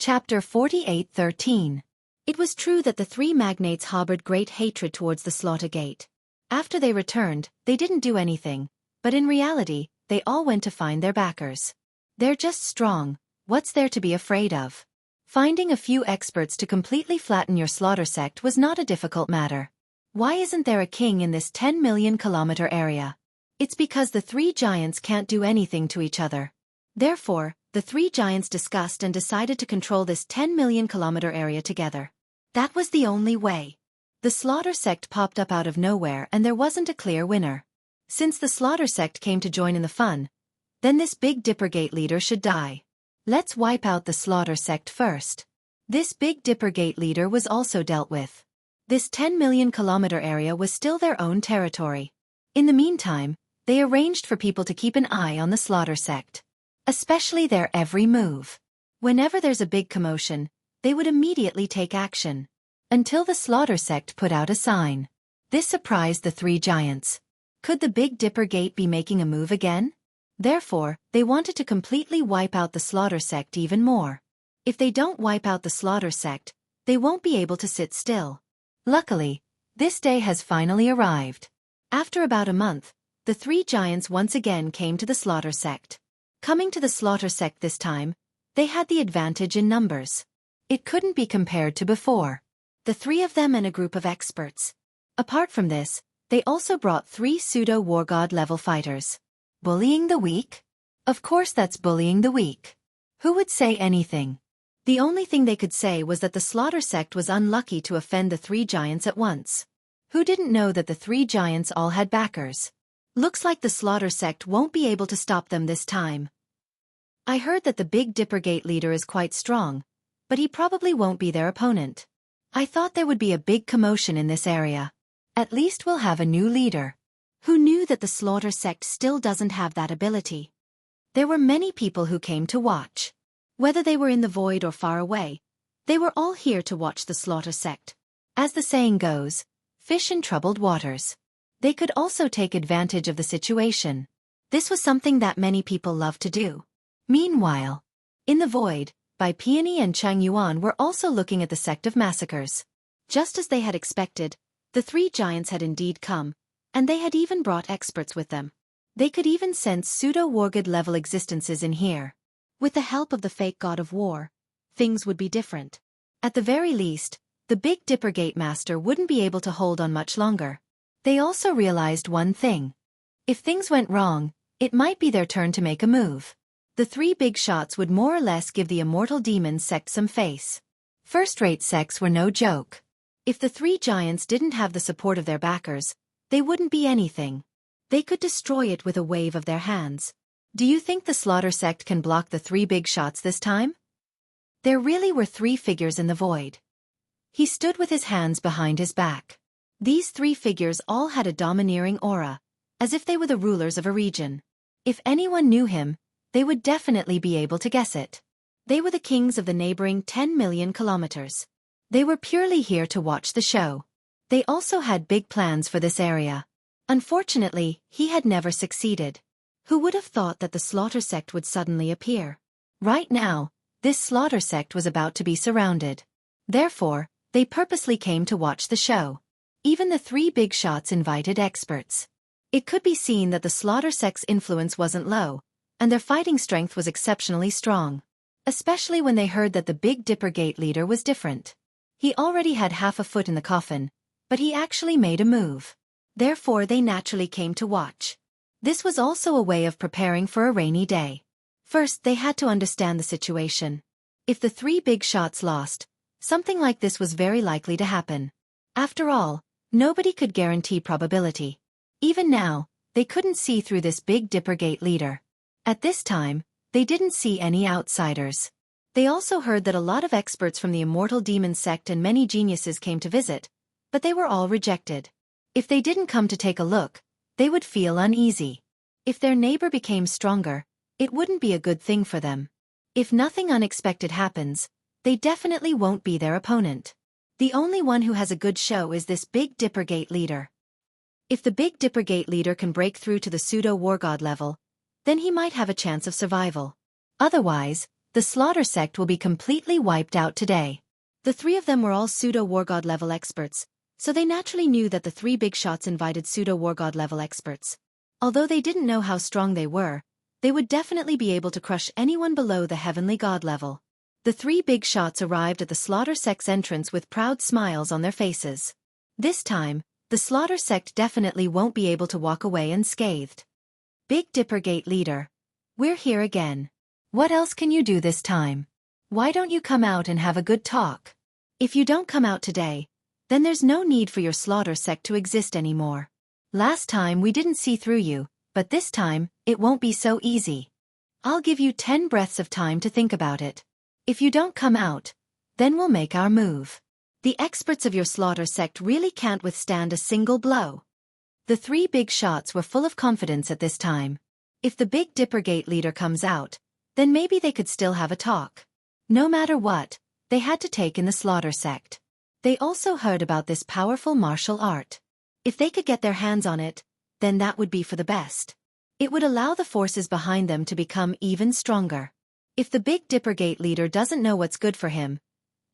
Chapter 48:13. It was true that the three magnates harbored great hatred towards the slaughter gate. After they returned, they didn't do anything, but in reality, they all went to find their backers. They're just strong, what's there to be afraid of? Finding a few experts to completely flatten your slaughter sect was not a difficult matter. Why isn't there a king in this 10 million kilometer area? It's because the three giants can't do anything to each other. Therefore, the three giants discussed and decided to control this 10 million kilometer area together. That was the only way. The slaughter sect popped up out of nowhere and there wasn't a clear winner. Since the slaughter sect came to join in the fun, then this Big Dipper Gate leader should die. Let's wipe out the slaughter sect first. This Big Dipper Gate leader was also dealt with. This 10 million kilometer area was still their own territory. In the meantime, they arranged for people to keep an eye on the slaughter sect. Especially their every move. Whenever there's a big commotion, they would immediately take action. Until the slaughter sect put out a sign. This surprised the three giants. Could the Big Dipper Gate be making a move again? Therefore, they wanted to completely wipe out the slaughter sect even more. If they don't wipe out the slaughter sect, they won't be able to sit still. Luckily, this day has finally arrived. After about a month, the three giants once again came to the slaughter sect. Coming to the slaughter sect this time, they had the advantage in numbers. It couldn't be compared to before. The three of them and a group of experts. Apart from this, they also brought 3 pseudo-war god level fighters. Bullying the weak? Of course that's bullying the weak. Who would say anything? The only thing they could say was that the slaughter sect was unlucky to offend the three giants at once. Who didn't know that the three giants all had backers? Looks like the slaughter sect won't be able to stop them this time. I heard that the Big Dipper Gate leader is quite strong, but he probably won't be their opponent. I thought there would be a big commotion in this area. At least we'll have a new leader. Who knew that the slaughter sect still doesn't have that ability? There were many people who came to watch. Whether they were in the void or far away, they were all here to watch the slaughter sect. As the saying goes, fish in troubled waters. They could also take advantage of the situation. This was something that many people love to do. Meanwhile, in the void, Bai Peony and Chang Yuan were also looking at the sect of massacres. Just as they had expected, the three giants had indeed come, and they had even brought experts with them. They could even sense pseudo-wargod level existences in here. With the help of the fake god of war, things would be different. At the very least, the Big Dipper Gate Master wouldn't be able to hold on much longer. They also realized one thing. If things went wrong, it might be their turn to make a move. The 3 big shots would more or less give the immortal demon sect some face. First-rate sects were no joke. If the 3 giants didn't have the support of their backers, they wouldn't be anything. They could destroy it with a wave of their hands. Do you think the slaughter sect can block the 3 big shots this time? There really were 3 figures in the void. He stood with his hands behind his back. These 3 figures all had a domineering aura, as if they were the rulers of a region. If anyone knew him, they would definitely be able to guess it. They were the kings of the neighboring 10 million kilometers. They were purely here to watch the show. They also had big plans for this area. Unfortunately, he had never succeeded. Who would have thought that the slaughter sect would suddenly appear? Right now, this slaughter sect was about to be surrounded. Therefore, they purposely came to watch the show. Even the 3 big shots invited experts. It could be seen that the slaughter sect's influence wasn't low, and their fighting strength was exceptionally strong. Especially when they heard that the Big Dipper Gate leader was different. He already had half a foot in the coffin, but he actually made a move. Therefore they naturally came to watch. This was also a way of preparing for a rainy day. First they had to understand the situation. If the 3 big shots lost, something like this was very likely to happen. After all, nobody could guarantee probability. Even now, they couldn't see through this Big Dipper Gate leader. At this time, they didn't see any outsiders. They also heard that a lot of experts from the immortal demon sect and many geniuses came to visit, but they were all rejected. If they didn't come to take a look, they would feel uneasy. If their neighbor became stronger, it wouldn't be a good thing for them. If nothing unexpected happens, they definitely won't be their opponent. The only one who has a good show is this Big Dipper Gate leader. If the Big Dipper Gate leader can break through to the pseudo-war god level, then he might have a chance of survival. Otherwise, The Slaughter sect will be completely wiped out today. The three of them were all pseudo-war god level experts, so they naturally knew that the three big shots invited pseudo-war god level experts. Although they didn't know how strong they were, they would definitely be able to crush anyone below the heavenly god level. The three big shots arrived at the Slaughter sect's entrance with proud smiles on their faces. This time, the Slaughter sect definitely won't be able to walk away unscathed. Big Dipper Gate Leader. We're here again. What else can you do this time? Why don't you come out and have a good talk? If you don't come out today, then there's no need for your Slaughter sect to exist anymore. Last time we didn't see through you, but this time, it won't be so easy. I'll give you 10 breaths of time to think about it. If you don't come out, then we'll make our move. The experts of your Slaughter sect really can't withstand a single blow. The three big shots were full of confidence at this time. If the Big Dipper Gate leader comes out, then maybe they could still have a talk. No matter what, they had to take in the Slaughter sect. They also heard about this powerful martial art. If they could get their hands on it, then that would be for the best. It would allow the forces behind them to become even stronger. If the Big Dipper Gate leader doesn't know what's good for him,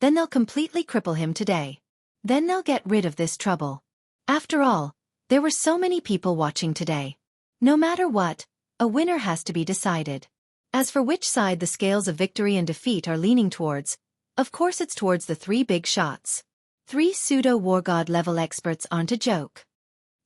then they'll completely cripple him today. Then they'll get rid of this trouble. After all, there were so many people watching today. No matter what, a winner has to be decided. As for which side the scales of victory and defeat are leaning towards, of course it's towards the three big shots. Three pseudo-war god level experts aren't a joke.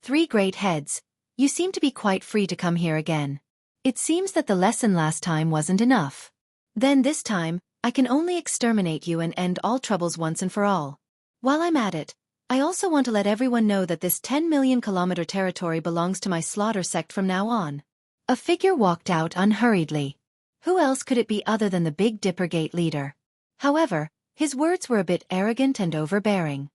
Three great heads, you seem to be quite free to come here again. It seems that the lesson last time wasn't enough. Then this time, I can only exterminate you and end all troubles once and for all. While I'm at it, I also want to let everyone know that this 10 million kilometer territory belongs to my Slaughter sect from now on. A figure walked out unhurriedly. Who else could it be other than the Big Dipper Gate leader? However, his words were a bit arrogant and overbearing.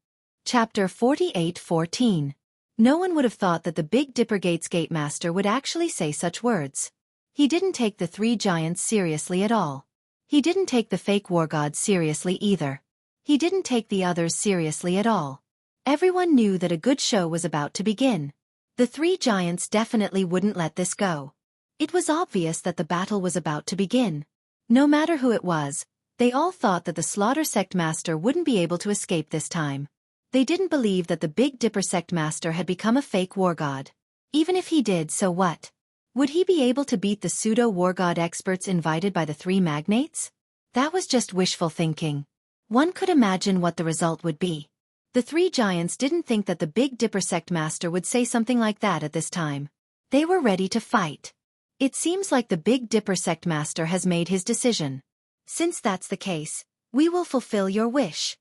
Chapter 48:14. No one would have thought that the Big Dipper Gate's gate master would actually say such words. He didn't take the three giants seriously at all. He didn't take the fake war gods seriously either. He didn't take the others seriously at all. Everyone knew that a good show was about to begin. The three giants definitely wouldn't let this go. It was obvious that the battle was about to begin. No matter who it was, they all thought that the Slaughter sect master wouldn't be able to escape this time. They didn't believe that the Big Dipper sect master had become a fake war god. Even if he did, so what? Would he be able to beat the pseudo-war god experts invited by the three magnates? That was just wishful thinking. One could imagine what the result would be. The three giants didn't think that the Big Dipper sect master would say something like that at this time. They were ready to fight. It seems like the Big Dipper sect master has made his decision. Since that's the case, we will fulfill your wish.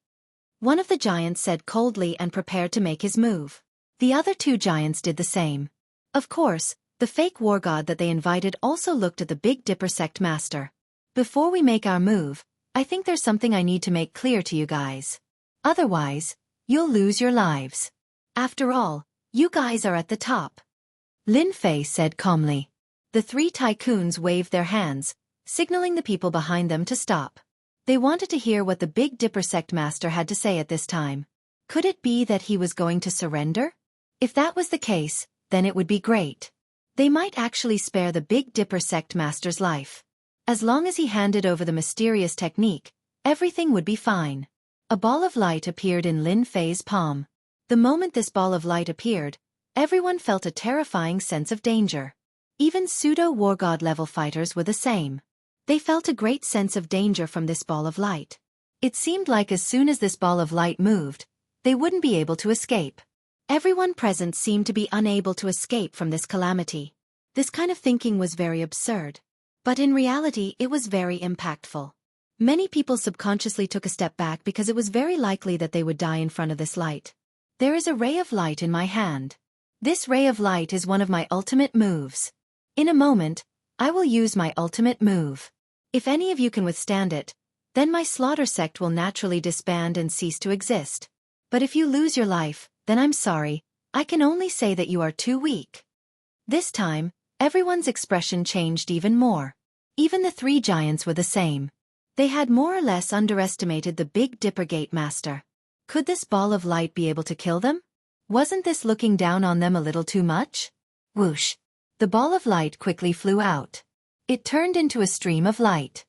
One of the giants said coldly and prepared to make his move. The other two giants did the same. Of course, the fake war god that they invited also looked at the Big Dipper sect master. Before we make our move, I think there's something I need to make clear to you guys. Otherwise, you'll lose your lives. After all, you guys are at the top. Lin Fei said calmly. The three tycoons waved their hands, signaling the people behind them to stop. They wanted to hear what the Big Dipper sect master had to say at this time. Could it be that he was going to surrender? If that was the case, then it would be great. They might actually spare the Big Dipper sect master's life. As long as he handed over the mysterious technique, everything would be fine. A ball of light appeared in Lin Fei's palm. The moment this ball of light appeared, everyone felt a terrifying sense of danger. Even pseudo-war god level fighters were the same. They felt a great sense of danger from this ball of light. It seemed like as soon as this ball of light moved, they wouldn't be able to escape. Everyone present seemed to be unable to escape from this calamity. This kind of thinking was very absurd. But in reality, it was very impactful. Many people subconsciously took a step back because it was very likely that they would die in front of this light. There is a ray of light in my hand. This ray of light is one of my ultimate moves. In a moment, I will use my ultimate move. If any of you can withstand it, then my Slaughter sect will naturally disband and cease to exist. But if you lose your life, then I'm sorry, I can only say that you are too weak. This time, everyone's expression changed even more. Even the three giants were the same. They had more or less underestimated the Big Dipper Gate master. Could this ball of light be able to kill them? Wasn't this looking down on them a little too much? Whoosh! The ball of light quickly flew out. It turned into a stream of light.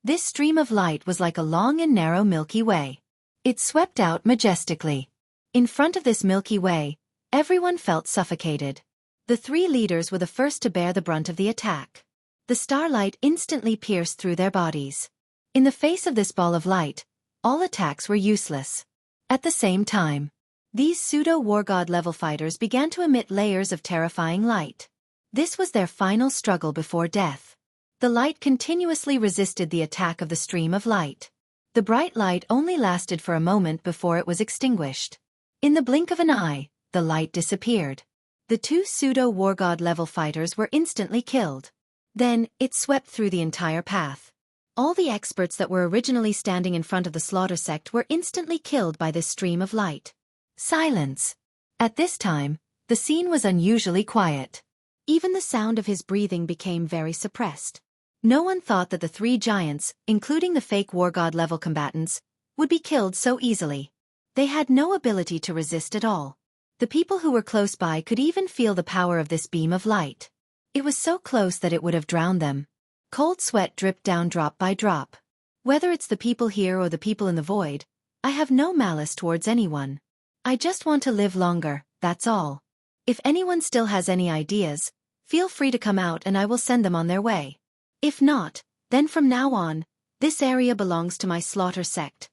This stream of light was like a long and narrow Milky Way. It swept out majestically. In front of this Milky Way, everyone felt suffocated. The three leaders were the first to bear the brunt of the attack. The starlight instantly pierced through their bodies. In the face of this ball of light, all attacks were useless. At the same time, these pseudo-war god level fighters began to emit layers of terrifying light. This was their final struggle before death. The light continuously resisted the attack of the stream of light. The bright light only lasted for a moment before it was extinguished. In the blink of an eye, the light disappeared. The two pseudo-war god level fighters were instantly killed. Then, it swept through the entire path. All the experts that were originally standing in front of the slaughter sect were instantly killed by this stream of light. Silence. At this time, the scene was unusually quiet. Even the sound of his breathing became very suppressed. No one thought that the three giants, including the fake war god level combatants, would be killed so easily. They had no ability to resist at all. The people who were close by could even feel the power of this beam of light. It was so close that it would have drowned them. Cold sweat dripped down drop by drop. Whether it's the people here or the people in the void, I have no malice towards anyone. I just want to live longer, that's all. If anyone still has any ideas, feel free to come out and I will send them on their way. If not, then from now on, this area belongs to my slaughter sect.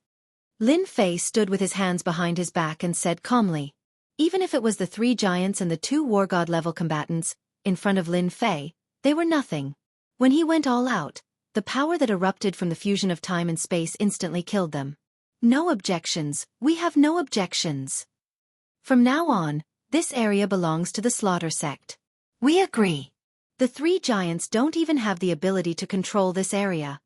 Lin Fei stood with his hands behind his back and said calmly. Even if it was the three giants and the two war god level combatants, in front of Lin Fei, they were nothing. When he went all out, the power that erupted from the fusion of time and space instantly killed them. No objections, we have no objections. From now on, this area belongs to the slaughter sect. We agree. The three giants don't even have the ability to control this area.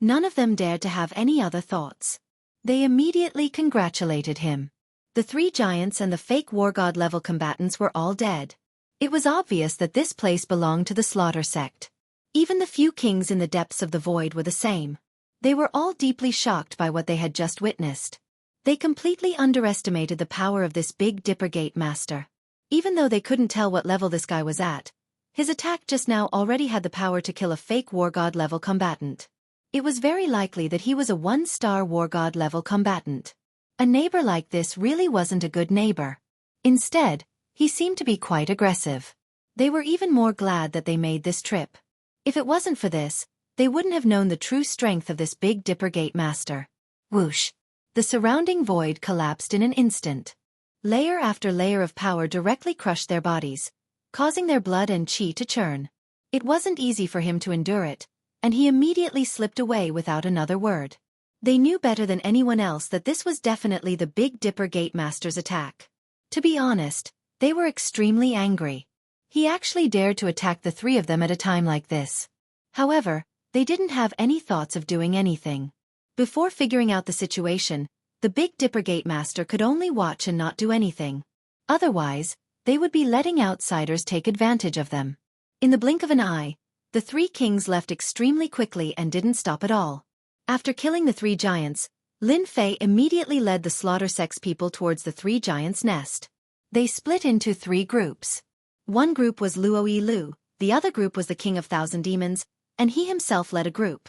None of them dared to have any other thoughts. They immediately congratulated him. The three giants and the fake war god level combatants were all dead. It was obvious that this place belonged to the slaughter sect. Even the few kings in the depths of the void were the same. They were all deeply shocked by what they had just witnessed. They completely underestimated the power of this Big Dipper Gate Master. Even though they couldn't tell what level this guy was at, his attack just now already had the power to kill a fake war god level combatant. It was very likely that he was a one-star war god level combatant. A neighbor like this really wasn't a good neighbor. Instead, he seemed to be quite aggressive. They were even more glad that they made this trip. If it wasn't for this, they wouldn't have known the true strength of this Big Dipper Gate Master. Whoosh! The surrounding void collapsed in an instant. Layer after layer of power directly crushed their bodies, causing their blood and chi to churn. It wasn't easy for him to endure it, and he immediately slipped away without another word. They knew better than anyone else that this was definitely the Big Dipper Gate Master's attack. To be honest, they were extremely angry. He actually dared to attack the three of them at a time like this. However, they didn't have any thoughts of doing anything. Before figuring out the situation, the Big Dipper Gate Master could only watch and not do anything. Otherwise, they would be letting outsiders take advantage of them. In the blink of an eye, the three kings left extremely quickly and didn't stop at all. After killing the three giants, Lin Fei immediately led the slaughter sect's people towards the three giants' nest. They split into three groups. One group was Luo Yi Lu, the other group was the King of Thousand Demons, and he himself led a group.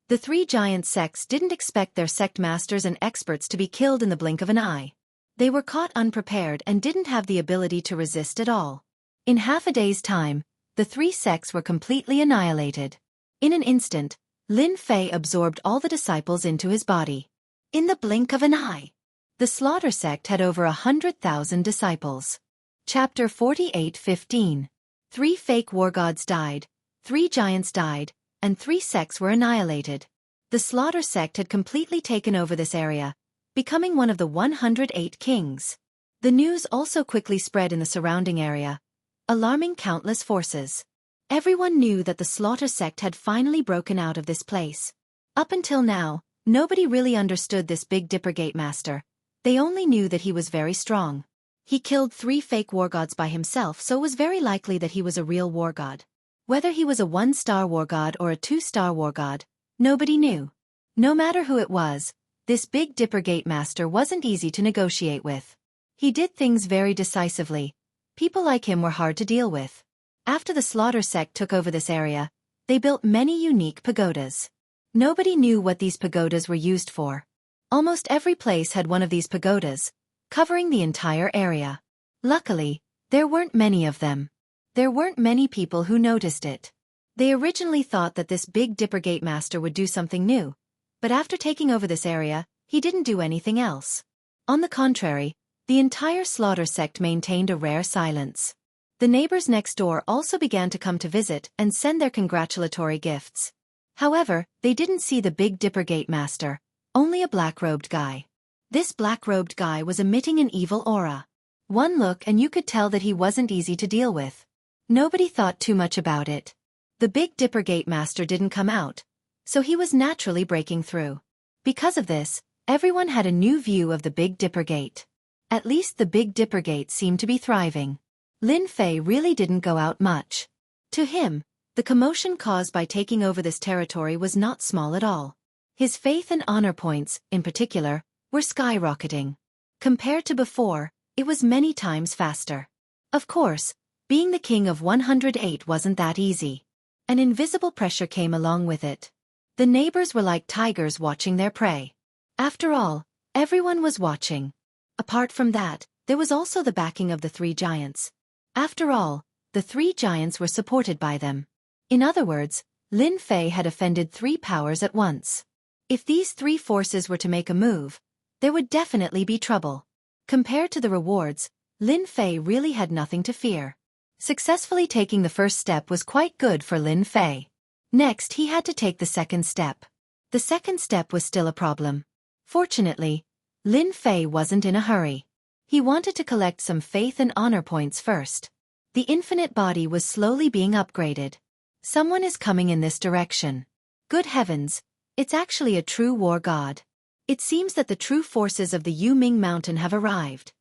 The three giant sects didn't expect their sect masters and experts to be killed in the blink of an eye. They were caught unprepared and didn't have the ability to resist at all. In half a day's time, the three sects were completely annihilated. In an instant, Lin Fei absorbed all the disciples into his body. In the blink of an eye, the slaughter sect had over 100,000 disciples. Chapter 48:15. 3 fake war gods died, 3 giants died, and 3 sects were annihilated. The slaughter sect had completely taken over this area, becoming one of the 108 kings. The news also quickly spread in the surrounding area, alarming countless forces. Everyone knew that the slaughter sect had finally broken out of this place. Up until now, nobody really understood this Big Dipper Gate Master. They only knew that he was very strong. He killed 3 fake war gods by himself, so it was very likely that he was a real war god. Whether he was a 1-star war god or a 2-star war god, nobody knew. No matter who it was, this Big Dipper Gate Master wasn't easy to negotiate with. He did things very decisively. People like him were hard to deal with. After the slaughter sect took over this area, they built many unique pagodas. Nobody knew what these pagodas were used for. Almost every place had one of these pagodas, covering the entire area. Luckily, there weren't many of them. There weren't many people who noticed it. They originally thought that this Big Dipper Gate Master would do something new, but after taking over this area, he didn't do anything else. On the contrary, the entire slaughter sect maintained a rare silence. The neighbors next door also began to come to visit and send their congratulatory gifts. However, they didn't see the Big Dipper Gate Master, only a black-robed guy. This black-robed guy was emitting an evil aura. One look and you could tell that he wasn't easy to deal with. Nobody thought too much about it. The Big Dipper Gate Master didn't come out, so he was naturally breaking through. Because of this, everyone had a new view of the Big Dipper Gate. At least the Big Dipper Gate seemed to be thriving. Lin Fei really didn't go out much. To him, the commotion caused by taking over this territory was not small at all. His faith and honor points, in particular, were skyrocketing. Compared to before, it was many times faster. Of course, being the king of 108 wasn't that easy. An invisible pressure came along with it. The neighbors were like tigers watching their prey. After all, everyone was watching. Apart from that, there was also the backing of the three giants. After all, the three giants were supported by them. In other words, Lin Fei had offended three powers at once. If these three forces were to make a move, there would definitely be trouble. Compared to the rewards, Lin Fei really had nothing to fear. Successfully taking the first step was quite good for Lin Fei. Next he had to take the second step. The second step was still a problem. Fortunately, Lin Fei wasn't in a hurry. He wanted to collect some faith and honor points first. The infinite body was slowly being upgraded. Someone is coming in this direction. Good heavens, it's actually a true war god. It seems that the true forces of the Yuming Mountain have arrived.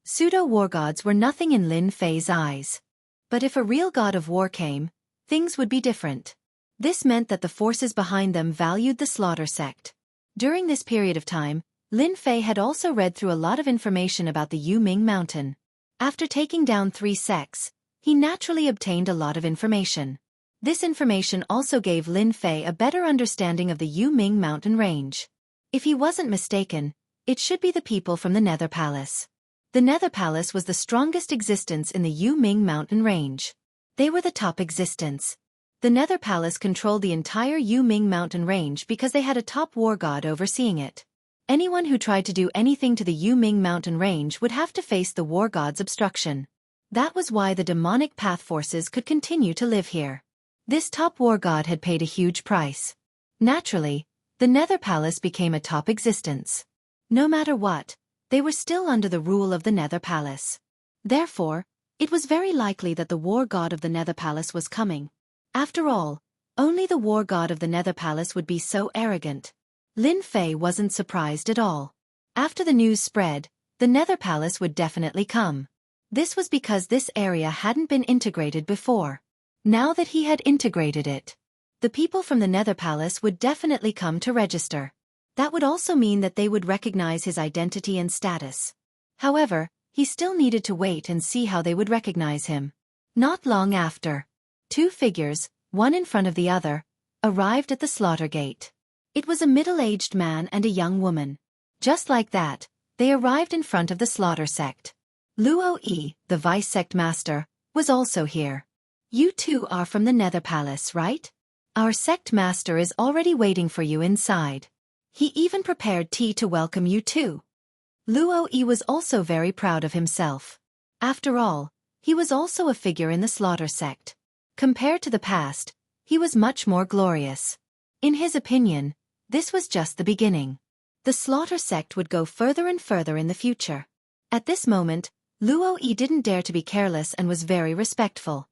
Pseudo-war gods were nothing in Lin Fei's eyes. But if a real god of war came, things would be different. This meant that the forces behind them valued the slaughter sect. During this period of time, Lin Fei had also read through a lot of information about the Yuming Mountain. After taking down 3 sects, he naturally obtained a lot of information. This information also gave Lin Fei a better understanding of the Yuming Mountain range. If he wasn't mistaken, it should be the people from the Nether Palace. The Nether Palace was the strongest existence in the Yuming Mountain range. They were the top existence. The Nether Palace controlled the entire Yuming Mountain range because they had a top war god overseeing it. Anyone who tried to do anything to the Yuming Mountain range would have to face the war god's obstruction. That was why the demonic path forces could continue to live here. This top war god had paid a huge price. Naturally, the Nether Palace became a top existence. No matter what, they were still under the rule of the Nether Palace. Therefore, it was very likely that the war god of the Nether Palace was coming. After all, only the war god of the Nether Palace would be so arrogant. Lin Fei wasn't surprised at all. After the news spread, the Nether Palace would definitely come. This was because this area hadn't been integrated before. Now that he had integrated it, the people from the Nether Palace would definitely come to register. That would also mean that they would recognize his identity and status. However, he still needed to wait and see how they would recognize him. Not long after, 2 figures, one in front of the other, arrived at the slaughter gate. It was a middle-aged man and a young woman. Just like that, they arrived in front of the slaughter sect. Luo Yi, the vice sect master, was also here. You two are from the Nether Palace, right? Our sect master is already waiting for you inside. He even prepared tea to welcome you too. Luo Yi was also very proud of himself. After all, he was also a figure in the slaughter sect. Compared to the past, he was much more glorious. In his opinion, this was just the beginning. The slaughter sect would go further and further in the future. At this moment, Luo Yi didn't dare to be careless and was very respectful.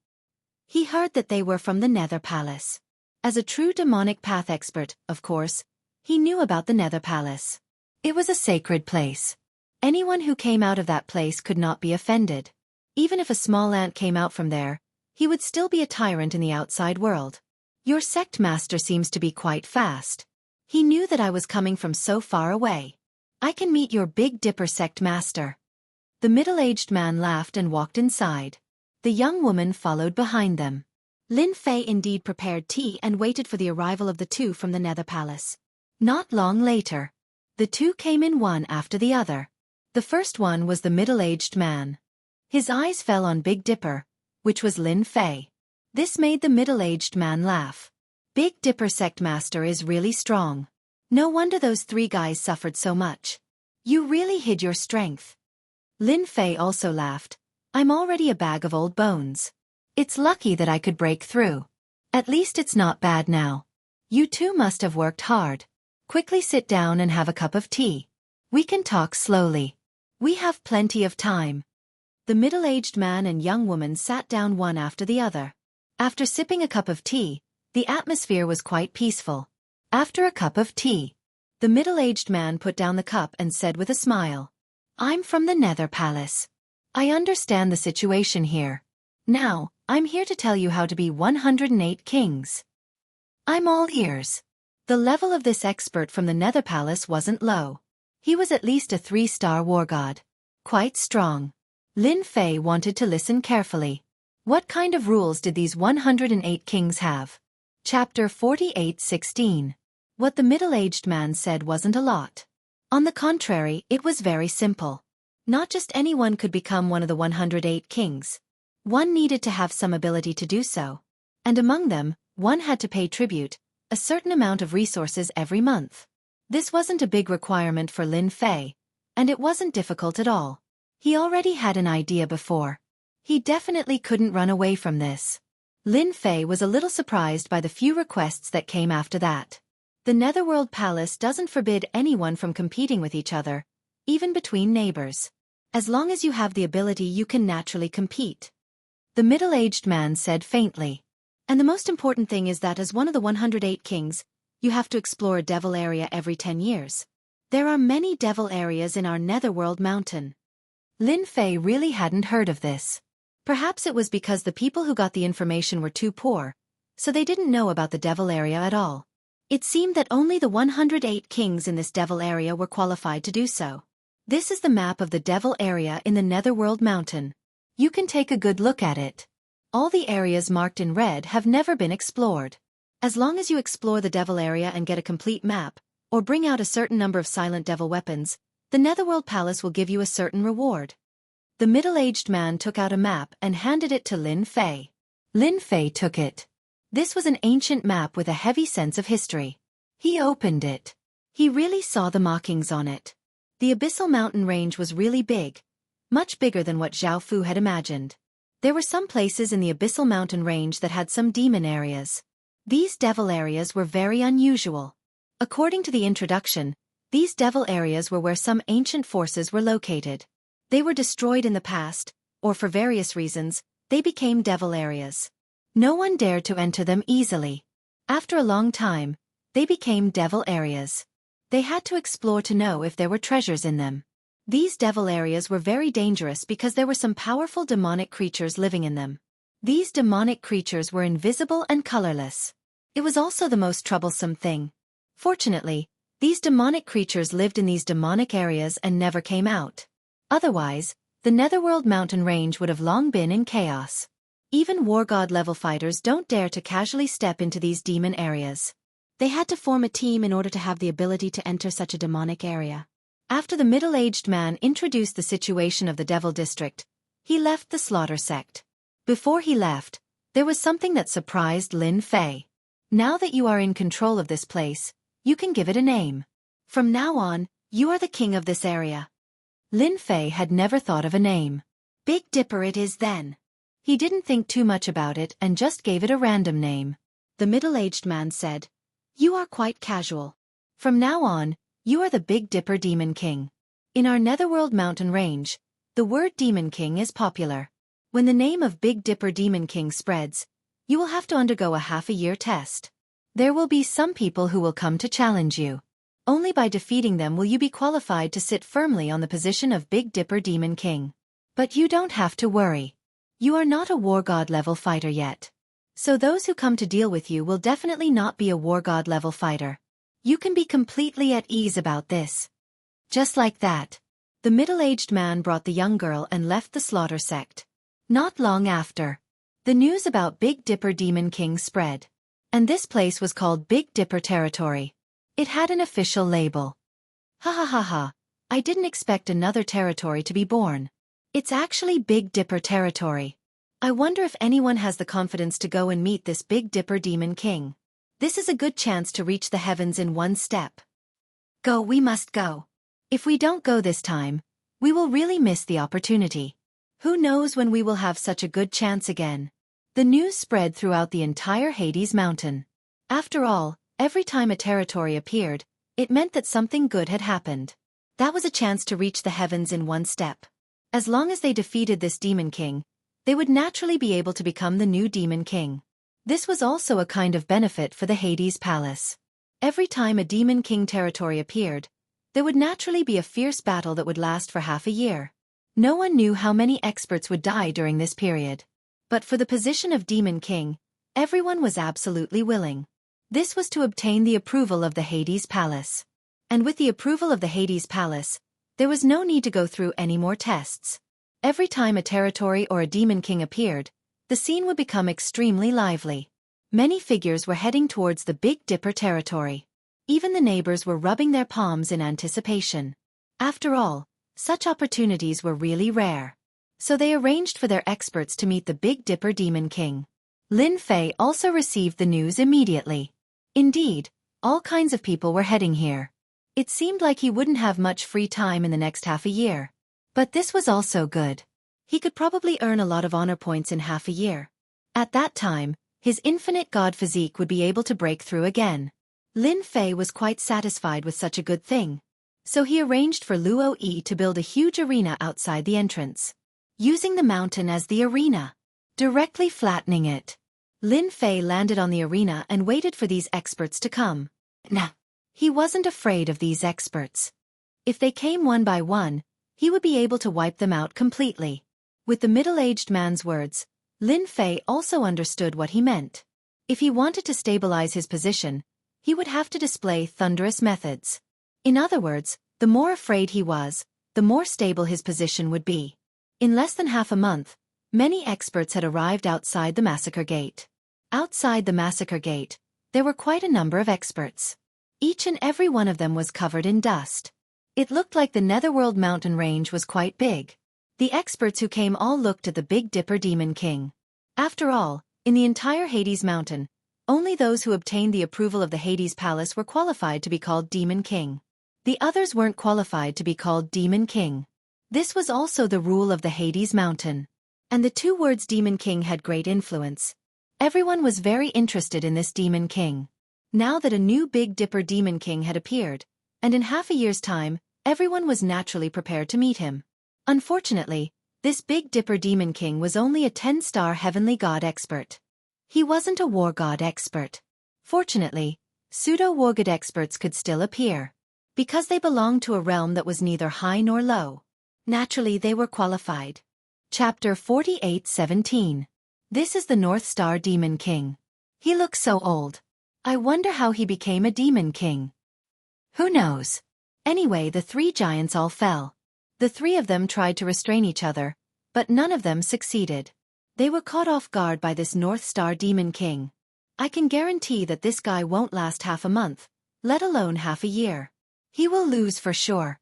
He heard that they were from the Nether Palace. As a true demonic path expert, of course, he knew about the Nether Palace. It was a sacred place. Anyone who came out of that place could not be offended. Even if a small ant came out from there, he would still be a tyrant in the outside world. Your sect master seems to be quite fast. He knew that I was coming from so far away. I can meet your Big Dipper sect master. The middle-aged man laughed and walked inside. The young woman followed behind them. Lin Fei indeed prepared tea and waited for the arrival of the two from the Nether Palace. Not long later, the two came in one after the other. The first one was the middle-aged man. His eyes fell on Big Dipper, which was Lin Fei. This made the middle-aged man laugh. Big Dipper sect master is really strong. No wonder those three guys suffered so much. You really hid your strength. Lin Fei also laughed. I'm already a bag of old bones. It's lucky that I could break through. At least it's not bad now. You two must have worked hard. Quickly sit down and have a cup of tea. We can talk slowly. We have plenty of time. The middle-aged man and young woman sat down one after the other. After sipping a cup of tea, the atmosphere was quite peaceful. After a cup of tea, the middle-aged man put down the cup and said with a smile, I'm from the Nether Palace. I understand the situation here. Now, I'm here to tell you how to be 108 kings. I'm all ears. The level of this expert from the Nether Palace wasn't low. He was at least a 3-star war god. Quite strong. Lin Fei wanted to listen carefully. What kind of rules did these 108 kings have? Chapter 48:16. What the middle-aged man said wasn't a lot. On the contrary, it was very simple. Not just anyone could become one of the 108 kings. One needed to have some ability to do so. And among them, one had to pay tribute, a certain amount of resources every month. This wasn't a big requirement for Lin Fei, and it wasn't difficult at all. He already had an idea before. He definitely couldn't run away from this. Lin Fei was a little surprised by the few requests that came after that. The Netherworld Palace doesn't forbid anyone from competing with each other, even between neighbors. As long as you have the ability, you can naturally compete. The middle-aged man said faintly. And the most important thing is that as one of the 108 kings, you have to explore a devil area every 10 years. There are many devil areas in our Netherworld mountain. Lin Fei really hadn't heard of this. Perhaps it was because the people who got the information were too poor, so they didn't know about the devil area at all. It seemed that only the 108 kings in this devil area were qualified to do so. This is the map of the devil area in the Netherworld mountain. You can take a good look at it. All the areas marked in red have never been explored. As long as you explore the devil area and get a complete map, or bring out a certain number of silent devil weapons, the Netherworld Palace will give you a certain reward. The middle-aged man took out a map and handed it to Lin Fei. Lin Fei took it. This was an ancient map with a heavy sense of history. He opened it. He really saw the markings on it. The Abyssal Mountain Range was really big, much bigger than what Zhao Fu had imagined. There were some places in the Abyssal Mountain Range that had some demon areas. These devil areas were very unusual. According to the introduction, these devil areas were where some ancient forces were located. They were destroyed in the past, or for various reasons, they became devil areas. No one dared to enter them easily. After a long time, they became devil areas. They had to explore to know if there were treasures in them. These devil areas were very dangerous because there were some powerful demonic creatures living in them. These demonic creatures were invisible and colorless. It was also the most troublesome thing. Fortunately, these demonic creatures lived in these demonic areas and never came out. Otherwise, the Netherworld mountain range would have long been in chaos. Even war god level fighters don't dare to casually step into these demon areas. They had to form a team in order to have the ability to enter such a demonic area. After the middle-aged man introduced the situation of the Devil District, he left the Slaughter Sect. Before he left, there was something that surprised Lin Fei. Now that you are in control of this place, you can give it a name. From now on, you are the king of this area. Lin Fei had never thought of a name. Big Dipper it is then. He didn't think too much about it and just gave it a random name. The middle-aged man said, You are quite casual. From now on, you are the Big Dipper Demon King. In our Netherworld mountain range, the word Demon King is popular. When the name of Big Dipper Demon King spreads, you will have to undergo a half-a-year test. There will be some people who will come to challenge you. Only by defeating them will you be qualified to sit firmly on the position of Big Dipper Demon King. But you don't have to worry. You are not a war god level fighter yet. So those who come to deal with you will definitely not be a war god level fighter. You can be completely at ease about this. Just like that, the middle-aged man brought the young girl and left the Slaughter Sect. Not long after, The news about Big Dipper Demon King spread. And this place was called Big Dipper Territory. It had an official label. Ha ha ha ha, I didn't expect another territory to be born. It's actually Big Dipper Territory. I wonder if anyone has the confidence to go and meet this Big Dipper Demon King. This is a good chance to reach the heavens in one step. Go, we must go. If we don't go this time, we will really miss the opportunity. Who knows when we will have such a good chance again. The news spread throughout the entire Hades Mountain. After all, every time a territory appeared, it meant that something good had happened. That was a chance to reach the heavens in one step. As long as they defeated this Demon King, they would naturally be able to become the new Demon King. This was also a kind of benefit for the Hades Palace. Every time a Demon King territory appeared, there would naturally be a fierce battle that would last for half a year. No one knew how many experts would die during this period. But for the position of Demon King, everyone was absolutely willing. This was to obtain the approval of the Hades Palace. And with the approval of the Hades Palace, there was no need to go through any more tests. Every time a territory or a Demon King appeared, the scene would become extremely lively. Many figures were heading towards the Big Dipper territory. Even the neighbors were rubbing their palms in anticipation. After all, such opportunities were really rare. So they arranged for their experts to meet the Big Dipper Demon King. Lin Fei also received the news immediately. Indeed, all kinds of people were heading here. It seemed like he wouldn't have much free time in the next half a year. But this was also good. He could probably earn a lot of honor points in half a year. At that time, his infinite god physique would be able to break through again. Lin Fei was quite satisfied with such a good thing. So he arranged for Luo Yi to build a huge arena outside the entrance, using the mountain as the arena, directly flattening it. Lin Fei landed on the arena and waited for these experts to come. Nah, he wasn't afraid of these experts. If they came one by one, he would be able to wipe them out completely. With the middle-aged man's words, Lin Fei also understood what he meant. If he wanted to stabilize his position, he would have to display thunderous methods. In other words, the more afraid he was, the more stable his position would be. In less than half a month, many experts had arrived outside the massacre gate. Outside the massacre gate, there were quite a number of experts. Each and every one of them was covered in dust. It looked like the Netherworld mountain range was quite big. The experts who came all looked at the Big Dipper Demon King. After all, in the entire Hades Mountain, only those who obtained the approval of the Hades Palace were qualified to be called Demon King. The others weren't qualified to be called Demon King. This was also the rule of the Hades Mountain. And the two words Demon King had great influence. Everyone was very interested in this Demon King. Now that a new Big Dipper Demon King had appeared, and in half a year's time, everyone was naturally prepared to meet him. Unfortunately, this Big Dipper Demon King was only a 10-star heavenly god expert. He wasn't a war god expert. Fortunately, pseudo-war god experts could still appear. Because they belonged to a realm that was neither high nor low. Naturally they were qualified. Chapter 48:17. This is the North Star Demon King. He looks so old. I wonder how he became a Demon King. Who knows? Anyway, the three giants all fell. The three of them tried to restrain each other, but none of them succeeded. They were caught off guard by this North Star Demon King. I can guarantee that this guy won't last half a month, let alone half a year. He will lose for sure.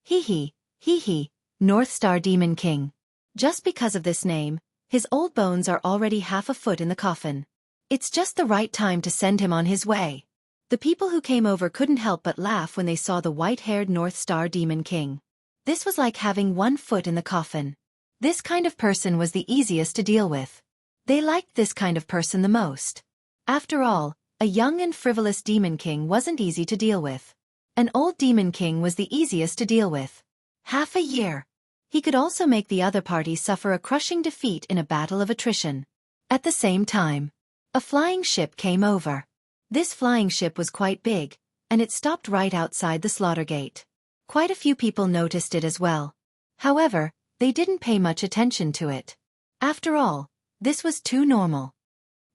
Hee hee, North Star Demon King. Just because of this name, his old bones are already half a foot in the coffin. It's just the right time to send him on his way. The people who came over couldn't help but laugh when they saw the white-haired North Star Demon King. This was like having one foot in the coffin. This kind of person was the easiest to deal with. They liked this kind of person the most. After all, a young and frivolous Demon King wasn't easy to deal with. An old Demon King was the easiest to deal with. Half a year. He could also make the other party suffer a crushing defeat in a battle of attrition. At the same time, a flying ship came over. This flying ship was quite big, and it stopped right outside the slaughter gate. Quite a few people noticed it as well. However, they didn't pay much attention to it. After all, this was too normal.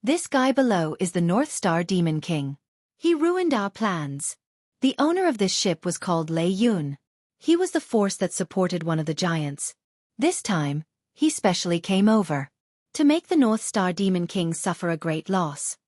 This guy below is the North Star Demon King. He ruined our plans. The owner of this ship was called Lei Yun. He was the force that supported one of the giants. This time, he specially came over. to make the North Star Demon King suffer a great loss.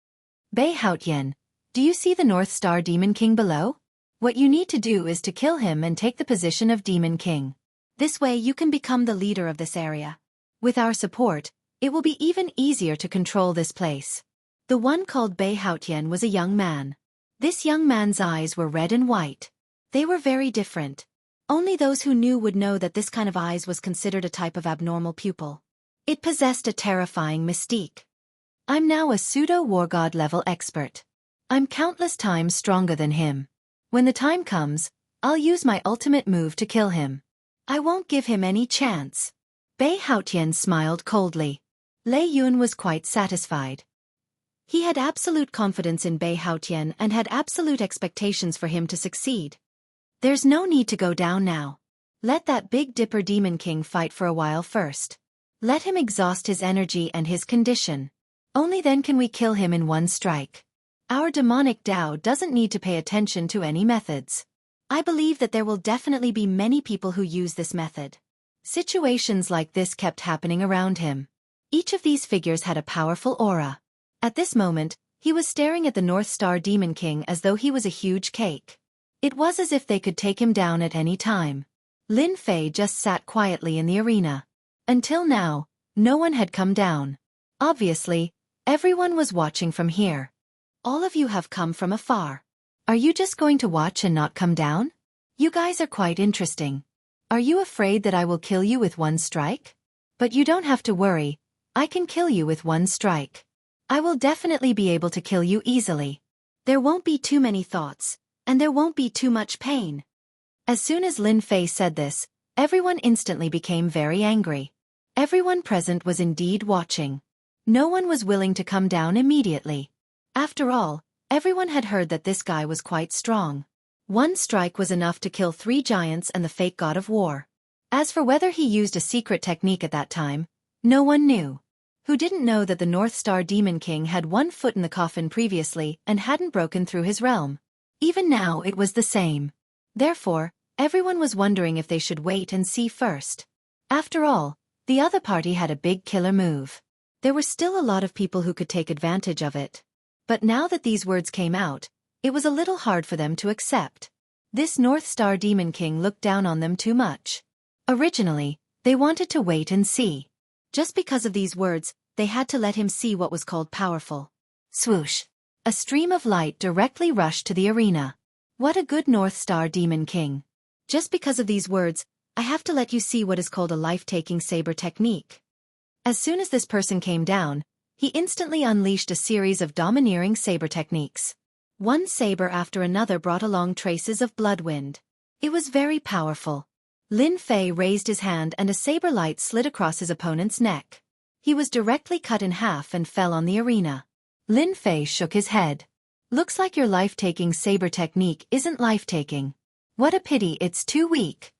Bei Haotian, do you see the North Star Demon King below? What you need to do is to kill him and take the position of Demon King. This way you can become the leader of this area. With our support, it will be even easier to control this place. The one called Bei Haotian was a young man. This young man's eyes were red and white. They were very different. Only those who knew would know that this kind of eyes was considered a type of abnormal pupil. It possessed a terrifying mystique. I'm now a pseudo-war god level expert. I'm countless times stronger than him. When the time comes, I'll use my ultimate move to kill him. I won't give him any chance. Bei Haotian smiled coldly. Lei Yun was quite satisfied. He had absolute confidence in Bei Haotian and had absolute expectations for him to succeed. There's no need to go down now. Let that Big Dipper Demon King fight for a while first. Let him exhaust his energy and his condition. Only then can we kill him in one strike. Our demonic Tao doesn't need to pay attention to any methods. I believe that there will definitely be many people who use this method. Situations like this kept happening around him. Each of these figures had a powerful aura. At this moment, he was staring at the North Star Demon King as though he was a huge cake. It was as if they could take him down at any time. Lin Fei just sat quietly in the arena. Until now, no one had come down. Obviously, everyone was watching from here. All of you have come from afar. Are you just going to watch and not come down? You guys are quite interesting. Are you afraid that I will kill you with one strike? But you don't have to worry, I can kill you with one strike. I will definitely be able to kill you easily. There won't be too many thoughts, and there won't be too much pain. As soon as Lin Fei said this, everyone instantly became very angry. Everyone present was indeed watching. No one was willing to come down immediately. After all, everyone had heard that this guy was quite strong. One strike was enough to kill 3 giants and the fake god of war. As for whether he used a secret technique at that time, no one knew. Who didn't know that the North Star Demon King had 1 foot in the coffin previously and hadn't broken through his realm? Even now it was the same. Therefore, everyone was wondering if they should wait and see first. After all, the other party had a big killer move. There were still a lot of people who could take advantage of it. But now that these words came out, it was a little hard for them to accept. This North Star Demon King looked down on them too much. Originally, they wanted to wait and see. Just because of these words, they had to let him see what was called powerful. Swoosh! A stream of light directly rushed to the arena. What a good North Star Demon King. Just because of these words, I have to let you see what is called a life-taking saber technique. As soon as this person came down, he instantly unleashed a series of domineering saber techniques. One saber after another brought along traces of blood wind. It was very powerful. Lin Fei raised his hand and a saber light slid across his opponent's neck. He was directly cut in half and fell on the arena. Lin Fei shook his head. Looks like your life-taking saber technique isn't life-taking. What a pity, it's too weak.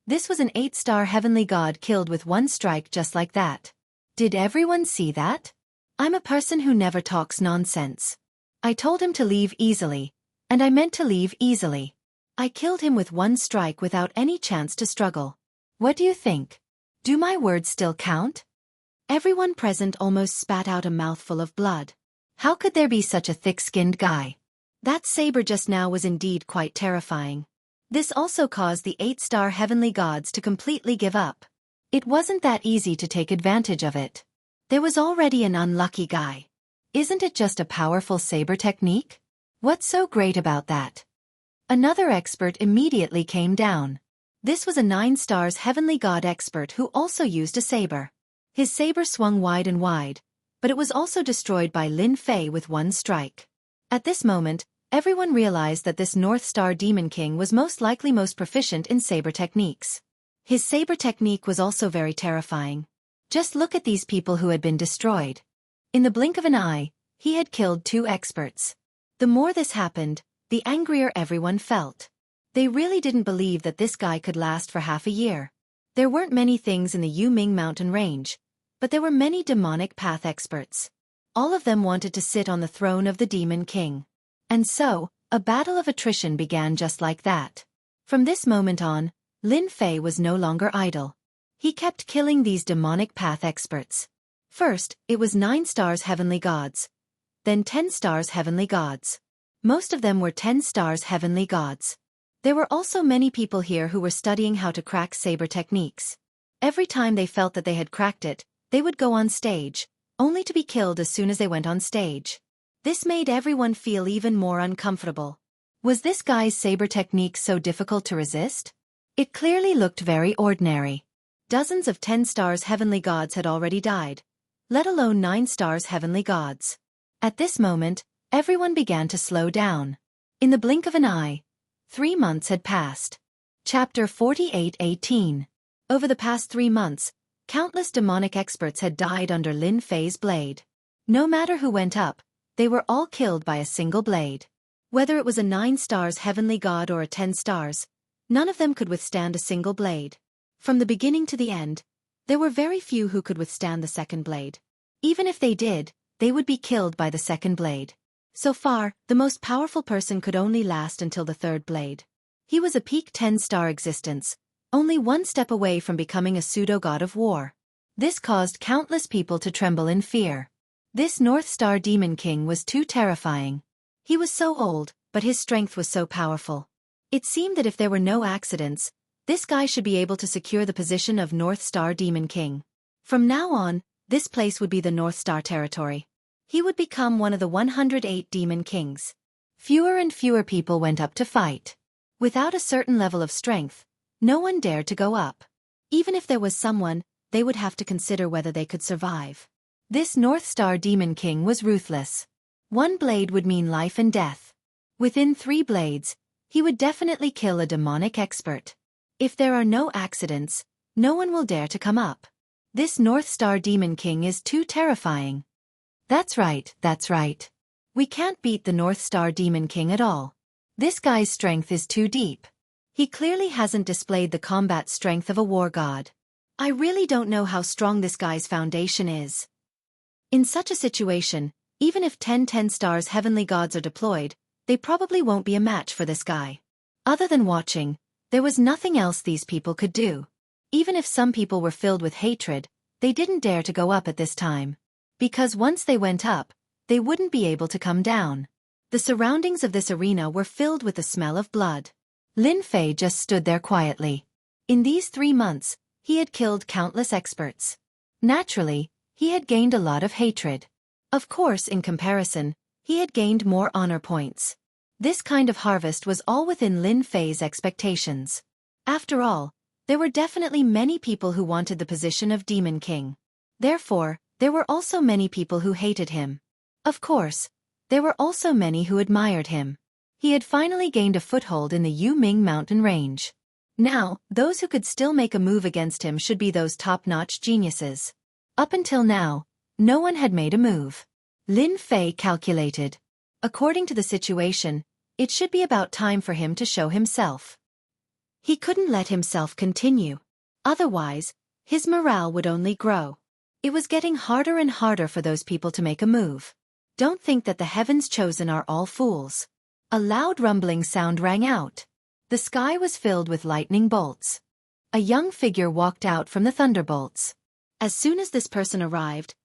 This was an 8-star heavenly god killed with 1 strike just like that. Did everyone see that? I'm a person who never talks nonsense. I told him to leave easily, and I meant to leave easily. I killed him with 1 strike without any chance to struggle. What do you think? Do my words still count? Everyone present almost spat out a mouthful of blood. How could there be such a thick-skinned guy? That saber just now was indeed quite terrifying. This also caused the 8-star heavenly gods to completely give up. It wasn't that easy to take advantage of it. There was already an unlucky guy. Isn't it just a powerful saber technique? What's so great about that? Another expert immediately came down. This was a 9 stars heavenly god expert who also used a saber. His saber swung wide and wide, but it was also destroyed by Lin Fei with 1 strike. At this moment, everyone realized that this North Star Demon King was most likely most proficient in saber techniques. His saber technique was also very terrifying. Just look at these people who had been destroyed. In the blink of an eye, he had killed 2 experts. The more this happened, the angrier everyone felt. They really didn't believe that this guy could last for half a year. There weren't many things in the Yuming mountain range, but there were many demonic path experts. All of them wanted to sit on the throne of the Demon King. And so, a battle of attrition began just like that. From this moment on, Lin Fei was no longer idle. He kept killing these demonic path experts. First, it was 9 stars heavenly gods. Then 10 stars heavenly gods. Most of them were 10 stars heavenly gods. There were also many people here who were studying how to crack saber techniques. Every time they felt that they had cracked it, they would go on stage, only to be killed as soon as they went on stage. This made everyone feel even more uncomfortable. Was this guy's saber technique so difficult to resist? It clearly looked very ordinary. Dozens of 10 stars heavenly gods had already died, let alone 9 stars heavenly gods. At this moment, everyone began to slow down. In the blink of an eye, 3 months had passed. Chapter 48:18. Over the past 3 months, countless demonic experts had died under Lin Fei's blade. No matter who went up, they were all killed by a single blade. Whether it was a 9 stars heavenly god or a 10 stars, none of them could withstand a single blade. From the beginning to the end, there were very few who could withstand the second blade. Even if they did, they would be killed by the second blade. So far, the most powerful person could only last until the third blade. He was a peak 10-star existence, only one step away from becoming a pseudo-god of war. This caused countless people to tremble in fear. This North Star Demon King was too terrifying. He was so old, but his strength was so powerful. It seemed that if there were no accidents, this guy should be able to secure the position of North Star Demon King. From now on, this place would be the North Star territory. He would become one of the 108 Demon Kings. Fewer and fewer people went up to fight. Without a certain level of strength, no one dared to go up. Even if there was someone, they would have to consider whether they could survive. This North Star Demon King was ruthless. One blade would mean life and death. Within 3 blades, he would definitely kill a demonic expert. If there are no accidents, no one will dare to come up. This North Star Demon King is too terrifying. That's right. We can't beat the North Star Demon King at all. This guy's strength is too deep. He clearly hasn't displayed the combat strength of a war god. I really don't know how strong this guy's foundation is. In such a situation, even if 10 stars heavenly gods are deployed, they probably won't be a match for this guy. Other than watching, there was nothing else these people could do. Even if some people were filled with hatred, they didn't dare to go up at this time. Because once they went up, they wouldn't be able to come down. The surroundings of this arena were filled with the smell of blood. Lin Fei just stood there quietly. In these 3 months, he had killed countless experts. Naturally, he had gained a lot of hatred. Of course, in comparison, he had gained more honor points. This kind of harvest was all within Lin Fei's expectations. After all, there were definitely many people who wanted the position of Demon King. Therefore, there were also many people who hated him. Of course, there were also many who admired him. He had finally gained a foothold in the Yuming mountain range. Now, those who could still make a move against him should be those top-notch geniuses. Up until now, no one had made a move. Lin Fei calculated. According to the situation, it should be about time for him to show himself. He couldn't let himself continue. Otherwise, his morale would only grow. It was getting harder and harder for those people to make a move. Don't think that the heavens chosen are all fools. A loud rumbling sound rang out. The sky was filled with lightning bolts. A young figure walked out from the thunderbolts. As soon as this person arrived,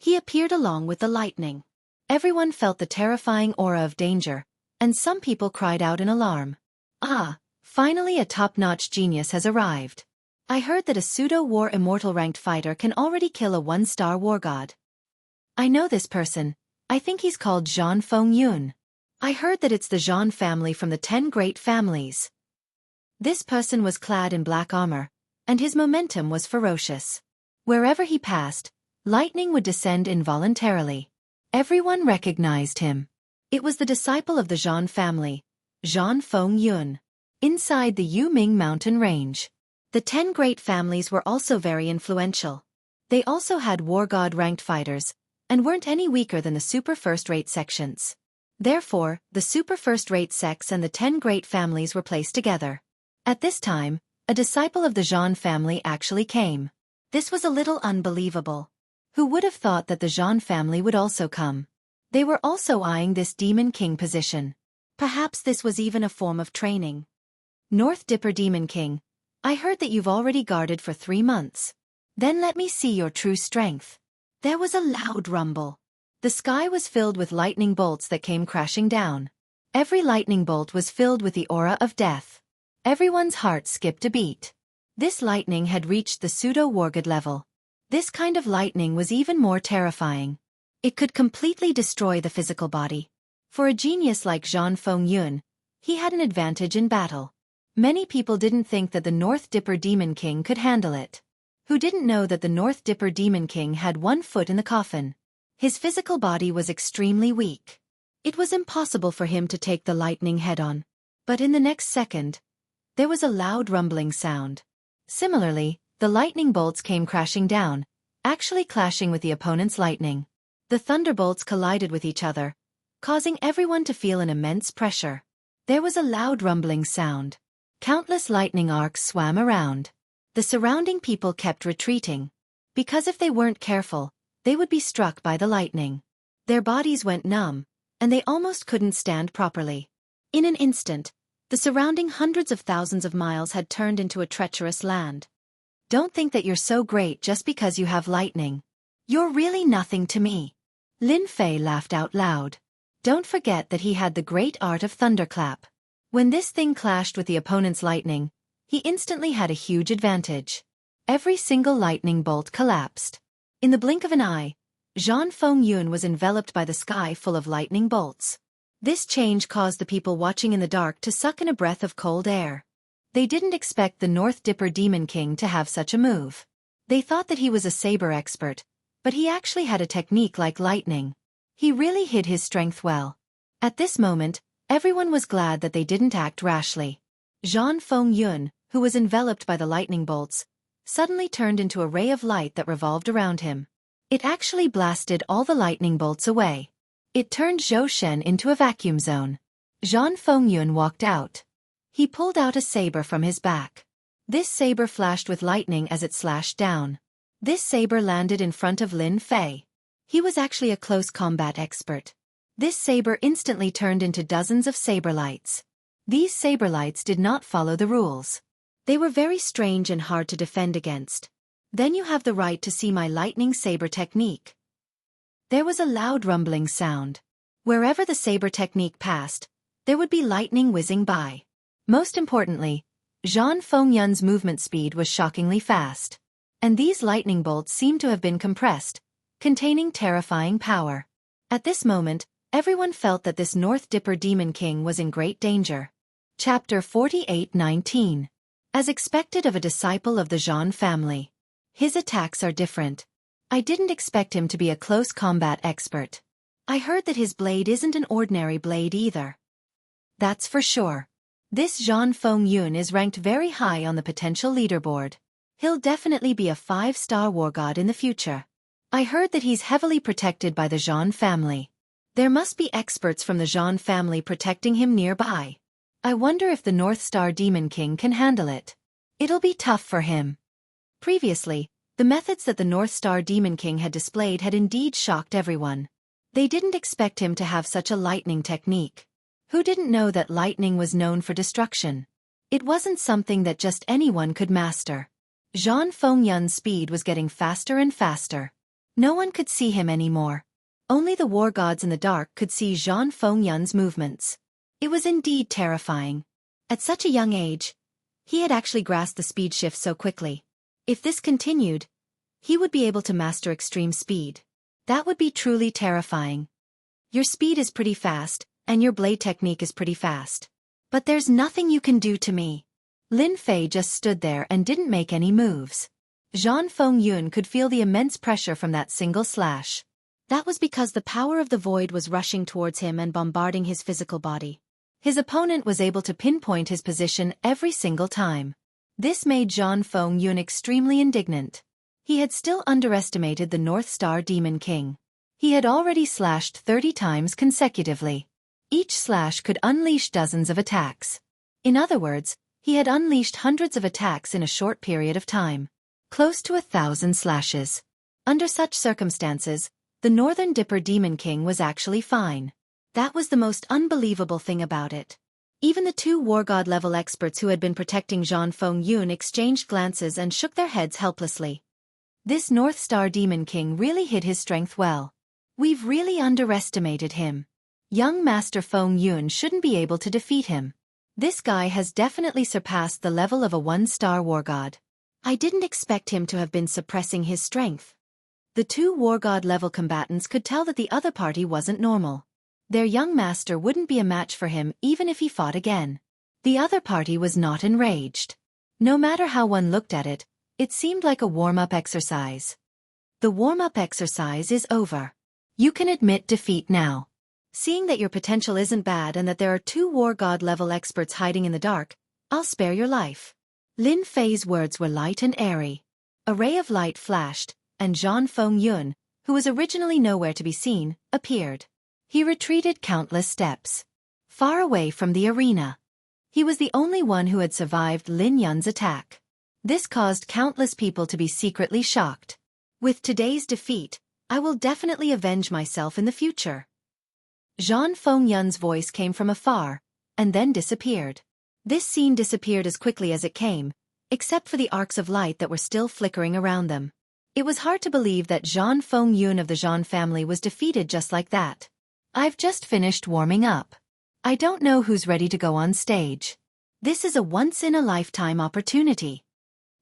he appeared along with the lightning. Everyone felt the terrifying aura of danger, and some people cried out in alarm. Ah, finally a top-notch genius has arrived. I heard that a pseudo-war immortal ranked fighter can already kill a 1-star war god. I know this person. I think he's called Zhang Fengyun. I heard that it's the Zhang family from the 10 great families. This person was clad in black armor, and his momentum was ferocious. Wherever he passed, lightning would descend involuntarily. Everyone recognized him. It was the disciple of the Zhang family, Zhang Fengyun. Inside the Yuming mountain range, the 10 great families were also very influential. They also had war god-ranked fighters, and weren't any weaker than the super first-rate sections. Therefore, the super first-rate sects and the 10 great families were placed together. At this time, a disciple of the Zhang family actually came. This was a little unbelievable. Who would have thought that the Zhang family would also come? They were also eyeing this Demon King position. Perhaps this was even a form of training. North Dipper Demon King, I heard that you've already guarded for 3 months. Then let me see your true strength. There was a loud rumble. The sky was filled with lightning bolts that came crashing down. Every lightning bolt was filled with the aura of death. Everyone's heart skipped a beat. This lightning had reached the pseudo-wargod level. This kind of lightning was even more terrifying. It could completely destroy the physical body. For a genius like Jean Feng-yun, he had an advantage in battle. Many people didn't think that the North Dipper Demon King could handle it. Who didn't know that the North Dipper Demon King had one foot in the coffin? His physical body was extremely weak. It was impossible for him to take the lightning head-on. But in the next second, there was a loud rumbling sound. Similarly, the lightning bolts came crashing down, actually clashing with the opponent's lightning. The thunderbolts collided with each other, causing everyone to feel an immense pressure. There was a loud rumbling sound. Countless lightning arcs swam around. The surrounding people kept retreating. Because if they weren't careful, they would be struck by the lightning. Their bodies went numb, and they almost couldn't stand properly. In an instant, the surrounding hundreds of thousands of miles had turned into a treacherous land. Don't think that you're so great just because you have lightning. You're really nothing to me. Lin Fei laughed out loud. Don't forget that he had the great art of thunderclap. When this thing clashed with the opponent's lightning, he instantly had a huge advantage. Every single lightning bolt collapsed. In the blink of an eye, Jean Feng-yun was enveloped by the sky full of lightning bolts. This change caused the people watching in the dark to suck in a breath of cold air. They didn't expect the North Dipper Demon King to have such a move. They thought that he was a saber expert, but he actually had a technique like lightning. He really hid his strength well. At this moment, everyone was glad that they didn't act rashly. Jean Feng-yun, who was enveloped by the lightning bolts, suddenly turned into a ray of light that revolved around him. It actually blasted all the lightning bolts away. It turned Zhou Shen into a vacuum zone. Jean Feng-yun walked out. He pulled out a saber from his back. This saber flashed with lightning as it slashed down. This saber landed in front of Lin Fei. He was actually a close combat expert. This saber instantly turned into dozens of saber lights. These saber lights did not follow the rules. They were very strange and hard to defend against. Then you have the right to see my lightning saber technique. There was a loud rumbling sound. Wherever the saber technique passed, there would be lightning whizzing by. Most importantly, Jean Feng-yun's movement speed was shockingly fast. And these lightning bolts seemed to have been compressed, containing terrifying power. At this moment, everyone felt that this North Dipper Demon King was in great danger. Chapter 48:19. As expected of a disciple of the Jean family. His attacks are different. I didn't expect him to be a close combat expert. I heard that his blade isn't an ordinary blade either. That's for sure. This Jean Feng-yun is ranked very high on the potential leaderboard. He'll definitely be a 5-star war god in the future. I heard that he's heavily protected by the Jean family. There must be experts from the Jean family protecting him nearby. I wonder if the North Star Demon King can handle it. It'll be tough for him. Previously, the methods that the North Star Demon King had displayed had indeed shocked everyone. They didn't expect him to have such a lightning technique. Who didn't know that lightning was known for destruction? It wasn't something that just anyone could master. Jean Feng-yun's speed was getting faster and faster. No one could see him anymore. Only the war gods in the dark could see Jean Feng-yun's movements. It was indeed terrifying. At such a young age, he had actually grasped the speed shift so quickly. If this continued, he would be able to master extreme speed. That would be truly terrifying. Your speed is pretty fast, and your blade technique is pretty fast. But there's nothing you can do to me. Lin Fei just stood there and didn't make any moves. Jean Feng-yun could feel the immense pressure from that single slash. That was because the power of the void was rushing towards him and bombarding his physical body. His opponent was able to pinpoint his position every single time. This made Jean Feng-yun extremely indignant. He had still underestimated the North Star Demon King. He had already slashed 30 times consecutively. Each slash could unleash dozens of attacks. In other words, he had unleashed hundreds of attacks in a short period of time. Close to 1,000 slashes. Under such circumstances, the Northern Dipper Demon King was actually fine. That was the most unbelievable thing about it. Even the 2 war god level experts who had been protecting Jean Feng-yun exchanged glances and shook their heads helplessly. This North Star Demon King really hid his strength well. We've really underestimated him. Young Master Feng Yun shouldn't be able to defeat him. This guy has definitely surpassed the level of a 1-star war god. I didn't expect him to have been suppressing his strength. The two war god level combatants could tell that the other party wasn't normal. Their young master wouldn't be a match for him even if he fought again. The other party was not enraged. No matter how one looked at it, it seemed like a warm-up exercise. The warm-up exercise is over. You can admit defeat now. Seeing that your potential isn't bad and that there are two war god level experts hiding in the dark, I'll spare your life. Lin Fei's words were light and airy. A ray of light flashed, and Zhan Feng Yun, who was originally nowhere to be seen, appeared. He retreated countless steps, far away from the arena. He was the only one who had survived Lin Yun's attack. This caused countless people to be secretly shocked. With today's defeat, I will definitely avenge myself in the future. Zhan Feng Yun's voice came from afar, and then disappeared. This scene disappeared as quickly as it came, except for the arcs of light that were still flickering around them. It was hard to believe that Zhan Feng Yun of the Zhan family was defeated just like that. I've just finished warming up. I don't know who's ready to go on stage. This is a once-in-a-lifetime opportunity.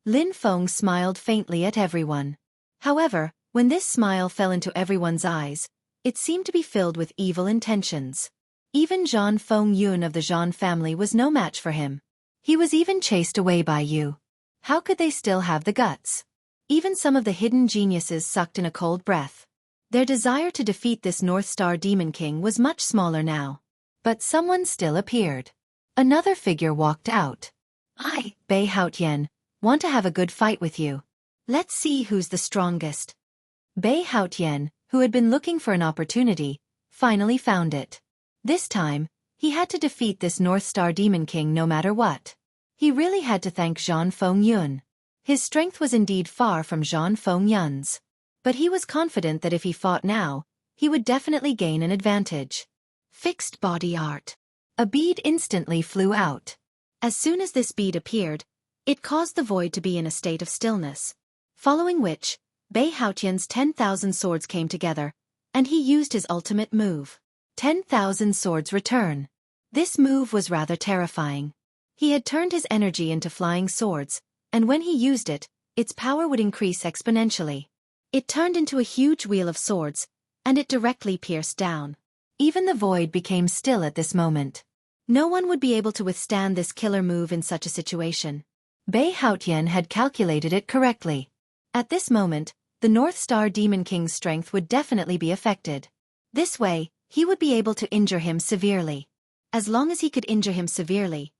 Lin Feng smiled faintly at everyone. However, when this smile fell into everyone's eyes, it seemed to be filled with evil intentions. Even Zhan Feng Yun of the Zhan family was no match for him. He was even chased away by you. How could they still have the guts? Even some of the hidden geniuses sucked in a cold breath. Their desire to defeat this North Star Demon King was much smaller now. But someone still appeared. Another figure walked out. I, Bei Haotian, want to have a good fight with you. Let's see who's the strongest. Bei Haotian, who had been looking for an opportunity, finally found it. This time, he had to defeat this North Star Demon King no matter what. He really had to thank Zhan Feng Yun. His strength was indeed far from Zhan Feng Yun's. But he was confident that if he fought now, he would definitely gain an advantage. Fixed body art. A bead instantly flew out. As soon as this bead appeared, it caused the void to be in a state of stillness. Following which, Bei Haotian's 10,000 swords came together, and he used his ultimate move. 10,000 swords return. This move was rather terrifying. He had turned his energy into flying swords, and when he used it, its power would increase exponentially. It turned into a huge wheel of swords, and it directly pierced down. Even the void became still at this moment. No one would be able to withstand this killer move in such a situation. Bei Haotian had calculated it correctly. At this moment, the North Star Demon King's strength would definitely be affected. This way, he would be able to injure him severely. As long as he could injure him severely,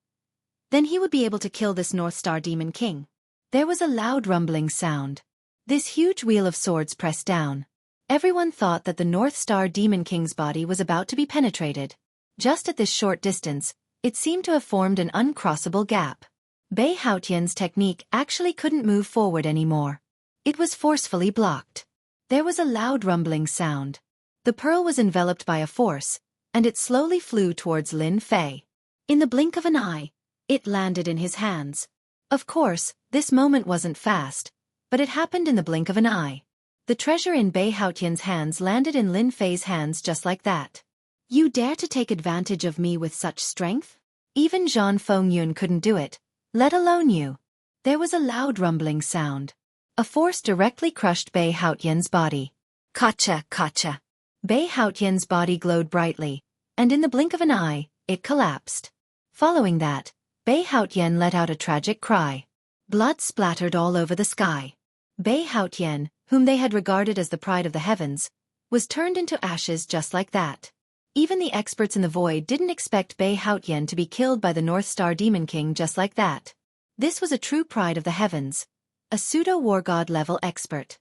then he would be able to kill this North Star Demon King. There was a loud rumbling sound. This huge wheel of swords pressed down. Everyone thought that the North Star Demon King's body was about to be penetrated. Just at this short distance, it seemed to have formed an uncrossable gap. Bei Haotian's technique actually couldn't move forward anymore. It was forcefully blocked. There was a loud rumbling sound. The pearl was enveloped by a force, and it slowly flew towards Lin Fei. In the blink of an eye, it landed in his hands. Of course, this moment wasn't fast, but it happened in the blink of an eye. The treasure in Bei Haotian's hands landed in Lin Fei's hands just like that. You dare to take advantage of me with such strength? Even Zhan Feng Yun couldn't do it, let alone you. There was a loud rumbling sound. A force directly crushed Bei Haotian's body. Kacha, kacha. Bei Haotian's body glowed brightly, and in the blink of an eye, it collapsed. Following that, Bei Haotian let out a tragic cry. Blood splattered all over the sky. Bei Haotian, whom they had regarded as the pride of the heavens, was turned into ashes just like that. Even the experts in the void didn't expect Bei Haotian to be killed by the North Star Demon King just like that. This was a true pride of the heavens. A pseudo-war god level expert.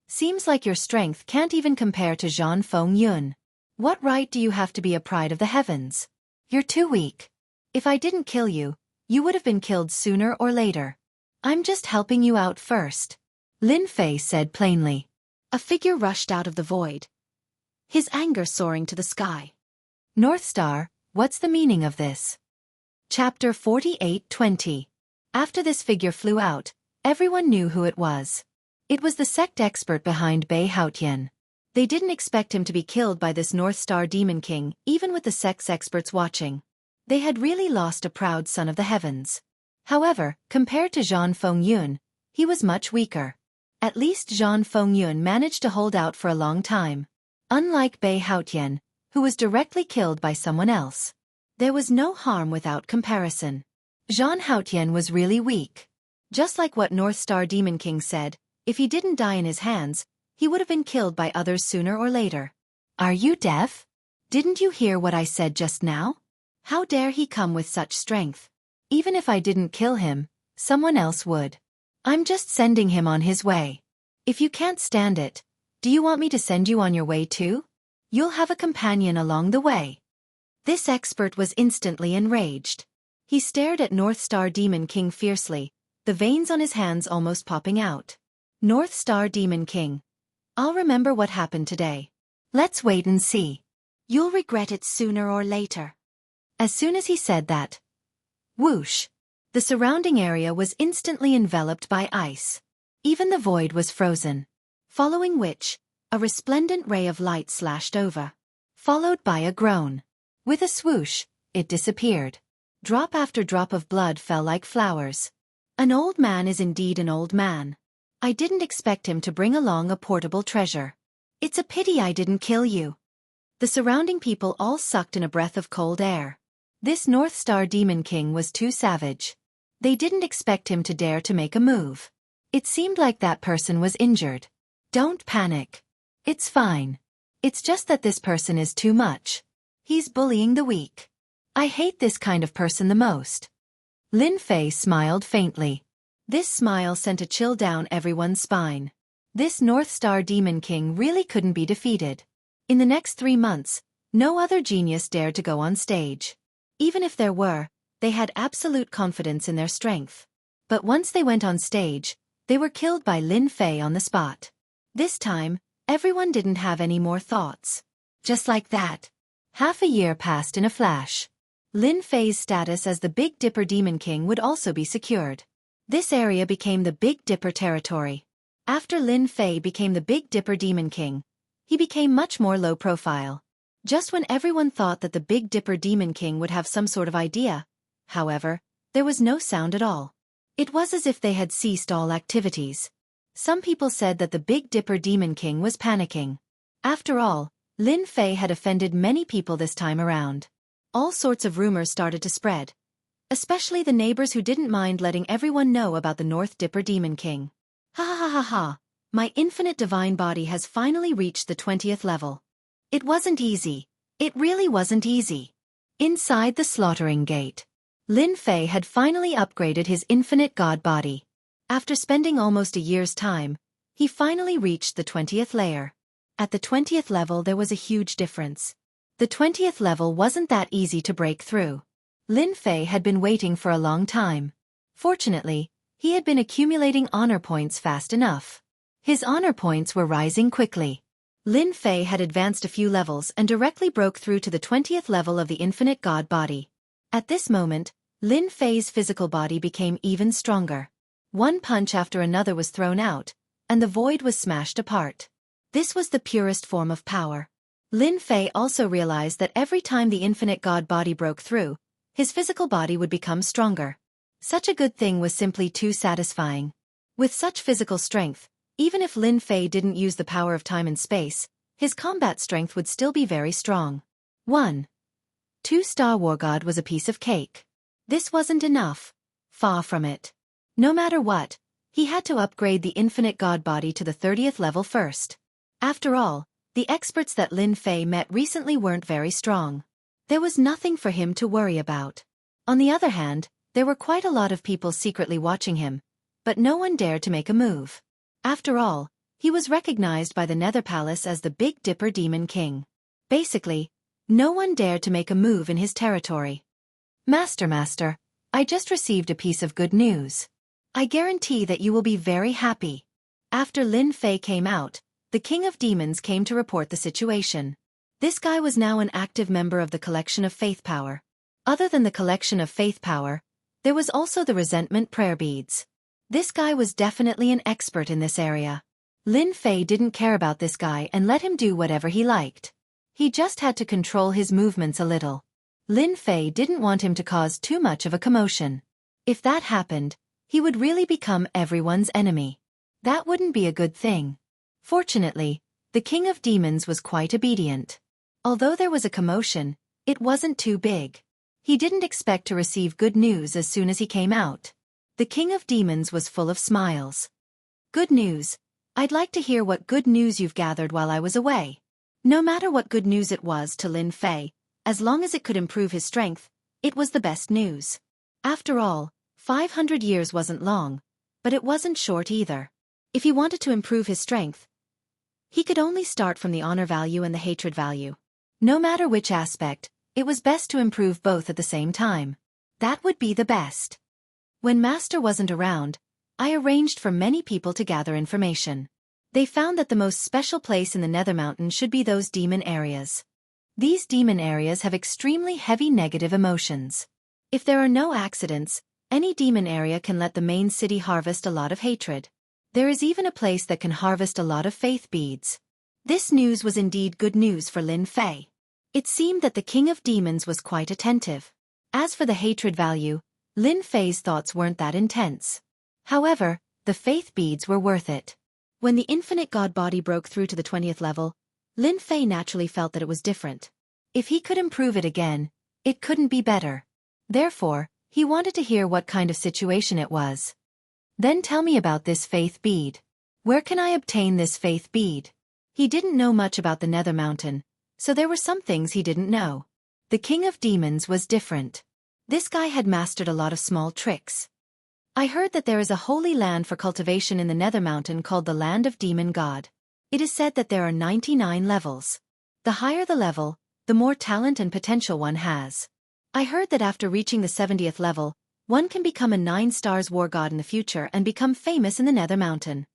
Seems like your strength can't even compare to Zhan Feng Yun. What right do you have to be a pride of the heavens? You're too weak. If I didn't kill you, you would have been killed sooner or later. I'm just helping you out first. Lin Fei said plainly. A figure rushed out of the void, his anger soaring to the sky. North Star, what's the meaning of this? Chapter 48:20. After this figure flew out, everyone knew who it was. It was the sect expert behind Bei Haotian. They didn't expect him to be killed by this North Star Demon King, even with the sect's experts watching. They had really lost a proud son of the heavens. However, compared to Zhang Fengyun, he was much weaker. At least Zhang Fengyun managed to hold out for a long time. Unlike Bei Haotian, who was directly killed by someone else. There was no harm without comparison. Zhang Haotian was really weak. Just like what North Star Demon King said, if he didn't die in his hands, he would have been killed by others sooner or later. Are you deaf? Didn't you hear what I said just now? How dare he come with such strength? Even if I didn't kill him, someone else would. I'm just sending him on his way. If you can't stand it, do you want me to send you on your way too? You'll have a companion along the way. This expert was instantly enraged. He stared at North Star Demon King fiercely, the veins on his hands almost popping out. North Star Demon King. I'll remember what happened today. Let's wait and see. You'll regret it sooner or later. As soon as he said that, whoosh! The surrounding area was instantly enveloped by ice. Even the void was frozen. Following which, a resplendent ray of light slashed over. Followed by a groan. With a swoosh, it disappeared. Drop after drop of blood fell like flowers. An old man is indeed an old man. I didn't expect him to bring along a portable treasure. It's a pity I didn't kill you. The surrounding people all sucked in a breath of cold air. This North Star Demon King was too savage. They didn't expect him to dare to make a move. It seemed like that person was injured. Don't panic. It's fine. It's just that this person is too much. He's bullying the weak. I hate this kind of person the most. Lin Fei smiled faintly. This smile sent a chill down everyone's spine. This North Star Demon King really couldn't be defeated. In the next 3 months, no other genius dared to go on stage. Even if there were, they had absolute confidence in their strength. But once they went on stage, they were killed by Lin Fei on the spot. This time, everyone didn't have any more thoughts. Just like that. Half a year passed in a flash. Lin Fei's status as the Big Dipper Demon King would also be secured. This area became the Big Dipper territory. After Lin Fei became the Big Dipper Demon King, he became much more low profile. Just when everyone thought that the Big Dipper Demon King would have some sort of idea, however, there was no sound at all. It was as if they had ceased all activities. Some people said that the Big Dipper Demon King was panicking. After all, Lin Fei had offended many people this time around. All sorts of rumors started to spread. Especially the neighbors who didn't mind letting everyone know about the North Dipper Demon King. Ha ha ha ha ha, my infinite divine body has finally reached the 20th level. It wasn't easy. It really wasn't easy. Inside the slaughtering gate, Lin Fei had finally upgraded his infinite god body. After spending almost a year's time, he finally reached the 20th layer. At the 20th level there was a huge difference. The 20th level wasn't that easy to break through. Lin Fei had been waiting for a long time. Fortunately, he had been accumulating honor points fast enough. His honor points were rising quickly. Lin Fei had advanced a few levels and directly broke through to the 20th level of the infinite god body. At this moment, Lin Fei's physical body became even stronger. One punch after another was thrown out, and the void was smashed apart. This was the purest form of power. Lin Fei also realized that every time the infinite god body broke through, his physical body would become stronger. Such a good thing was simply too satisfying. With such physical strength, even if Lin Fei didn't use the power of time and space, his combat strength would still be very strong. 1. 2-star War God was a piece of cake. This wasn't enough. Far from it. No matter what, he had to upgrade the infinite god body to the 30th level first. After all, the experts that Lin Fei met recently weren't very strong. There was nothing for him to worry about. On the other hand, there were quite a lot of people secretly watching him, but no one dared to make a move. After all, he was recognized by the Nether Palace as the Big Dipper Demon King. Basically, no one dared to make a move in his territory. Master, I just received a piece of good news. I guarantee that you will be very happy. After Lin Fei came out, the King of Demons came to report the situation. This guy was now an active member of the collection of faith power. Other than the collection of faith power, there was also the resentment prayer beads. This guy was definitely an expert in this area. Lin Fei didn't care about this guy and let him do whatever he liked. He just had to control his movements a little. Lin Fei didn't want him to cause too much of a commotion. If that happened, he would really become everyone's enemy. That wouldn't be a good thing. Fortunately, the King of Demons was quite obedient. Although there was a commotion, it wasn't too big. He didn't expect to receive good news as soon as he came out. The King of Demons was full of smiles. Good news. I'd like to hear what good news you've gathered while I was away. No matter what good news it was to Lin Fei, as long as it could improve his strength, it was the best news. After all, 500 years wasn't long, but it wasn't short either. If he wanted to improve his strength, he could only start from the honor value and the hatred value. No matter which aspect, it was best to improve both at the same time. That would be the best. When Master wasn't around, I arranged for many people to gather information. They found that the most special place in the Nether Mountain should be those demon areas. These demon areas have extremely heavy negative emotions. If there are no accidents, any demon area can let the main city harvest a lot of hatred. There is even a place that can harvest a lot of faith beads. This news was indeed good news for Lin Fei. It seemed that the King of Demons was quite attentive. As for the hatred value, Lin Fei's thoughts weren't that intense. However, the faith beads were worth it. When the infinite god body broke through to the 20th level, Lin Fei naturally felt that it was different. If he could improve it again, it couldn't be better. Therefore, he wanted to hear what kind of situation it was. Then tell me about this faith bead. Where can I obtain this faith bead? He didn't know much about the Nether Mountain, so there were some things he didn't know. The King of Demons was different. This guy had mastered a lot of small tricks. I heard that there is a holy land for cultivation in the Nether Mountain called the Land of Demon God. It is said that there are 99 levels. The higher the level, the more talent and potential one has. I heard that after reaching the 70th level, one can become a 9-stars war god in the future and become famous in the Nether Mountain.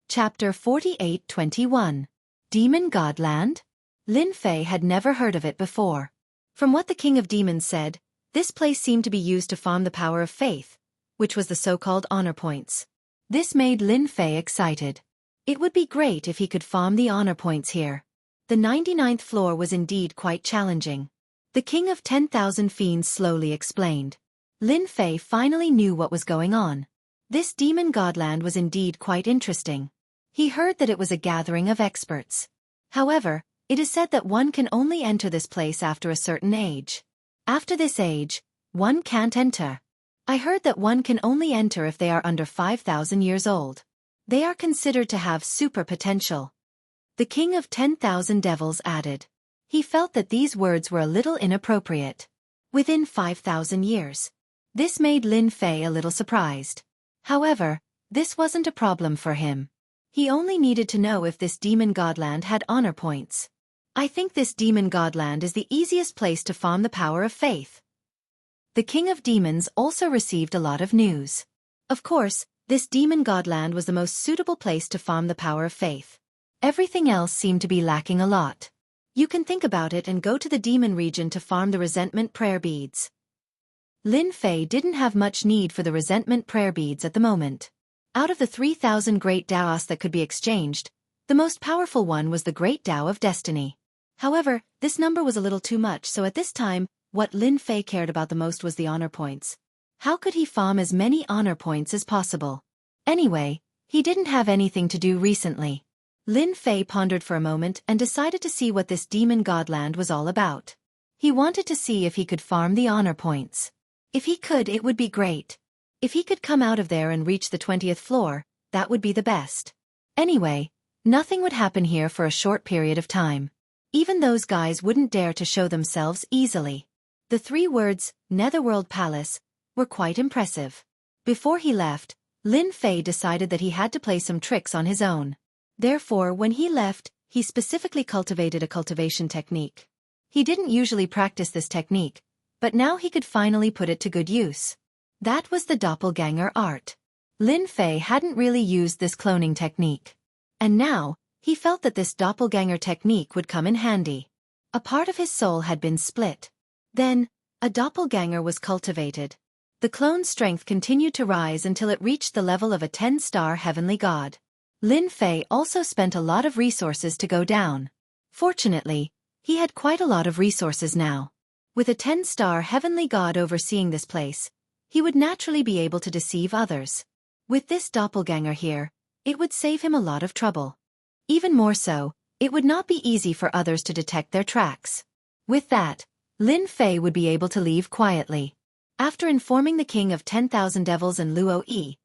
Chapter 48:21. Demon Godland? Lin Fei had never heard of it before. From what the King of Demons said, this place seemed to be used to farm the power of faith, which was the so-called honor points. This made Lin Fei excited. It would be great if he could farm the honor points here. The 99th floor was indeed quite challenging. The King of 10,000 Fiends slowly explained. Lin Fei finally knew what was going on. This demon godland was indeed quite interesting. He heard that it was a gathering of experts. However, it is said that one can only enter this place after a certain age. After this age, one can't enter. I heard that one can only enter if they are under 5,000 years old. They are considered to have super potential. The King of 10,000 Devils added. He felt that these words were a little inappropriate. Within 5,000 years. This made Lin Fei a little surprised. However, this wasn't a problem for him. He only needed to know if this demon godland had honor points. I think this demon godland is the easiest place to farm the power of faith. The King of Demons also received a lot of news. Of course, this demon godland was the most suitable place to farm the power of faith. Everything else seemed to be lacking a lot. You can think about it and go to the demon region to farm the resentment prayer beads. Lin Fei didn't have much need for the resentment prayer beads at the moment. Out of the 3,000 great Daos that could be exchanged, the most powerful one was the Great Tao of Destiny. However, this number was a little too much, so at this time, what Lin Fei cared about the most was the honor points. How could he farm as many honor points as possible? Anyway, he didn't have anything to do recently. Lin Fei pondered for a moment and decided to see what this demon godland was all about. He wanted to see if he could farm the honor points. If he could, it would be great. If he could come out of there and reach the 20th floor, that would be the best. Anyway, nothing would happen here for a short period of time. Even those guys wouldn't dare to show themselves easily. The 3 words, Netherworld Palace, were quite impressive. Before he left, Lin Fei decided that he had to play some tricks on his own. Therefore, when he left, he specifically cultivated a cultivation technique. He didn't usually practice this technique, but now he could finally put it to good use. That was the doppelganger art. Lin Fei hadn't really used this cloning technique. And now, he felt that this doppelganger technique would come in handy. A part of his soul had been split. Then, a doppelganger was cultivated. The clone's strength continued to rise until it reached the level of a 10-star heavenly god. Lin Fei also spent a lot of resources to go down. Fortunately, he had quite a lot of resources now. With a 10-star heavenly god overseeing this place, he would naturally be able to deceive others. With this doppelganger here, it would save him a lot of trouble. Even more so, it would not be easy for others to detect their tracks. With that, Lin Fei would be able to leave quietly. After informing the king of 10,000 devils and Luo Yi,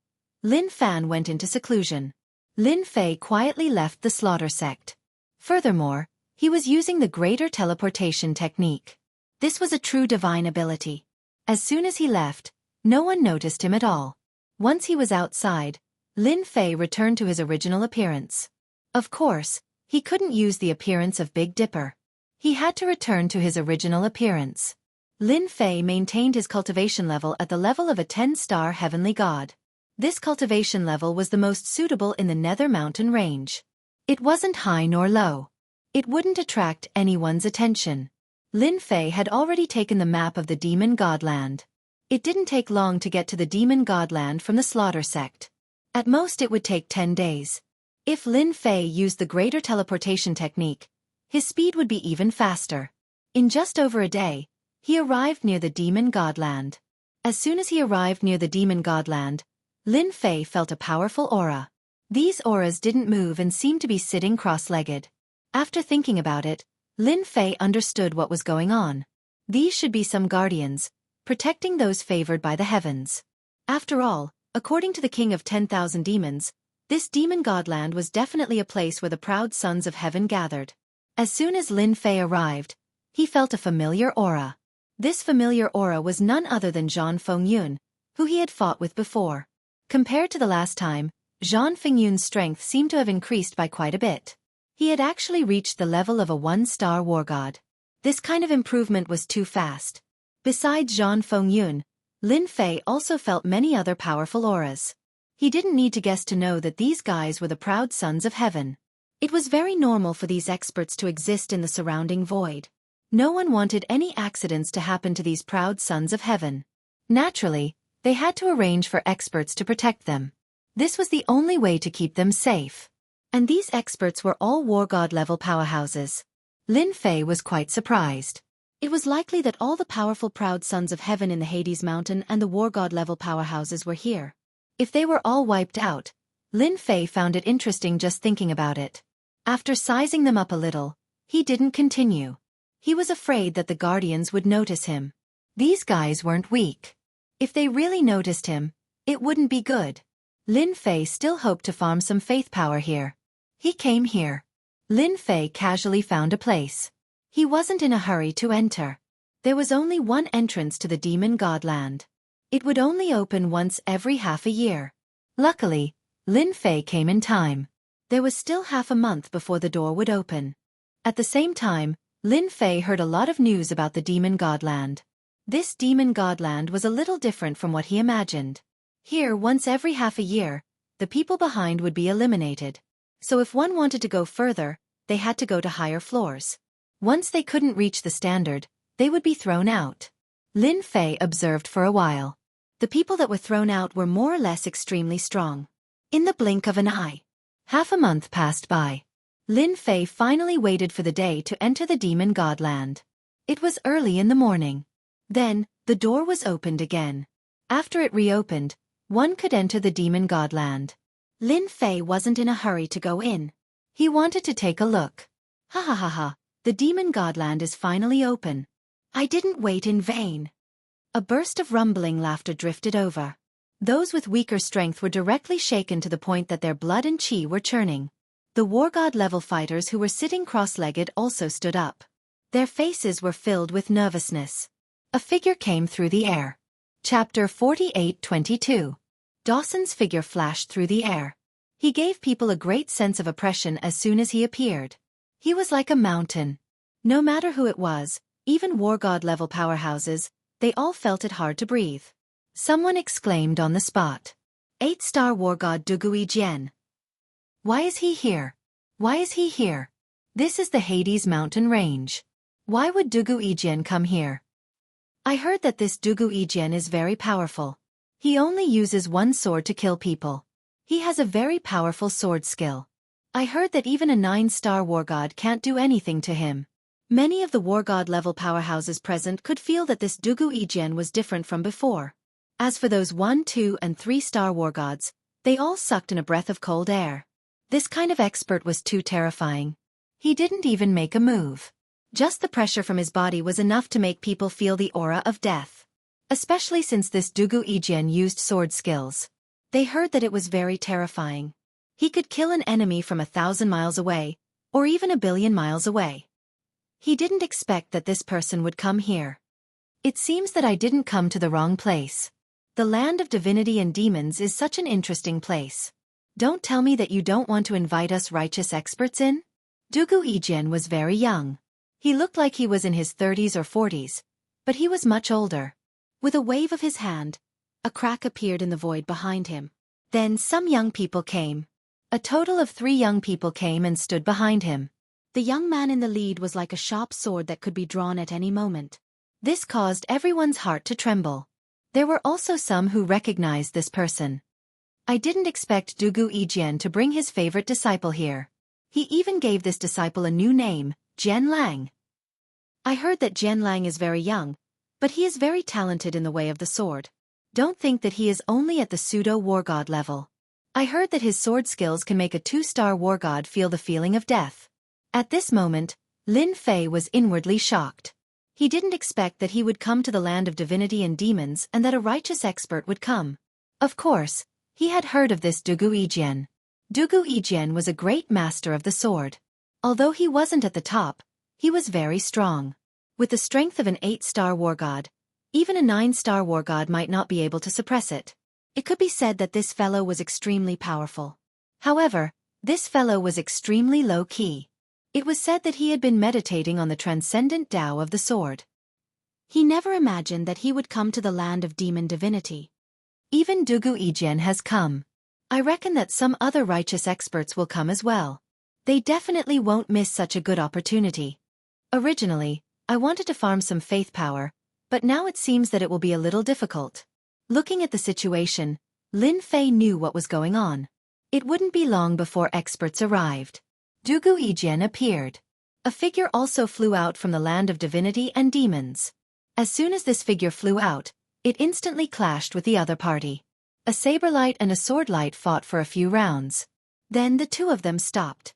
Lin Fan went into seclusion. Lin Fei quietly left the slaughter sect. Furthermore, he was using the greater teleportation technique. This was a true divine ability. As soon as he left, no one noticed him at all. Once he was outside, Lin Fei returned to his original appearance. Of course, he couldn't use the appearance of Big Dipper. He had to return to his original appearance. Lin Fei maintained his cultivation level at the level of a 10-star heavenly god. This cultivation level was the most suitable in the Nether Mountain range. It wasn't high nor low. It wouldn't attract anyone's attention. Lin Fei had already taken the map of the Demon Godland. It didn't take long to get to the Demon Godland from the Slaughter Sect. At most it would take 10 days. If Lin Fei used the greater teleportation technique, his speed would be even faster. In just over a day, he arrived near the Demon Godland. As soon as he arrived near the Demon Godland, Lin Fei felt a powerful aura. These auras didn't move and seemed to be sitting cross-legged. After thinking about it, Lin Fei understood what was going on. These should be some guardians, protecting those favored by the heavens. After all, according to the king of 10,000 demons, this Demon Godland was definitely a place where the proud sons of heaven gathered. As soon as Lin Fei arrived, he felt a familiar aura. This familiar aura was none other than Zhan Fengyun, who he had fought with before. Compared to the last time, Zhan Fengyun's strength seemed to have increased by quite a bit. He had actually reached the level of a 1-star war god. This kind of improvement was too fast. Besides Zhan Fengyun, Lin Fei also felt many other powerful auras. He didn't need to guess to know that these guys were the proud sons of heaven. It was very normal for these experts to exist in the surrounding void. No one wanted any accidents to happen to these proud sons of heaven. Naturally, they had to arrange for experts to protect them. This was the only way to keep them safe. And these experts were all war god level powerhouses. Lin Fei was quite surprised. It was likely that all the powerful proud sons of heaven in the Hades Mountain and the war god level powerhouses were here. If they were all wiped out, Lin Fei found it interesting just thinking about it. After sizing them up a little, he didn't continue. He was afraid that the guardians would notice him. These guys weren't weak. If they really noticed him, it wouldn't be good. Lin Fei still hoped to farm some faith power here. He came here. Lin Fei casually found a place. He wasn't in a hurry to enter. There was only one entrance to the Demon Godland. It would only open once every half a year. Luckily, Lin Fei came in time. There was still half a month before the door would open. At the same time, Lin Fei heard a lot of news about the Demon Godland. This Demon Godland was a little different from what he imagined. Here, once every half a year, the people behind would be eliminated. So if one wanted to go further, they had to go to higher floors. Once they couldn't reach the standard, they would be thrown out. Lin Fei observed for a while. The people that were thrown out were more or less extremely strong. In the blink of an eye, half a month passed by. Lin Fei finally waited for the day to enter the Demon Godland. It was early in the morning. Then, the door was opened again. After it reopened, one could enter the Demon Godland. Lin Fei wasn't in a hurry to go in. He wanted to take a look. Ha ha ha ha, the Demon Godland is finally open. I didn't wait in vain. A burst of rumbling laughter drifted over. Those with weaker strength were directly shaken to the point that their blood and chi were churning. The war god level fighters who were sitting cross-legged also stood up. Their faces were filled with nervousness. A figure came through the air. Chapter 48:22. Dawson's figure flashed through the air. He gave people a great sense of oppression as soon as he appeared. He was like a mountain. No matter who it was, even war god level powerhouses, they all felt it hard to breathe. Someone exclaimed on the spot. 8-star war god Dugui Jian. Why is he here? Why is he here? This is the Hades mountain range. Why would Dugui Jian come here? I heard that this Dugu Ijen is very powerful. He only uses one sword to kill people. He has a very powerful sword skill. I heard that even a 9-star war god can't do anything to him. Many of the war god level powerhouses present could feel that this Dugu Ijen was different from before. As for those 1, 2, and 3-star war gods, they all sucked in a breath of cold air. This kind of expert was too terrifying. He didn't even make a move. Just the pressure from his body was enough to make people feel the aura of death. Especially since this Dugu Ijen used sword skills. They heard that it was very terrifying. He could kill an enemy from 1,000 miles away, or even 1,000,000,000 miles away. He didn't expect that this person would come here. It seems that I didn't come to the wrong place. The land of divinity and demons is such an interesting place. Don't tell me that you don't want to invite us righteous experts in? Dugu Ijen was very young. He looked like he was in his 30s or 40s, but he was much older. With a wave of his hand, a crack appeared in the void behind him. Then some young people came. A total of 3 young people came and stood behind him. The young man in the lead was like a sharp sword that could be drawn at any moment. This caused everyone's heart to tremble. There were also some who recognized this person. I didn't expect Dugu Ijen to bring his favorite disciple here. He even gave this disciple a new name, Jian Lang. I heard that Jian Lang is very young, but he is very talented in the way of the sword. Don't think that he is only at the pseudo-war god level. I heard that his sword skills can make a 2-star war god feel the feeling of death. At this moment, Lin Fei was inwardly shocked. He didn't expect that he would come to the land of divinity and demons and that a righteous expert would come. Of course, he had heard of this Dugu Ijen. Dugu Ijen was a great master of the sword. Although he wasn't at the top, he was very strong. With the strength of an 8-star war god, even a 9-star war god might not be able to suppress it. It could be said that this fellow was extremely powerful. However, this fellow was extremely low-key. It was said that he had been meditating on the transcendent Tao of the sword. He never imagined that he would come to the land of demon divinity. Even Dugu Ijen has come. I reckon that some other righteous experts will come as well. They definitely won't miss such a good opportunity. Originally, I wanted to farm some faith power, but now it seems that it will be a little difficult. Looking at the situation, Lin Fei knew what was going on. It wouldn't be long before experts arrived. Dugu Ijen appeared. A figure also flew out from the land of divinity and demons. As soon as this figure flew out, it instantly clashed with the other party. A saberlight and a swordlight fought for a few rounds. Then the two of them stopped.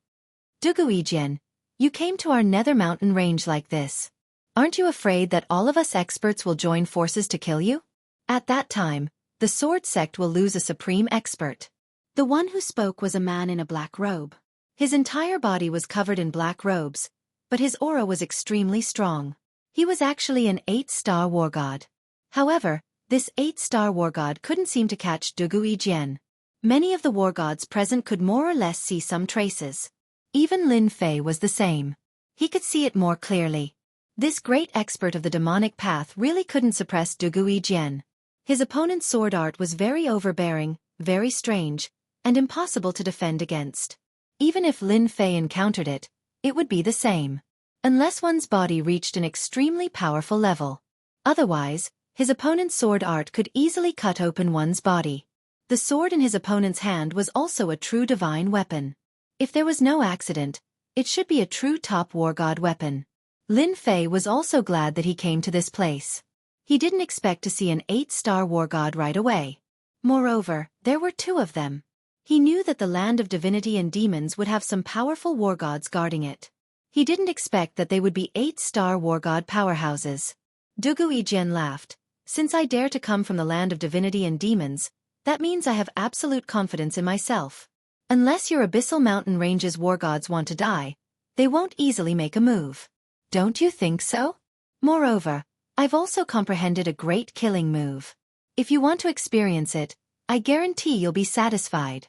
Dugu Ijen, you came to our nether mountain range like this. Aren't you afraid that all of us experts will join forces to kill you? At that time, the sword sect will lose a supreme expert. The one who spoke was a man in a black robe. His entire body was covered in black robes, but his aura was extremely strong. He was actually an 8-star war god. However, this 8-star war god couldn't seem to catch Dugu Ijen. Many of the war gods present could more or less see some traces. Even Lin Fei was the same. He could see it more clearly. This great expert of the demonic path really couldn't suppress Dugu Ijen. His opponent's sword art was very overbearing, very strange, and impossible to defend against. Even if Lin Fei encountered it, it would be the same. Unless one's body reached an extremely powerful level. Otherwise, his opponent's sword art could easily cut open one's body. The sword in his opponent's hand was also a true divine weapon. If there was no accident, it should be a true top war god weapon. Lin Fei was also glad that he came to this place. He didn't expect to see an 8-star war god right away. Moreover, there were 2 of them. He knew that the land of divinity and demons would have some powerful war gods guarding it. He didn't expect that they would be 8-star war god powerhouses. Dugu Ijen laughed. Since I dare to come from the land of divinity and demons, that means I have absolute confidence in myself. Unless your abyssal mountain ranges war gods want to die, they won't easily make a move. Don't you think so? Moreover, I've also comprehended a great killing move. If you want to experience it, I guarantee you'll be satisfied.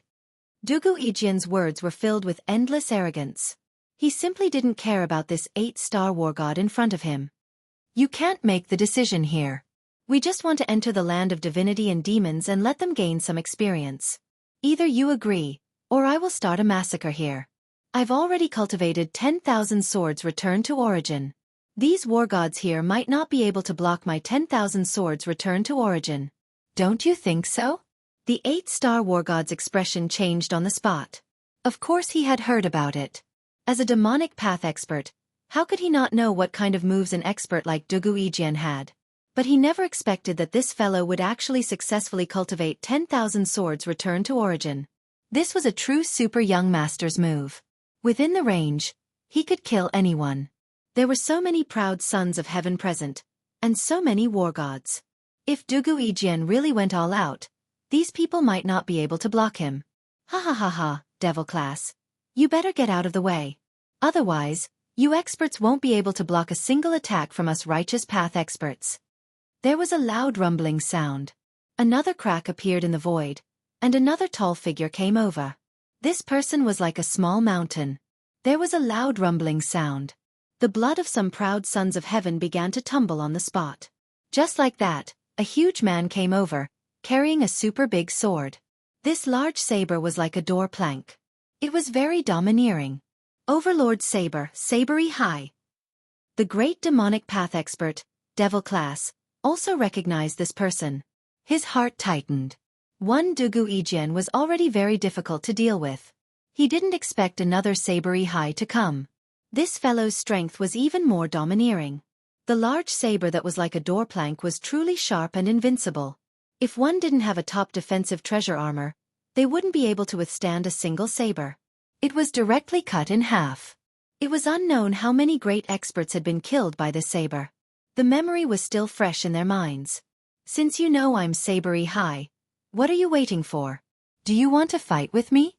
Dugu Ijen's words were filled with endless arrogance. He simply didn't care about this 8-star war god in front of him. You can't make the decision here. We just want to enter the land of divinity and demons and let them gain some experience. Either you agree, or I will start a massacre here. I've already cultivated 10,000 swords returned to origin. These war gods here might not be able to block my 10,000 swords return to origin. Don't you think so? The 8-star war god's expression changed on the spot. Of course he had heard about it. As a demonic path expert, how could he not know what kind of moves an expert like Dugu Ijian had? But he never expected that this fellow would actually successfully cultivate 10,000 swords return to origin. This was a true super young master's move. Within the range, he could kill anyone. There were so many proud sons of heaven present, and so many war gods. If Dugu Ijian really went all out, these people might not be able to block him. Ha ha ha ha, devil class. You better get out of the way. Otherwise, you experts won't be able to block a single attack from us righteous path experts. There was a loud rumbling sound. Another crack appeared in the void, and another tall figure came over. This person was like a small mountain. There was a loud rumbling sound. The blood of some proud sons of heaven began to tumble on the spot. Just like that, a huge man came over, carrying a super big sword. This large saber was like a door plank. It was very domineering. Overlord Saber, Sabery High. The great demonic path expert, devil class, also recognized this person. His heart tightened. One Dugu Ijian was already very difficult to deal with. He didn't expect another Sabery High to come. This fellow's strength was even more domineering. The large saber that was like a door plank was truly sharp and invincible. If one didn't have a top defensive treasure armor, they wouldn't be able to withstand a single saber. It was directly cut in half. It was unknown how many great experts had been killed by this saber. The memory was still fresh in their minds. Since you know I'm Sabery High, what are you waiting for? Do you want to fight with me?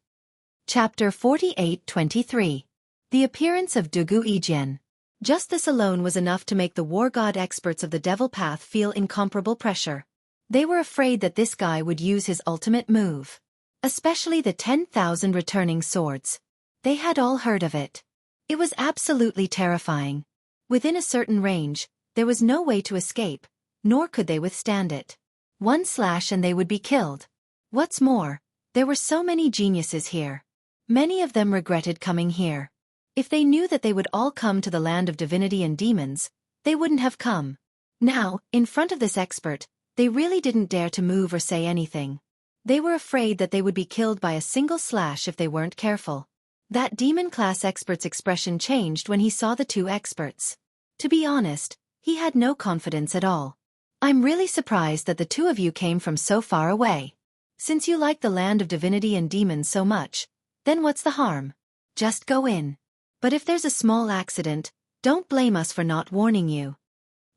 Chapter 48-23. The appearance of Dugu Ijian. Just this alone was enough to make the war god experts of the devil path feel incomparable pressure. They were afraid that this guy would use his ultimate move. Especially the 10,000 returning swords. They had all heard of it. It was absolutely terrifying. Within a certain range, there was no way to escape, nor could they withstand it. One slash and they would be killed. What's more, there were so many geniuses here. Many of them regretted coming here. If they knew that they would all come to the land of divinity and demons, they wouldn't have come. Now, in front of this expert, they really didn't dare to move or say anything. They were afraid that they would be killed by a single slash if they weren't careful. That demon class expert's expression changed when he saw the two experts. To be honest, he had no confidence at all. I'm really surprised that the two of you came from so far away. Since you like the land of divinity and demons so much, then what's the harm? Just go in. But if there's a small accident, don't blame us for not warning you.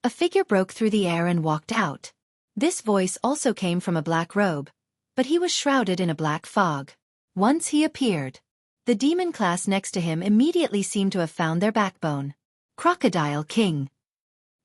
A figure broke through the air and walked out. This voice also came from a black robe, but he was shrouded in a black fog. Once he appeared, the demon class next to him immediately seemed to have found their backbone. Crocodile King.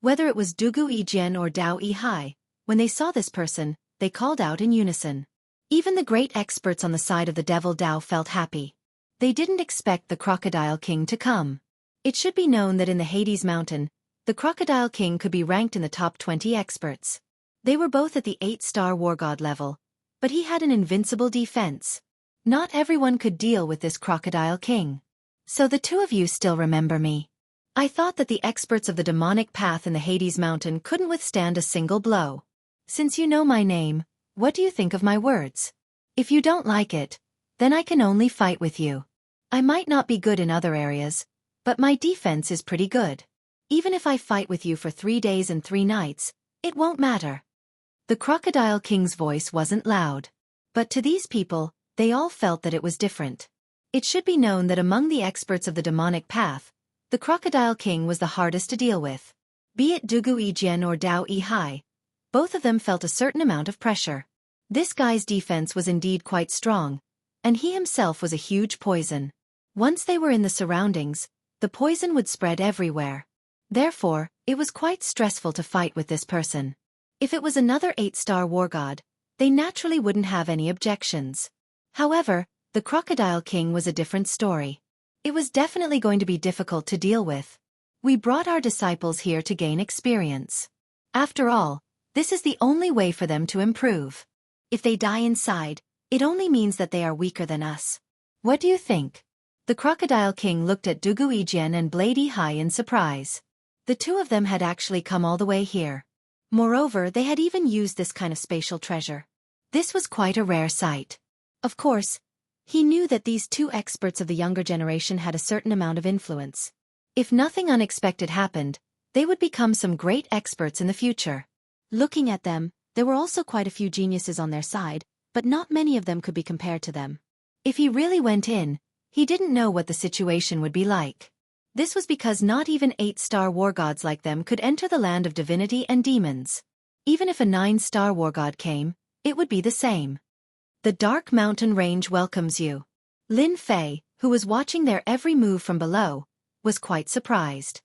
Whether it was Dugu Ijian or Dao Ihai, when they saw this person, they called out in unison. Even the great experts on the side of the devil Dao felt happy. They didn't expect the Crocodile King to come. It should be known that in the Hades Mountain, the Crocodile King could be ranked in the top 20 experts. They were both at the 8-star war god level, but he had an invincible defense. Not everyone could deal with this Crocodile King. So the two of you still remember me. I thought that the experts of the demonic path in the Hades Mountain couldn't withstand a single blow. Since you know my name, what do you think of my words? If you don't like it, then I can only fight with you. I might not be good in other areas, but my defense is pretty good. Even if I fight with you for 3 days and 3 nights, it won't matter. The Crocodile King's voice wasn't loud. But to these people, they all felt that it was different. It should be known that among the experts of the demonic path, the Crocodile King was the hardest to deal with. Be it Dugu Ijian or Dao Ihai, both of them felt a certain amount of pressure. This guy's defense was indeed quite strong, and he himself was a huge poison. Once they were in the surroundings, the poison would spread everywhere. Therefore, it was quite stressful to fight with this person. If it was another 8-star war god, they naturally wouldn't have any objections. However, the Crocodile King was a different story. It was definitely going to be difficult to deal with. We brought our disciples here to gain experience. After all, this is the only way for them to improve. If they die inside, it only means that they are weaker than us. What do you think? The Crocodile King looked at Dugu Ijian and Blade Ihai in surprise. The two of them had actually come all the way here. Moreover, they had even used this kind of spatial treasure. This was quite a rare sight. Of course, he knew that these two experts of the younger generation had a certain amount of influence. If nothing unexpected happened, they would become some great experts in the future. Looking at them, there were also quite a few geniuses on their side, but not many of them could be compared to them. If he really went in, he didn't know what the situation would be like. This was because not even 8-star war gods like them could enter the land of divinity and demons. Even if a 9-star war god came, it would be the same. The dark mountain range welcomes you. Lin Fei, who was watching their every move from below, was quite surprised.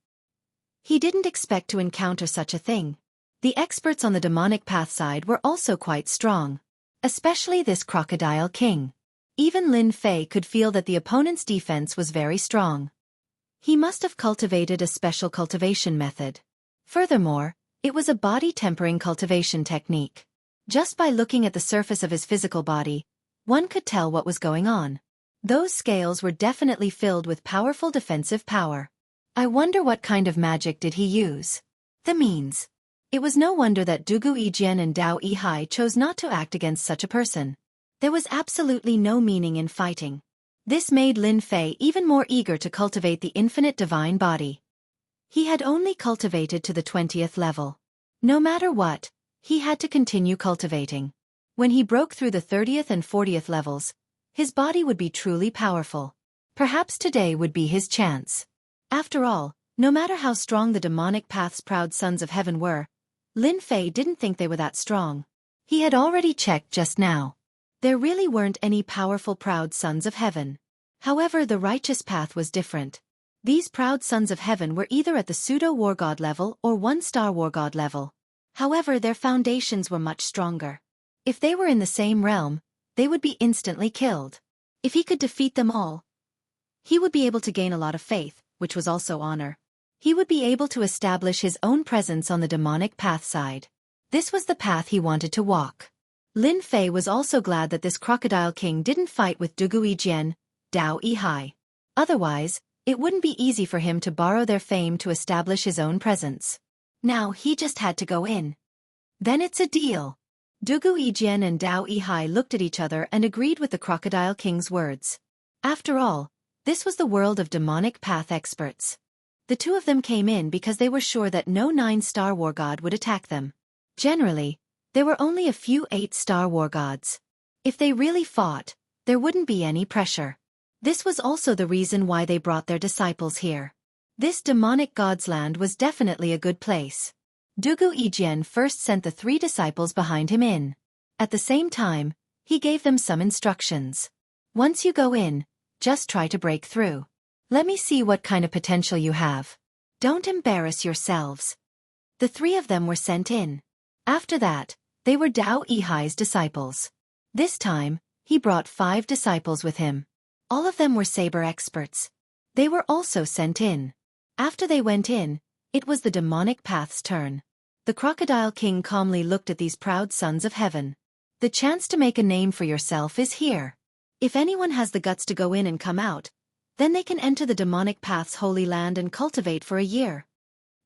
He didn't expect to encounter such a thing. The experts on the demonic path side were also quite strong. Especially this crocodile king. Even Lin Fei could feel that the opponent's defense was very strong. He must have cultivated a special cultivation method. Furthermore, it was a body-tempering cultivation technique. Just by looking at the surface of his physical body, one could tell what was going on. Those scales were definitely filled with powerful defensive power. I wonder what kind of magic did he use? The means. It was no wonder that Dugu Yijian and Dao Yihai chose not to act against such a person. There was absolutely no meaning in fighting. This made Lin Fei even more eager to cultivate the infinite divine body. He had only cultivated to the 20th level. No matter what, he had to continue cultivating. When he broke through the 30th and 40th levels, his body would be truly powerful. Perhaps today would be his chance. After all, no matter how strong the demonic path's proud sons of heaven were, Lin Fei didn't think they were that strong. He had already checked just now. There really weren't any powerful proud sons of heaven. However, the righteous path was different. These proud sons of heaven were either at the pseudo-war god level or 1-star war god level. However, their foundations were much stronger. If they were in the same realm, they would be instantly killed. If he could defeat them all, he would be able to gain a lot of faith, which was also honor. He would be able to establish his own presence on the demonic path side. This was the path he wanted to walk. Lin Fei was also glad that this crocodile king didn't fight with Dugu Yijian, Dao Yihai. Otherwise, it wouldn't be easy for him to borrow their fame to establish his own presence. Now he just had to go in. Then it's a deal. Dugu Yijian and Dao Yihai looked at each other and agreed with the crocodile king's words. After all, this was the world of demonic path experts. The two of them came in because they were sure that no 9-star war god would attack them. Generally, there were only a few 8-star war gods. If they really fought, there wouldn't be any pressure. This was also the reason why they brought their disciples here. This demonic god's land was definitely a good place. Dugu Yijian first sent the 3 disciples behind him in. At the same time, he gave them some instructions. Once you go in, just try to break through. Let me see what kind of potential you have. Don't embarrass yourselves. The 3 of them were sent in. After that, they were Dao Yihai's disciples. This time, he brought 5 disciples with him. All of them were saber experts. They were also sent in. After they went in, it was the demonic path's turn. The crocodile king calmly looked at these proud sons of heaven. The chance to make a name for yourself is here. If anyone has the guts to go in and come out, then they can enter the demonic path's holy land and cultivate for a year.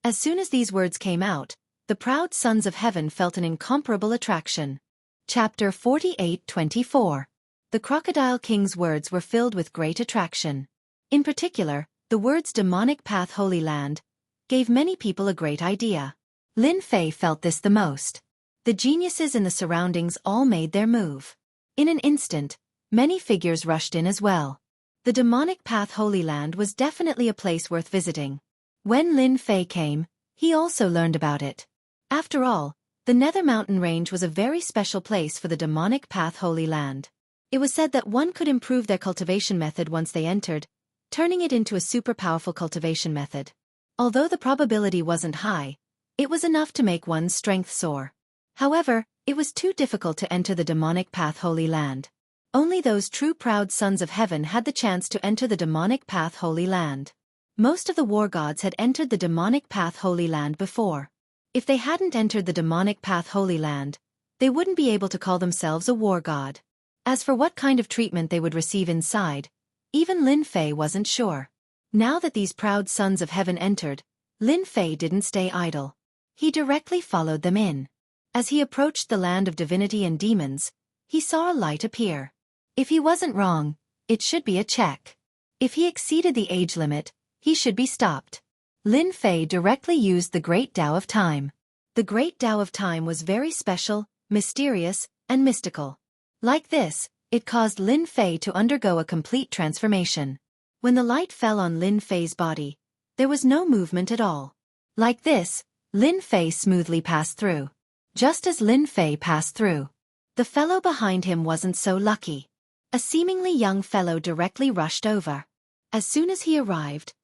As soon as these words came out, the proud sons of heaven felt an incomparable attraction. Chapter 48-24. The crocodile king's words were filled with great attraction. In particular, the words demonic path holy land gave many people a great idea. Lin Fei felt this the most. The geniuses in the surroundings all made their move. In an instant, many figures rushed in as well. The demonic path holy land was definitely a place worth visiting. When Lin Fei came, he also learned about it. After all, the Nether Mountain Range was a very special place for the demonic path holy land. It was said that one could improve their cultivation method once they entered, turning it into a super powerful cultivation method. Although the probability wasn't high, it was enough to make one's strength soar. However, it was too difficult to enter the demonic path holy land. Only those true proud sons of heaven had the chance to enter the demonic path holy land. Most of the war gods had entered the demonic path holy land before. If they hadn't entered the demonic path holy land, they wouldn't be able to call themselves a war god. As for what kind of treatment they would receive inside, even Lin Fei wasn't sure. Now that these proud sons of heaven entered, Lin Fei didn't stay idle. He directly followed them in. As he approached the land of divinity and demons, he saw a light appear. If he wasn't wrong, it should be a check. If he exceeded the age limit, he should be stopped. Lin Fei directly used the Great Tao of Time. The Great Tao of Time was very special, mysterious, and mystical. Like this, it caused Lin Fei to undergo a complete transformation. When the light fell on Lin Fei's body, there was no movement at all. Like this, Lin Fei smoothly passed through. Just as Lin Fei passed through, the fellow behind him wasn't so lucky. A seemingly young fellow directly rushed over. As soon as he arrived,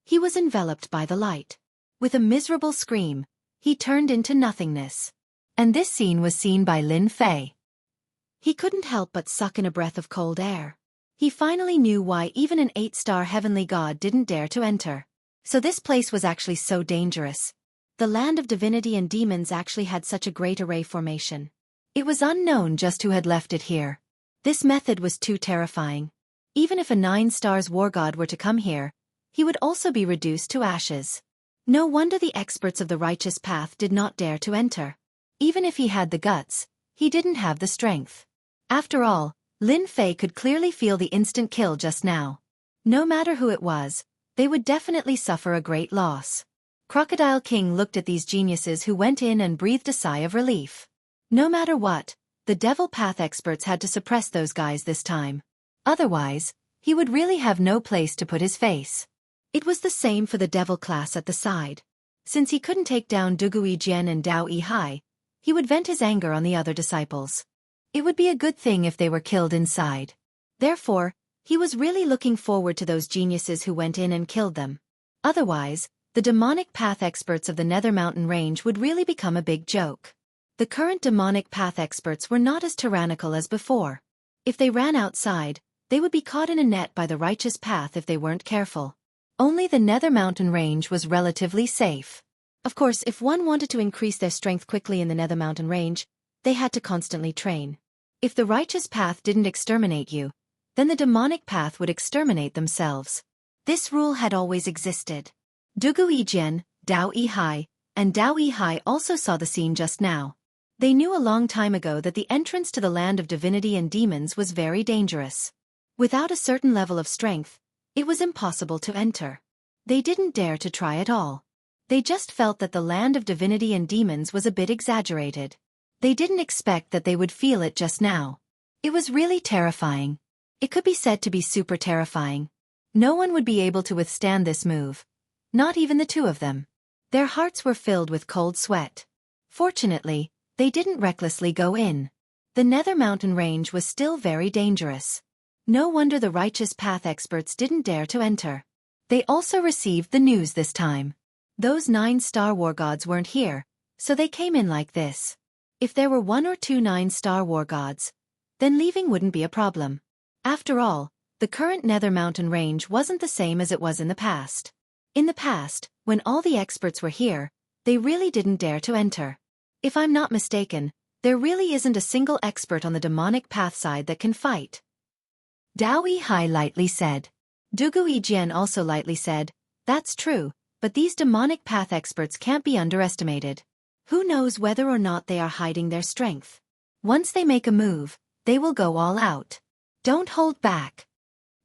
he was enveloped by the light. With a miserable scream, he turned into nothingness. And this scene was seen by Lin Fei. He couldn't help but suck in a breath of cold air. He finally knew why even an 8-star heavenly god didn't dare to enter. So this place was actually so dangerous. The land of divinity and demons actually had such a great array formation. It was unknown just who had left it here. This method was too terrifying. Even if a 9-stars war god were to come here, he would also be reduced to ashes. No wonder the experts of the righteous path did not dare to enter. Even if he had the guts, he didn't have the strength. After all, Lin Fei could clearly feel the instant kill just now. No matter who it was, they would definitely suffer a great loss. Crocodile King looked at these geniuses who went in and breathed a sigh of relief. No matter what, the Devil Path experts had to suppress those guys this time. Otherwise, he would really have no place to put his face. It was the same for the Devil class at the side. Since he couldn't take down Dugui Jian and Dao Yi Hai, he would vent his anger on the other disciples. It would be a good thing if they were killed inside. Therefore, he was really looking forward to those geniuses who went in and killed them. Otherwise, the demonic path experts of the Nether Mountain Range would really become a big joke. The current demonic path experts were not as tyrannical as before. If they ran outside, they would be caught in a net by the righteous path if they weren't careful. Only the Nether Mountain Range was relatively safe. Of course, if one wanted to increase their strength quickly in the Nether Mountain Range, they had to constantly train. If the righteous path didn't exterminate you, then the demonic path would exterminate themselves. This rule had always existed. Dugu Yijian, Dao Yi Hai, and Dao Yi Hai also saw the scene just now. They knew a long time ago that the entrance to the land of divinity and demons was very dangerous. Without a certain level of strength, it was impossible to enter. They didn't dare to try at all. They just felt that the land of divinity and demons was a bit exaggerated. They didn't expect that they would feel it just now. It was really terrifying. It could be said to be super terrifying. No one would be able to withstand this move. Not even the two of them. Their hearts were filled with cold sweat. Fortunately, they didn't recklessly go in. The Nether Mountain Range was still very dangerous. No wonder the righteous path experts didn't dare to enter. They also received the news this time. Those 9-star war gods weren't here, so they came in like this. If there were 1 or 2 9-star war gods, then leaving wouldn't be a problem. After all, the current Nether Mountain Range wasn't the same as it was in the past. In the past, when all the experts were here, they really didn't dare to enter. If I'm not mistaken, there really isn't a single expert on the demonic path side that can fight. Dao Yi Hai lightly said. Dugu Yijian also lightly said, that's true, but these demonic path experts can't be underestimated. Who knows whether or not they are hiding their strength? Once they make a move, they will go all out. Don't hold back.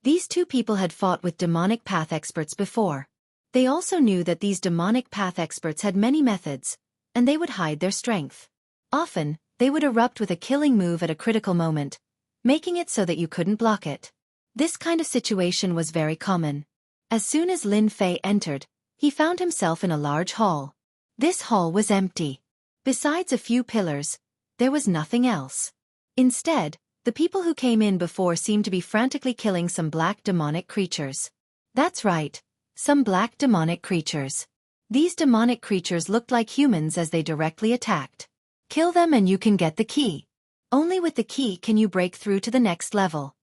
These two people had fought with demonic path experts before. They also knew that these demonic path experts had many methods, and they would hide their strength. Often, they would erupt with a killing move at a critical moment, making it so that you couldn't block it. This kind of situation was very common. As soon as Lin Fei entered, he found himself in a large hall. This hall was empty. Besides a few pillars, there was nothing else. Instead, the people who came in before seemed to be frantically killing some black demonic creatures. That's right, some black demonic creatures. These demonic creatures looked like humans as they directly attacked. Kill them and you can get the key. Only with the key can you break through to the next level.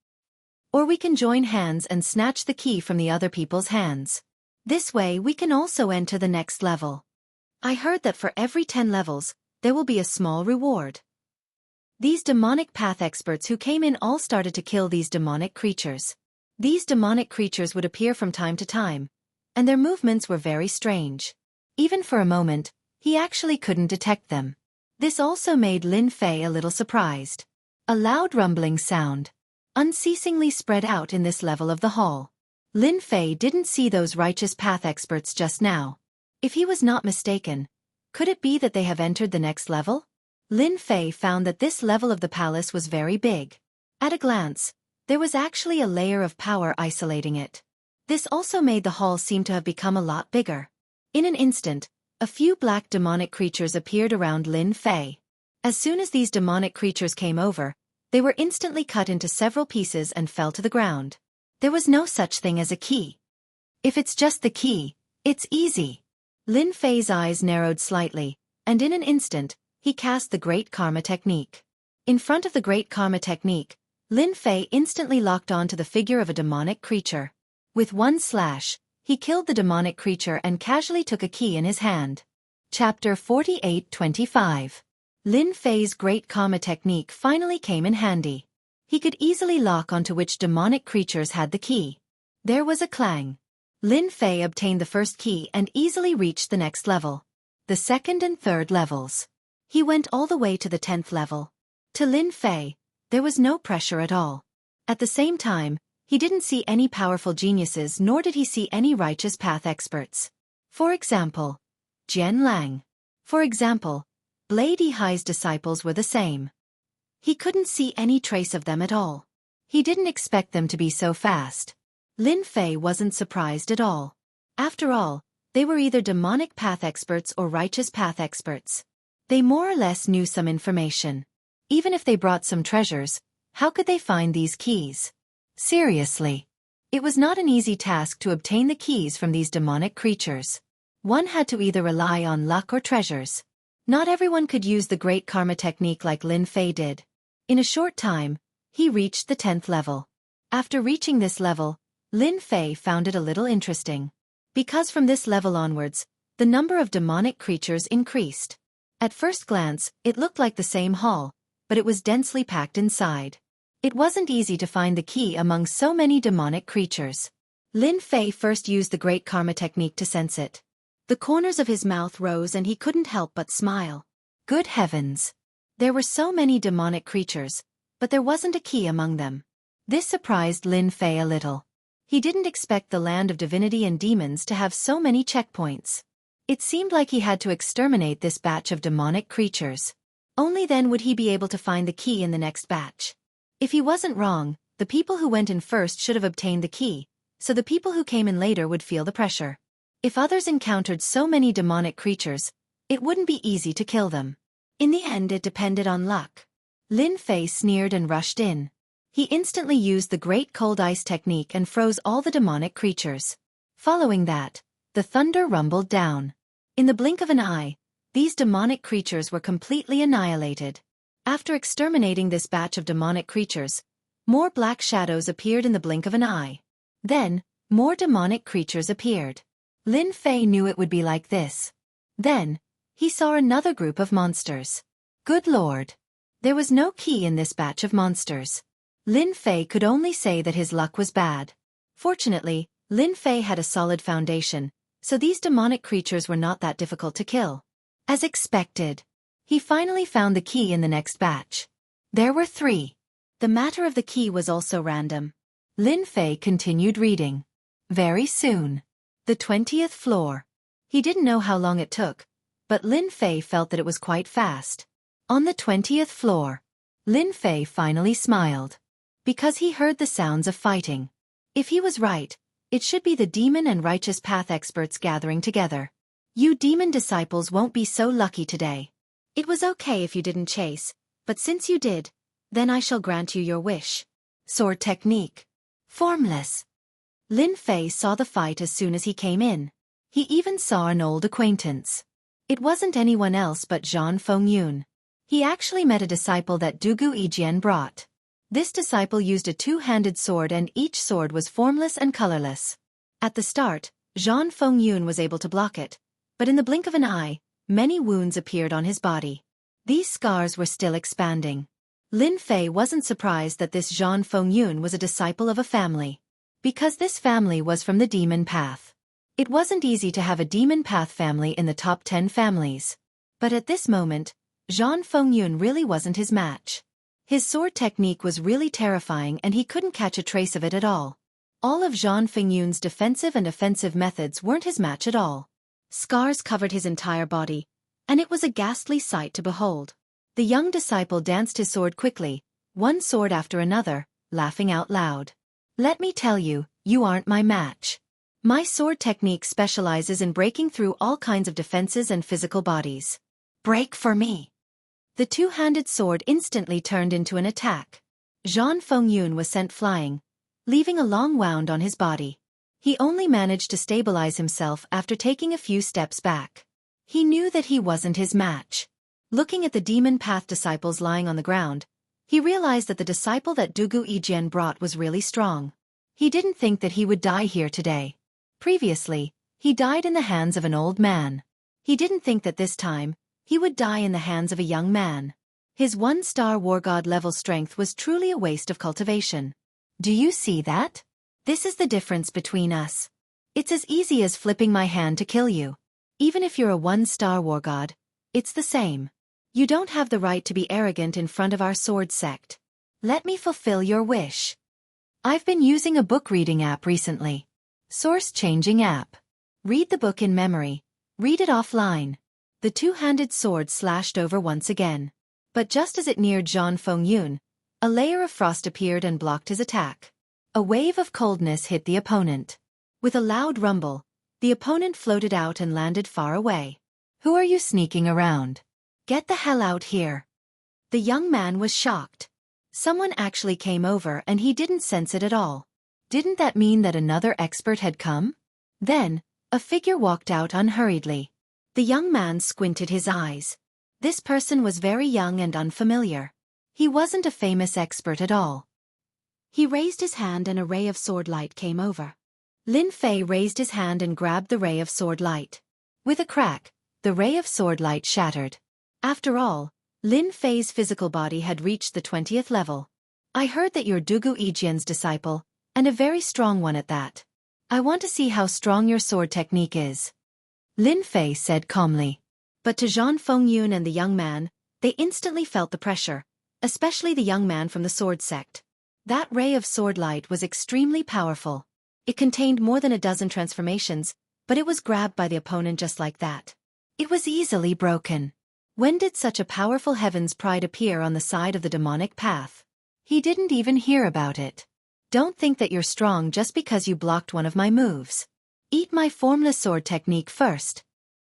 Or we can join hands and snatch the key from the other people's hands. This way we can also enter the next level. I heard that for every 10 levels, there will be a small reward. These demonic path experts who came in all started to kill these demonic creatures. These demonic creatures would appear from time to time, and their movements were very strange. Even for a moment, he actually couldn't detect them. This also made Lin Fei a little surprised. A loud rumbling sound unceasingly spread out in this level of the hall. Lin Fei didn't see those righteous path experts just now. If he was not mistaken, could it be that they have entered the next level? Lin Fei found that this level of the palace was very big. At a glance, there was actually a layer of power isolating it. This also made the hall seem to have become a lot bigger. In an instant, a few black demonic creatures appeared around Lin Fei. As soon as these demonic creatures came over, they were instantly cut into several pieces and fell to the ground. There was no such thing as a key. If it's just the key, it's easy. Lin Fei's eyes narrowed slightly, and in an instant, he cast the Great Karma Technique. In front of the Great Karma Technique, Lin Fei instantly locked on to the figure of a demonic creature. With one slash, he killed the demonic creature and casually took a key in his hand. Chapter 48-25. Lin Fei's Great Karma Technique finally came in handy. He could easily lock onto which demonic creatures had the key. There was a clang. Lin Fei obtained the first key and easily reached the next level. The second and third levels. He went all the way to the 10th level. To Lin Fei, there was no pressure at all. At the same time, he didn't see any powerful geniuses nor did he see any righteous path experts. For example, Jian Lang. For example, Blade Ehai's disciples were the same. He couldn't see any trace of them at all. He didn't expect them to be so fast. Lin Fei wasn't surprised at all. After all, they were either demonic path experts or righteous path experts. They more or less knew some information. Even if they brought some treasures, how could they find these keys? Seriously. It was not an easy task to obtain the keys from these demonic creatures. One had to either rely on luck or treasures. Not everyone could use the Great Karma Technique like Lin Fei did. In a short time, he reached the 10th level. After reaching this level, Lin Fei found it a little interesting. Because from this level onwards, the number of demonic creatures increased. At first glance, it looked like the same hall, but it was densely packed inside. It wasn't easy to find the key among so many demonic creatures. Lin Fei first used the Great Karma Technique to sense it. The corners of his mouth rose and he couldn't help but smile. Good heavens! There were so many demonic creatures, but there wasn't a key among them. This surprised Lin Fei a little. He didn't expect the land of divinity and demons to have so many checkpoints. It seemed like he had to exterminate this batch of demonic creatures. Only then would he be able to find the key in the next batch. If he wasn't wrong, the people who went in first should have obtained the key, so the people who came in later would feel the pressure. If others encountered so many demonic creatures, it wouldn't be easy to kill them. In the end, it depended on luck. Lin Fei sneered and rushed in. He instantly used the Great Cold Ice Technique and froze all the demonic creatures. Following that, the thunder rumbled down. In the blink of an eye, these demonic creatures were completely annihilated. After exterminating this batch of demonic creatures, more black shadows appeared in the blink of an eye. Then, more demonic creatures appeared. Lin Fei knew it would be like this. Then, he saw another group of monsters. Good Lord! There was no key in this batch of monsters. Lin Fei could only say that his luck was bad. Fortunately, Lin Fei had a solid foundation, so these demonic creatures were not that difficult to kill. As expected, he finally found the key in the next batch. There were 3. The matter of the key was also random. Lin Fei continued reading. Very soon. The 20th floor. He didn't know how long it took, but Lin Fei felt that it was quite fast. On the 20th floor. Lin Fei finally smiled. Because he heard the sounds of fighting. If he was right, it should be the demon and righteous path experts gathering together. You demon disciples won't be so lucky today. It was okay if you didn't chase, but since you did, then I shall grant you your wish. Sword technique. Formless. Lin Fei saw the fight as soon as he came in. He even saw an old acquaintance. It wasn't anyone else but Zhang Fengyun. He actually met a disciple that Dugu Yijian brought. This disciple used a 2-handed sword and each sword was formless and colorless. At the start, Zhang Fengyun was able to block it, but in the blink of an eye, many wounds appeared on his body. These scars were still expanding. Lin Fei wasn't surprised that this Zhang Fengyun was a disciple of a family. Because this family was from the demon path. It wasn't easy to have a demon path family in the top 10 families. But at this moment, Zhang Fengyun really wasn't his match. His sword technique was really terrifying and he couldn't catch a trace of it at all. All of Zhang Fengyun's defensive and offensive methods weren't his match at all. Scars covered his entire body, and it was a ghastly sight to behold. The young disciple danced his sword quickly, one sword after another, laughing out loud. Let me tell you, you aren't my match. My sword technique specializes in breaking through all kinds of defenses and physical bodies. Break for me. The two-handed sword instantly turned into an attack. Zhang Fengyun was sent flying, leaving a long wound on his body. He only managed to stabilize himself after taking a few steps back. He knew that he wasn't his match. Looking at the demon path disciples lying on the ground, he realized that the disciple that Dugu Yijian brought was really strong. He didn't think that he would die here today. Previously, he died in the hands of an old man. He didn't think that this time, he would die in the hands of a young man. His one-star war god level strength was truly a waste of cultivation. Do you see that? This is the difference between us. It's as easy as flipping my hand to kill you. Even if you're a one-star war god, it's the same. You don't have the right to be arrogant in front of our sword sect. Let me fulfill your wish. I've been using a book reading app recently. Source changing app. Read the book in memory. Read it offline. The two-handed sword slashed over once again. But just as it neared Zhang Fengyun, a layer of frost appeared and blocked his attack. A wave of coldness hit the opponent. With a loud rumble, the opponent floated out and landed far away. Who are you sneaking around? Get the hell out here. The young man was shocked. Someone actually came over and he didn't sense it at all. Didn't that mean that another expert had come? Then, a figure walked out unhurriedly. The young man squinted his eyes. This person was very young and unfamiliar. He wasn't a famous expert at all. He raised his hand and a ray of sword light came over. Lin Fei raised his hand and grabbed the ray of sword light. With a crack, the ray of sword light shattered. After all, Lin Fei's physical body had reached the 20th level. I heard that you're Dugu Yijian's disciple, and a very strong one at that. I want to see how strong your sword technique is. Lin Fei said calmly. But to Zhang Fengyun and the young man, they instantly felt the pressure, especially the young man from the sword sect. That ray of sword light was extremely powerful. It contained more than a dozen transformations, but it was grabbed by the opponent just like that. It was easily broken. When did such a powerful heaven's pride appear on the side of the demonic path? He didn't even hear about it. Don't think that you're strong just because you blocked one of my moves. Eat my formless sword technique first.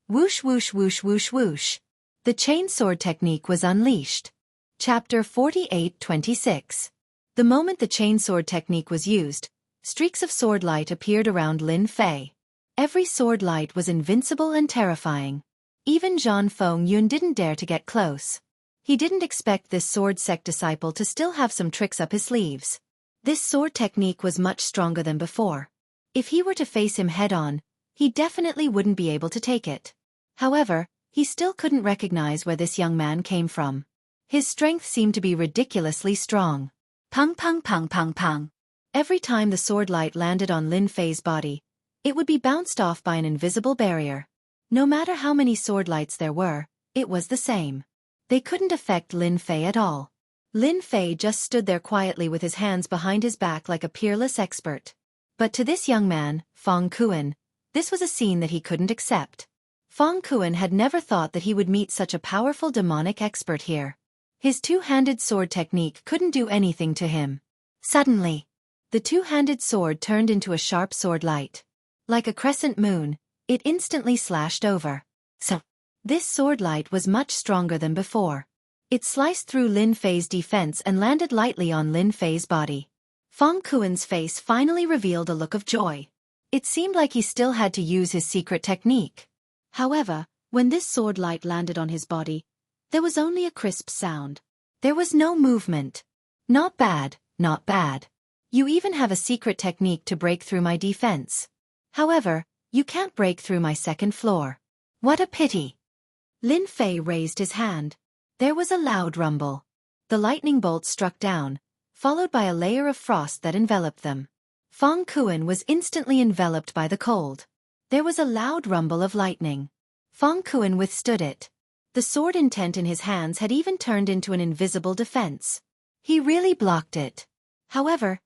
Whoosh whoosh whoosh whoosh whoosh. The chain sword technique was unleashed. Chapter 48-26. The moment the chain sword technique was used, streaks of sword light appeared around Lin Fei. Every sword light was invincible and terrifying. Even Zhang Fengyun didn't dare to get close. He didn't expect this sword sect disciple to still have some tricks up his sleeves. This sword technique was much stronger than before. If he were to face him head-on, he definitely wouldn't be able to take it. However, he still couldn't recognize where this young man came from. His strength seemed to be ridiculously strong. Pung pung pung pung pung. Every time the sword light landed on Lin Fei's body, it would be bounced off by an invisible barrier. No matter how many sword lights there were, it was the same. They couldn't affect Lin Fei at all. Lin Fei just stood there quietly with his hands behind his back like a peerless expert. But to this young man, Feng Kuan, this was a scene that he couldn't accept. Feng Kuan had never thought that he would meet such a powerful demonic expert here. His two-handed sword technique couldn't do anything to him. Suddenly, the two-handed sword turned into a sharp sword light. Like a crescent moon, it instantly slashed over. So, this sword light was much stronger than before. It sliced through Lin Fei's defense and landed lightly on Lin Fei's body. Feng Kuan's face finally revealed a look of joy. It seemed like he still had to use his secret technique. However, when this sword light landed on his body, there was only a crisp sound. There was no movement. Not bad, not bad. You even have a secret technique to break through my defense. However, you can't break through my second floor. What a pity. Lin Fei raised his hand. There was a loud rumble. The lightning bolts struck down, followed by a layer of frost that enveloped them. Feng Kuan was instantly enveloped by the cold. There was a loud rumble of lightning. Fong Kuan withstood it. The sword intent in his hands had even turned into an invisible defense. He really blocked it. However,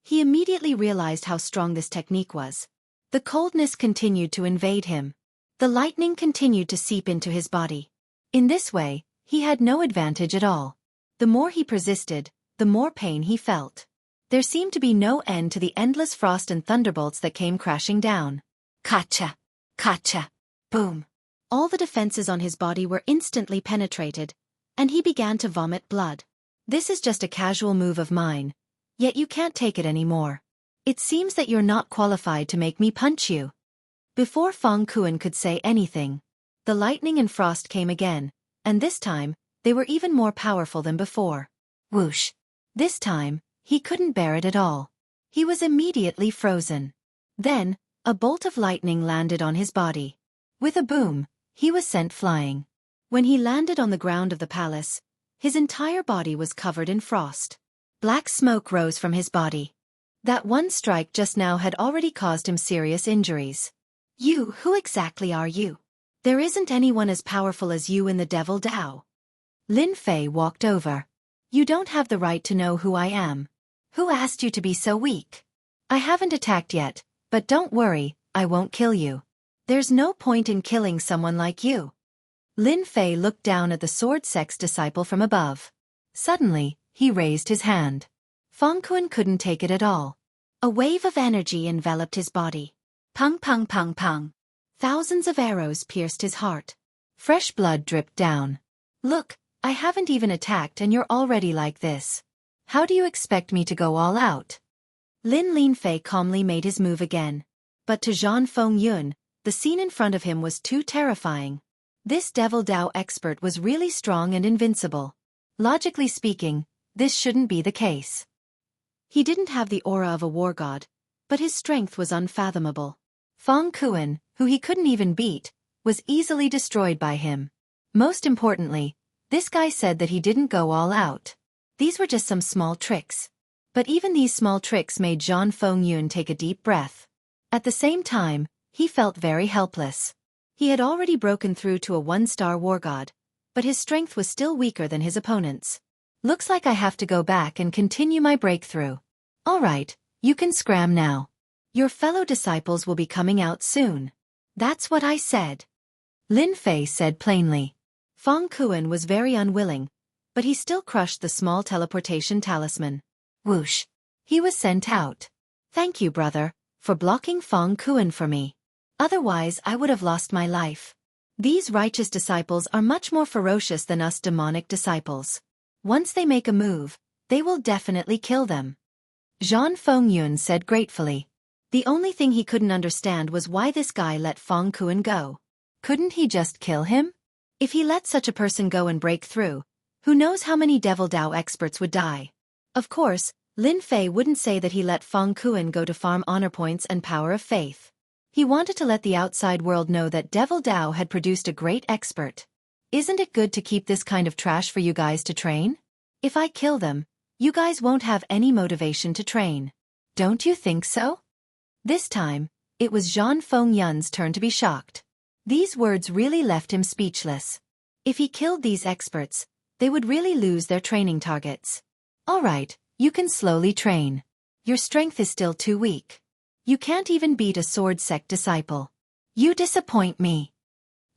he immediately realized how strong this technique was. The coldness continued to invade him. The lightning continued to seep into his body. In this way, he had no advantage at all. The more he persisted, the more pain he felt. There seemed to be no end to the endless frost and thunderbolts that came crashing down. Kacha! Kacha! Boom! All the defenses on his body were instantly penetrated, and he began to vomit blood. This is just a casual move of mine, yet you can't take it anymore. It seems that you're not qualified to make me punch you. Before Fong Kuan could say anything, the lightning and frost came again, and this time, they were even more powerful than before. Whoosh! This time, he couldn't bear it at all. He was immediately frozen. Then, a bolt of lightning landed on his body. With a boom, he was sent flying. When he landed on the ground of the palace, his entire body was covered in frost. Black smoke rose from his body. That one strike just now had already caused him serious injuries. Who exactly are you? There isn't anyone as powerful as you in the Devil Dao. Lin Fei walked over. You don't have the right to know who I am. Who asked you to be so weak? I haven't attacked yet, but don't worry, I won't kill you. There's no point in killing someone like you. Lin Fei looked down at the sword sex disciple from above. Suddenly, he raised his hand. Fong Kuan couldn't take it at all. A wave of energy enveloped his body. Pung pung pung pung. Thousands of arrows pierced his heart. Fresh blood dripped down. Look, I haven't even attacked and you're already like this. How do you expect me to go all out? Lin Fei calmly made his move again. But to Zhang Fengyun, the scene in front of him was too terrifying. This Devil Dao expert was really strong and invincible. Logically speaking, this shouldn't be the case. He didn't have the aura of a war god, but his strength was unfathomable. Fong Kuan, who he couldn't even beat, was easily destroyed by him. Most importantly, this guy said that he didn't go all out. These were just some small tricks. But even these small tricks made Zhang Fengyun take a deep breath. At the same time, he felt very helpless. He had already broken through to a one-star war god, but his strength was still weaker than his opponent's. Looks like I have to go back and continue my breakthrough. All right, you can scram now. Your fellow disciples will be coming out soon. That's what I said. Lin Fei said plainly. Fong Kuan was very unwilling, but he still crushed the small teleportation talisman. Whoosh! He was sent out. Thank you, brother, for blocking Fong Kuan for me. Otherwise I would have lost my life. These righteous disciples are much more ferocious than us demonic disciples. Once they make a move, they will definitely kill them. Zhang Fengyun said gratefully. The only thing he couldn't understand was why this guy let Fong Kuan go. Couldn't he just kill him? If he let such a person go and break through, who knows how many Devil Dao experts would die? Of course, Lin Fei wouldn't say that he let Fong Kuan go to farm honor points and power of faith. He wanted to let the outside world know that Devil Dao had produced a great expert. Isn't it good to keep this kind of trash for you guys to train? If I kill them, you guys won't have any motivation to train. Don't you think so? This time, it was Zhang Fengyun's turn to be shocked. These words really left him speechless. If he killed these experts, they would really lose their training targets. All right, you can slowly train. Your strength is still too weak. You can't even beat a sword sect disciple. You disappoint me.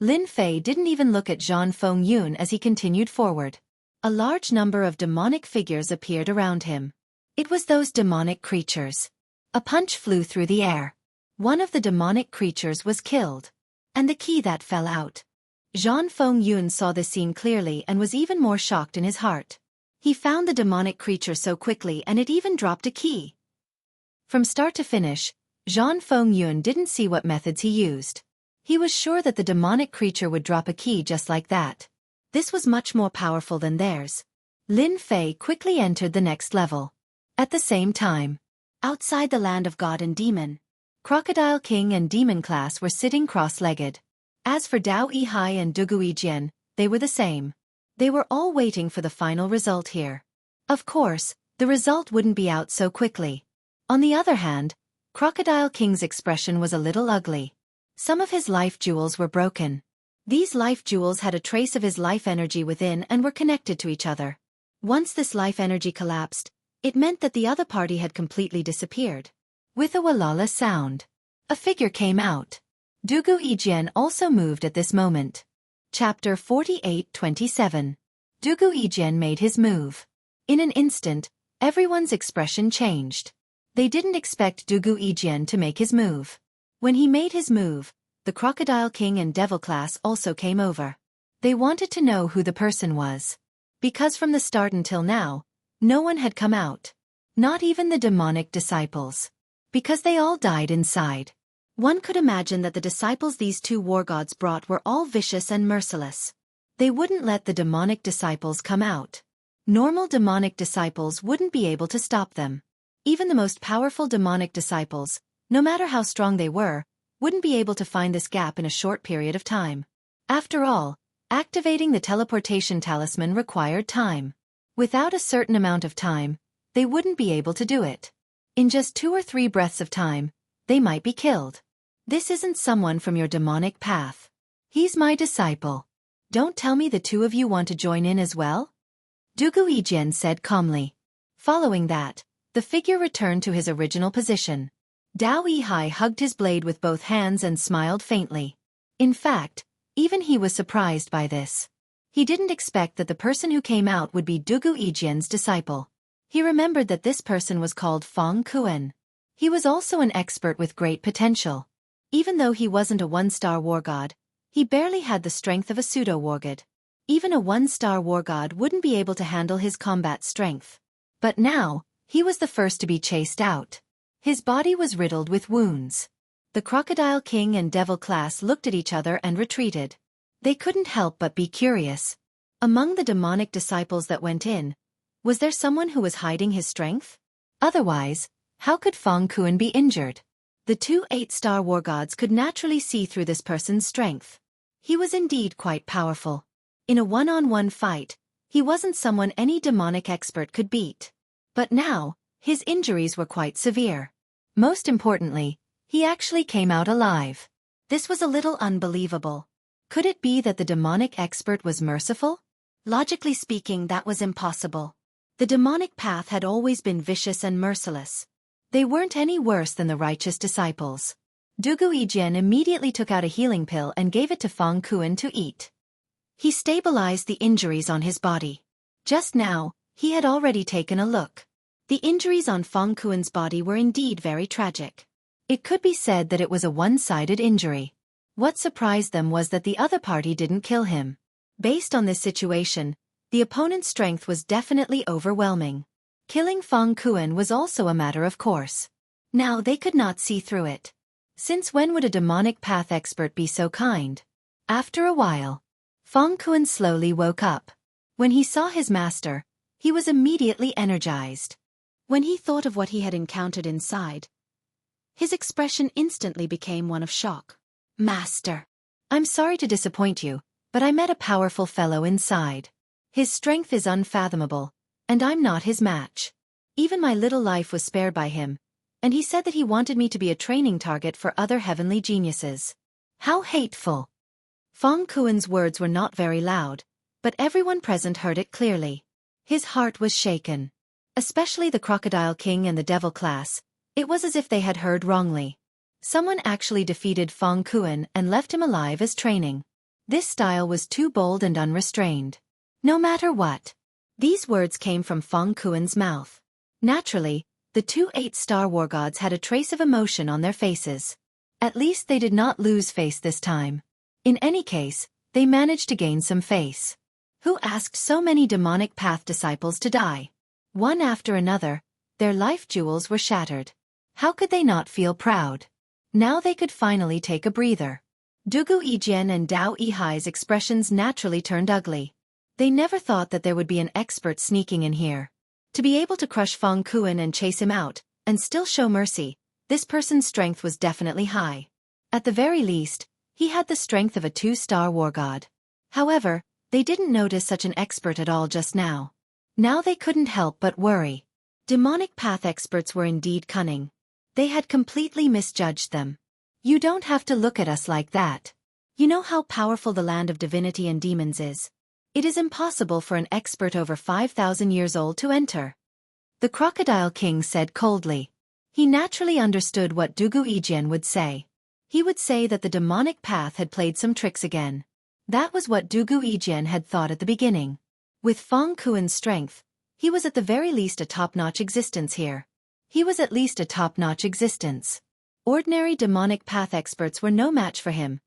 Lin Fei didn't even look at Zhang Fengyun as he continued forward. A large number of demonic figures appeared around him. It was those demonic creatures. A punch flew through the air. One of the demonic creatures was killed. And the key that fell out. Zhang Fengyun saw the scene clearly and was even more shocked in his heart. He found the demonic creature so quickly and it even dropped a key. From start to finish, Zhang Fengyun didn't see what methods he used. He was sure that the demonic creature would drop a key just like that. This was much more powerful than theirs. Lin Fei quickly entered the next level. At the same time, outside the land of God and Demon, Crocodile King and Demon class were sitting cross-legged. As for Dao Yihai and Dugu Yijian, they were the same. They were all waiting for the final result here. Of course, the result wouldn't be out so quickly. On the other hand, Crocodile King's expression was a little ugly. Some of his life jewels were broken. These life jewels had a trace of his life energy within and were connected to each other. Once this life energy collapsed, it meant that the other party had completely disappeared. With a walala sound, a figure came out. Dugu Ijian also moved at this moment. Chapter 48:27. Dugu Ijian made his move. In an instant, everyone's expression changed. They didn't expect Dugu Ijian to make his move. When he made his move, the Crocodile King and Devil class also came over. They wanted to know who the person was. Because from the start until now, no one had come out. Not even the demonic disciples. Because they all died inside. One could imagine that the disciples these two war gods brought were all vicious and merciless. They wouldn't let the demonic disciples come out. Normal demonic disciples wouldn't be able to stop them. Even the most powerful demonic disciples, no matter how strong they were, wouldn't be able to find this gap in a short period of time. After all, activating the teleportation talisman required time. Without a certain amount of time, they wouldn't be able to do it. In just 2 or 3 breaths of time, they might be killed. This isn't someone from your demonic path. He's my disciple. Don't tell me the two of you want to join in as well? Dugu Ijian said calmly. Following that, the figure returned to his original position. Dao Yihai hugged his blade with both hands and smiled faintly. In fact, even he was surprised by this. He didn't expect that the person who came out would be Dugu Ijian's disciple. He remembered that this person was called Feng Kuan. He was also an expert with great potential. Even though he wasn't a 1-star war god, he barely had the strength of a pseudo-war god. Even a 1-star war god wouldn't be able to handle his combat strength. But now, he was the first to be chased out. His body was riddled with wounds. The Crocodile King and Devil class looked at each other and retreated. They couldn't help but be curious. Among the demonic disciples that went in, was there someone who was hiding his strength? Otherwise, how could Feng Kuan be injured? The 2 8-star war gods could naturally see through this person's strength. He was indeed quite powerful. In a one-on-one fight, he wasn't someone any demonic expert could beat. But now, his injuries were quite severe. Most importantly, he actually came out alive. This was a little unbelievable. Could it be that the demonic expert was merciful? Logically speaking, that was impossible. The demonic path had always been vicious and merciless. They weren't any worse than the righteous disciples. Dugu Ijian immediately took out a healing pill and gave it to Feng Kuan to eat. He stabilized the injuries on his body. Just now, he had already taken a look. The injuries on Feng Kuan's body were indeed very tragic. It could be said that it was a one-sided injury. What surprised them was that the other party didn't kill him. Based on this situation, the opponent's strength was definitely overwhelming. Killing Feng Kuan was also a matter of course. Now they could not see through it. Since when would a demonic path expert be so kind? After a while, Feng Kuan slowly woke up. When he saw his master, he was immediately energized. When he thought of what he had encountered inside, his expression instantly became one of shock. Master, I'm sorry to disappoint you, but I met a powerful fellow inside. His strength is unfathomable, and I'm not his match. Even my little life was spared by him, and he said that he wanted me to be a training target for other heavenly geniuses. How hateful! Feng Kuan's words were not very loud, but everyone present heard it clearly. His heart was shaken. Especially the Crocodile King and the Devil class, it was as if they had heard wrongly. Someone actually defeated Feng Kuan and left him alive as training. This style was too bold and unrestrained. No matter what. These words came from Feng Kuan's mouth. Naturally, the 2 8-star war gods had a trace of emotion on their faces. At least they did not lose face this time. In any case, they managed to gain some face. Who asked so many demonic path disciples to die? One after another, their life jewels were shattered. How could they not feel proud? Now they could finally take a breather. Dugu Ijian and Dao Yihai's expressions naturally turned ugly. They never thought that there would be an expert sneaking in here. To be able to crush Feng Kuan and chase him out, and still show mercy, this person's strength was definitely high. At the very least, he had the strength of a 2-star war god. However, they didn't notice such an expert at all just now. Now they couldn't help but worry. Demonic path experts were indeed cunning. They had completely misjudged them. You don't have to look at us like that. You know how powerful the land of divinity and demons is. It is impossible for an expert over 5,000 years old to enter. The Crocodile King said coldly. He naturally understood what Dugu Ijian would say. He would say that the demonic path had played some tricks again. That was what Dugu Ijian had thought at the beginning. With Feng Kuen's strength, he was at the very least a top-notch existence here. He was at least a top-notch existence. Ordinary demonic path experts were no match for him.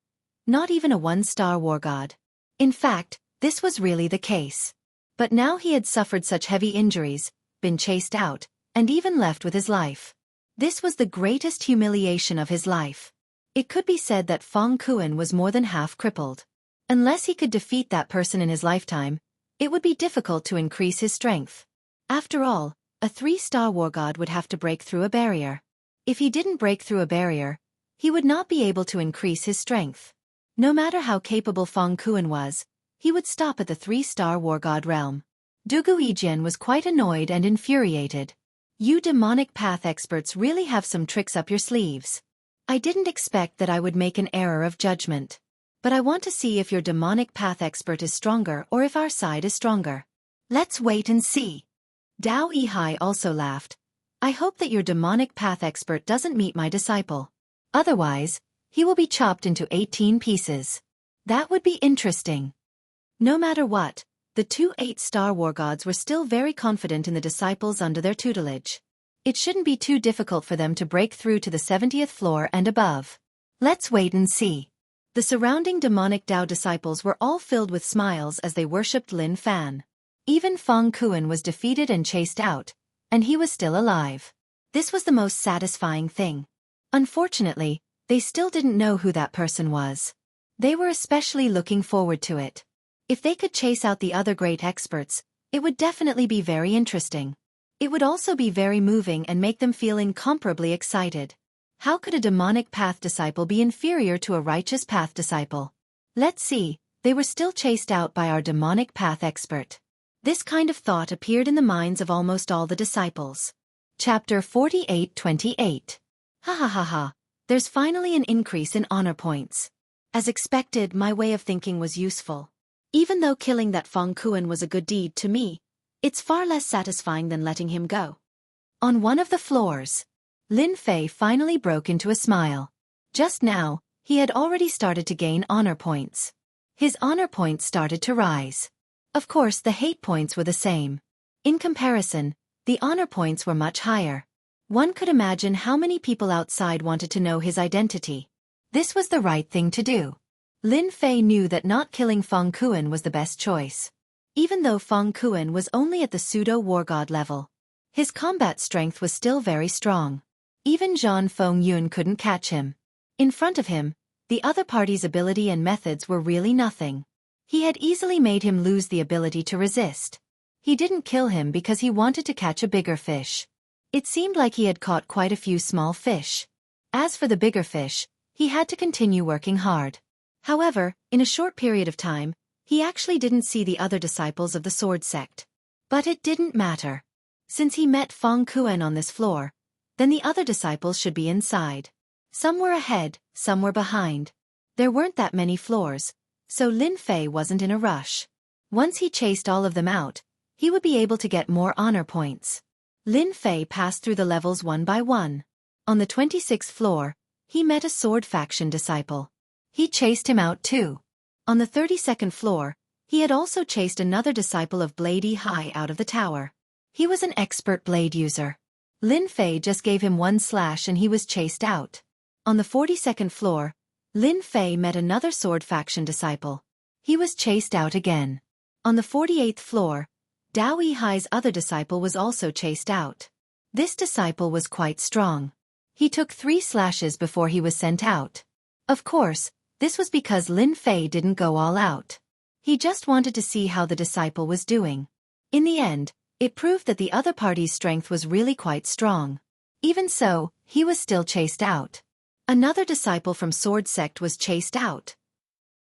Not even a one-star war god. In fact, this was really the case. But now he had suffered such heavy injuries, been chased out, and even left with his life. This was the greatest humiliation of his life. It could be said that Feng Kuan was more than half crippled. Unless he could defeat that person in his lifetime, it would be difficult to increase his strength. After all, a 3-star war god would have to break through a barrier. If he didn't break through a barrier, he would not be able to increase his strength. No matter how capable Feng Kuan was, he would stop at the 3-star war god realm. Dugu Ijian was quite annoyed and infuriated. You demonic path experts really have some tricks up your sleeves. I didn't expect that I would make an error of judgment. But I want to see if your demonic path expert is stronger or if our side is stronger. Let's wait and see. Dao Yihai also laughed. I hope that your demonic path expert doesn't meet my disciple. Otherwise, he will be chopped into 18 pieces. That would be interesting. No matter what, the 2 8-star war gods were still very confident in the disciples under their tutelage. It shouldn't be too difficult for them to break through to the 70th floor and above. Let's wait and see. The surrounding demonic Dao disciples were all filled with smiles as they worshipped Lin Fan. Even Feng Kuan was defeated and chased out, and he was still alive. This was the most satisfying thing. Unfortunately, they still didn't know who that person was. They were especially looking forward to it. If they could chase out the other great experts, it would definitely be very interesting. It would also be very moving and make them feel incomparably excited. How could a demonic path disciple be inferior to a righteous path disciple? Let's see, they were still chased out by our demonic path expert. This kind of thought appeared in the minds of almost all the disciples. Chapter 48:28. Ha ha ha ha, there's finally an increase in honor points. As expected, my way of thinking was useful. Even though killing that Feng Kuan was a good deed to me, it's far less satisfying than letting him go. On one of the floors, Lin Fei finally broke into a smile. Just now, he had already started to gain honor points. His honor points started to rise. Of course, the hate points were the same. In comparison, the honor points were much higher. One could imagine how many people outside wanted to know his identity. This was the right thing to do. Lin Fei knew that not killing Feng Kuan was the best choice. Even though Feng Kuan was only at the pseudo-war god level, his combat strength was still very strong. Even Zhan Feng Yun couldn't catch him. In front of him, the other party's ability and methods were really nothing. He had easily made him lose the ability to resist. He didn't kill him because he wanted to catch a bigger fish. It seemed like he had caught quite a few small fish. As for the bigger fish, he had to continue working hard. However, in a short period of time, he actually didn't see the other disciples of the sword sect. But it didn't matter. Since he met Feng Kuan on this floor, then the other disciples should be inside. Some were ahead, some were behind. There weren't that many floors, so Lin Fei wasn't in a rush. Once he chased all of them out, he would be able to get more honor points. Lin Fei passed through the levels one by one. On the 26th floor, he met a sword faction disciple. He chased him out too. On the 32nd floor, he had also chased another disciple of Blade High out of the tower. He was an expert blade user. Lin Fei just gave him one slash and he was chased out. On the 42nd floor, Lin Fei met another sword faction disciple. He was chased out again. On the 48th floor, Dao Yihai's other disciple was also chased out. This disciple was quite strong. He took 3 slashes before he was sent out. Of course, this was because Lin Fei didn't go all out. He just wanted to see how the disciple was doing. In the end, it proved that the other party's strength was really quite strong. Even so, he was still chased out. Another disciple from Sword Sect was chased out.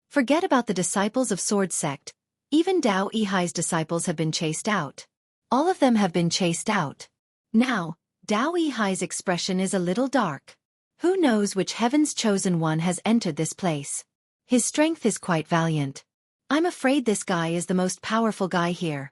Forget about the disciples of Sword Sect. Even Dao Yihai's disciples have been chased out. All of them have been chased out. Now, Dao Yihai's expression is a little dark. Who knows which heaven's chosen one has entered this place? His strength is quite valiant. I'm afraid this guy is the most powerful guy here.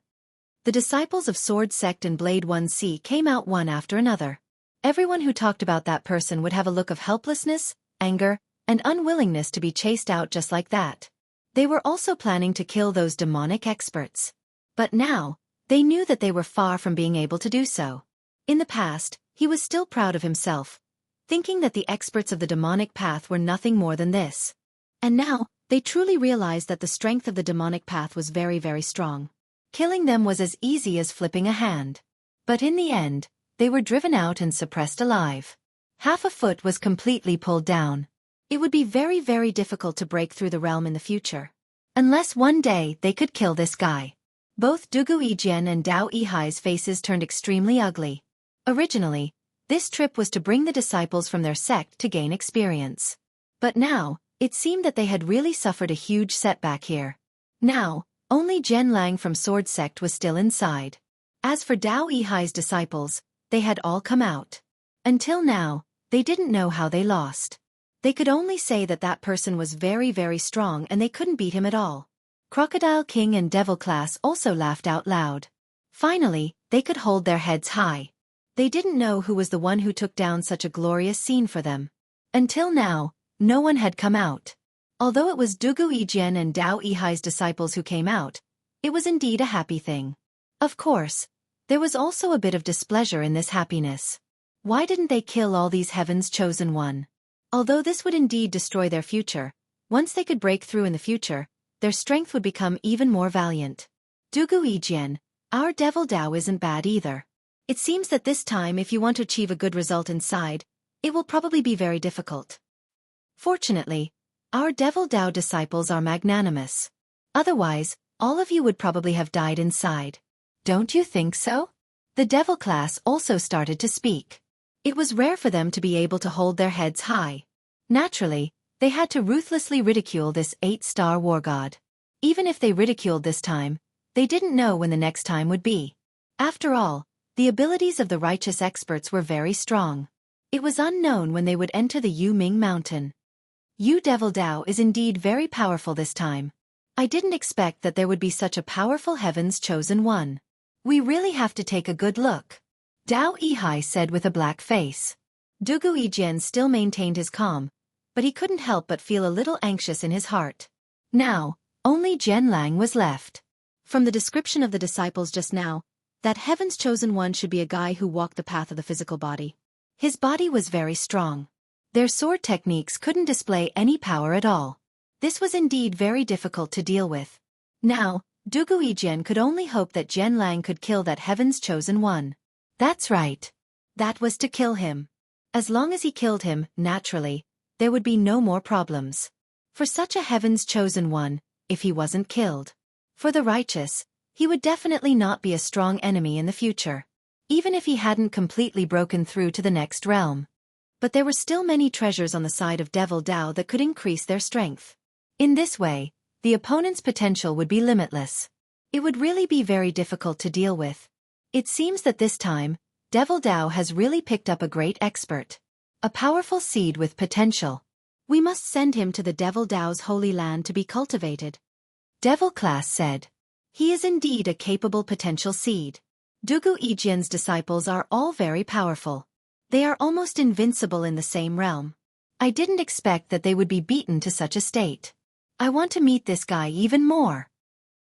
The disciples of Sword Sect and Blade 1C came out one after another. Everyone who talked about that person would have a look of helplessness, anger, and unwillingness to be chased out just like that. They were also planning to kill those demonic experts. But now, they knew that they were far from being able to do so. In the past, he was still proud of himself, thinking that the experts of the demonic path were nothing more than this. And now, they truly realized that the strength of the demonic path was very, very strong. Killing them was as easy as flipping a hand. But in the end, they were driven out and suppressed alive. Half a foot was completely pulled down. It would be very, very difficult to break through the realm in the future. Unless one day they could kill this guy. Both Dugu Yijian and Dao Yihai's faces turned extremely ugly. Originally, this trip was to bring the disciples from their sect to gain experience. But now, it seemed that they had really suffered a huge setback here. Now, only Zhen Lang from Sword Sect was still inside. As for Dao Yihai's disciples, they had all come out. Until now, they didn't know how they lost. They could only say that that person was very, very strong and they couldn't beat him at all. Crocodile King and Devil Class also laughed out loud. Finally, they could hold their heads high. They didn't know who was the one who took down such a glorious scene for them. Until now, no one had come out. Although it was Dugu Yijian and Dao Yihai's disciples who came out, it was indeed a happy thing. Of course, there was also a bit of displeasure in this happiness. Why didn't they kill all these heaven's chosen one? Although this would indeed destroy their future, once they could break through in the future, their strength would become even more valiant. Dugu Yijian, our Devil Dao isn't bad either. It seems that this time if you want to achieve a good result inside, it will probably be very difficult. Fortunately, our Devil Dao disciples are magnanimous. Otherwise, all of you would probably have died inside. Don't you think so? The Devil Class also started to speak. It was rare for them to be able to hold their heads high. Naturally, they had to ruthlessly ridicule this 8-star war god. Even if they ridiculed this time, they didn't know when the next time would be. After all, the abilities of the righteous experts were very strong. It was unknown when they would enter the Yu Ming Mountain. Yu Devil Dao is indeed very powerful this time. I didn't expect that there would be such a powerful heaven's chosen one. We really have to take a good look. Dao Yihai said with a black face. Dugu Yijian still maintained his calm, but he couldn't help but feel a little anxious in his heart. Now, only Zhen Lang was left. From the description of the disciples just now, that heaven's chosen one should be a guy who walked the path of the physical body. His body was very strong. Their sword techniques couldn't display any power at all. This was indeed very difficult to deal with. Now, Dugu Yijian could only hope that Zhen Lang could kill that heaven's chosen one. That's right. That was to kill him. As long as he killed him, naturally, there would be no more problems. For such a heaven's chosen one, if he wasn't killed. For the righteous, he would definitely not be a strong enemy in the future. Even if he hadn't completely broken through to the next realm. But there were still many treasures on the side of Devil Dao that could increase their strength. In this way, the opponent's potential would be limitless. It would really be very difficult to deal with. It seems that this time, Devil Dao has really picked up a great expert. A powerful seed with potential. We must send him to the Devil Dao's holy land to be cultivated. Devil Class said. He is indeed a capable potential seed. Dugu Yijian's disciples are all very powerful. They are almost invincible in the same realm. I didn't expect that they would be beaten to such a state. I want to meet this guy even more.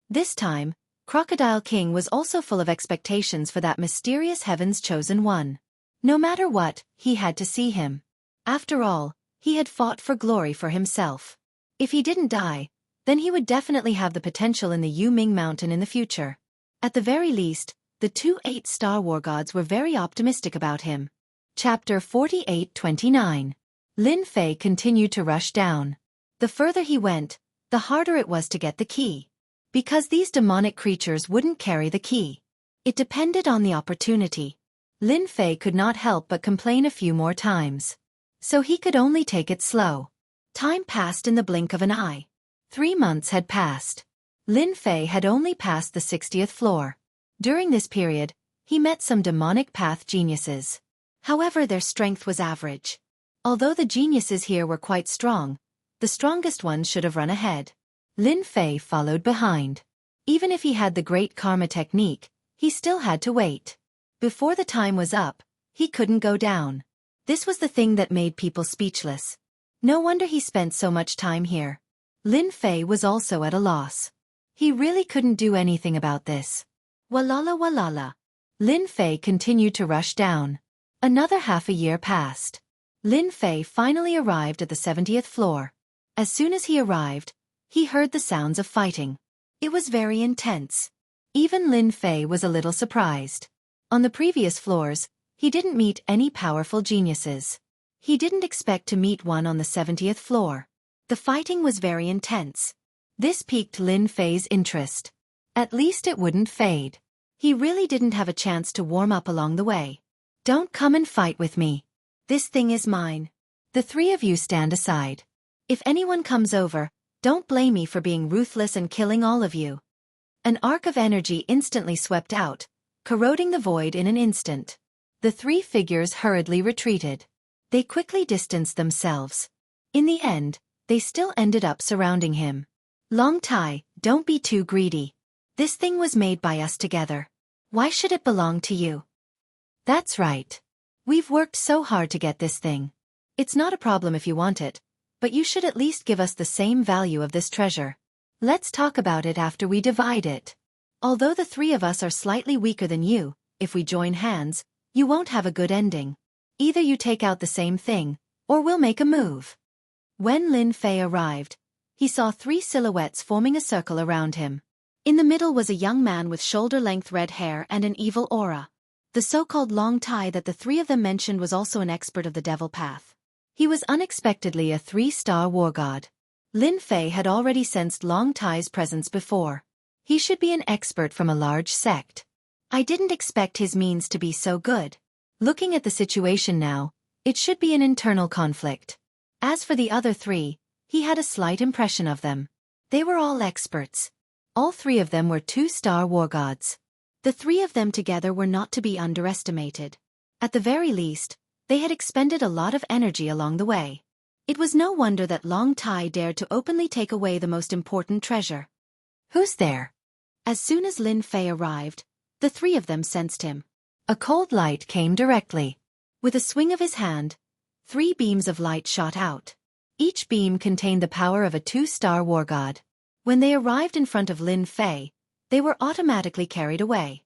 This time, Crocodile King was also full of expectations for that mysterious heaven's chosen one. No matter what, he had to see him. After all, he had fought for glory for himself. If he didn't die, then he would definitely have the potential in the Yu Ming Mountain in the future. At the very least, the two 8-star war gods were very optimistic about him. Chapter 48-29. Lin Fei continued to rush down. The further he went, the harder it was to get the key. Because these demonic creatures wouldn't carry the key. It depended on the opportunity. Lin Fei could not help but complain a few more times. So he could only take it slow. Time passed in the blink of an eye. 3 months had passed. Lin Fei had only passed the 60th floor. During this period, he met some demonic path geniuses. However, their strength was average. Although the geniuses here were quite strong, the strongest ones should have run ahead. Lin Fei followed behind. Even if he had the great karma technique, he still had to wait. Before the time was up, he couldn't go down. This was the thing that made people speechless. No wonder he spent so much time here. Lin Fei was also at a loss. He really couldn't do anything about this. Walala walala. Lin Fei continued to rush down. Another half a year passed. Lin Fei finally arrived at the 70th floor. As soon as he arrived, he heard the sounds of fighting. It was very intense. Even Lin Fei was a little surprised. On the previous floors, he didn't meet any powerful geniuses. He didn't expect to meet one on the 70th floor. The fighting was very intense. This piqued Lin Fei's interest. At least it wouldn't fade. He really didn't have a chance to warm up along the way. Don't come and fight with me. This thing is mine. The three of you stand aside. If anyone comes over, don't blame me for being ruthless and killing all of you. An arc of energy instantly swept out, corroding the void in an instant. The three figures hurriedly retreated. They quickly distanced themselves. In the end, they still ended up surrounding him. Long Tai, don't be too greedy. This thing was made by us together. Why should it belong to you? That's right. We've worked so hard to get this thing. It's not a problem if you want it, but you should at least give us the same value of this treasure. Let's talk about it after we divide it. Although the three of us are slightly weaker than you, if we join hands, you won't have a good ending. Either you take out the same thing, or we'll make a move. When Lin Fei arrived, he saw three silhouettes forming a circle around him. In the middle was a young man with shoulder-length red hair and an evil aura. The so-called Long Tai that the three of them mentioned was also an expert of the devil path. He was unexpectedly a 3-star war god. Lin Fei had already sensed Long Tai's presence before. He should be an expert from a large sect. I didn't expect his means to be so good. Looking at the situation now, it should be an internal conflict. As for the other three, he had a slight impression of them. They were all experts. All three of them were 2-star war gods. The three of them together were not to be underestimated. At the very least, they had expended a lot of energy along the way. It was no wonder that Long Tai dared to openly take away the most important treasure. Who's there? As soon as Lin Fei arrived, the three of them sensed him. A cold light came directly. With a swing of his hand, 3 beams of light shot out. Each beam contained the power of a 2-star war god. When they arrived in front of Lin Fei, they were automatically carried away.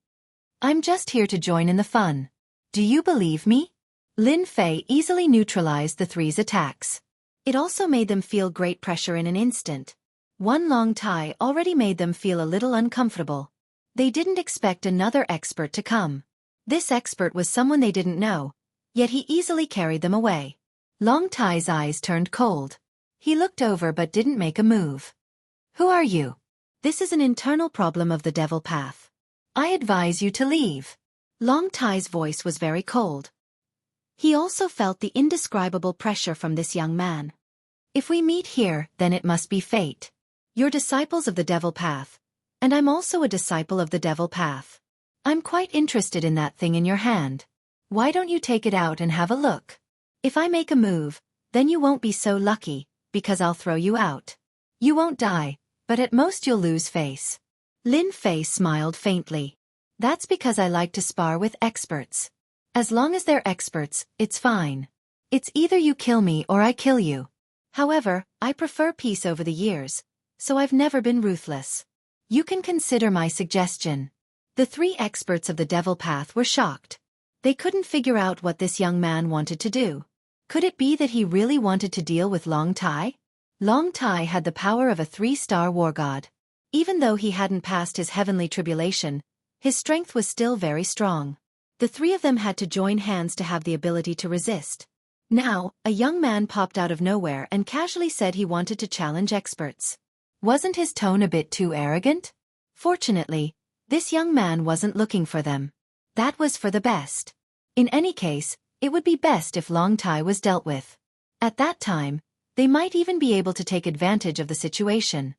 I'm just here to join in the fun. Do you believe me? Lin Fei easily neutralized the three's attacks. It also made them feel great pressure in an instant. One Long Tai already made them feel a little uncomfortable. They didn't expect another expert to come. This expert was someone they didn't know, yet he easily carried them away. Long Tai's eyes turned cold. He looked over but didn't make a move. Who are you? This is an internal problem of the devil path. I advise you to leave. Long Tai's voice was very cold. He also felt the indescribable pressure from this young man. If we meet here, then it must be fate. You're disciples of the devil path, and I'm also a disciple of the devil path. I'm quite interested in that thing in your hand. Why don't you take it out and have a look? If I make a move, then you won't be so lucky, because I'll throw you out. You won't die, but at most you'll lose face. Lin Fei smiled faintly. That's because I like to spar with experts. As long as they're experts, it's fine. It's either you kill me or I kill you. However, I prefer peace over the years, so I've never been ruthless. You can consider my suggestion. The three experts of the devil path were shocked. They couldn't figure out what this young man wanted to do. Could it be that he really wanted to deal with Long Tai? Long Tai had the power of a 3-star war god. Even though he hadn't passed his heavenly tribulation, his strength was still very strong. The three of them had to join hands to have the ability to resist. Now, a young man popped out of nowhere and casually said he wanted to challenge experts. Wasn't his tone a bit too arrogant? Fortunately, this young man wasn't looking for them. That was for the best. In any case, it would be best if Long Tai was dealt with. At that time, they might even be able to take advantage of the situation.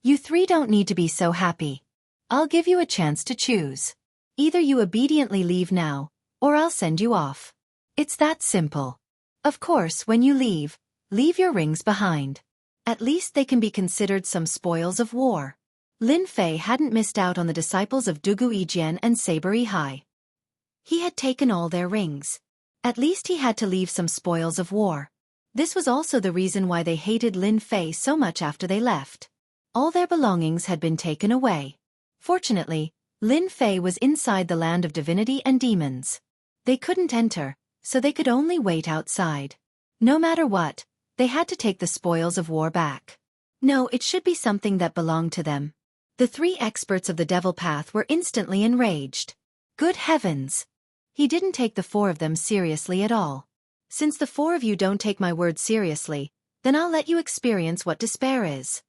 You three don't need to be so happy. I'll give you a chance to choose. Either you obediently leave now, or I'll send you off. It's that simple. Of course, when you leave, leave your rings behind. At least they can be considered some spoils of war. Lin Fei hadn't missed out on the disciples of Dugu Yijian and Saber Hai. He had taken all their rings. At least he had to leave some spoils of war. This was also the reason why they hated Lin Fei so much after they left. All their belongings had been taken away. Fortunately, Lin Fei was inside the land of divinity and demons. They couldn't enter, so they could only wait outside. No matter what, they had to take the spoils of war back. No, it should be something that belonged to them. The three experts of the devil path were instantly enraged. Good heavens! He didn't take the four of them seriously at all. Since the four of you don't take my word seriously, then I'll let you experience what despair is.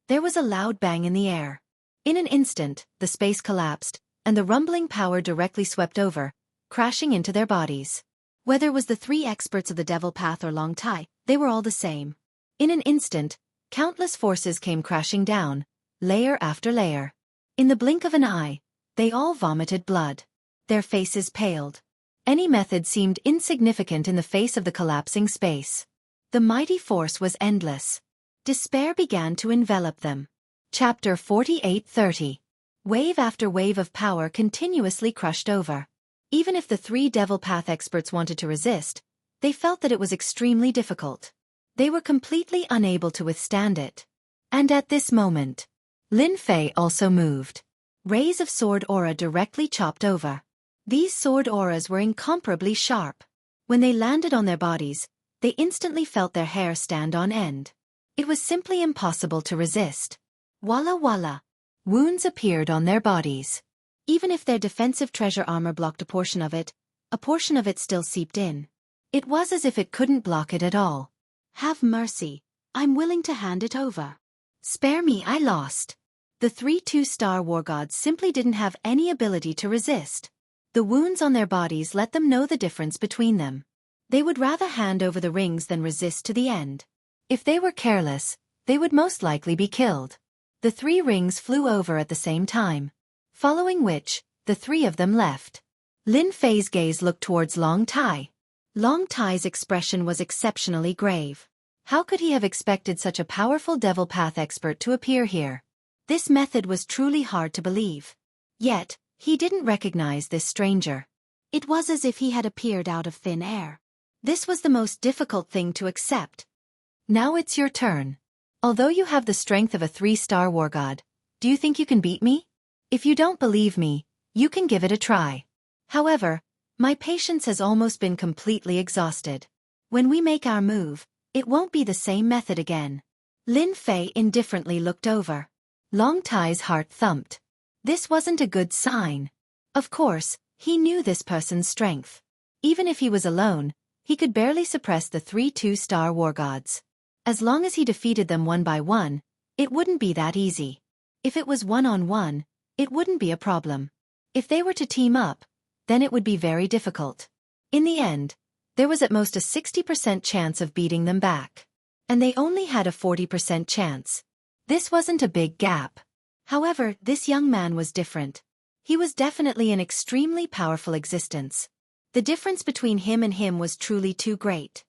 There was a loud bang in the air. In an instant, the space collapsed, and the rumbling power directly swept over, crashing into their bodies. Whether it was the three experts of the devil path or Long Tai, they were all the same. In an instant, countless forces came crashing down, layer after layer. In the blink of an eye, they all vomited blood. Their faces paled. Any method seemed insignificant in the face of the collapsing space. The mighty force was endless. Despair began to envelop them. Chapter 48:30. Wave after wave of power continuously crushed over. Even if the three devil path experts wanted to resist, they felt that it was extremely difficult. They were completely unable to withstand it. And at this moment, Lin Fei also moved. Rays of sword aura directly chopped over. These sword auras were incomparably sharp. When they landed on their bodies, they instantly felt their hair stand on end. It was simply impossible to resist. Walla walla. Wounds appeared on their bodies. Even if their defensive treasure armor blocked a portion of it still seeped in. It was as if it couldn't block it at all. Have mercy. I'm willing to hand it over. Spare me, I lost. The 3 two-star war gods simply didn't have any ability to resist. The wounds on their bodies let them know the difference between them. They would rather hand over the rings than resist to the end. If they were careless, they would most likely be killed. The 3 rings flew over at the same time. Following which, the 3 of them left. Lin Fei's gaze looked towards Long Tai. Long Tai's expression was exceptionally grave. How could he have expected such a powerful devil path expert to appear here? This method was truly hard to believe. Yet, he didn't recognize this stranger. It was as if he had appeared out of thin air. This was the most difficult thing to accept. Now it's your turn. Although you have the strength of a 3-star war god, do you think you can beat me? If you don't believe me, you can give it a try. However, my patience has almost been completely exhausted. When we make our move, it won't be the same method again. Lin Fei indifferently looked over. Long Tai's heart thumped. This wasn't a good sign. Of course, he knew this person's strength. Even if he was alone, he could barely suppress the 3 two-star war gods. As long as he defeated them one by one, it wouldn't be that easy. If it was one-on-one, it wouldn't be a problem. If they were to team up, then it would be very difficult. In the end, there was at most a 60% chance of beating them back. And they only had a 40% chance. This wasn't a big gap. However, this young man was different. He was definitely an extremely powerful existence. The difference between him and him was truly too great.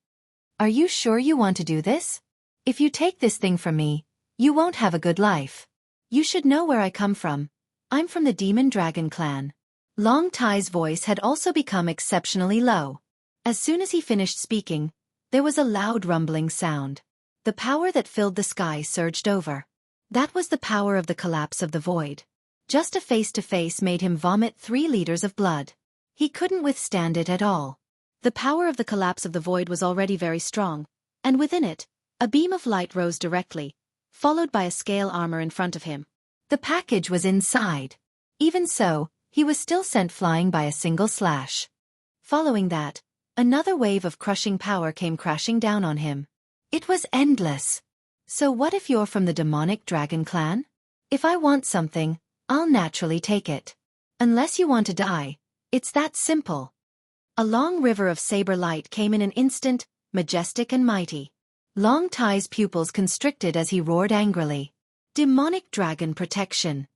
Are you sure you want to do this? If you take this thing from me, you won't have a good life. You should know where I come from. I'm from the Demon Dragon clan. Long Tai's voice had also become exceptionally low. As soon as he finished speaking, there was a loud rumbling sound. The power that filled the sky surged over. That was the power of the collapse of the void. Just a face-to-face made him vomit 3 liters of blood. He couldn't withstand it at all. The power of the collapse of the void was already very strong, and within it, a beam of light rose directly, followed by a scale armor in front of him. The package was inside. Even so, he was still sent flying by a single slash. Following that, another wave of crushing power came crashing down on him. It was endless. So what if you're from the demonic dragon clan? If I want something, I'll naturally take it. Unless you want to die, it's that simple. A long river of saber light came in an instant, majestic and mighty. Long Tai's pupils constricted as he roared angrily. Demonic dragon protection.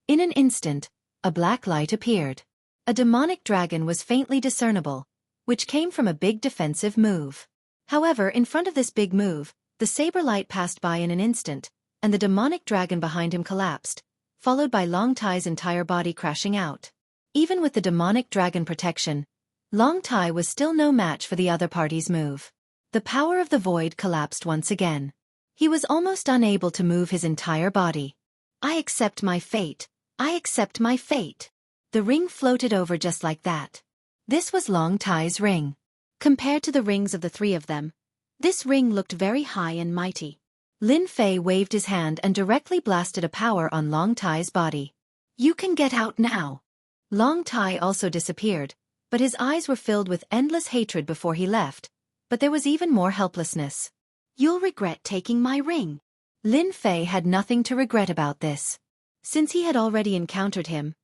In an instant, a black light appeared. A demonic dragon was faintly discernible, which came from a big defensive move. However, in front of this big move, the saber light passed by in an instant, and the demonic dragon behind him collapsed, followed by Long Tai's entire body crashing out. Even with the demonic dragon protection, Long Tai was still no match for the other party's move. The power of the void collapsed once again. He was almost unable to move his entire body. I accept my fate. I accept my fate. The ring floated over just like that. This was Long Tai's ring. Compared to the rings of the three of them, this ring looked very high and mighty. Lin Fei waved his hand and directly blasted a power on Long Tai's body. You can get out now. Long Tai also disappeared, but his eyes were filled with endless hatred before he left, but there was even more helplessness. You'll regret taking my ring. Lin Fei had nothing to regret about this. Since he had already encountered him,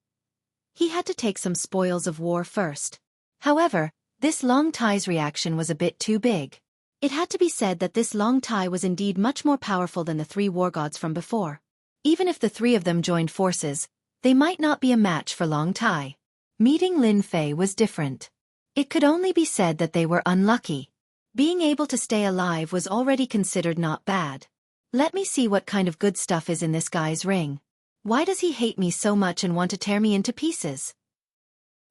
he had to take some spoils of war first. However, this Long Tai's reaction was a bit too big. It had to be said that this Long Tai was indeed much more powerful than the three war gods from before. Even if the three of them joined forces, they might not be a match for Long Tai. Meeting Lin Fei was different. It could only be said that they were unlucky. Being able to stay alive was already considered not bad. Let me see what kind of good stuff is in this guy's ring. Why does he hate me so much and want to tear me into pieces?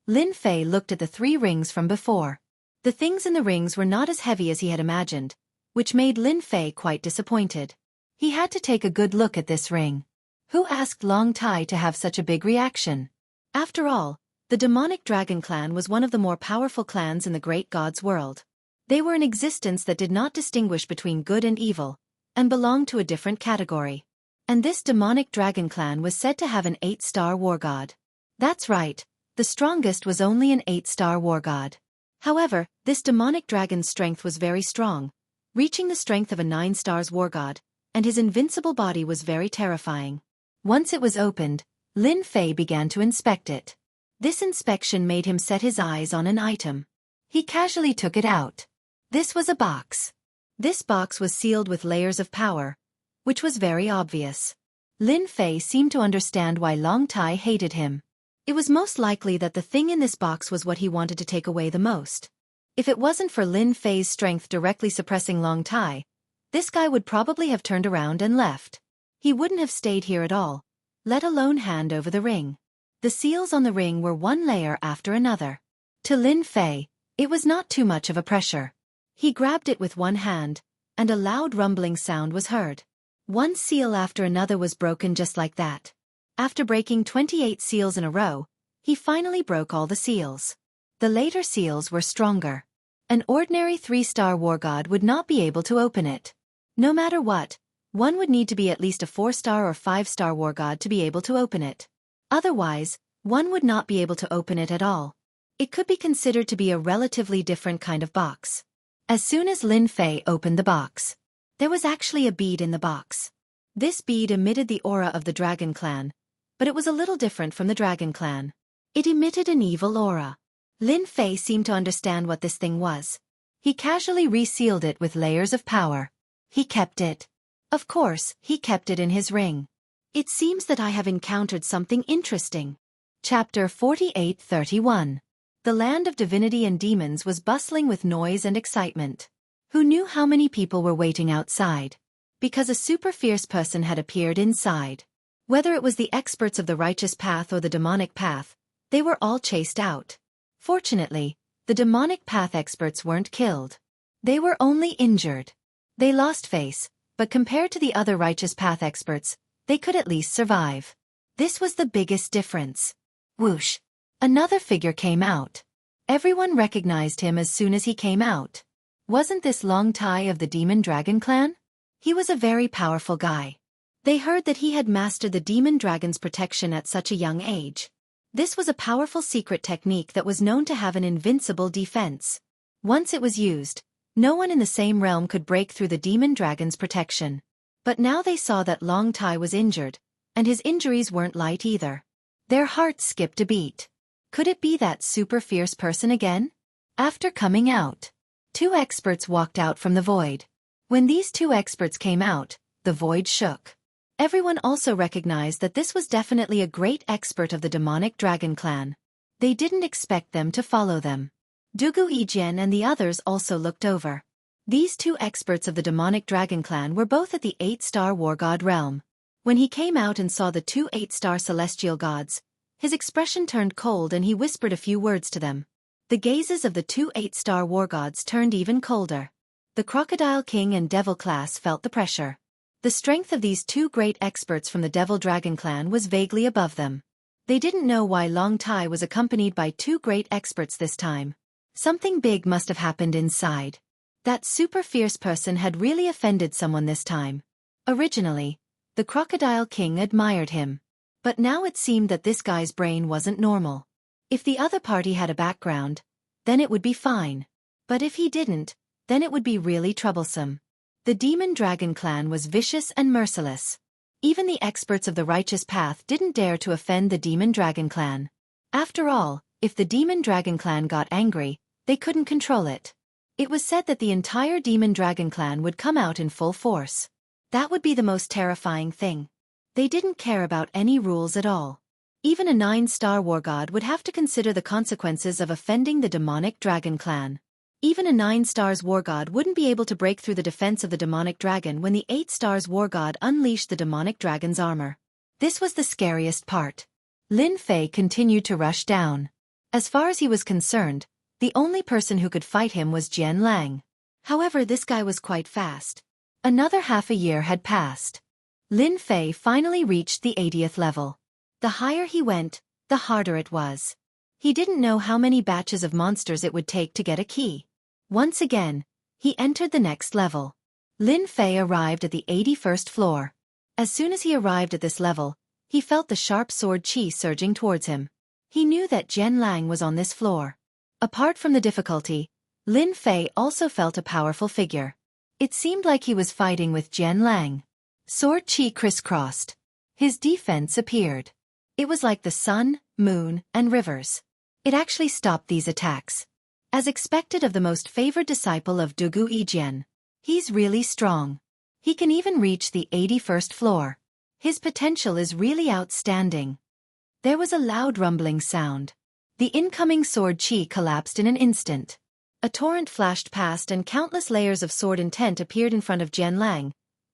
Lin Fei looked at the three rings from before. The things in the rings were not as heavy as he had imagined, which made Lin Fei quite disappointed. He had to take a good look at this ring. Who asked Long Tai to have such a big reaction? After all, the demonic dragon clan was one of the more powerful clans in the great god's world. They were an existence that did not distinguish between good and evil, and belonged to a different category. And this demonic dragon clan was said to have an 8-star war god. That's right, the strongest was only an 8-star war god. However, this demonic dragon's strength was very strong, reaching the strength of a 9-star war god, and his invincible body was very terrifying. Once it was opened, Lin Fei began to inspect it. This inspection made him set his eyes on an item. He casually took it out. This was a box. This box was sealed with layers of power, which was very obvious. Lin Fei seemed to understand why Long Tai hated him. It was most likely that the thing in this box was what he wanted to take away the most. If it wasn't for Lin Fei's strength directly suppressing Long Tai, this guy would probably have turned around and left. He wouldn't have stayed here at all, let alone hand over the ring. The seals on the ring were one layer after another. To Lin Fei, it was not too much of a pressure. He grabbed it with one hand, and a loud rumbling sound was heard. One seal after another was broken just like that. After breaking 28 seals in a row, he finally broke all the seals. The later seals were stronger. An ordinary 3-star war god would not be able to open it. No matter what, one would need to be at least a 4-star or 5-star war god to be able to open it. Otherwise, one would not be able to open it at all. It could be considered to be a relatively different kind of box. As soon as Lin Fei opened the box, there was actually a bead in the box. This bead emitted the aura of the Dragon Clan, but it was a little different from the Dragon Clan. It emitted an evil aura. Lin Fei seemed to understand what this thing was. He casually resealed it with layers of power. He kept it. Of course, he kept it in his ring. It seems that I have encountered something interesting. Chapter 48-31. The land of divinity and demons was bustling with noise and excitement. Who knew how many people were waiting outside? Because a super fierce person had appeared inside. Whether it was the experts of the righteous path or the demonic path, they were all chased out. Fortunately, the demonic path experts weren't killed. They were only injured. They lost face, but compared to the other righteous path experts, they could at least survive. This was the biggest difference. Whoosh! Another figure came out. Everyone recognized him as soon as he came out. Wasn't this Long Tai of the Demon Dragon Clan? He was a very powerful guy. They heard that he had mastered the Demon Dragon's protection at such a young age. This was a powerful secret technique that was known to have an invincible defense. Once it was used, no one in the same realm could break through the Demon Dragon's protection. But now they saw that Long Tai was injured, and his injuries weren't light either. Their hearts skipped a beat. Could it be that super fierce person again? After coming out, 2 experts walked out from the void. When these 2 experts came out, the void shook. Everyone also recognized that this was definitely a great expert of the demonic dragon clan. They didn't expect them to follow them. Dugu Yijian and the others also looked over. These two experts of the demonic dragon clan were both at the 8-star war god realm. When he came out and saw the two 8-star celestial gods, his expression turned cold and he whispered a few words to them. The gazes of the two 8-star war gods turned even colder. The Crocodile King and Devil class felt the pressure. The strength of these two great experts from the Devil Dragon clan was vaguely above them. They didn't know why Long Tai was accompanied by two great experts this time. Something big must have happened inside. That super fierce person had really offended someone this time. Originally, the Crocodile King admired him. But now it seemed that this guy's brain wasn't normal. If the other party had a background, then it would be fine. But if he didn't, then it would be really troublesome. The Demon Dragon clan was vicious and merciless. Even the experts of the righteous path didn't dare to offend the Demon Dragon clan. After all, if the Demon Dragon clan got angry, they couldn't control it. It was said that the entire Demon Dragon clan would come out in full force. That would be the most terrifying thing. They didn't care about any rules at all. Even a 9-star war god would have to consider the consequences of offending the demonic dragon clan. Even a 9-stars war god wouldn't be able to break through the defense of the demonic dragon when the 8-stars war god unleashed the demonic dragon's armor. This was the scariest part. Lin Fei continued to rush down. As far as he was concerned, the only person who could fight him was Jian Lang. However, this guy was quite fast. Another half a year had passed. Lin Fei finally reached the 80th level. The higher he went, the harder it was. He didn't know how many batches of monsters it would take to get a key. Once again, he entered the next level. Lin Fei arrived at the 81st floor. As soon as he arrived at this level, he felt the sharp sword chi surging towards him. He knew that Jian Lang was on this floor. Apart from the difficulty, Lin Fei also felt a powerful figure. It seemed like he was fighting with Jian Lang. Sword chi crisscrossed. His defense appeared. It was like the sun, moon, and rivers. It actually stopped these attacks. As expected of the most favored disciple of Dugu Yijian, he's really strong. He can even reach the 81st floor. His potential is really outstanding. There was a loud rumbling sound. The incoming sword chi collapsed in an instant. A torrent flashed past and countless layers of sword intent appeared in front of Jian Lang,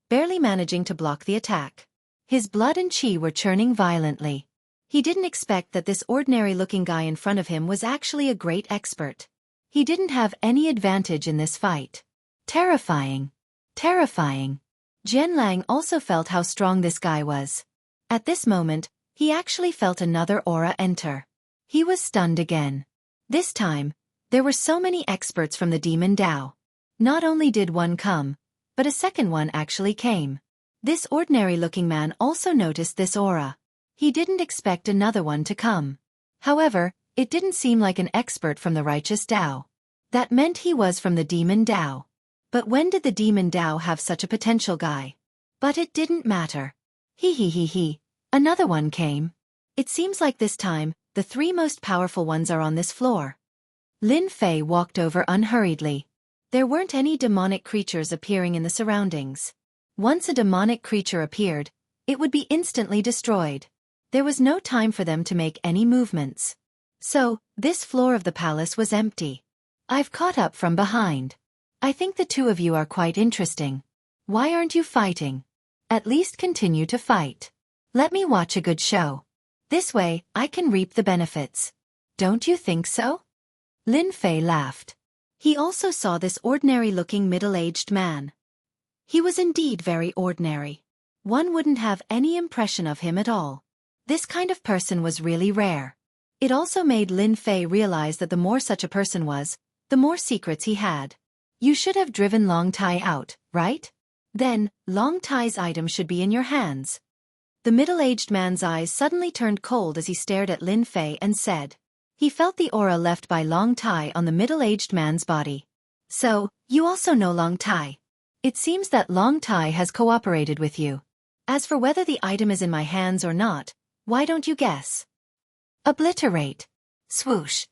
barely managing to block the attack. His blood and chi were churning violently. He didn't expect that this ordinary-looking guy in front of him was actually a great expert. He didn't have any advantage in this fight. Terrifying. Terrifying. Jian Lang also felt how strong this guy was. At this moment, he actually felt another aura enter. He was stunned again. This time, there were so many experts from the Demon Dao. Not only did one come, but a second one actually came. This ordinary-looking man also noticed this aura. He didn't expect another one to come. However, it didn't seem like an expert from the righteous Dao. That meant he was from the Demon Dao. But when did the Demon Dao have such a potential guy? But it didn't matter. Another one came. It seems like this time, the three most powerful ones are on this floor. Lin Fei walked over unhurriedly. There weren't any demonic creatures appearing in the surroundings. Once a demonic creature appeared, it would be instantly destroyed. There was no time for them to make any movements. So, this floor of the palace was empty. I've caught up from behind. I think the two of you are quite interesting. Why aren't you fighting? At least continue to fight. Let me watch a good show. This way, I can reap the benefits. Don't you think so? Lin Fei laughed. He also saw this ordinary-looking middle-aged man. He was indeed very ordinary. One wouldn't have any impression of him at all. This kind of person was really rare. It also made Lin Fei realize that the more such a person was, the more secrets he had. You should have driven Long Tai out, right? Then, Long Tai's item should be in your hands. The middle-aged man's eyes suddenly turned cold as he stared at Lin Fei and said. He felt the aura left by Long Tai on the middle-aged man's body. So, you also know Long Tai. It seems that Long Tai has cooperated with you. As for whether the item is in my hands or not, why don't you guess? Obliterate. Swoosh.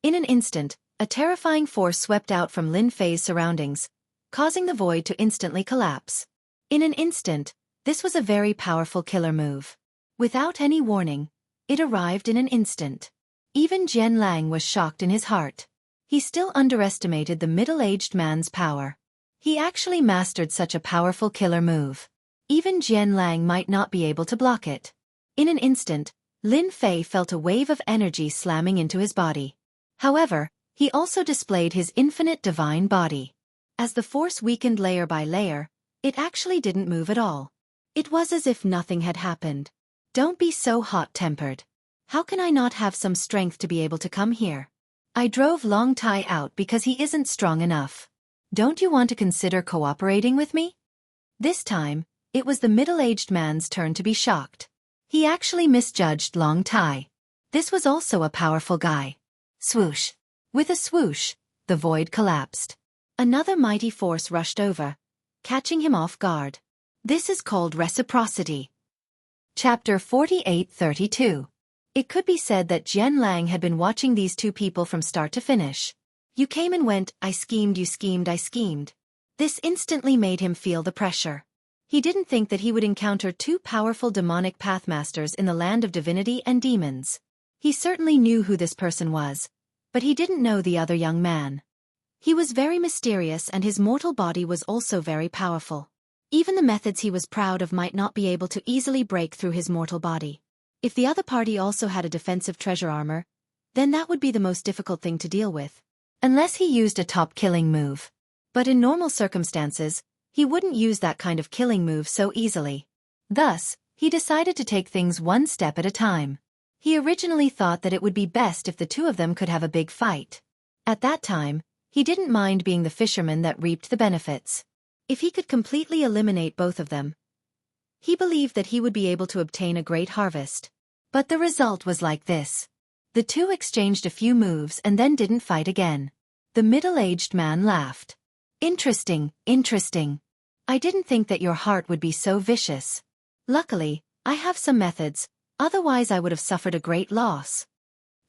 In an instant, a terrifying force swept out from Lin Fei's surroundings, causing the void to instantly collapse. In an instant, this was a very powerful killer move. Without any warning, it arrived in an instant. Even Jian Lang was shocked in his heart. he still underestimated the middle-aged man's power. He actually mastered such a powerful killer move. Even Jian Lang might not be able to block it. In an instant, Lin Fei felt a wave of energy slamming into his body. However, he also displayed his infinite divine body. As the force weakened layer by layer, it actually didn't move at all. It was as if nothing had happened. Don't be so hot-tempered. How can I not have some strength to be able to come here? I drove Long Tai out because he isn't strong enough. Don't you want to consider cooperating with me? This time, it was the middle-aged man's turn to be shocked. He actually misjudged Long Tai. This was also a powerful guy. Swoosh. With a swoosh, the void collapsed. Another mighty force rushed over, catching him off guard. This is called reciprocity. Chapter 48-32. It could be said that Jian Lang had been watching these two people from start to finish. You came and went, I schemed, you schemed, I schemed. This instantly made him feel the pressure. He didn't think that he would encounter two powerful demonic pathmasters in the land of divinity and demons. He certainly knew who this person was, but he didn't know the other young man. He was very mysterious and his mortal body was also very powerful. Even the methods he was proud of might not be able to easily break through his mortal body. If the other party also had a defensive treasure armor, then that would be the most difficult thing to deal with. Unless he used a top killing move. But in normal circumstances, he wouldn't use that kind of killing move so easily. Thus, he decided to take things one step at a time. He originally thought that it would be best if the two of them could have a big fight. At that time, he didn't mind being the fisherman that reaped the benefits. If he could completely eliminate both of them, he believed that he would be able to obtain a great harvest. But the result was like this. The two exchanged a few moves and then didn't fight again. The middle-aged man laughed. Interesting, interesting. I didn't think that your heart would be so vicious. Luckily, I have some methods, otherwise I would have suffered a great loss.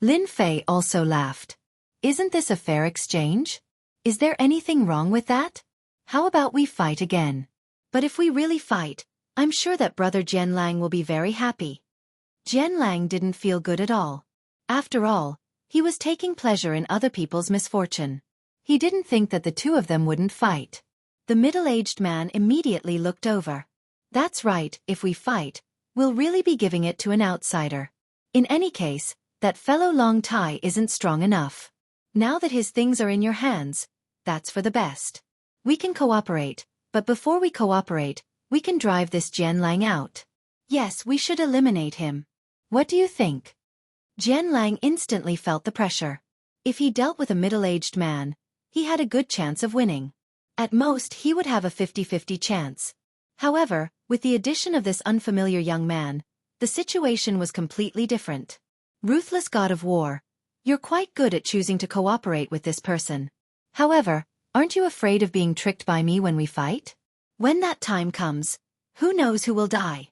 Lin Fei also laughed. Isn't this a fair exchange? Is there anything wrong with that? How about we fight again? But if we really fight, I'm sure that brother Jian Lang will be very happy. Jian Lang didn't feel good at all. After all, he was taking pleasure in other people's misfortune. He didn't think that the two of them wouldn't fight. The middle-aged man immediately looked over. That's right, if we fight, we'll really be giving it to an outsider. In any case, that fellow Long Tai isn't strong enough. Now that his things are in your hands, that's for the best. We can cooperate, but before we cooperate, we can drive this Jian Lang out. Yes, we should eliminate him. What do you think? Jian Lang instantly felt the pressure. If he dealt with a middle-aged man, he had a good chance of winning. At most, he would have a 50-50 chance. However, with the addition of this unfamiliar young man, the situation was completely different. Ruthless god of war, you're quite good at choosing to cooperate with this person. However, aren't you afraid of being tricked by me when we fight? When that time comes, who knows who will die?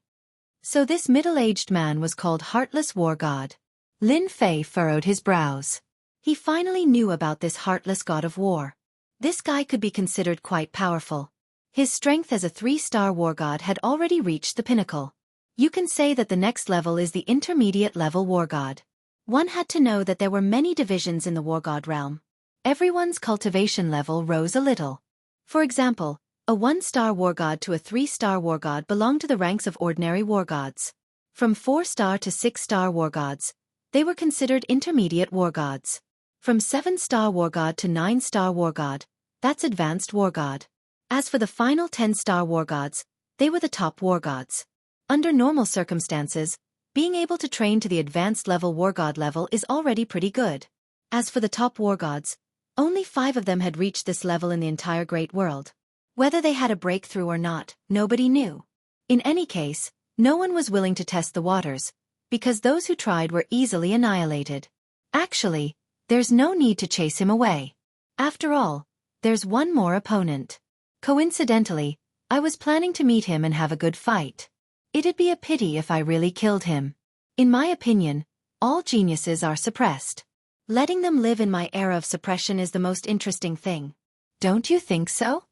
So this middle-aged man was called Heartless War God. Lin Fei furrowed his brows. He finally knew about this heartless god of war. This guy could be considered quite powerful. His strength as a 3-star war god had already reached the pinnacle. You can say that the next level is the intermediate level war god. One had to know that there were many divisions in the war god realm. Everyone's cultivation level rose a little. For example, a 1-star war god to a 3-star war god belonged to the ranks of ordinary war gods. From 4-star to 6-star war gods, they were considered intermediate war gods. From 7-star war god to 9-star war god, that's advanced war god. As for the final 10-star war gods, they were the top war gods. Under normal circumstances, being able to train to the advanced level war god level is already pretty good. As for the top war gods, only 5 of them had reached this level in the entire great world. Whether they had a breakthrough or not, nobody knew. In any case, no one was willing to test the waters, because those who tried were easily annihilated. Actually, there's no need to chase him away. After all, there's one more opponent. Coincidentally, I was planning to meet him and have a good fight. It'd be a pity if I really killed him. In my opinion, all geniuses are suppressed. Letting them live in my era of suppression is the most interesting thing. Don't you think so?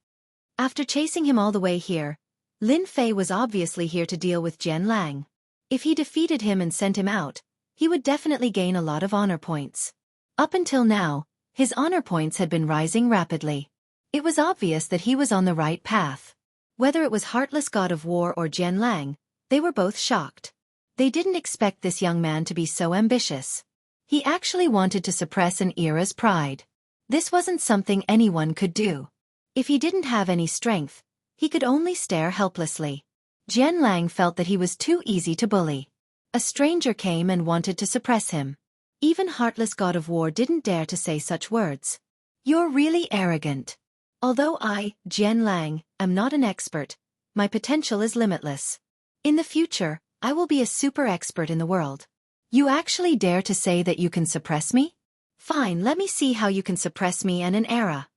After chasing him all the way here, Lin Fei was obviously here to deal with Jian Lang. If he defeated him and sent him out, he would definitely gain a lot of honor points. Up until now, His honor points had been rising rapidly. It was obvious that he was on the right path. Whether it was Heartless God of War or Jian Lang, they were both shocked. They didn't expect this young man to be so ambitious. He actually wanted to suppress an era's pride. This wasn't something anyone could do. If he didn't have any strength, he could only stare helplessly. Jian Lang felt that he was too easy to bully. A stranger came and wanted to suppress him. Even Heartless God of War didn't dare to say such words. "You're really arrogant. Although I, Jian Lang, am not an expert, my potential is limitless. In the future, I will be a super expert in the world. You actually dare to say that you can suppress me? Fine, let me see how you can suppress me and an era."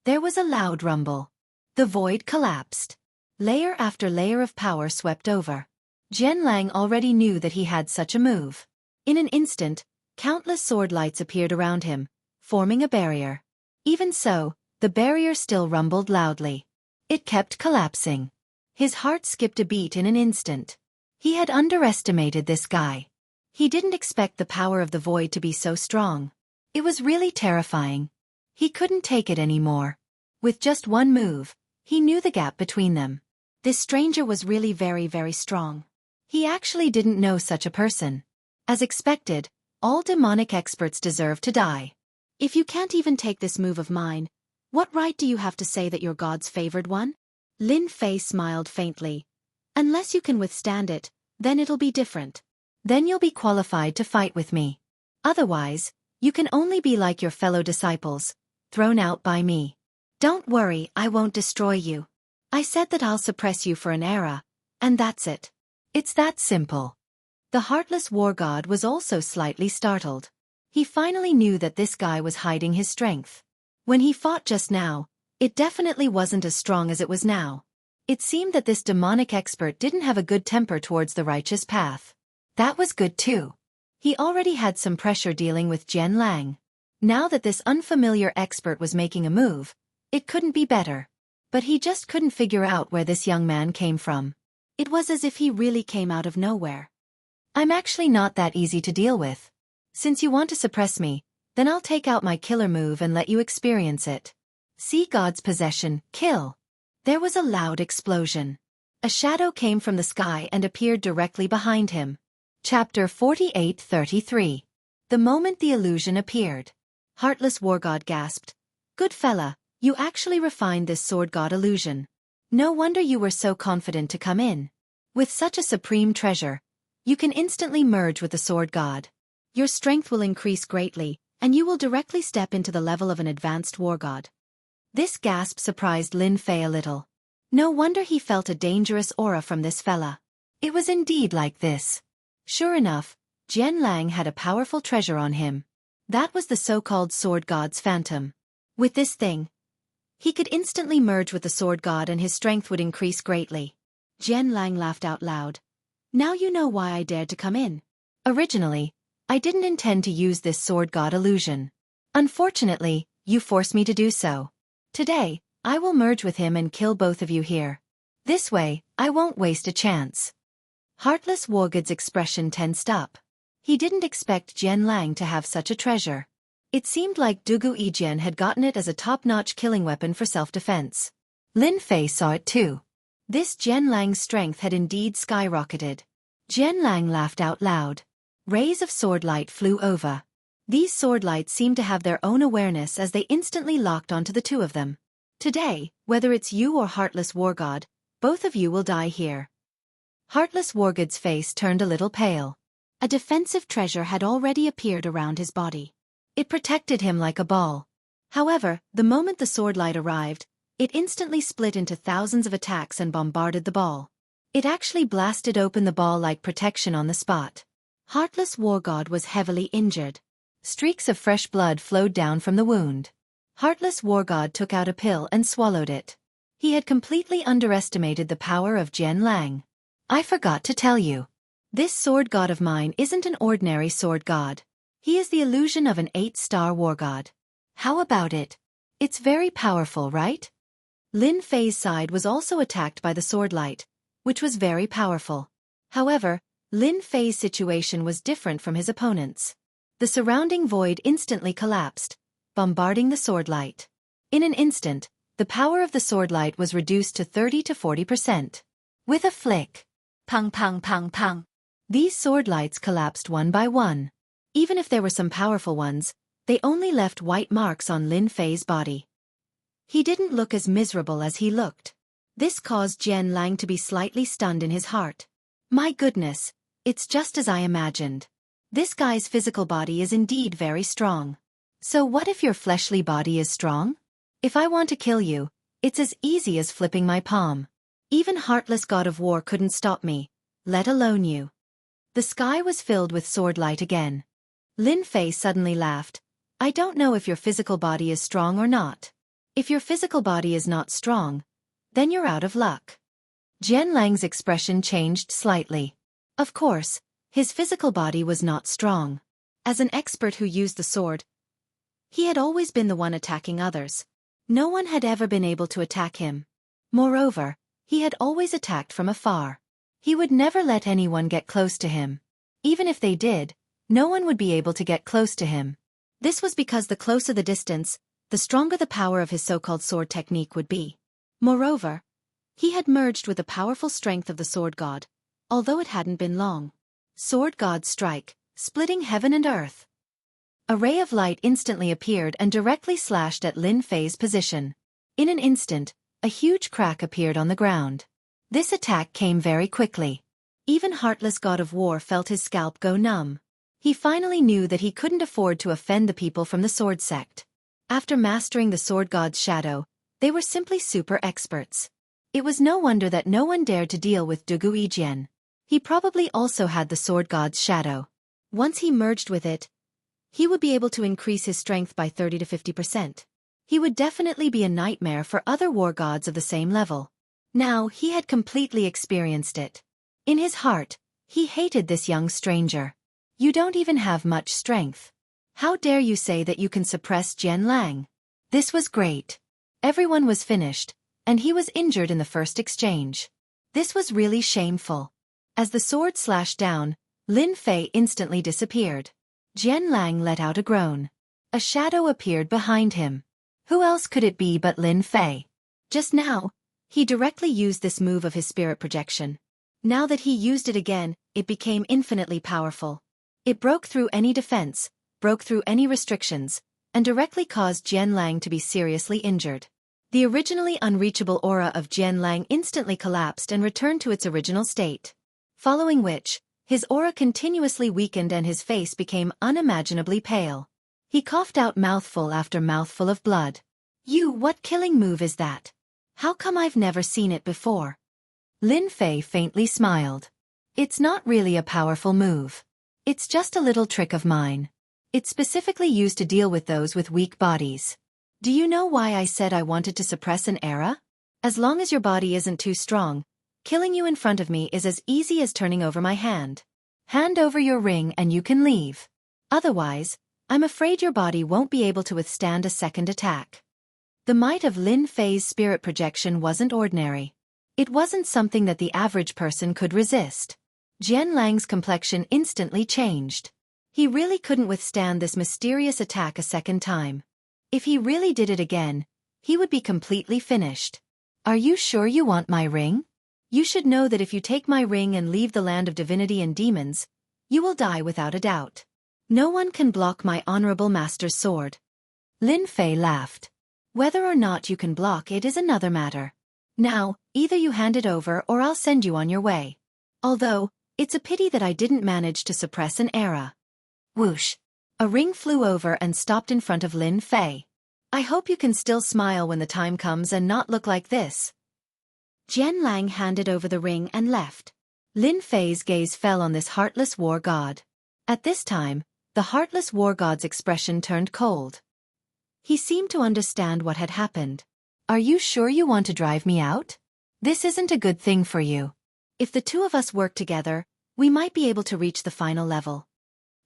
There was a loud rumble. The void collapsed. Layer after layer of power swept over. Jian Lang already knew that he had such a move. In an instant, countless sword lights appeared around him, forming a barrier. Even so, the barrier still rumbled loudly. It kept collapsing. His heart skipped a beat in an instant. He had underestimated this guy. He didn't expect the power of the void to be so strong. It was really terrifying. He couldn't take it anymore. With just one move, he knew the gap between them. This stranger was really very, very strong. He actually didn't know such a person. As expected, all demonic experts deserve to die. If you can't even take this move of mine, what right do you have to say that you're God's favored one? Lin Fei smiled faintly. Unless you can withstand it, then it'll be different. Then you'll be qualified to fight with me. Otherwise, you can only be like your fellow disciples, thrown out by me. Don't worry, I won't destroy you. I said that I'll suppress you for an era, and that's it. It's that simple. The Heartless War God was also slightly startled. He finally knew that this guy was hiding his strength. When he fought just now, it definitely wasn't as strong as it was now. It seemed that this demonic expert didn't have a good temper towards the righteous path. That was good too. He already had some pressure dealing with Jian Lang. Now that this unfamiliar expert was making a move, it couldn't be better. But he just couldn't figure out where this young man came from. It was as if he really came out of nowhere. I'm actually not that easy to deal with. Since you want to suppress me, then I'll take out my killer move and let you experience it. See God's possession, kill. There was a loud explosion. A shadow came from the sky and appeared directly behind him. Chapter 48:33. The moment the illusion appeared. Heartless War God gasped. Good fella, you actually refined this sword god illusion. No wonder you were so confident to come in. With such a supreme treasure, you can instantly merge with the sword god. Your strength will increase greatly, and you will directly step into the level of an advanced war god. This gasp surprised Lin Fei a little. No wonder he felt a dangerous aura from this fella. It was indeed like this. Sure enough, Jian Lang had a powerful treasure on him. That was the so-called sword god's phantom. With this thing, he could instantly merge with the sword god and his strength would increase greatly. Jian Lang laughed out loud. Now you know why I dared to come in. Originally, I didn't intend to use this sword god illusion. Unfortunately, you forced me to do so. Today, I will merge with him and kill both of you here. This way, I won't waste a chance. Heartless Wargod's expression tensed up. He didn't expect Jian Lang to have such a treasure. It seemed like Dugu Yijian had gotten it as a top-notch killing weapon for self-defense. Lin Fei saw it too. This Jian Lang's strength had indeed skyrocketed. Jian Lang laughed out loud. Rays of sword light flew over. These sword lights seemed to have their own awareness as they instantly locked onto the two of them. Today, whether it's you or Heartless Wargod, both of you will die here. Heartless Wargod's face turned a little pale. A defensive treasure had already appeared around his body. It protected him like a ball. However, the moment the sword light arrived, it instantly split into thousands of attacks and bombarded the ball. It actually blasted open the ball like protection on the spot. Heartless Wargod was heavily injured. Streaks of fresh blood flowed down from the wound. Heartless Wargod took out a pill and swallowed it. He had completely underestimated the power of Jian Lang. I forgot to tell you. This sword god of mine isn't an ordinary sword god. He is the illusion of an 8-star war god. How about it? It's very powerful, right? Lin Fei's side was also attacked by the sword light, which was very powerful. However, Lin Fei's situation was different from his opponent's. The surrounding void instantly collapsed, bombarding the sword light. In an instant, the power of the sword light was reduced to 30 to 40%. With a flick, pang pang pang pang, these sword lights collapsed one by one. Even if there were some powerful ones, they only left white marks on Lin Fei's body. He didn't look as miserable as he looked. This caused Jian Lang to be slightly stunned in his heart. My goodness, it's just as I imagined. This guy's physical body is indeed very strong. So what if your fleshly body is strong? If I want to kill you, it's as easy as flipping my palm. Even heartless god of war couldn't stop me, let alone you. The sky was filled with sword light again. Lin Fei suddenly laughed. I don't know if your physical body is strong or not. If your physical body is not strong, then you're out of luck. Jian Lang's expression changed slightly. Of course, his physical body was not strong. As an expert who used the sword, he had always been the one attacking others. No one had ever been able to attack him. Moreover, he had always attacked from afar. He would never let anyone get close to him. Even if they did, no one would be able to get close to him. This was because the closer the distance, the stronger the power of his so-called sword technique would be. Moreover, he had merged with the powerful strength of the sword god, although it hadn't been long. Sword god strike, splitting heaven and earth. A ray of light instantly appeared and directly slashed at Lin Fei's position. In an instant, a huge crack appeared on the ground. This attack came very quickly. Even heartless god of war felt his scalp go numb. He finally knew that he couldn't afford to offend the people from the sword sect. After mastering the sword god's shadow, they were simply super experts. It was no wonder that no one dared to deal with Dugu Yijian. He probably also had the sword god's shadow. Once he merged with it, he would be able to increase his strength by 30 to 50%. He would definitely be a nightmare for other war gods of the same level. Now he had completely experienced it. In his heart, he hated this young stranger. You don't even have much strength. How dare you say that you can suppress Jian Lang? This was great. Everyone was finished, and he was injured in the first exchange. This was really shameful. As the sword slashed down, Lin Fei instantly disappeared. Jian Lang let out a groan. A shadow appeared behind him. Who else could it be but Lin Fei? Just now, he directly used this move of his spirit projection. Now that he used it again, it became infinitely powerful. It broke through any defense, broke through any restrictions, and directly caused Jian Lang to be seriously injured. The originally unreachable aura of Jian Lang instantly collapsed and returned to its original state. Following which, his aura continuously weakened and his face became unimaginably pale. He coughed out mouthful after mouthful of blood. What killing move is that? How come I've never seen it before? Lin Fei faintly smiled. It's not really a powerful move. It's just a little trick of mine. It's specifically used to deal with those with weak bodies. Do you know why I said I wanted to suppress an era? As long as your body isn't too strong, killing you in front of me is as easy as turning over my hand. Hand over your ring and you can leave. Otherwise, I'm afraid your body won't be able to withstand a second attack. The might of Lin Fei's spirit projection wasn't ordinary. It wasn't something that the average person could resist. Jian Lang's complexion instantly changed. He really couldn't withstand this mysterious attack a second time. If he really did it again, he would be completely finished. Are you sure you want my ring? You should know that if you take my ring and leave the land of divinity and demons, you will die without a doubt. No one can block my honorable master's sword. Lin Fei laughed. Whether or not you can block it is another matter. Now, either you hand it over or I'll send you on your way. Although, it's a pity that I didn't manage to suppress an era. Whoosh! A ring flew over and stopped in front of Lin Fei. I hope you can still smile when the time comes and not look like this. Jian Lang handed over the ring and left. Lin Fei's gaze fell on this heartless war god. At this time, the heartless war god's expression turned cold. He seemed to understand what had happened. Are you sure you want to drive me out? This isn't a good thing for you. If the two of us work together, we might be able to reach the final level.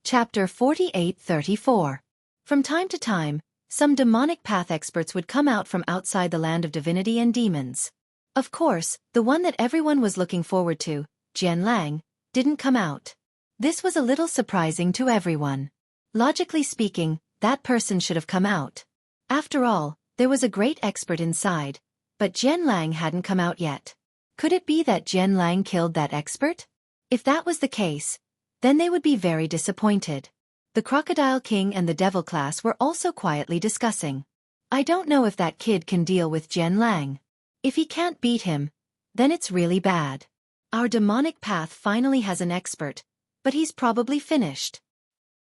Chapter 48-34. From time to time, some demonic path experts would come out from outside the land of divinity and demons. Of course, the one that everyone was looking forward to, Jian Lang, didn't come out. This was a little surprising to everyone. Logically speaking, that person should have come out. After all, there was a great expert inside, but Jian Lang hadn't come out yet. Could it be that Jian Lang killed that expert? If that was the case, then they would be very disappointed. The Crocodile King and the Devil class were also quietly discussing. I don't know if that kid can deal with Jian Lang. If he can't beat him, then it's really bad. Our demonic path finally has an expert, but he's probably finished.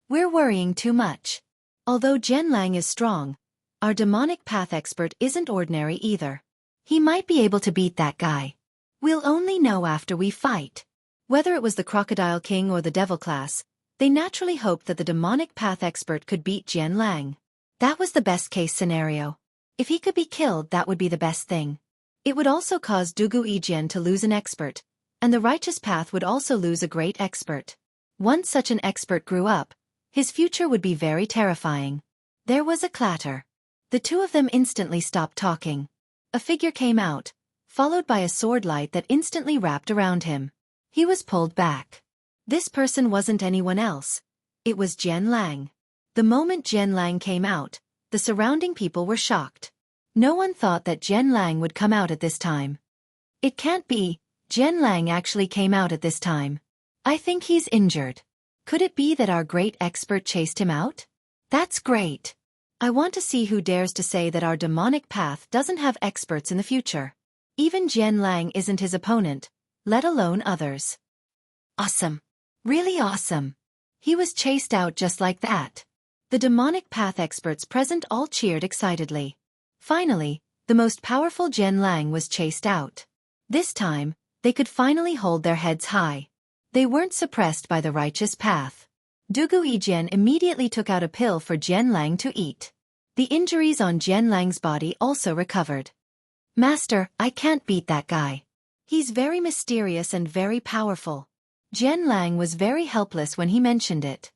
We're worrying too much. Although Jian Lang is strong, our demonic path expert isn't ordinary either. He might be able to beat that guy. We'll only know after we fight. Whether it was the Crocodile King or the Devil class, they naturally hoped that the demonic path expert could beat Jian Lang. That was the best-case scenario. If he could be killed, that would be the best thing. It would also cause Dugu Yijian to lose an expert, and the righteous path would also lose a great expert. Once such an expert grew up, his future would be very terrifying. There was a clatter. The two of them instantly stopped talking. A figure came out, followed by a sword light that instantly wrapped around him. He was pulled back. This person wasn't anyone else. It was Jian Lang. The moment Jian Lang came out, the surrounding people were shocked. No one thought that Jian Lang would come out at this time. It can't be, Jian Lang actually came out at this time. I think he's injured. Could it be that our great expert chased him out? That's great. I want to see who dares to say that our demonic path doesn't have experts in the future. Even Jian Lang isn't his opponent, let alone others. Awesome. Really awesome. He was chased out just like that. The demonic path experts present all cheered excitedly. Finally, the most powerful Jian Lang was chased out. This time, they could finally hold their heads high. They weren't suppressed by the righteous path. Dugu Yijian immediately took out a pill for Jian Lang to eat. The injuries on Jian Lang's body also recovered. Master, I can't beat that guy. He's very mysterious and very powerful. Jian Lang was very helpless when he mentioned it.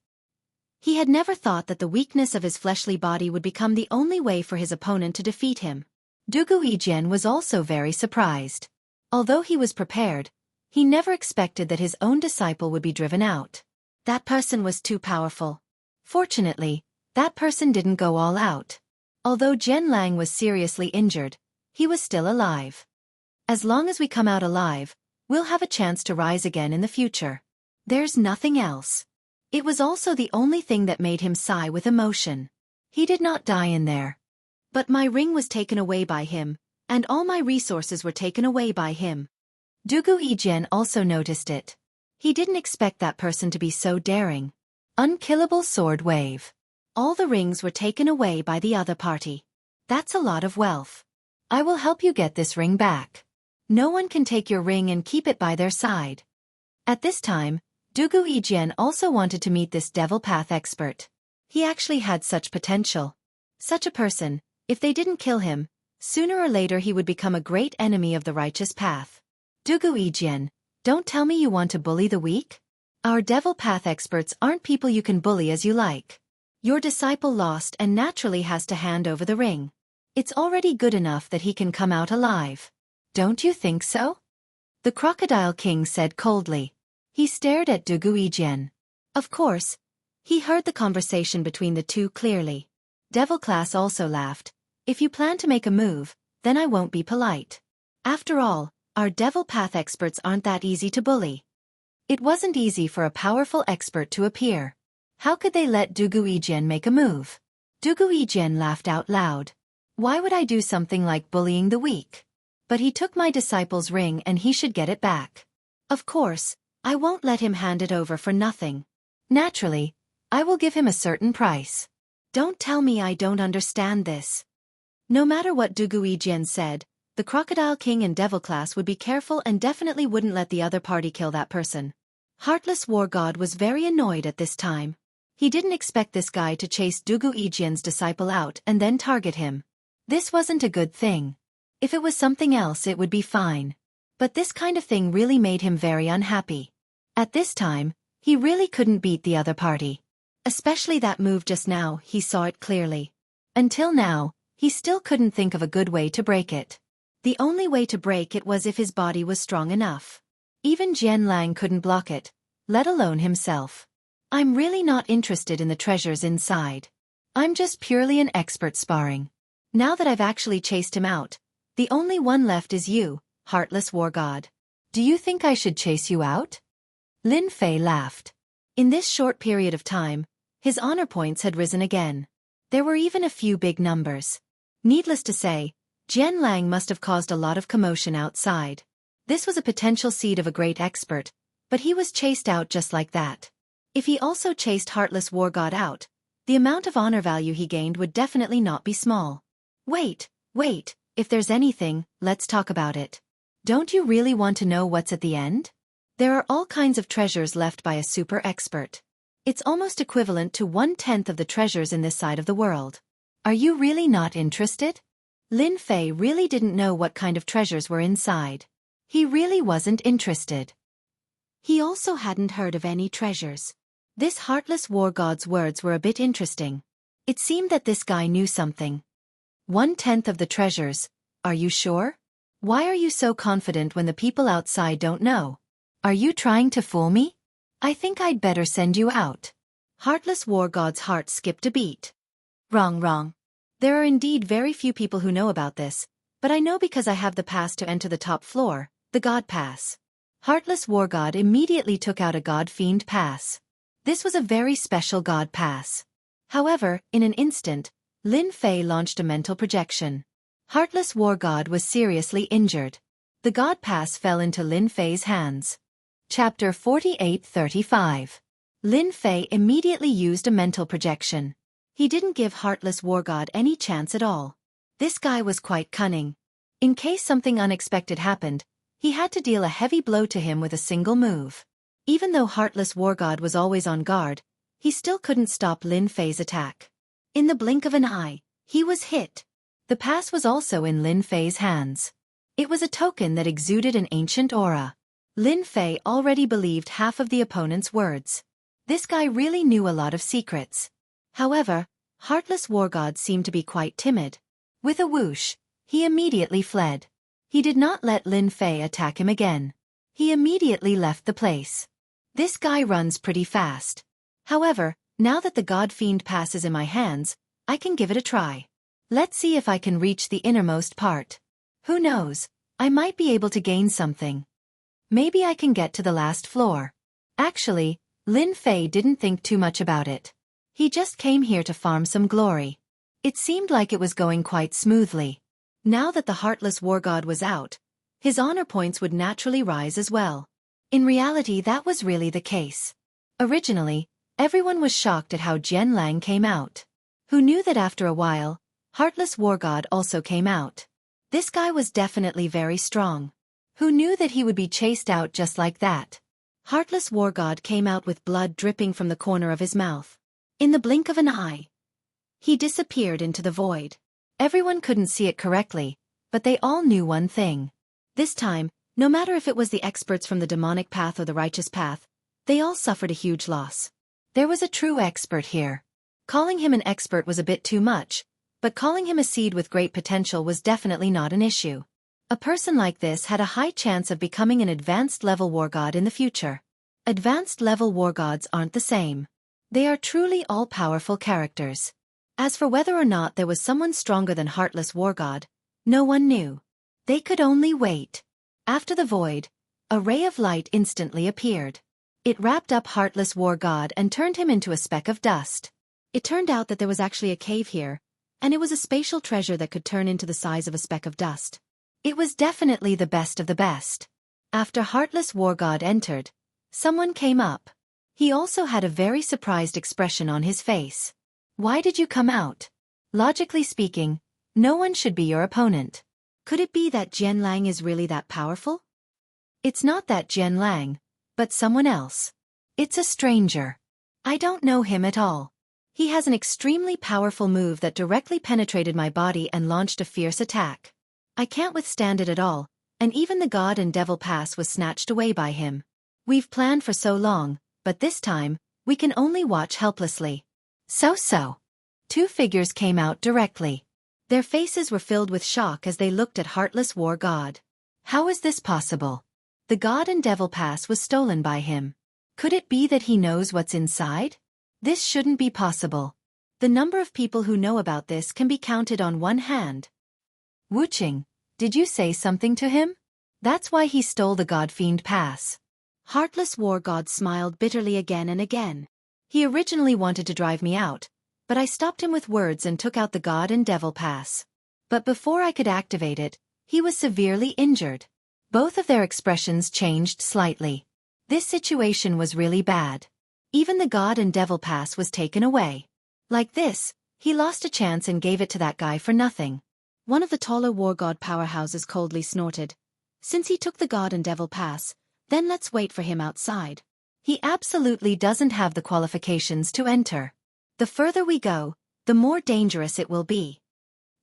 He had never thought that the weakness of his fleshly body would become the only way for his opponent to defeat him. Dugu Yijian was also very surprised. Although he was prepared, he never expected that his own disciple would be driven out. That person was too powerful. Fortunately, that person didn't go all out. Although Jian Lang was seriously injured, he was still alive. As long as we come out alive, we'll have a chance to rise again in the future. There's nothing else. It was also the only thing that made him sigh with emotion. He did not die in there. But my ring was taken away by him, and all my resources were taken away by him. Dugu Yijian also noticed it. He didn't expect that person to be so daring. Unkillable sword wave. All the rings were taken away by the other party. That's a lot of wealth. I will help you get this ring back. No one can take your ring and keep it by their side. At this time, Dugu Yijian also wanted to meet this devil path expert. He actually had such potential. Such a person, if they didn't kill him, sooner or later he would become a great enemy of the righteous path. Dugu Yijian, don't tell me you want to bully the weak? Our devil path experts aren't people you can bully as you like. Your disciple lost and naturally has to hand over the ring. It's already good enough that he can come out alive. Don't you think so? The Crocodile King said coldly. He stared at Dugu Yijian. Of course, he heard the conversation between the two clearly. Devil class also laughed. If you plan to make a move, then I won't be polite. After all, our devil path experts aren't that easy to bully. It wasn't easy for a powerful expert to appear. How could they let Dugu Yijian make a move? Dugu Yijian laughed out loud. Why would I do something like bullying the weak? But he took my disciple's ring and he should get it back. Of course, I won't let him hand it over for nothing. Naturally, I will give him a certain price. Don't tell me I don't understand this. No matter what Dugu Yijian said, the Crocodile King and Devil class would be careful and definitely wouldn't let the other party kill that person. Heartless War God was very annoyed at this time. He didn't expect this guy to chase Dugu Yijian's disciple out and then target him. This wasn't a good thing. If it was something else it would be fine. But this kind of thing really made him very unhappy. At this time, he really couldn't beat the other party. Especially that move just now, he saw it clearly. Until now, he still couldn't think of a good way to break it. The only way to break it was if his body was strong enough. Even Jian Lang couldn't block it, let alone himself. I'm really not interested in the treasures inside. I'm just purely an expert sparring. Now that I've actually chased him out, the only one left is you, heartless war god. Do you think I should chase you out? Lin Fei laughed. In this short period of time, his honor points had risen again. There were even a few big numbers. Needless to say, Jian Lang must have caused a lot of commotion outside. This was a potential seed of a great expert, but he was chased out just like that. If he also chased Heartless War God out, the amount of honor value he gained would definitely not be small. Wait, if there's anything, let's talk about it. Don't you really want to know what's at the end? There are all kinds of treasures left by a super expert. It's almost equivalent to 1/10 of the treasures in this side of the world. Are you really not interested? Lin Fei really didn't know what kind of treasures were inside. He really wasn't interested. He also hadn't heard of any treasures. This heartless war god's words were a bit interesting. It seemed that this guy knew something. 1/10 of the treasures, are you sure? Why are you so confident when the people outside don't know? Are you trying to fool me? I think I'd better send you out. Heartless war god's heart skipped a beat. Wrong. There are indeed very few people who know about this, but I know because I have the pass to enter the top floor, the God Pass. Heartless War God immediately took out a God Fiend Pass. This was a very special God Pass. However, in an instant, Lin Fei launched a mental projection. Heartless War God was seriously injured. The God Pass fell into Lin Fei's hands. Chapter 48-35. Lin Fei immediately used a mental projection. He didn't give Heartless War God any chance at all. This guy was quite cunning. In case something unexpected happened, he had to deal a heavy blow to him with a single move. Even though Heartless War God was always on guard, he still couldn't stop Lin Fei's attack. In the blink of an eye, he was hit. The pass was also in Lin Fei's hands. It was a token that exuded an ancient aura. Lin Fei already believed half of the opponent's words. This guy really knew a lot of secrets. However, Heartless War God seemed to be quite timid. With a whoosh, he immediately fled. He did not let Lin Fei attack him again. He immediately left the place. This guy runs pretty fast. However, now that the God Fiend Pass is in my hands, I can give it a try. Let's see if I can reach the innermost part. Who knows, I might be able to gain something. Maybe I can get to the last floor. Actually, Lin Fei didn't think too much about it. He just came here to farm some glory. It seemed like it was going quite smoothly. Now that the Heartless War God was out, his honor points would naturally rise as well. In reality, that was really the case. Originally, everyone was shocked at how Jian Lang came out. Who knew that after a while, Heartless War God also came out? This guy was definitely very strong. Who knew that he would be chased out just like that? Heartless War God came out with blood dripping from the corner of his mouth. In the blink of an eye, he disappeared into the void. Everyone couldn't see it correctly, but they all knew one thing. This time, no matter if it was the experts from the demonic path or the righteous path, they all suffered a huge loss. There was a true expert here. Calling him an expert was a bit too much, but calling him a seed with great potential was definitely not an issue. A person like this had a high chance of becoming an advanced level war god in the future. Advanced level war gods aren't the same. They are truly all-powerful characters. As for whether or not there was someone stronger than Heartless War God, no one knew. They could only wait. After the void, a ray of light instantly appeared. It wrapped up Heartless War God and turned him into a speck of dust. It turned out that there was actually a cave here, and it was a spatial treasure that could turn into the size of a speck of dust. It was definitely the best of the best. After Heartless War God entered, someone came up. He also had a very surprised expression on his face. Why did you come out? Logically speaking, no one should be your opponent. Could it be that Jian Lang is really that powerful? It's not that Jian Lang, but someone else. It's a stranger. I don't know him at all. He has an extremely powerful move that directly penetrated my body and launched a fierce attack. I can't withstand it at all, and even the God and Devil Pass was snatched away by him. We've planned for so long, but this time, we can only watch helplessly. So. Two figures came out directly. Their faces were filled with shock as they looked at Heartless War God. How is this possible? The God and Devil Pass was stolen by him. Could it be that he knows what's inside? This shouldn't be possible. The number of people who know about this can be counted on one hand. Wuching, did you say something to him? That's why he stole the God-fiend pass. Heartless War God smiled bitterly again and again. He originally wanted to drive me out, but I stopped him with words and took out the God and Devil pass. But before I could activate it, he was severely injured. Both of their expressions changed slightly. This situation was really bad. Even the God and Devil pass was taken away. Like this, he lost a chance and gave it to that guy for nothing. One of the taller War God powerhouses coldly snorted. Since he took the God and Devil pass, then let's wait for him outside. He absolutely doesn't have the qualifications to enter. The further we go, the more dangerous it will be.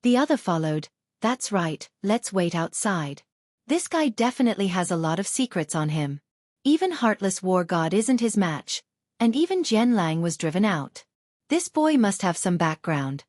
The other followed, that's right, let's wait outside. This guy definitely has a lot of secrets on him. Even Heartless War God isn't his match, and even Jian Lang was driven out. This boy must have some background.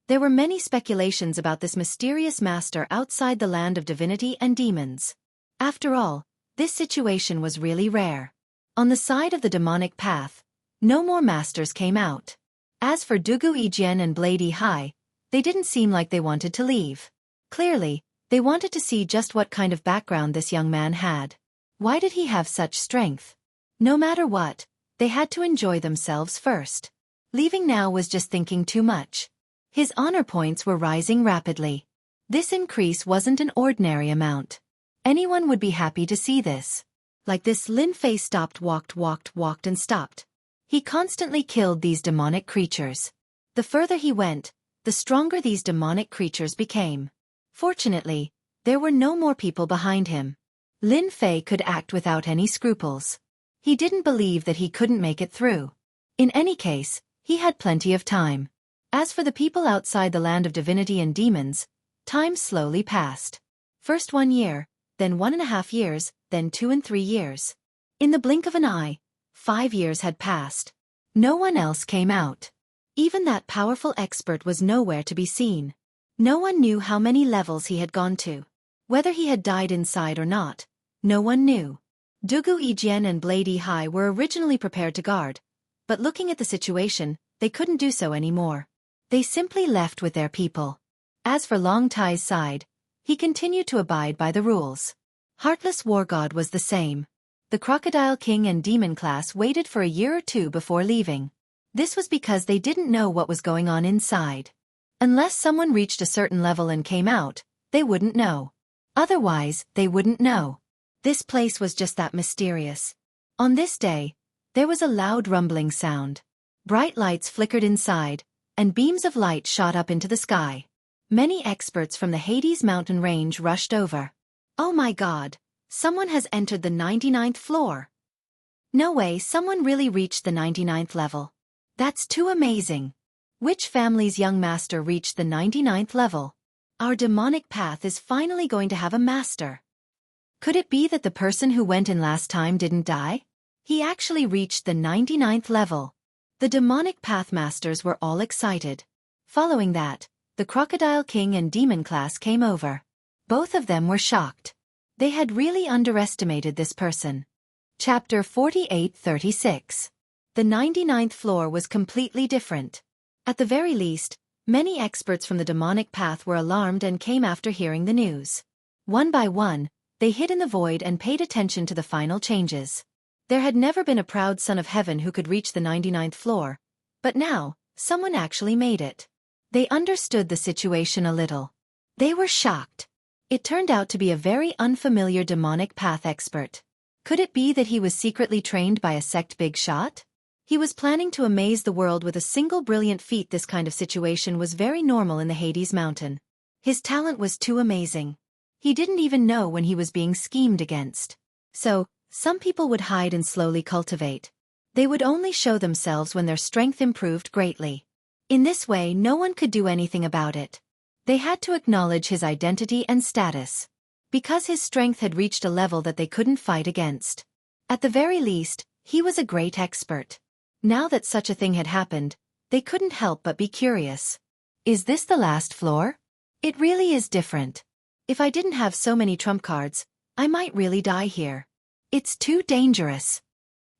There were many speculations about this mysterious master outside the land of divinity and demons. After all, this situation was really rare. On the side of the demonic path, no more masters came out. As for Dugu Yijian and Blade Hai, they didn't seem like they wanted to leave. Clearly, they wanted to see just what kind of background this young man had. Why did he have such strength? No matter what, they had to enjoy themselves first. Leaving now was just thinking too much. His honor points were rising rapidly. This increase wasn't an ordinary amount. Anyone would be happy to see this. Like this, Lin Fei stopped, walked and stopped. He constantly killed these demonic creatures. The further he went, the stronger these demonic creatures became. Fortunately, there were no more people behind him. Lin Fei could act without any scruples. He didn't believe that he couldn't make it through. In any case, he had plenty of time. As for the people outside the land of divinity and demons, time slowly passed. First 1 year, then 1.5 years, then 2 and 3 years. In the blink of an eye, 5 years had passed. No one else came out. Even that powerful expert was nowhere to be seen. No one knew how many levels he had gone to. Whether he had died inside or not, no one knew. Dugu Yijian and Blade Hai were originally prepared to guard, but looking at the situation, they couldn't do so anymore. They simply left with their people. As for Long Tai's side, he continued to abide by the rules. Heartless War God was the same. The Crocodile King and Demon class waited for a year or two before leaving. This was because they didn't know what was going on inside. Unless someone reached a certain level and came out, they wouldn't know. Otherwise, they wouldn't know. This place was just that mysterious. On this day, there was a loud rumbling sound. Bright lights flickered inside, and beams of light shot up into the sky. Many experts from the Hades mountain range rushed over. Oh my God, someone has entered the 99th floor. No way, someone really reached the 99th level. That's too amazing. Which family's young master reached the 99th level? Our demonic path is finally going to have a master. Could it be that the person who went in last time didn't die? He actually reached the 99th level. The demonic path masters were all excited. Following that, the Crocodile King and Demon class came over. Both of them were shocked. They had really underestimated this person. Chapter 48-36. The 99th floor was completely different. At the very least, many experts from the demonic path were alarmed and came after hearing the news. One by one, they hid in the void and paid attention to the final changes. There had never been a proud son of heaven who could reach the 99th floor, but now, someone actually made it. They understood the situation a little. They were shocked. It turned out to be a very unfamiliar demonic path expert. Could it be that he was secretly trained by a sect big shot? He was planning to amaze the world with a single brilliant feat. This kind of situation was very normal in the Hades mountain. His talent was too amazing. He didn't even know when he was being schemed against. So, some people would hide and slowly cultivate. They would only show themselves when their strength improved greatly. In this way, no one could do anything about it. They had to acknowledge his identity and status. Because his strength had reached a level that they couldn't fight against. At the very least, he was a great expert. Now that such a thing had happened, they couldn't help but be curious. Is this the last floor? It really is different. If I didn't have so many trump cards, I might really die here. It's too dangerous.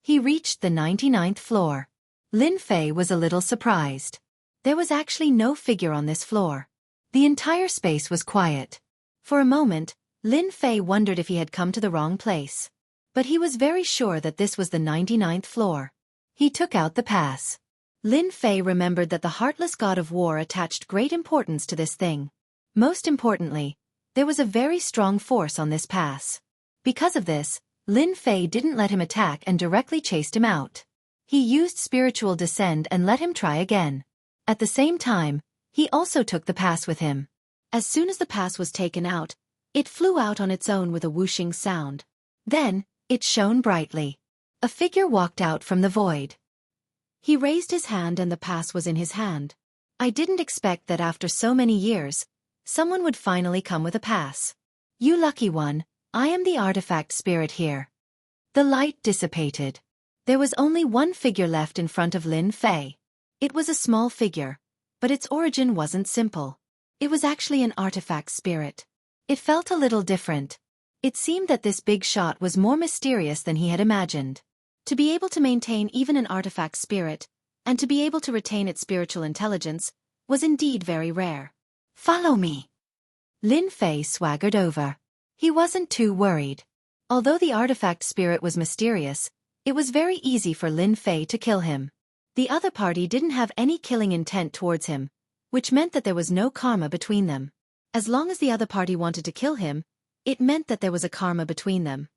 He reached the 99th floor. Lin Fei was a little surprised. There was actually no figure on this floor. The entire space was quiet. For a moment, Lin Fei wondered if he had come to the wrong place. But he was very sure that this was the 99th floor. He took out the pass. Lin Fei remembered that the heartless god of war attached great importance to this thing. Most importantly, there was a very strong force on this pass. Because of this, Lin Fei didn't let him attack and directly chased him out. He used spiritual descend and let him try again. At the same time, he also took the pass with him. As soon as the pass was taken out, it flew out on its own with a whooshing sound. Then, it shone brightly. A figure walked out from the void. He raised his hand and the pass was in his hand. I didn't expect that after so many years, someone would finally come with a pass. You lucky one, I am the artifact spirit here. The light dissipated. There was only one figure left in front of Lin Fei. It was a small figure, but its origin wasn't simple. It was actually an artifact spirit. It felt a little different. It seemed that this big shot was more mysterious than he had imagined. To be able to maintain even an artifact spirit, and to be able to retain its spiritual intelligence, was indeed very rare. Follow me. Lin Fei swaggered over. He wasn't too worried. Although the artifact spirit was mysterious, it was very easy for Lin Fei to kill him. The other party didn't have any killing intent towards him, which meant that there was no karma between them. As long as the other party wanted to kill him, it meant that there was a karma between them.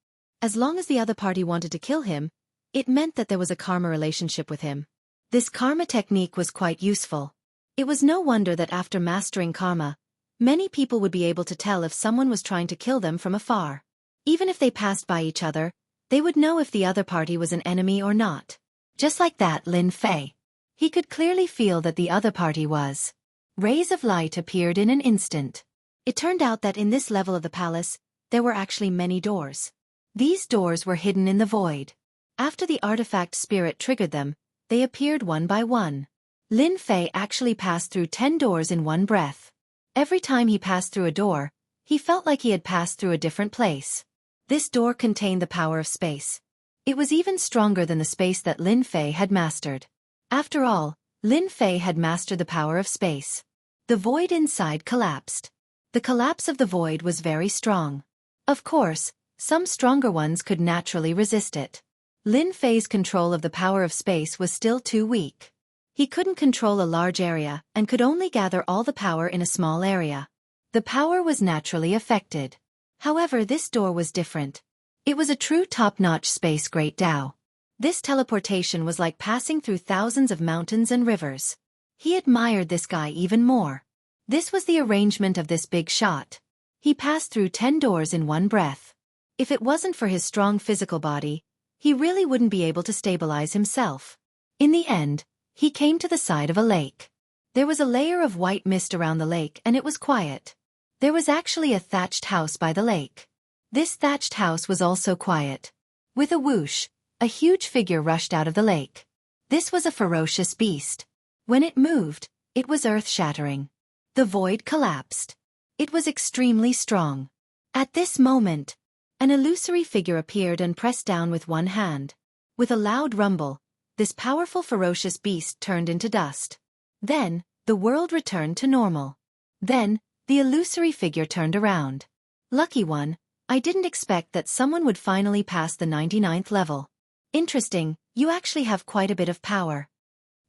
As long as the other party wanted to kill him, it meant that there was a karma relationship with him. This karma technique was quite useful. It was no wonder that after mastering karma, many people would be able to tell if someone was trying to kill them from afar. Even if they passed by each other, they would know if the other party was an enemy or not. Just like that, Lin Fei. He could clearly feel that the other party was. Rays of light appeared in an instant. It turned out that in this level of the palace, there were actually many doors. These doors were hidden in the void. After the artifact spirit triggered them, they appeared one by one. Lin Fei actually passed through 10 doors in one breath. Every time he passed through a door, he felt like he had passed through a different place. This door contained the power of space. It was even stronger than the space that Lin Fei had mastered. After all, Lin Fei had mastered the power of space. The void inside collapsed. The collapse of the void was very strong. Of course, some stronger ones could naturally resist it. Lin Fei's control of the power of space was still too weak. He couldn't control a large area and could only gather all the power in a small area. The power was naturally affected. However, this door was different. It was a true top-notch space Great Tao. This teleportation was like passing through thousands of mountains and rivers. He admired this guy even more. This was the arrangement of this big shot. He passed through 10 doors in one breath. If it wasn't for his strong physical body, he really wouldn't be able to stabilize himself. In the end, he came to the side of a lake. There was a layer of white mist around the lake and it was quiet. There was actually a thatched house by the lake. This thatched house was also quiet. With a whoosh, a huge figure rushed out of the lake. This was a ferocious beast. When it moved, it was earth-shattering. The void collapsed. It was extremely strong. At this moment, an illusory figure appeared and pressed down with one hand. With a loud rumble, this powerful ferocious beast turned into dust. Then, the world returned to normal. Then, the illusory figure turned around. Lucky one, I didn't expect that someone would finally pass the 99th level. Interesting, you actually have quite a bit of power.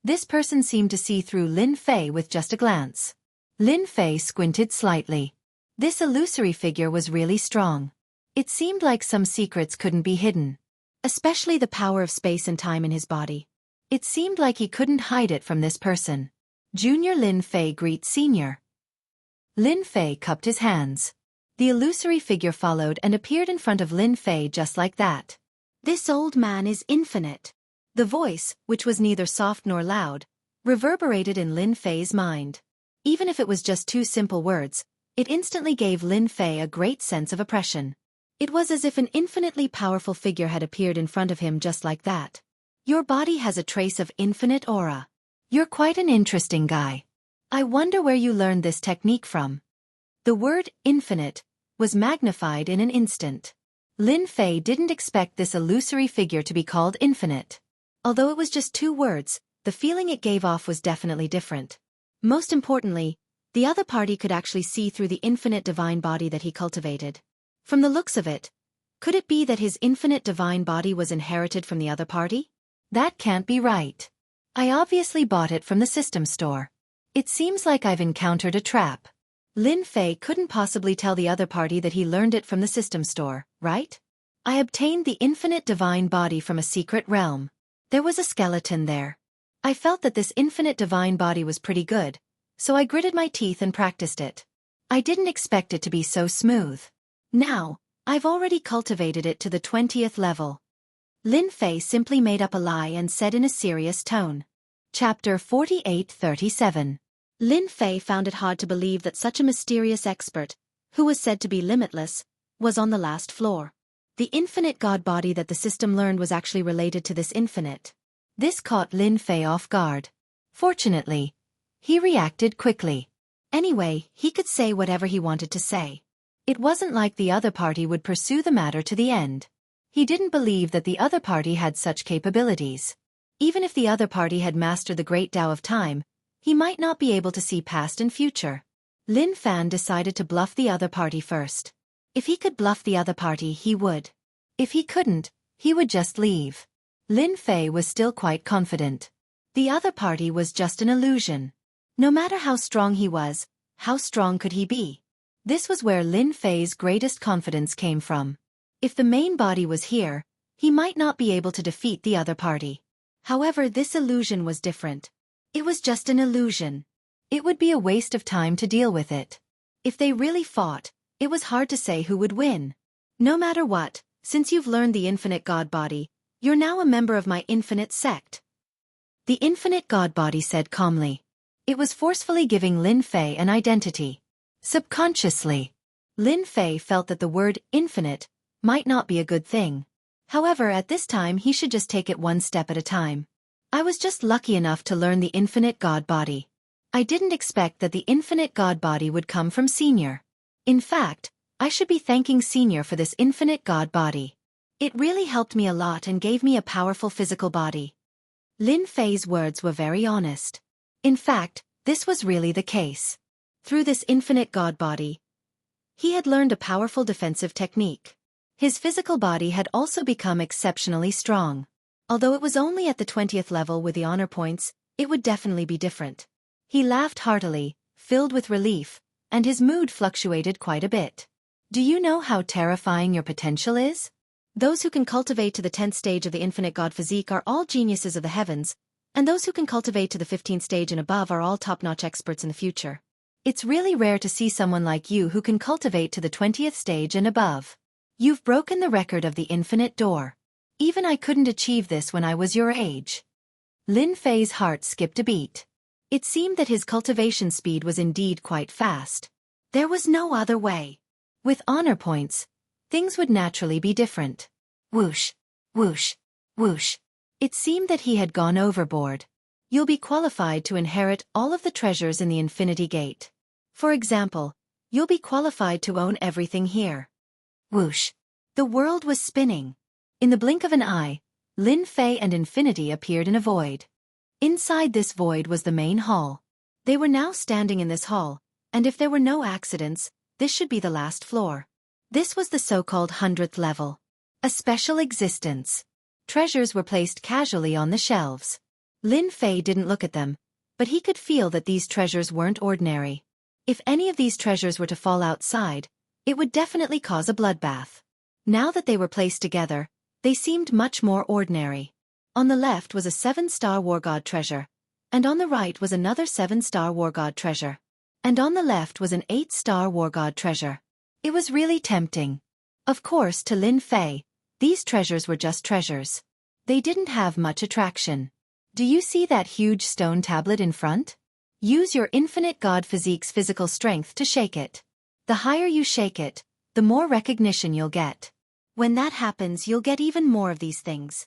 This person seemed to see through Lin Fei with just a glance. Lin Fei squinted slightly. This illusory figure was really strong. It seemed like some secrets couldn't be hidden. Especially the power of space and time in his body. It seemed like he couldn't hide it from this person. Junior Lin Fei greets Senior. Lin Fei cupped his hands. The illusory figure followed and appeared in front of Lin Fei just like that. This old man is infinite. The voice, which was neither soft nor loud, reverberated in Lin Fei's mind. Even if it was just 2 simple words, it instantly gave Lin Fei a great sense of oppression. It was as if an infinitely powerful figure had appeared in front of him just like that. Your body has a trace of infinite aura. You're quite an interesting guy. I wonder where you learned this technique from. The word infinite was magnified in an instant. Lin Fei didn't expect this illusory figure to be called infinite. Although it was just 2 words, the feeling it gave off was definitely different. Most importantly, the other party could actually see through the infinite divine body that he cultivated. From the looks of it, could it be that his infinite divine body was inherited from the other party? That can't be right. I obviously bought it from the system store. It seems like I've encountered a trap. Lin Fei couldn't possibly tell the other party that he learned it from the system store, right? I obtained the infinite divine body from a secret realm. There was a skeleton there. I felt that this infinite divine body was pretty good, so I gritted my teeth and practiced it. I didn't expect it to be so smooth. Now, I've already cultivated it to the 20th level. Lin Fei simply made up a lie and said in a serious tone. Chapter 48-37. Lin Fei found it hard to believe that such a mysterious expert, who was said to be limitless, was on the last floor. The infinite god body that the system learned was actually related to this infinite. This caught Lin Fei off guard. Fortunately, he reacted quickly. Anyway, he could say whatever he wanted to say. It wasn't like the other party would pursue the matter to the end. He didn't believe that the other party had such capabilities. Even if the other party had mastered the great Tao of time, he might not be able to see past and future. Lin Fan decided to bluff the other party first. If he could bluff the other party, he would. If he couldn't, he would just leave. Lin Fei was still quite confident. The other party was just an illusion. No matter how strong he was, how strong could he be? This was where Lin Fei's greatest confidence came from. If the main body was here, he might not be able to defeat the other party. However, this illusion was different. It was just an illusion. It would be a waste of time to deal with it. If they really fought, it was hard to say who would win. No matter what, since you've learned the infinite god body, you're now a member of my infinite sect. The infinite god body said calmly. It was forcefully giving Lin Fei an identity. Subconsciously, Lin Fei felt that the word infinite might not be a good thing. However, at this time he should just take it one step at a time. I was just lucky enough to learn the infinite god body. I didn't expect that the infinite god body would come from Senior. In fact, I should be thanking Senior for this infinite god body. It really helped me a lot and gave me a powerful physical body. Lin Fei's words were very honest. In fact, this was really the case. Through this infinite god body, he had learned a powerful defensive technique. His physical body had also become exceptionally strong. Although it was only at the 20th level with the honor points, it would definitely be different. He laughed heartily, filled with relief, and his mood fluctuated quite a bit. Do you know how terrifying your potential is? Those who can cultivate to the 10th stage of the infinite god physique are all geniuses of the heavens, and those who can cultivate to the 15th stage and above are all top-notch experts in the future. It's really rare to see someone like you who can cultivate to the 20th stage and above. You've broken the record of the infinite door. Even I couldn't achieve this when I was your age. Lin Fei's heart skipped a beat. It seemed that his cultivation speed was indeed quite fast. There was no other way. With honor points, things would naturally be different. Whoosh, whoosh, whoosh. It seemed that he had gone overboard. You'll be qualified to inherit all of the treasures in the Infinity Gate. For example, you'll be qualified to own everything here. Whoosh. The world was spinning. In the blink of an eye, Lin Fei and Infinity appeared in a void. Inside this void was the main hall. They were now standing in this hall, and if there were no accidents, this should be the last floor. This was the so-called 100th level. A special existence. Treasures were placed casually on the shelves. Lin Fei didn't look at them, but he could feel that these treasures weren't ordinary. If any of these treasures were to fall outside, it would definitely cause a bloodbath. Now that they were placed together, they seemed much more ordinary. On the left was a 7-star war god treasure, and on the right was another 7-star war god treasure. And on the left was an 8-star war god treasure. It was really tempting. Of course, to Lin Fei, these treasures were just treasures. They didn't have much attraction. Do you see that huge stone tablet in front? Use your infinite god physique's physical strength to shake it. The higher you shake it, the more recognition you'll get. When that happens, you'll get even more of these things.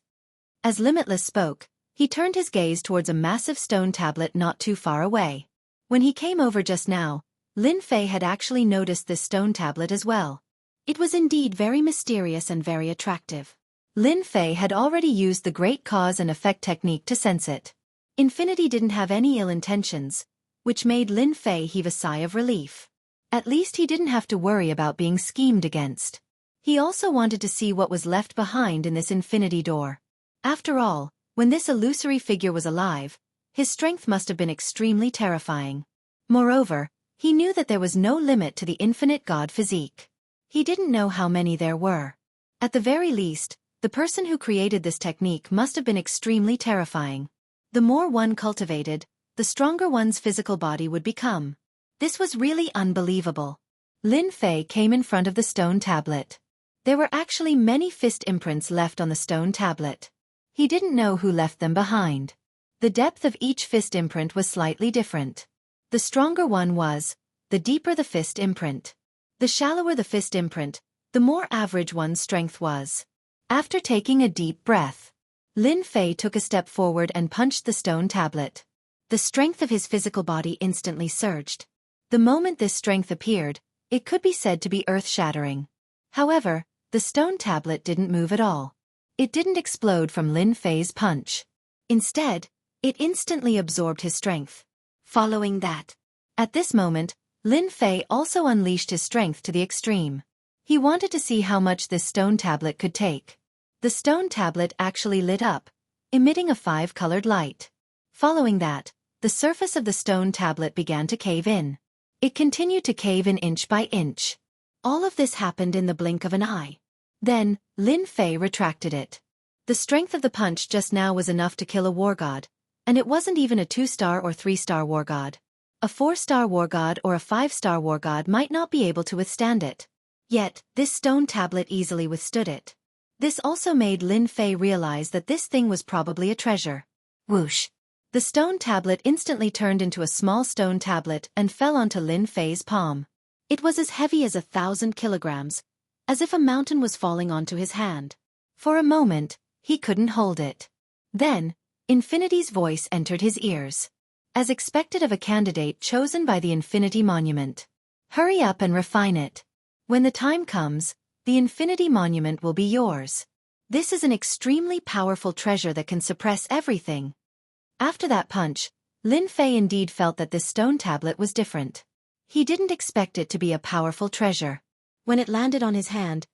As Limitless spoke, he turned his gaze towards a massive stone tablet not too far away. When he came over just now, Lin Fei had actually noticed this stone tablet as well. It was indeed very mysterious and very attractive. Lin Fei had already used the great cause and effect technique to sense it. Infinity didn't have any ill intentions, which made Lin Fei heave a sigh of relief. At least he didn't have to worry about being schemed against. He also wanted to see what was left behind in this infinity door. After all, when this illusory figure was alive, his strength must have been extremely terrifying. Moreover, he knew that there was no limit to the infinite god physique. He didn't know how many there were. At the very least, the person who created this technique must have been extremely terrifying. The more one cultivated, the stronger one's physical body would become. This was really unbelievable. Lin Fei came in front of the stone tablet. There were actually many fist imprints left on the stone tablet. He didn't know who left them behind. The depth of each fist imprint was slightly different. The stronger one was, the deeper the fist imprint. The shallower the fist imprint, the more average one's strength was. After taking a deep breath, Lin Fei took a step forward and punched the stone tablet. The strength of his physical body instantly surged. The moment this strength appeared, it could be said to be earth-shattering. However, the stone tablet didn't move at all. It didn't explode from Lin Fei's punch. Instead, it instantly absorbed his strength. Following that, at this moment, Lin Fei also unleashed his strength to the extreme. He wanted to see how much this stone tablet could take. The stone tablet actually lit up, emitting a 5-colored light. Following that, the surface of the stone tablet began to cave in. It continued to cave in inch by inch. All of this happened in the blink of an eye. Then, Lin Fei retracted it. The strength of the punch just now was enough to kill a war god, and it wasn't even a 2-star or 3-star war god. A 4-star war god or a 5-star war god might not be able to withstand it. Yet, this stone tablet easily withstood it. This also made Lin Fei realize that this thing was probably a treasure. Whoosh! The stone tablet instantly turned into a small stone tablet and fell onto Lin Fei's palm. It was as heavy as 1,000 kilograms, as if a mountain was falling onto his hand. For a moment, he couldn't hold it. Then, Infinity's voice entered his ears. As expected of a candidate chosen by the Infinity Monument. Hurry up and refine it. When the time comes, the Infinity Monument will be yours. This is an extremely powerful treasure that can suppress everything. After that punch, Lin Fei indeed felt that this stone tablet was different. He didn't expect it to be a powerful treasure. When it landed on his hand,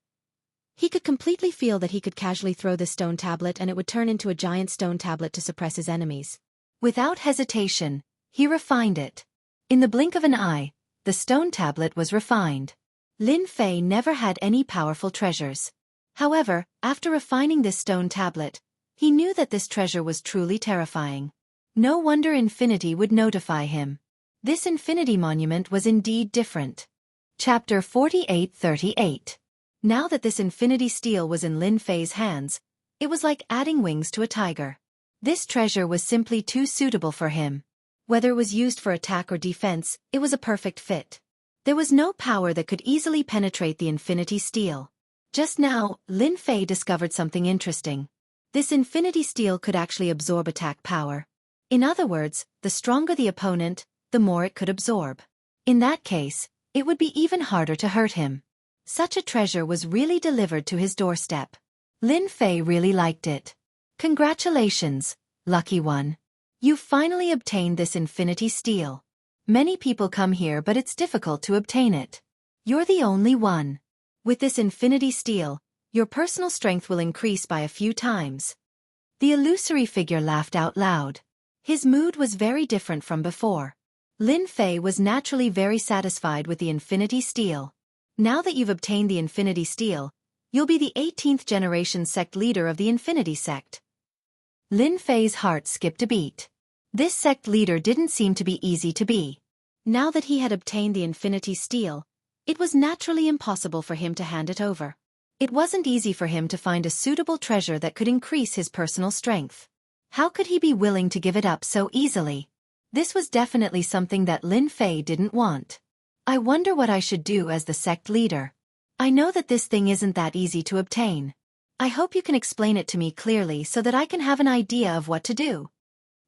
he could completely feel that he could casually throw this stone tablet and it would turn into a giant stone tablet to suppress his enemies. Without hesitation, he refined it. In the blink of an eye, the stone tablet was refined. Lin Fei never had any powerful treasures. However, after refining this stone tablet, he knew that this treasure was truly terrifying. No wonder Infinity would notify him. This Infinity Monument was indeed different. Chapter 4838. Now that this infinity steel was in Lin Fei's hands, it was like adding wings to a tiger. This treasure was simply too suitable for him. Whether it was used for attack or defense, it was a perfect fit. There was no power that could easily penetrate the infinity steel. Just now, Lin Fei discovered something interesting. This infinity steel could actually absorb attack power. In other words, the stronger the opponent, the more it could absorb. In that case, it would be even harder to hurt him. Such a treasure was really delivered to his doorstep. Lin Fei really liked it. Congratulations, lucky one. You've finally obtained this infinity steel. Many people come here but it's difficult to obtain it. You're the only one. With this infinity steel, your personal strength will increase by a few times. The illusory figure laughed out loud. His mood was very different from before. Lin Fei was naturally very satisfied with the infinity steel. Now that you've obtained the infinity steel, you'll be the 18th generation sect leader of the infinity sect. Lin Fei's heart skipped a beat. This sect leader didn't seem to be easy to be. Now that he had obtained the infinity steel, it was naturally impossible for him to hand it over. It wasn't easy for him to find a suitable treasure that could increase his personal strength. How could he be willing to give it up so easily? This was definitely something that Lin Fei didn't want. I wonder what I should do as the sect leader. I know that this thing isn't that easy to obtain. I hope you can explain it to me clearly so that I can have an idea of what to do.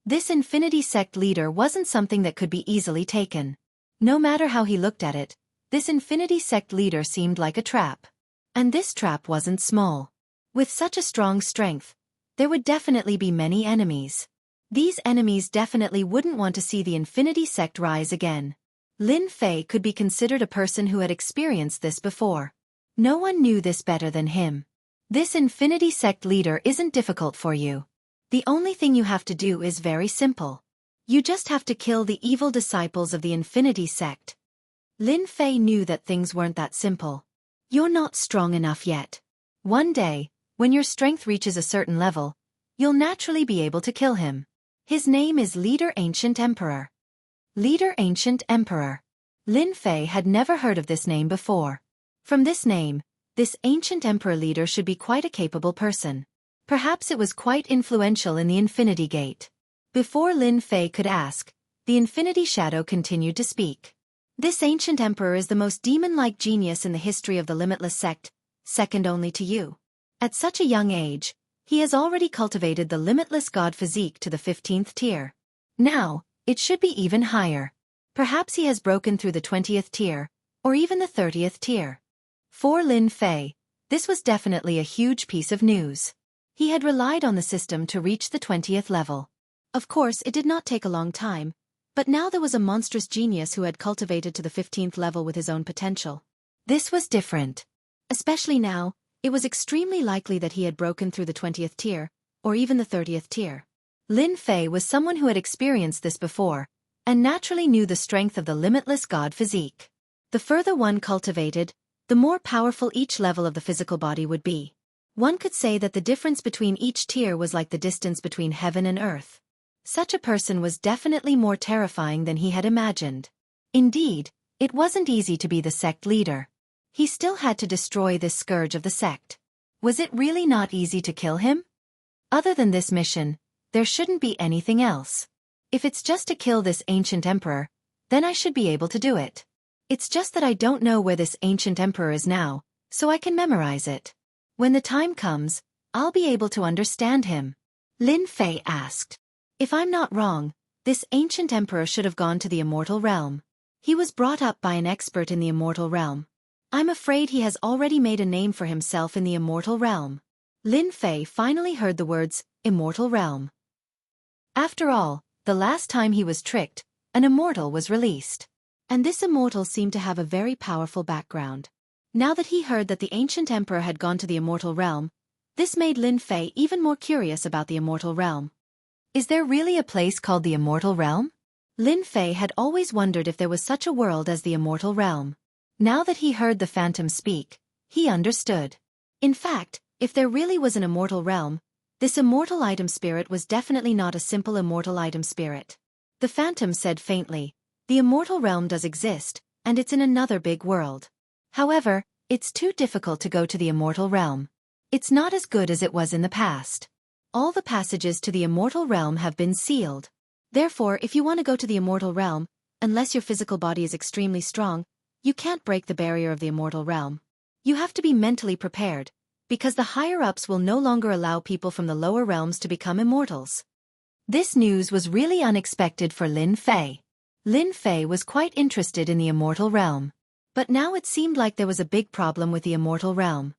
This infinity sect leader wasn't something that could be easily taken. No matter how he looked at it, this infinity sect leader seemed like a trap. And this trap wasn't small. With such a strong strength, there would definitely be many enemies. These enemies definitely wouldn't want to see the Infinity Sect rise again. Lin Fei could be considered a person who had experienced this before. No one knew this better than him. This Infinity Sect leader isn't difficult for you. The only thing you have to do is very simple. You just have to kill the evil disciples of the Infinity Sect. Lin Fei knew that things weren't that simple. You're not strong enough yet. One day, when your strength reaches a certain level, you'll naturally be able to kill him. His name is Leader Ancient Emperor. Leader Ancient Emperor. Lin Fei had never heard of this name before. From this name, this Ancient Emperor leader should be quite a capable person. Perhaps it was quite influential in the Infinity Gate. Before Lin Fei could ask, the Infinity Shadow continued to speak. This Ancient Emperor is the most demon-like genius in the history of the Limitless Sect, second only to you. At such a young age, he has already cultivated the Limitless God physique to the 15th tier. Now, it should be even higher. Perhaps he has broken through the 20th tier, or even the 30th tier. For Lin Fei, this was definitely a huge piece of news. He had relied on the system to reach the 20th level. Of course, it did not take a long time, but now there was a monstrous genius who had cultivated to the 15th level with his own potential. This was different. Especially now, it was extremely likely that he had broken through the 20th tier, or even the 30th tier. Lin Fei was someone who had experienced this before, and naturally knew the strength of the Limitless God physique. The further one cultivated, the more powerful each level of the physical body would be. One could say that the difference between each tier was like the distance between heaven and earth. Such a person was definitely more terrifying than he had imagined. Indeed, it wasn't easy to be the sect leader. He still had to destroy this scourge of the sect. Was it really not easy to kill him? Other than this mission, there shouldn't be anything else. If it's just to kill this Ancient Emperor, then I should be able to do it. It's just that I don't know where this Ancient Emperor is now, so I can memorize it. When the time comes, I'll be able to understand him. Lin Fei asked. If I'm not wrong, this Ancient Emperor should have gone to the Immortal Realm. He was brought up by an expert in the Immortal Realm. I'm afraid he has already made a name for himself in the Immortal Realm. Lin Fei finally heard the words, Immortal Realm. After all, the last time he was tricked, an immortal was released. And this immortal seemed to have a very powerful background. Now that he heard that the Ancient Emperor had gone to the Immortal Realm, this made Lin Fei even more curious about the Immortal Realm. Is there really a place called the Immortal Realm? Lin Fei had always wondered if there was such a world as the Immortal Realm. Now that he heard the Phantom speak, he understood. In fact, if there really was an Immortal Realm, this immortal item spirit was definitely not a simple immortal item spirit. The Phantom said faintly, the Immortal Realm does exist, and it's in another big world. However, it's too difficult to go to the Immortal Realm. It's not as good as it was in the past. All the passages to the Immortal Realm have been sealed. Therefore, if you want to go to the Immortal Realm, unless your physical body is extremely strong, you can't break the barrier of the Immortal Realm. You have to be mentally prepared, because the higher-ups will no longer allow people from the lower realms to become immortals. This news was really unexpected for Lin Fei. Lin Fei was quite interested in the Immortal Realm. But now it seemed like there was a big problem with the Immortal Realm.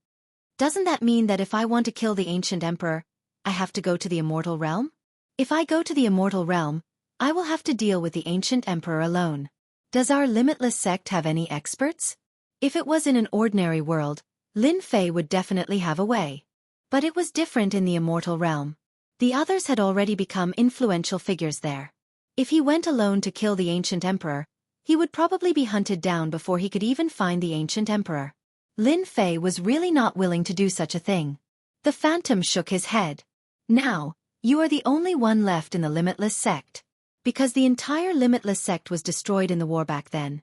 Doesn't that mean that if I want to kill the Ancient Emperor, I have to go to the Immortal Realm? If I go to the Immortal Realm, I will have to deal with the Ancient Emperor alone. Does our Limitless sect have any experts? If it was in an ordinary world, Lin Fei would definitely have a way. But it was different in the Immortal Realm. The others had already become influential figures there. If he went alone to kill the Ancient Emperor, he would probably be hunted down before he could even find the Ancient Emperor. Lin Fei was really not willing to do such a thing. The Phantom shook his head. Now, you are the only one left in the Limitless sect. Because the entire Limitless sect was destroyed in the war back then.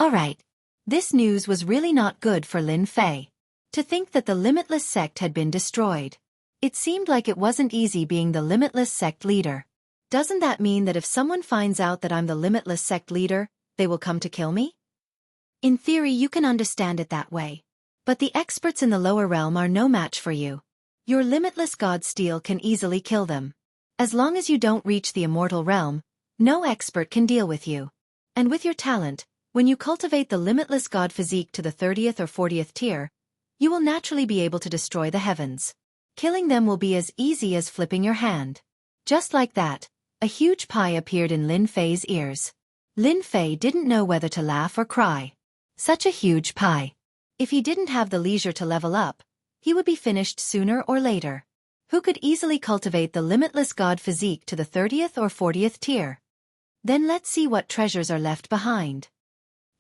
Alright. This news was really not good for Lin Fei. To think that the Limitless sect had been destroyed. It seemed like it wasn't easy being the Limitless sect leader. Doesn't that mean that if someone finds out that I'm the Limitless sect leader, they will come to kill me? In theory, you can understand it that way. But the experts in the lower realm are no match for you. Your Limitless God Steel can easily kill them. As long as you don't reach the Immortal Realm, no expert can deal with you. And with your talent, when you cultivate the Limitless God physique to the 30th or 40th tier, you will naturally be able to destroy the heavens. Killing them will be as easy as flipping your hand. Just like that, A huge pie appeared in Lin Fei's ears. Lin Fei didn't know whether to laugh or cry. Such a huge pie. If he didn't have the leisure to level up, he would be finished sooner or later. Who could easily cultivate the limitless god physique to the 30th or 40th tier? Then let's see what treasures are left behind.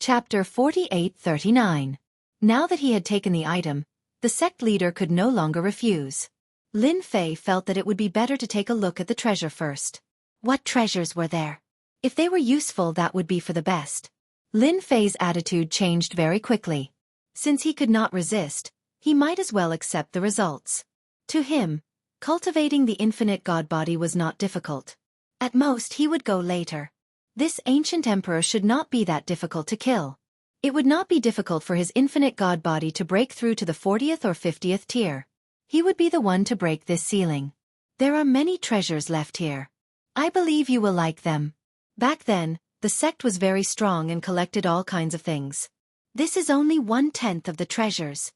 Chapter 48-39. Now that he had taken the item, the sect leader could no longer refuse. Lin Fei felt that it would be better to take a look at the treasure first. What treasures were there? If they were useful, that would be for the best. Lin Fei's attitude changed very quickly. Since he could not resist, he might as well accept the results. To him, cultivating the infinite god body was not difficult. At most he would go later. This ancient emperor should not be that difficult to kill. It would not be difficult for his infinite god body to break through to the 40th or 50th tier. He would be the one to break this ceiling. There are many treasures left here. I believe you will like them. Back then, the sect was very strong and collected all kinds of things. This is only 1/10 of the treasures.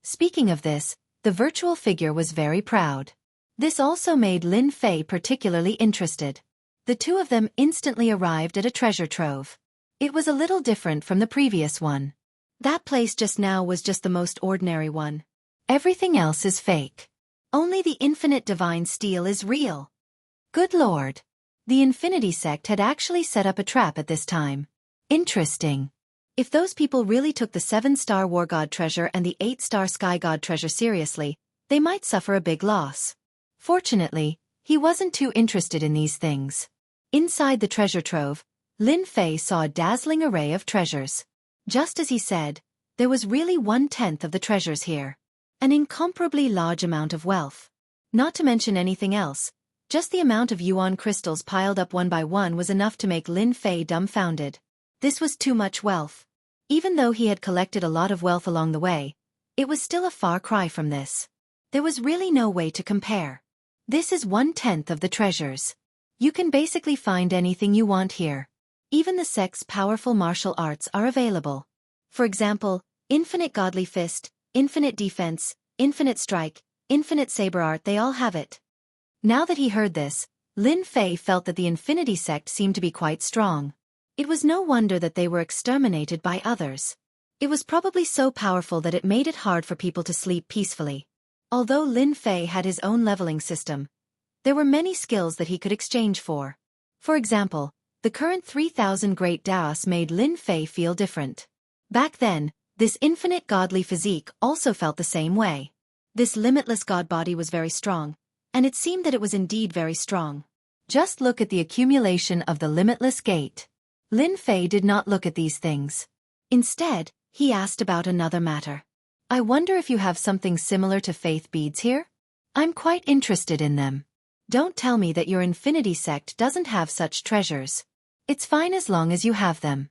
Speaking of this, the virtual figure was very proud. This also made Lin Fei particularly interested. The two of them instantly arrived at a treasure trove. It was a little different from the previous one. That place just now was just the most ordinary one. Everything else is fake. Only the infinite divine steel is real. Good lord. The Infinity sect had actually set up a trap at this time. Interesting. If those people really took the 7-star War God treasure and the 8-star Sky God treasure seriously, they might suffer a big loss. Fortunately, he wasn't too interested in these things. Inside the treasure trove, Lin Fei saw a dazzling array of treasures. Just as he said, there was really 1/10 of the treasures here. An incomparably large amount of wealth. Not to mention anything else, just the amount of yuan crystals piled up one by one was enough to make Lin Fei dumbfounded. This was too much wealth. Even though he had collected a lot of wealth along the way, it was still a far cry from this. There was really no way to compare. This is 1/10 of the treasures. You can basically find anything you want here. Even the sect's powerful martial arts are available. For example, Infinite Godly Fist, Infinite Defense, Infinite Strike, Infinite Saber Art, they all have it. Now that he heard this, Lin Fei felt that the Infinity sect seemed to be quite strong. It was no wonder that they were exterminated by others. It was probably so powerful that it made it hard for people to sleep peacefully. Although Lin Fei had his own leveling system, there were many skills that he could exchange for. For example, the current 3000 Great Daos made Lin Fei feel different. Back then, this infinite godly physique also felt the same way. This limitless god body was very strong, and it seemed that it was indeed very strong. Just look at the accumulation of the limitless gate. Lin Fei did not look at these things. Instead, he asked about another matter. I wonder if you have something similar to faith beads here? I'm quite interested in them. Don't tell me that your Infinity sect doesn't have such treasures. It's fine as long as you have them.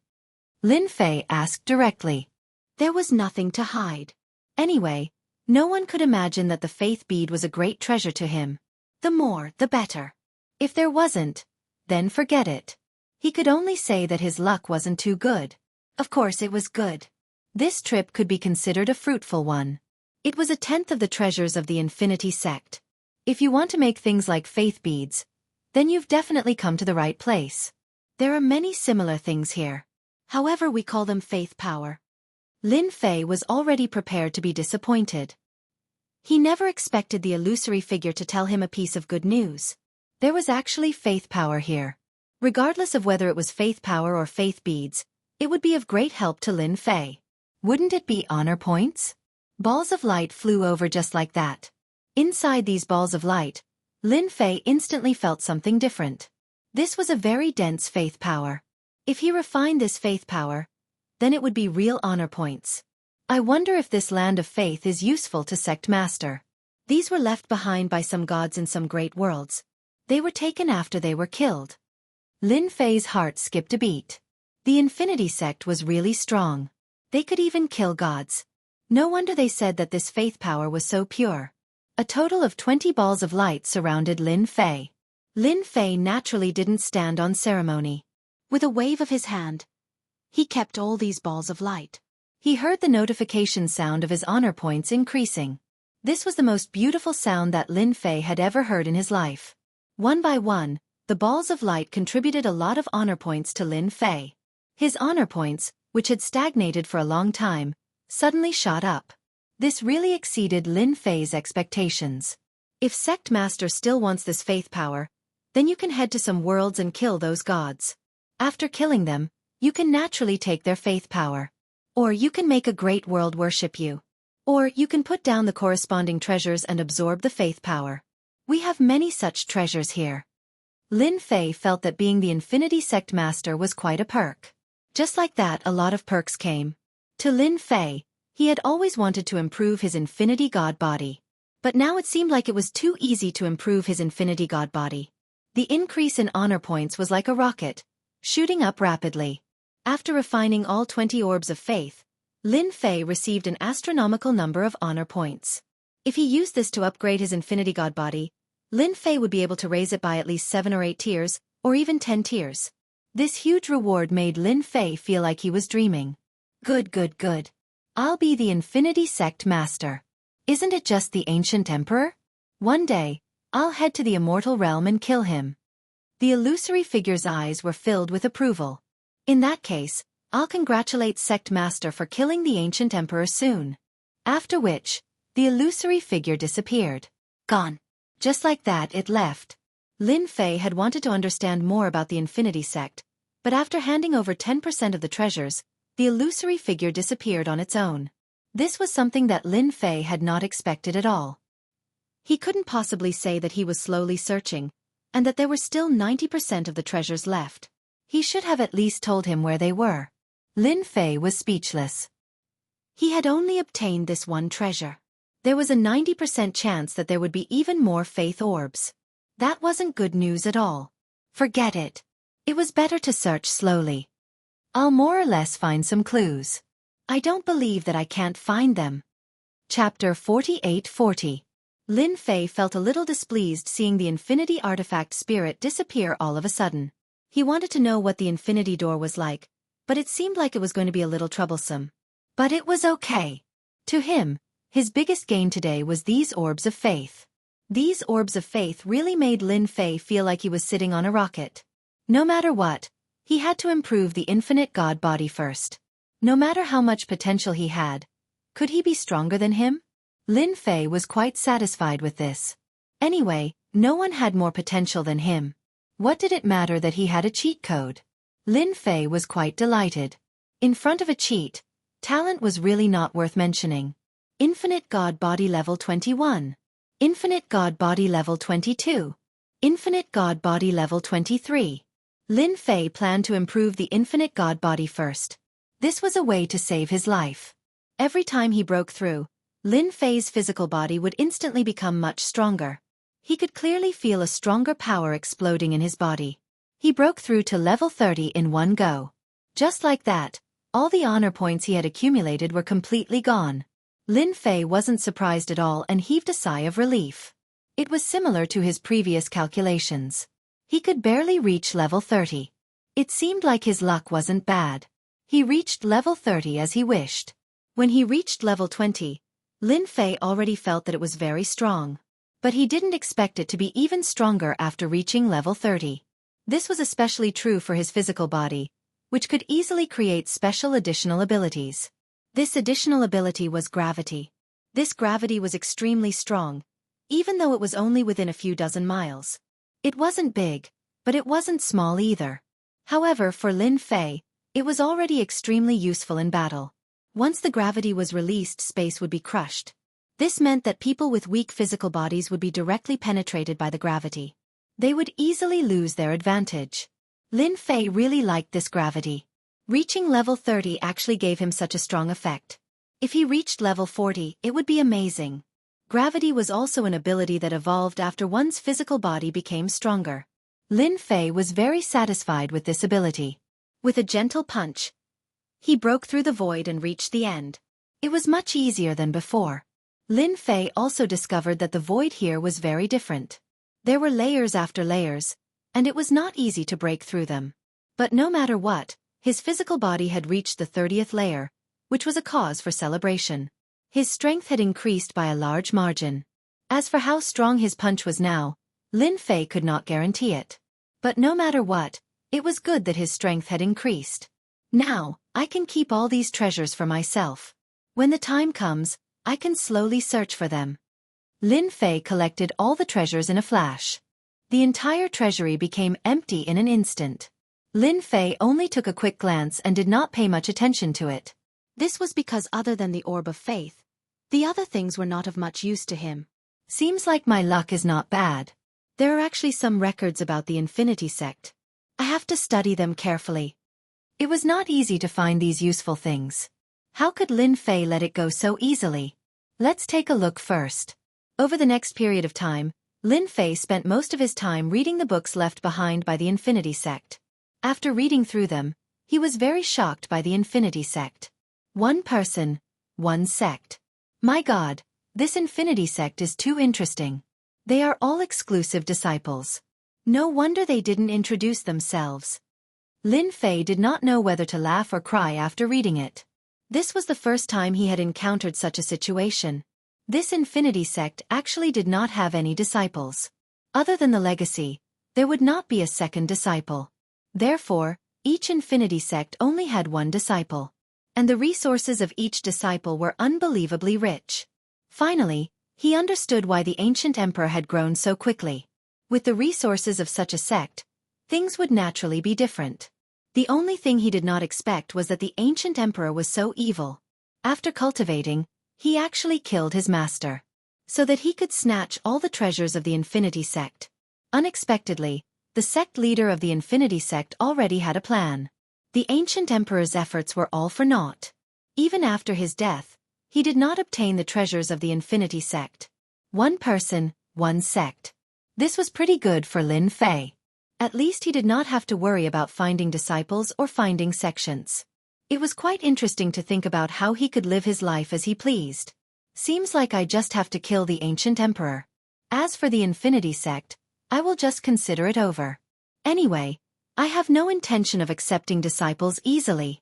Lin Fei asked directly. There was nothing to hide. Anyway, no one could imagine that the faith bead was a great treasure to him. The more, the better. If there wasn't, then forget it. He could only say that his luck wasn't too good. Of course it was good. This trip could be considered a fruitful one. It was 1/10 of the treasures of the Infinity sect. If you want to make things like faith beads, then you've definitely come to the right place. There are many similar things here. However, we call them faith power. Lin Fei was already prepared to be disappointed. He never expected the illusory figure to tell him a piece of good news. There was actually faith power here. Regardless of whether it was faith power or faith beads, it would be of great help to Lin Fei. Wouldn't it be honor points? Balls of light flew over just like that. Inside these balls of light, Lin Fei instantly felt something different. This was a very dense faith power. If he refined this faith power, then it would be real honor points. I wonder if this land of faith is useful to Sect Master. These were left behind by some gods in some great worlds. They were taken after they were killed. Lin Fei's heart skipped a beat. The Infinity sect was really strong. They could even kill gods. No wonder they said that this faith power was so pure. A total of 20 balls of light surrounded Lin Fei. Lin Fei naturally didn't stand on ceremony. With a wave of his hand, he kept all these balls of light. He heard the notification sound of his honor points increasing. This was the most beautiful sound that Lin Fei had ever heard in his life. One by one, the balls of light contributed a lot of honor points to Lin Fei. His honor points, which had stagnated for a long time, suddenly shot up. This really exceeded Lin Fei's expectations. If Sect Master still wants this faith power, then you can head to some worlds and kill those gods. After killing them, you can naturally take their faith power. Or you can make a great world worship you. Or you can put down the corresponding treasures and absorb the faith power. We have many such treasures here. Lin Fei felt that being the Infinity Sect Master was quite a perk. Just like that, a lot of perks came. To Lin Fei, he had always wanted to improve his Infinity God body. But now it seemed like it was too easy to improve his Infinity God body. The increase in honor points was like a rocket, shooting up rapidly. After refining all 20 orbs of faith, Lin Fei received an astronomical number of honor points. If he used this to upgrade his Infinity God body, Lin Fei would be able to raise it by at least 7 or 8 tiers, or even 10 tiers. This huge reward made Lin Fei feel like he was dreaming. Good. I'll be the Infinity Sect Master. Isn't it just the ancient emperor? One day, I'll head to the immortal realm and kill him. The illusory figure's eyes were filled with approval. In that case, I'll congratulate Sect Master for killing the ancient emperor soon. After which, the illusory figure disappeared. Gone. Just like that it left. Lin Fei had wanted to understand more about the Infinity Sect, but after handing over 10% of the treasures, the illusory figure disappeared on its own. This was something that Lin Fei had not expected at all. He couldn't possibly say that he was slowly searching, and that there were still 90% of the treasures left. He should have at least told him where they were. Lin Fei was speechless. He had only obtained this one treasure. There was a 90% chance that there would be even more faith orbs. That wasn't good news at all. Forget it. It was better to search slowly. I'll more or less find some clues. I don't believe that I can't find them. Chapter 4840. Lin Fei felt a little displeased seeing the Infinity Artifact Spirit disappear all of a sudden. He wanted to know what the Infinity Door was like, but it seemed like it was going to be a little troublesome. But it was okay. To him, his biggest gain today was these orbs of faith. These orbs of faith really made Lin Fei feel like he was sitting on a rocket. No matter what, he had to improve the infinite God body first. No matter how much potential he had, could he be stronger than him? Lin Fei was quite satisfied with this. Anyway, no one had more potential than him. What did it matter that he had a cheat code? Lin Fei was quite delighted. In front of a cheat, talent was really not worth mentioning. Infinite God Body Level 21. Infinite God Body Level 22. Infinite God Body Level 23. Lin Fei planned to improve the Infinite God Body first. This was a way to save his life. Every time he broke through, Lin Fei's physical body would instantly become much stronger. He could clearly feel a stronger power exploding in his body. He broke through to level 30 in one go. Just like that, all the honor points he had accumulated were completely gone. Lin Fei wasn't surprised at all and heaved a sigh of relief. It was similar to his previous calculations. He could barely reach level 30. It seemed like his luck wasn't bad. He reached level 30 as he wished. When he reached level 20, Lin Fei already felt that it was very strong. But he didn't expect it to be even stronger after reaching level 30. This was especially true for his physical body, which could easily create special additional abilities. This additional ability was gravity. This gravity was extremely strong, even though it was only within a few dozen miles. It wasn't big, but it wasn't small either. However, for Lin Fei, it was already extremely useful in battle. Once the gravity was released, space would be crushed. This meant that people with weak physical bodies would be directly penetrated by the gravity. They would easily lose their advantage. Lin Fei really liked this gravity. Reaching level 30 actually gave him such a strong effect. If he reached level 40, it would be amazing. Gravity was also an ability that evolved after one's physical body became stronger. Lin Fei was very satisfied with this ability. With a gentle punch, he broke through the void and reached the end. It was much easier than before. Lin Fei also discovered that the void here was very different. There were layers after layers, and it was not easy to break through them. But no matter what, his physical body had reached the 30th layer, which was a cause for celebration. His strength had increased by a large margin. As for how strong his punch was now, Lin Fei could not guarantee it. But no matter what, it was good that his strength had increased. Now, I can keep all these treasures for myself. When the time comes, I can slowly search for them. Lin Fei collected all the treasures in a flash. The entire treasury became empty in an instant. Lin Fei only took a quick glance and did not pay much attention to it. This was because other than the Orb of Faith, the other things were not of much use to him. Seems like my luck is not bad. There are actually some records about the Infinity Sect. I have to study them carefully. It was not easy to find these useful things. How could Lin Fei let it go so easily? Let's take a look first. Over the next period of time, Lin Fei spent most of his time reading the books left behind by the Infinity Sect. After reading through them, he was very shocked by the Infinity Sect. One person, one sect. My God, this Infinity Sect is too interesting. They are all exclusive disciples. No wonder they didn't introduce themselves. Lin Fei did not know whether to laugh or cry after reading it. This was the first time he had encountered such a situation. This Infinity Sect actually did not have any disciples. Other than the legacy, there would not be a second disciple. Therefore, each Infinity Sect only had one disciple. And the resources of each disciple were unbelievably rich. Finally, he understood why the ancient emperor had grown so quickly. With the resources of such a sect, things would naturally be different. The only thing he did not expect was that the ancient emperor was so evil. After cultivating, he actually killed his master, so that he could snatch all the treasures of the Infinity Sect. Unexpectedly, the sect leader of the Infinity Sect already had a plan. The ancient emperor's efforts were all for naught. Even after his death, he did not obtain the treasures of the Infinity Sect. One person, one sect. This was pretty good for Lin Fei. At least he did not have to worry about finding disciples or finding sections. It was quite interesting to think about how he could live his life as he pleased. Seems like I just have to kill the ancient emperor. As for the Infinity Sect, I will just consider it over. Anyway, I have no intention of accepting disciples easily.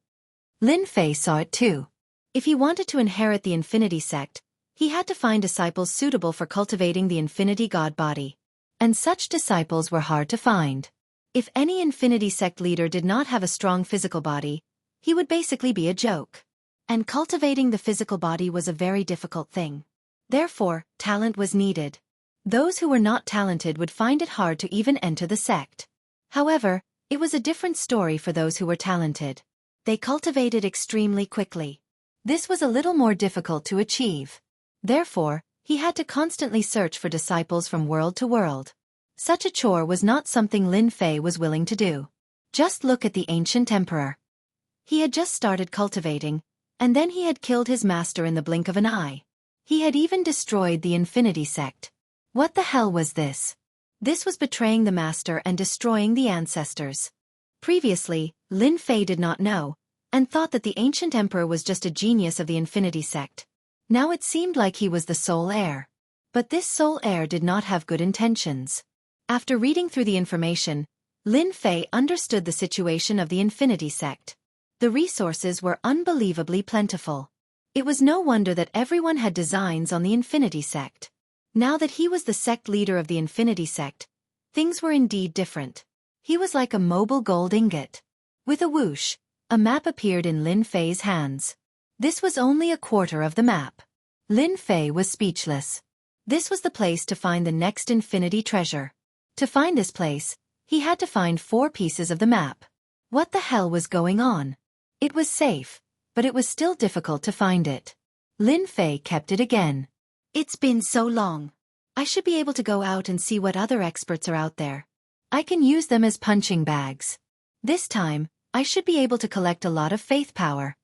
Lin Fei saw it too. If he wanted to inherit the Infinity Sect, he had to find disciples suitable for cultivating the Infinity God body. And such disciples were hard to find. If any Infinity Sect leader did not have a strong physical body, he would basically be a joke. And cultivating the physical body was a very difficult thing. Therefore, talent was needed. Those who were not talented would find it hard to even enter the sect. However, it was a different story for those who were talented. They cultivated extremely quickly. This was a little more difficult to achieve. Therefore, he had to constantly search for disciples from world to world. Such a chore was not something Lin Fei was willing to do. Just look at the ancient emperor. He had just started cultivating, and then he had killed his master in the blink of an eye. He had even destroyed the Infinity Sect. What the hell was this? This was betraying the master and destroying the ancestors. Previously, Lin Fei did not know, and thought that the ancient emperor was just a genius of the Infinity Sect. Now it seemed like he was the sole heir. But this sole heir did not have good intentions. After reading through the information, Lin Fei understood the situation of the Infinity Sect. The resources were unbelievably plentiful. It was no wonder that everyone had designs on the Infinity Sect. Now that he was the sect leader of the Infinity Sect, things were indeed different. He was like a mobile gold ingot. With a whoosh, a map appeared in Lin Fei's hands. This was only a quarter of the map. Lin Fei was speechless. This was the place to find the next infinity treasure. To find this place, he had to find 4 pieces of the map. What the hell was going on? It was safe, but it was still difficult to find it. Lin Fei kept it again. It's been so long. I should be able to go out and see what other experts are out there. I can use them as punching bags. This time, I should be able to collect a lot of faith power.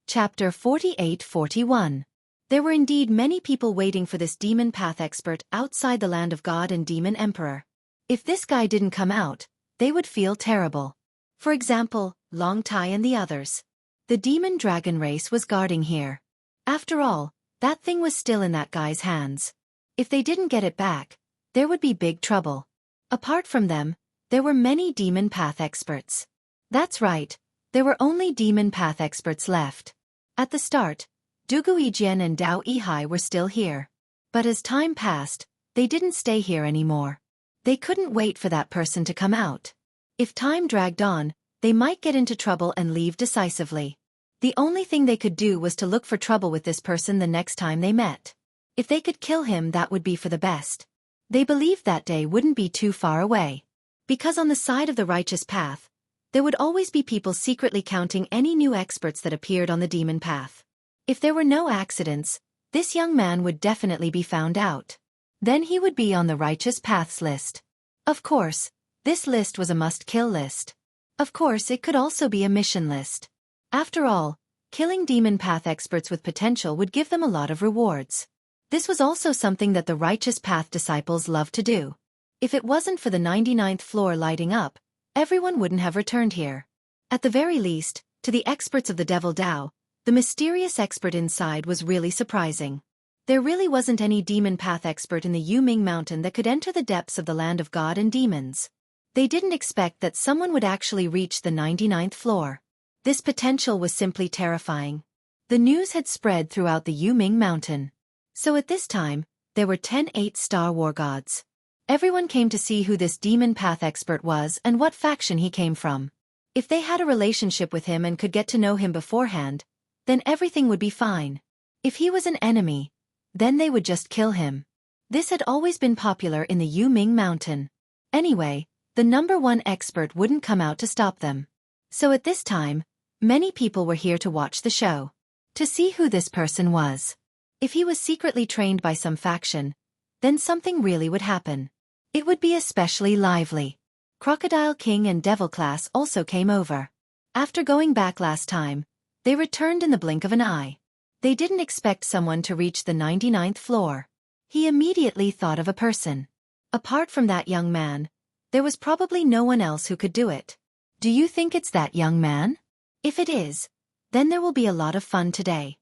Chapter 48-41. There were indeed many people waiting for this demon path expert outside the land of God and demon emperor. If this guy didn't come out, they would feel terrible. For example, Long Tai and the others. The demon dragon race was guarding here. After all, that thing was still in that guy's hands. If they didn't get it back, there would be big trouble. Apart from them, there were many demon path experts. That's right, there were only demon path experts left. At the start, Dugu Yijian and Dao Yihai were still here. But as time passed, they didn't stay here anymore. They couldn't wait for that person to come out. If time dragged on, they might get into trouble and leave decisively. The only thing they could do was to look for trouble with this person the next time they met. If they could kill him, that would be for the best. They believed that day wouldn't be too far away. Because on the side of the righteous path, there would always be people secretly counting any new experts that appeared on the demon path. If there were no accidents, this young man would definitely be found out. Then he would be on the righteous paths list. Of course, this list was a must-kill list. Of course, it could also be a mission list. After all, killing demon path experts with potential would give them a lot of rewards. This was also something that the righteous path disciples loved to do. If it wasn't for the 99th floor lighting up, everyone wouldn't have returned here. At the very least, to the experts of the Devil Dao, the mysterious expert inside was really surprising. There really wasn't any demon path expert in the Yuming Mountain that could enter the depths of the land of God and demons. They didn't expect that someone would actually reach the 99th floor. This potential was simply terrifying. The news had spread throughout the Yuming Mountain. So at this time, there were 10 8-star war gods. Everyone came to see who this demon path expert was and what faction he came from. If they had a relationship with him and could get to know him beforehand, then everything would be fine. If he was an enemy, then they would just kill him. This had always been popular in the Yuming Mountain. Anyway, the #1 expert wouldn't come out to stop them. So at this time, many people were here to watch the show. To see who this person was. If he was secretly trained by some faction, then something really would happen. It would be especially lively. Crocodile King and Devil Class also came over. After going back last time, they returned in the blink of an eye. They didn't expect someone to reach the 99th floor. He immediately thought of a person. Apart from that young man, there was probably no one else who could do it. Do you think it's that young man? If it is, then there will be a lot of fun today.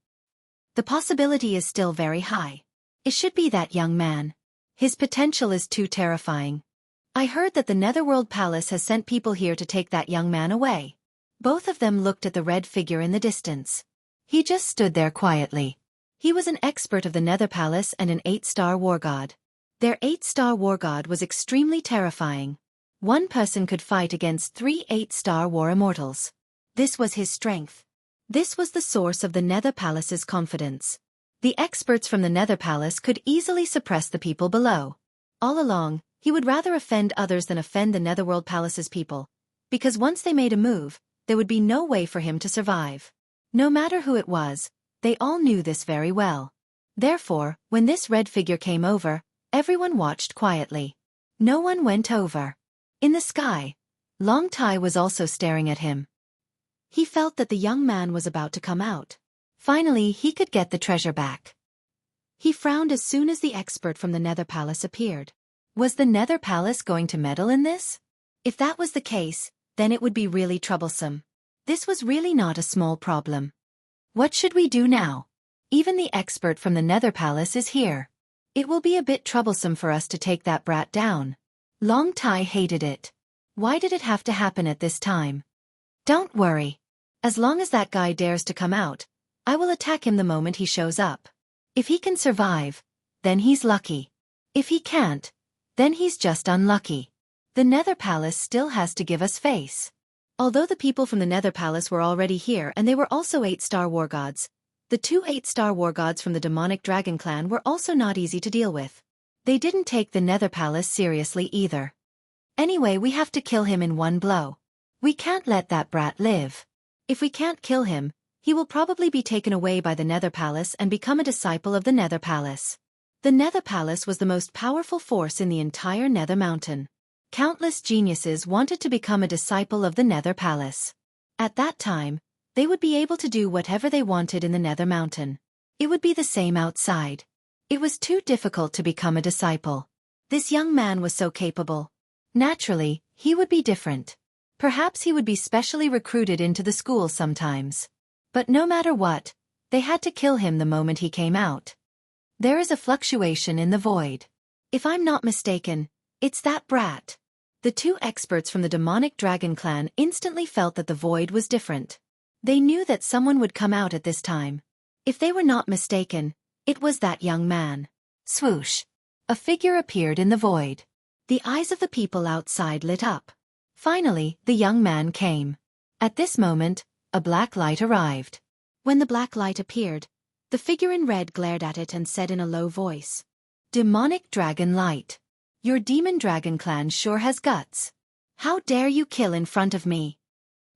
The possibility is still very high. It should be that young man. His potential is too terrifying. I heard that the Netherworld Palace has sent people here to take that young man away. Both of them looked at the red figure in the distance. He just stood there quietly. He was an expert of the Nether Palace and an 8-star war god. Their 8-star war god was extremely terrifying. One person could fight against 3 8-star war immortals. This was his strength. This was the source of the Nether Palace's confidence. The experts from the Nether Palace could easily suppress the people below. All along, he would rather offend others than offend the Netherworld Palace's people, because once they made a move, there would be no way for him to survive. No matter who it was, they all knew this very well. Therefore, when this red figure came over, everyone watched quietly. No one went over. In the sky, Long Tai was also staring at him. He felt that the young man was about to come out. Finally, he could get the treasure back. He frowned as soon as the expert from the Nether Palace appeared. Was the Nether Palace going to meddle in this? If that was the case, then it would be really troublesome. This was really not a small problem. What should we do now? Even the expert from the Nether Palace is here. It will be a bit troublesome for us to take that brat down. Long Tai hated it. Why did it have to happen at this time? Don't worry. As long as that guy dares to come out, I will attack him the moment he shows up. If he can survive, then he's lucky. If he can't, then he's just unlucky. The Nether Palace still has to give us face. Although the people from the Nether Palace were already here and they were also 8-star war gods, the 2 8-star war gods from the demonic dragon clan were also not easy to deal with. They didn't take the Nether Palace seriously either. Anyway, we have to kill him in one blow. We can't let that brat live. If we can't kill him, he will probably be taken away by the Nether Palace and become a disciple of the Nether Palace. The Nether Palace was the most powerful force in the entire Nether Mountain. Countless geniuses wanted to become a disciple of the Nether Palace. At that time, they would be able to do whatever they wanted in the Nether Mountain. It would be the same outside. It was too difficult to become a disciple. This young man was so capable. Naturally, he would be different. Perhaps he would be specially recruited into the school sometimes. But no matter what, they had to kill him the moment he came out. There is a fluctuation in the void. If I'm not mistaken, it's that brat. The 2 experts from the demonic dragon clan instantly felt that the void was different. They knew that someone would come out at this time. If they were not mistaken, it was that young man. Swoosh! A figure appeared in the void. The eyes of the people outside lit up. Finally, the young man came. At this moment, a black light arrived. When the black light appeared, the figure in red glared at it and said in a low voice, "Demonic Dragon Light. Your demon dragon clan sure has guts. How dare you kill in front of me?"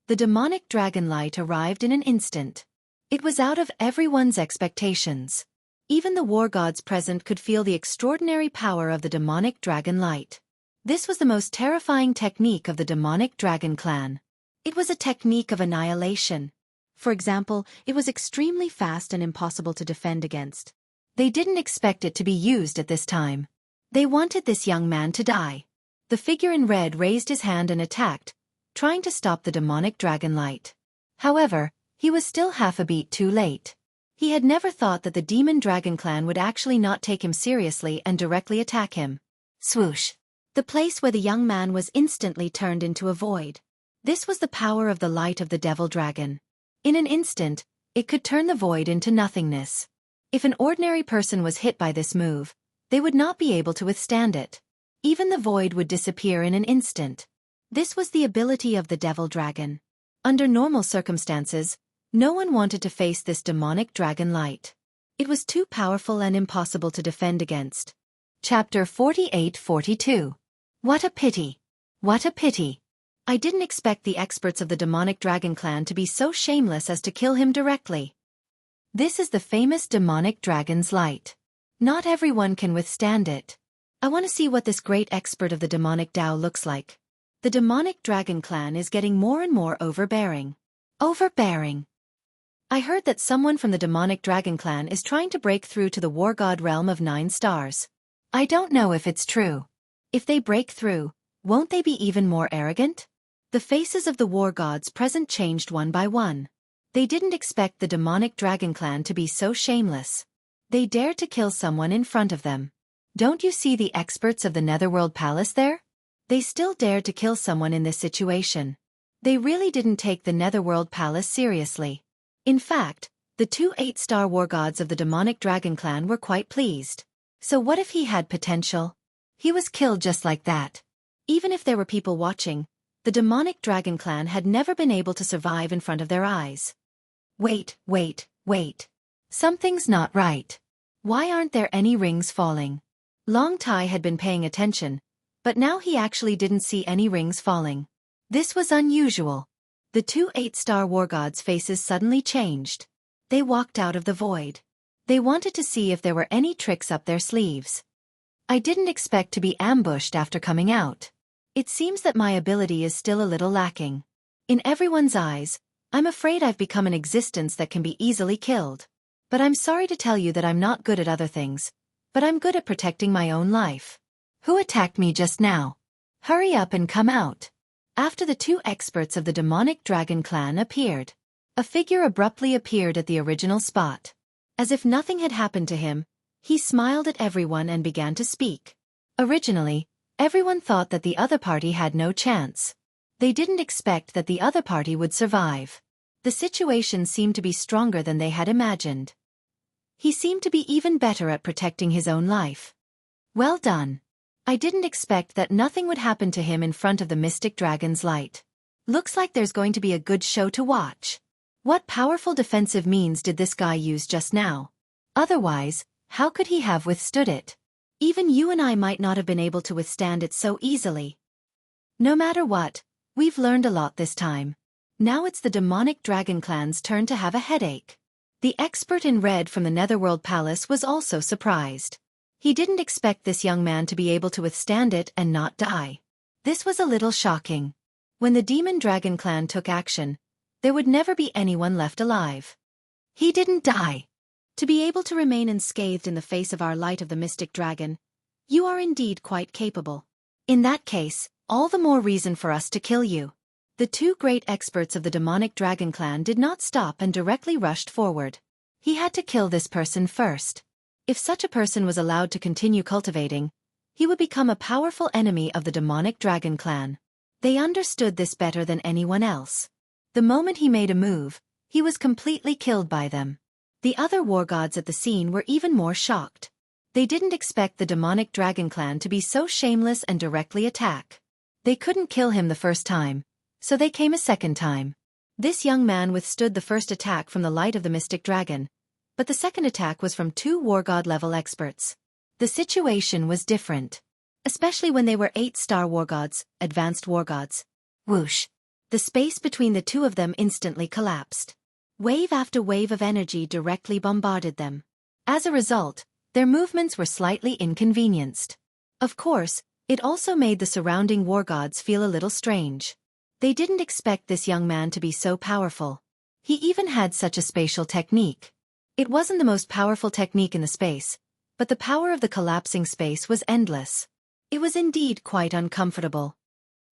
The demonic dragon light arrived in an instant. It was out of everyone's expectations. Even the war gods present could feel the extraordinary power of the demonic dragon light. This was the most terrifying technique of the demonic dragon clan. It was a technique of annihilation. For example, it was extremely fast and impossible to defend against. They didn't expect it to be used at this time. They wanted this young man to die. The figure in red raised his hand and attacked, trying to stop the demonic dragon light. However, he was still half a beat too late. He had never thought that the demon dragon clan would actually not take him seriously and directly attack him. Swoosh! The place where the young man was instantly turned into a void. This was the power of the light of the devil dragon. In an instant, it could turn the void into nothingness. If an ordinary person was hit by this move, they would not be able to withstand it. Even the void would disappear in an instant. This was the ability of the devil dragon. Under normal circumstances, no one wanted to face this demonic dragon light. It was too powerful and impossible to defend against. Chapter 48-42. What a pity! What a pity! I didn't expect the experts of the demonic dragon clan to be so shameless as to kill him directly. This is the famous demonic dragon's light. Not everyone can withstand it. I want to see what this great expert of the demonic Tao looks like. The demonic dragon clan is getting more and more overbearing. Overbearing. I heard that someone from the demonic dragon clan is trying to break through to the war god realm of 9 stars. I don't know if it's true. If they break through, won't they be even more arrogant? The faces of the war gods present changed one by one. They didn't expect the demonic dragon clan to be so shameless. They dared to kill someone in front of them. Don't you see the experts of the Netherworld Palace there? They still dared to kill someone in this situation. They really didn't take the Netherworld Palace seriously. In fact, the 2 8-star war gods of the demonic dragon clan were quite pleased. So what if he had potential? He was killed just like that. Even if there were people watching, the demonic dragon clan had never been able to survive in front of their eyes. Wait. Something's not right. Why aren't there any rings falling? Long Tai had been paying attention, but now he actually didn't see any rings falling. This was unusual. The 2 8-star war gods' faces suddenly changed. They walked out of the void. They wanted to see if there were any tricks up their sleeves. I didn't expect to be ambushed after coming out. It seems that my ability is still a little lacking. In everyone's eyes, I'm afraid I've become an existence that can be easily killed. But I'm sorry to tell you that I'm not good at other things, but I'm good at protecting my own life. Who attacked me just now? Hurry up and come out. After the 2 experts of the demonic dragon clan appeared, a figure abruptly appeared at the original spot. As if nothing had happened to him, he smiled at everyone and began to speak. Originally, everyone thought that the other party had no chance. They didn't expect that the other party would survive. The situation seemed to be stronger than they had imagined. He seemed to be even better at protecting his own life. Well done. I didn't expect that nothing would happen to him in front of the mystic dragon's light. Looks like there's going to be a good show to watch. What powerful defensive means did this guy use just now? Otherwise, how could he have withstood it? Even you and I might not have been able to withstand it so easily. No matter what, we've learned a lot this time. Now it's the demonic dragon clan's turn to have a headache. The expert in red from the Netherworld Palace was also surprised. He didn't expect this young man to be able to withstand it and not die. This was a little shocking. When the demon dragon clan took action, there would never be anyone left alive. He didn't die. To be able to remain unscathed in the face of our light of the mystic dragon, you are indeed quite capable. In that case, all the more reason for us to kill you. The 2 great experts of the demonic dragon clan did not stop and directly rushed forward. He had to kill this person first. If such a person was allowed to continue cultivating, he would become a powerful enemy of the demonic dragon clan. They understood this better than anyone else. The moment he made a move, he was completely killed by them. The other war gods at the scene were even more shocked. They didn't expect the demonic dragon clan to be so shameless and directly attack. They couldn't kill him the first time, so they came a second time. This young man withstood the first attack from the light of the mystic dragon, but the second attack was from 2 war god level experts. The situation was different, especially when they were 8-star war gods, advanced war gods. Whoosh! The space between the two of them instantly collapsed. Wave after wave of energy directly bombarded them. As a result, their movements were slightly inconvenienced. Of course, it also made the surrounding war gods feel a little strange. They didn't expect this young man to be so powerful. He even had such a spatial technique. It wasn't the most powerful technique in the space, but the power of the collapsing space was endless. It was indeed quite uncomfortable.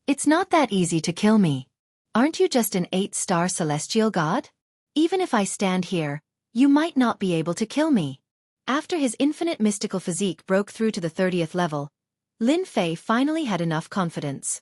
It's not that easy to kill me. Aren't you just an 8-star celestial god? Even if I stand here, you might not be able to kill me. After his infinite mystical physique broke through to the 30th level, Lin Fei finally had enough confidence.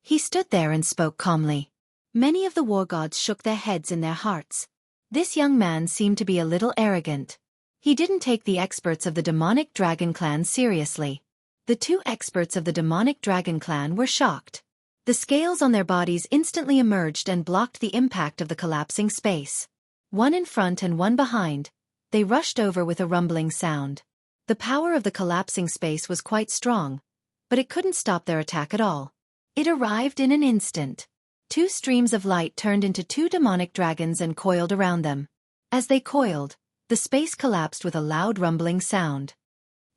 He stood there and spoke calmly. Many of the war gods shook their heads in their hearts. This young man seemed to be a little arrogant. He didn't take the experts of the demonic dragon clan seriously. The 2 experts of the demonic dragon clan were shocked. The scales on their bodies instantly emerged and blocked the impact of the collapsing space. One in front and one behind, they rushed over with a rumbling sound. The power of the collapsing space was quite strong, but it couldn't stop their attack at all. It arrived in an instant. 2 streams of light turned into 2 demonic dragons and coiled around them. As they coiled, the space collapsed with a loud rumbling sound.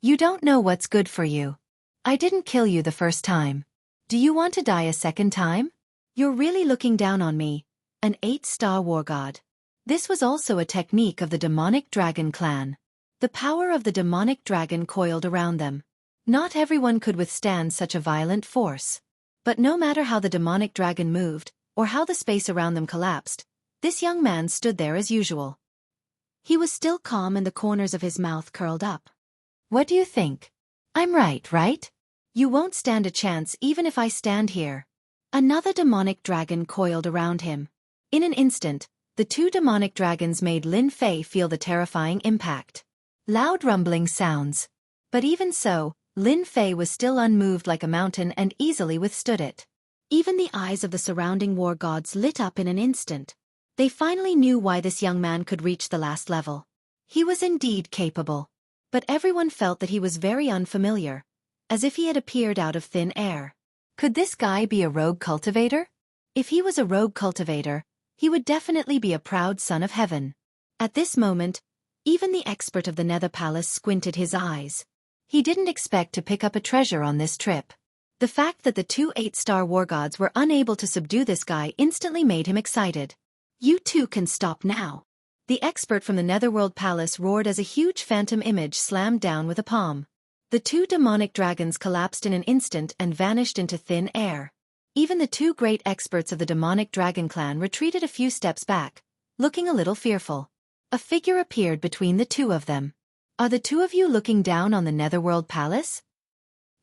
You don't know what's good for you. I didn't kill you the first time. Do you want to die a second time? You're really looking down on me, an 8-star war god. This was also a technique of the demonic dragon clan. The power of the demonic dragon coiled around them. Not everyone could withstand such a violent force. But no matter how the demonic dragon moved, or how the space around them collapsed, this young man stood there as usual. He was still calm and the corners of his mouth curled up. What do you think? I'm right? You won't stand a chance even if I stand here. Another demonic dragon coiled around him. In an instant, the 2 demonic dragons made Lin Fei feel the terrifying impact. Loud rumbling sounds. But even so, Lin Fei was still unmoved like a mountain and easily withstood it. Even the eyes of the surrounding war gods lit up in an instant. They finally knew why this young man could reach the last level. He was indeed capable. But everyone felt that he was very unfamiliar, as if he had appeared out of thin air. Could this guy be a rogue cultivator? If he was a rogue cultivator, he would definitely be a proud son of heaven. At this moment, even the expert of the Nether Palace squinted his eyes. He didn't expect to pick up a treasure on this trip. The fact that the 2 8-star war gods were unable to subdue this guy instantly made him excited. You 2 can stop now. The expert from the Netherworld Palace roared as a huge phantom image slammed down with a palm. The 2 demonic dragons collapsed in an instant and vanished into thin air. Even the 2 great experts of the demonic dragon clan retreated a few steps back, looking a little fearful. A figure appeared between the 2 of them. Are the 2 of you looking down on the Netherworld Palace?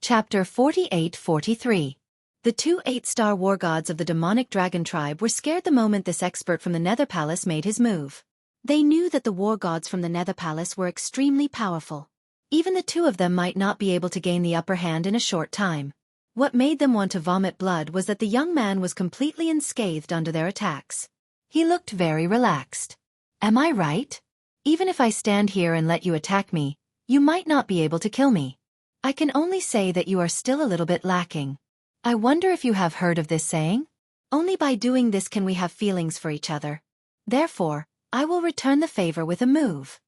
Chapter 48-43. The 2 8-star war gods of the demonic dragon tribe were scared the moment this expert from the Nether Palace made his move. They knew that the war gods from the Nether Palace were extremely powerful. Even the 2 of them might not be able to gain the upper hand in a short time. What made them want to vomit blood was that the young man was completely unscathed under their attacks. He looked very relaxed. Am I right? Even if I stand here and let you attack me, you might not be able to kill me. I can only say that you are still a little bit lacking. I wonder if you have heard of this saying? Only by doing this can we have feelings for each other. Therefore, I will return the favor with a move.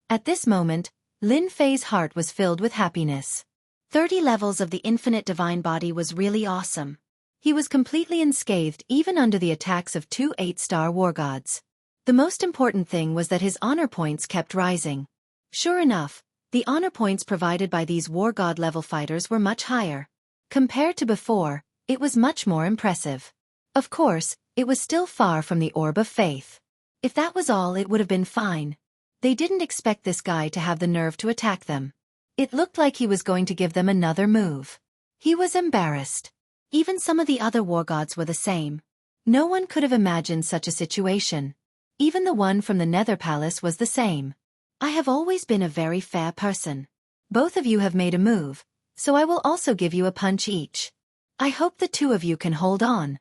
At this moment, Lin Fei's heart was filled with happiness. 30 levels of the infinite divine body was really awesome. He was completely unscathed even under the attacks of 2 8-star war gods. The most important thing was that his honor points kept rising. Sure enough, the honor points provided by these war god level fighters were much higher. Compared to before, it was much more impressive. Of course, it was still far from the orb of faith. If that was all, it would have been fine. They didn't expect this guy to have the nerve to attack them. It looked like he was going to give them another move. He was embarrassed. Even some of the other war gods were the same. No one could have imagined such a situation. Even the one from the Nether Palace was the same. I have always been a very fair person. Both of you have made a move, so I will also give you a punch each. I hope the two of you can hold on.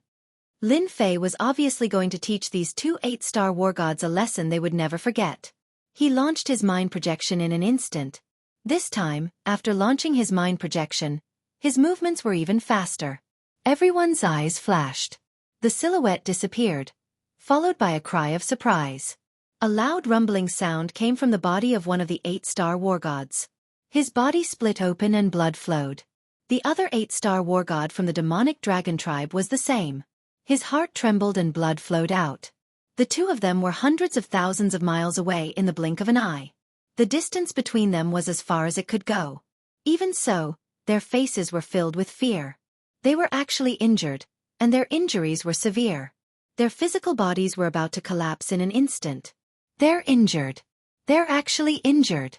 Lin Fei was obviously going to teach these two 8-star war gods a lesson they would never forget. He launched his mind projection in an instant. This time, after launching his mind projection, his movements were even faster. Everyone's eyes flashed. The silhouette disappeared, followed by a cry of surprise. A loud rumbling sound came from the body of one of the 8-star war gods. His body split open and blood flowed. The other 8-star war god from the demonic dragon tribe was the same. His heart trembled and blood flowed out. The two of them were hundreds of thousands of miles away in the blink of an eye. The distance between them was as far as it could go. Even so, their faces were filled with fear. They were actually injured, and their injuries were severe. Their physical bodies were about to collapse in an instant. They're injured. They're actually injured.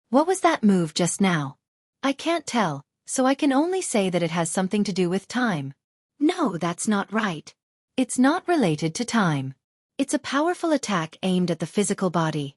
What was that move just now? I can't tell, so I can only say that it has something to do with time. No, that's not right. It's not related to time. It's a powerful attack aimed at the physical body.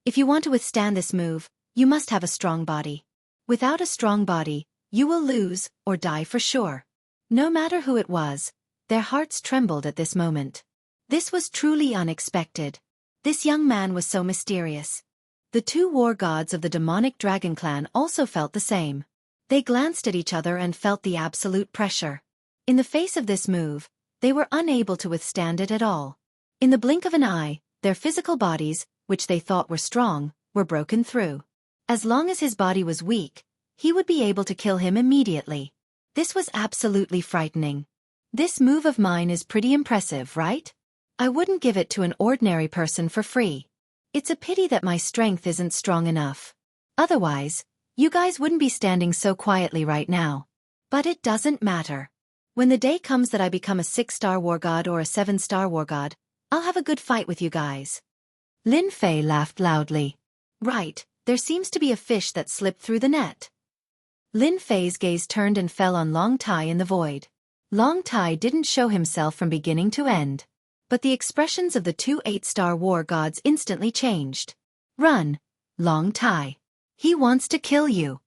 If you want to withstand this move, you must have a strong body. Without a strong body, you will lose or die for sure. No matter who it was, their hearts trembled at this moment. This was truly unexpected. This young man was so mysterious. The two war gods of the demonic dragon clan also felt the same. They glanced at each other and felt the absolute pressure. In the face of this move, they were unable to withstand it at all. In the blink of an eye, their physical bodies, which they thought were strong, were broken through. As long as his body was weak, he would be able to kill him immediately. This was absolutely frightening. This move of mine is pretty impressive, right? I wouldn't give it to an ordinary person for free. It's a pity that my strength isn't strong enough. Otherwise, you guys wouldn't be standing so quietly right now. But it doesn't matter. When the day comes that I become a 6-star war god or a 7-star war god, I'll have a good fight with you guys. Lin Fei laughed loudly. Right, there seems to be a fish that slipped through the net. Lin Fei's gaze turned and fell on Long Tai in the void. Long Tai didn't show himself from beginning to end. But the expressions of the two 8-star war gods instantly changed. Run, Long Tai. He wants to kill you.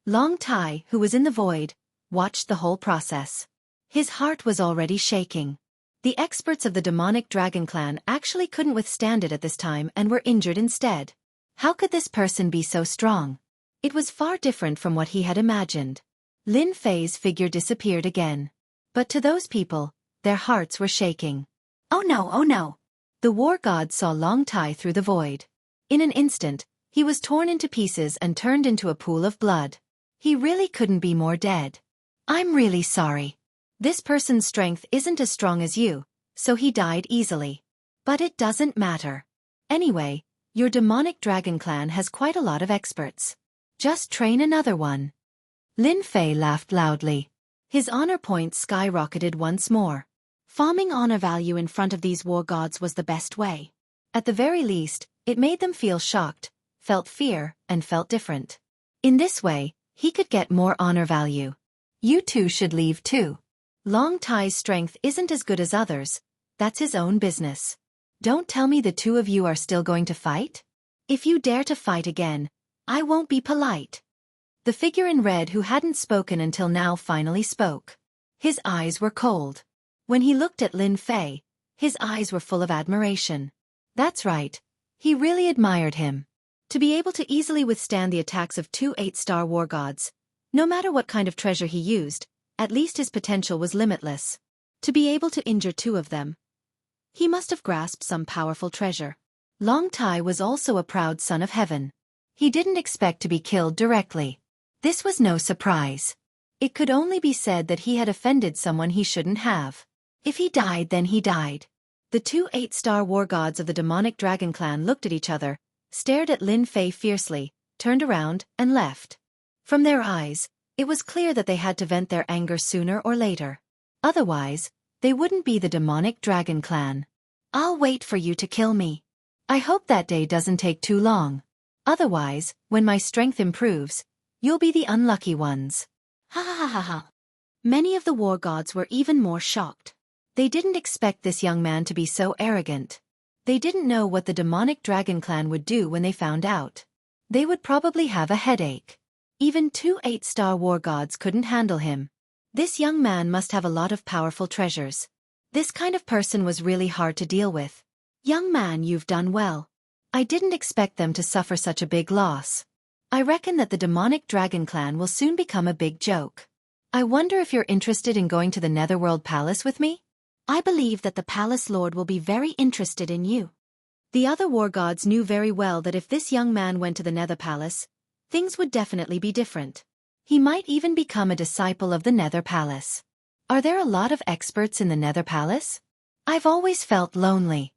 Long Tai, who was in the void, watched the whole process. His heart was already shaking. The experts of the demonic dragon clan actually couldn't withstand it at this time and were injured instead. How could this person be so strong? It was far different from what he had imagined. Lin Fei's figure disappeared again. But to those people, their hearts were shaking. Oh no, oh no! The war god saw Long Tai through the void. In an instant, he was torn into pieces and turned into a pool of blood. He really couldn't be more dead. I'm really sorry. This person's strength isn't as strong as you, so he died easily. But it doesn't matter. Anyway, your demonic dragon clan has quite a lot of experts. Just train another one. Lin Fei laughed loudly. His honor points skyrocketed once more. Farming honor value in front of these war gods was the best way. At the very least, it made them feel shocked, felt fear, and felt different. In this way, he could get more honor value. You two should leave too. Long Tai's strength isn't as good as others. That's his own business. Don't tell me the two of you are still going to fight? If you dare to fight again, I won't be polite. The figure in red who hadn't spoken until now finally spoke. His eyes were cold. When he looked at Lin Fei, his eyes were full of admiration. That's right. He really admired him. To be able to easily withstand the attacks of two 8-star war gods, no matter what kind of treasure he used, at least his potential was limitless. To be able to injure two of them, he must have grasped some powerful treasure. Long Tai was also a proud son of heaven. He didn't expect to be killed directly. This was no surprise. It could only be said that he had offended someone he shouldn't have. If he died, then he died. The two 8-star war gods of the demonic dragon clan looked at each other, stared at Lin Fei fiercely, turned around, and left. From their eyes, it was clear that they had to vent their anger sooner or later. Otherwise, they wouldn't be the demonic dragon clan. I'll wait for you to kill me. I hope that day doesn't take too long. Otherwise, when my strength improves, you'll be the unlucky ones. Ha ha ha ha ha. Many of the war gods were even more shocked. They didn't expect this young man to be so arrogant. They didn't know what the demonic dragon clan would do when they found out. They would probably have a headache. Even 2 8-star war gods couldn't handle him. This young man must have a lot of powerful treasures. This kind of person was really hard to deal with. Young man, you've done well. I didn't expect them to suffer such a big loss. I reckon that the demonic dragon clan will soon become a big joke. I wonder if you're interested in going to the Netherworld Palace with me? I believe that the Palace Lord will be very interested in you. The other war gods knew very well that if this young man went to the Nether Palace, things would definitely be different. He might even become a disciple of the Nether Palace. Are there a lot of experts in the Nether Palace? I've always felt lonely.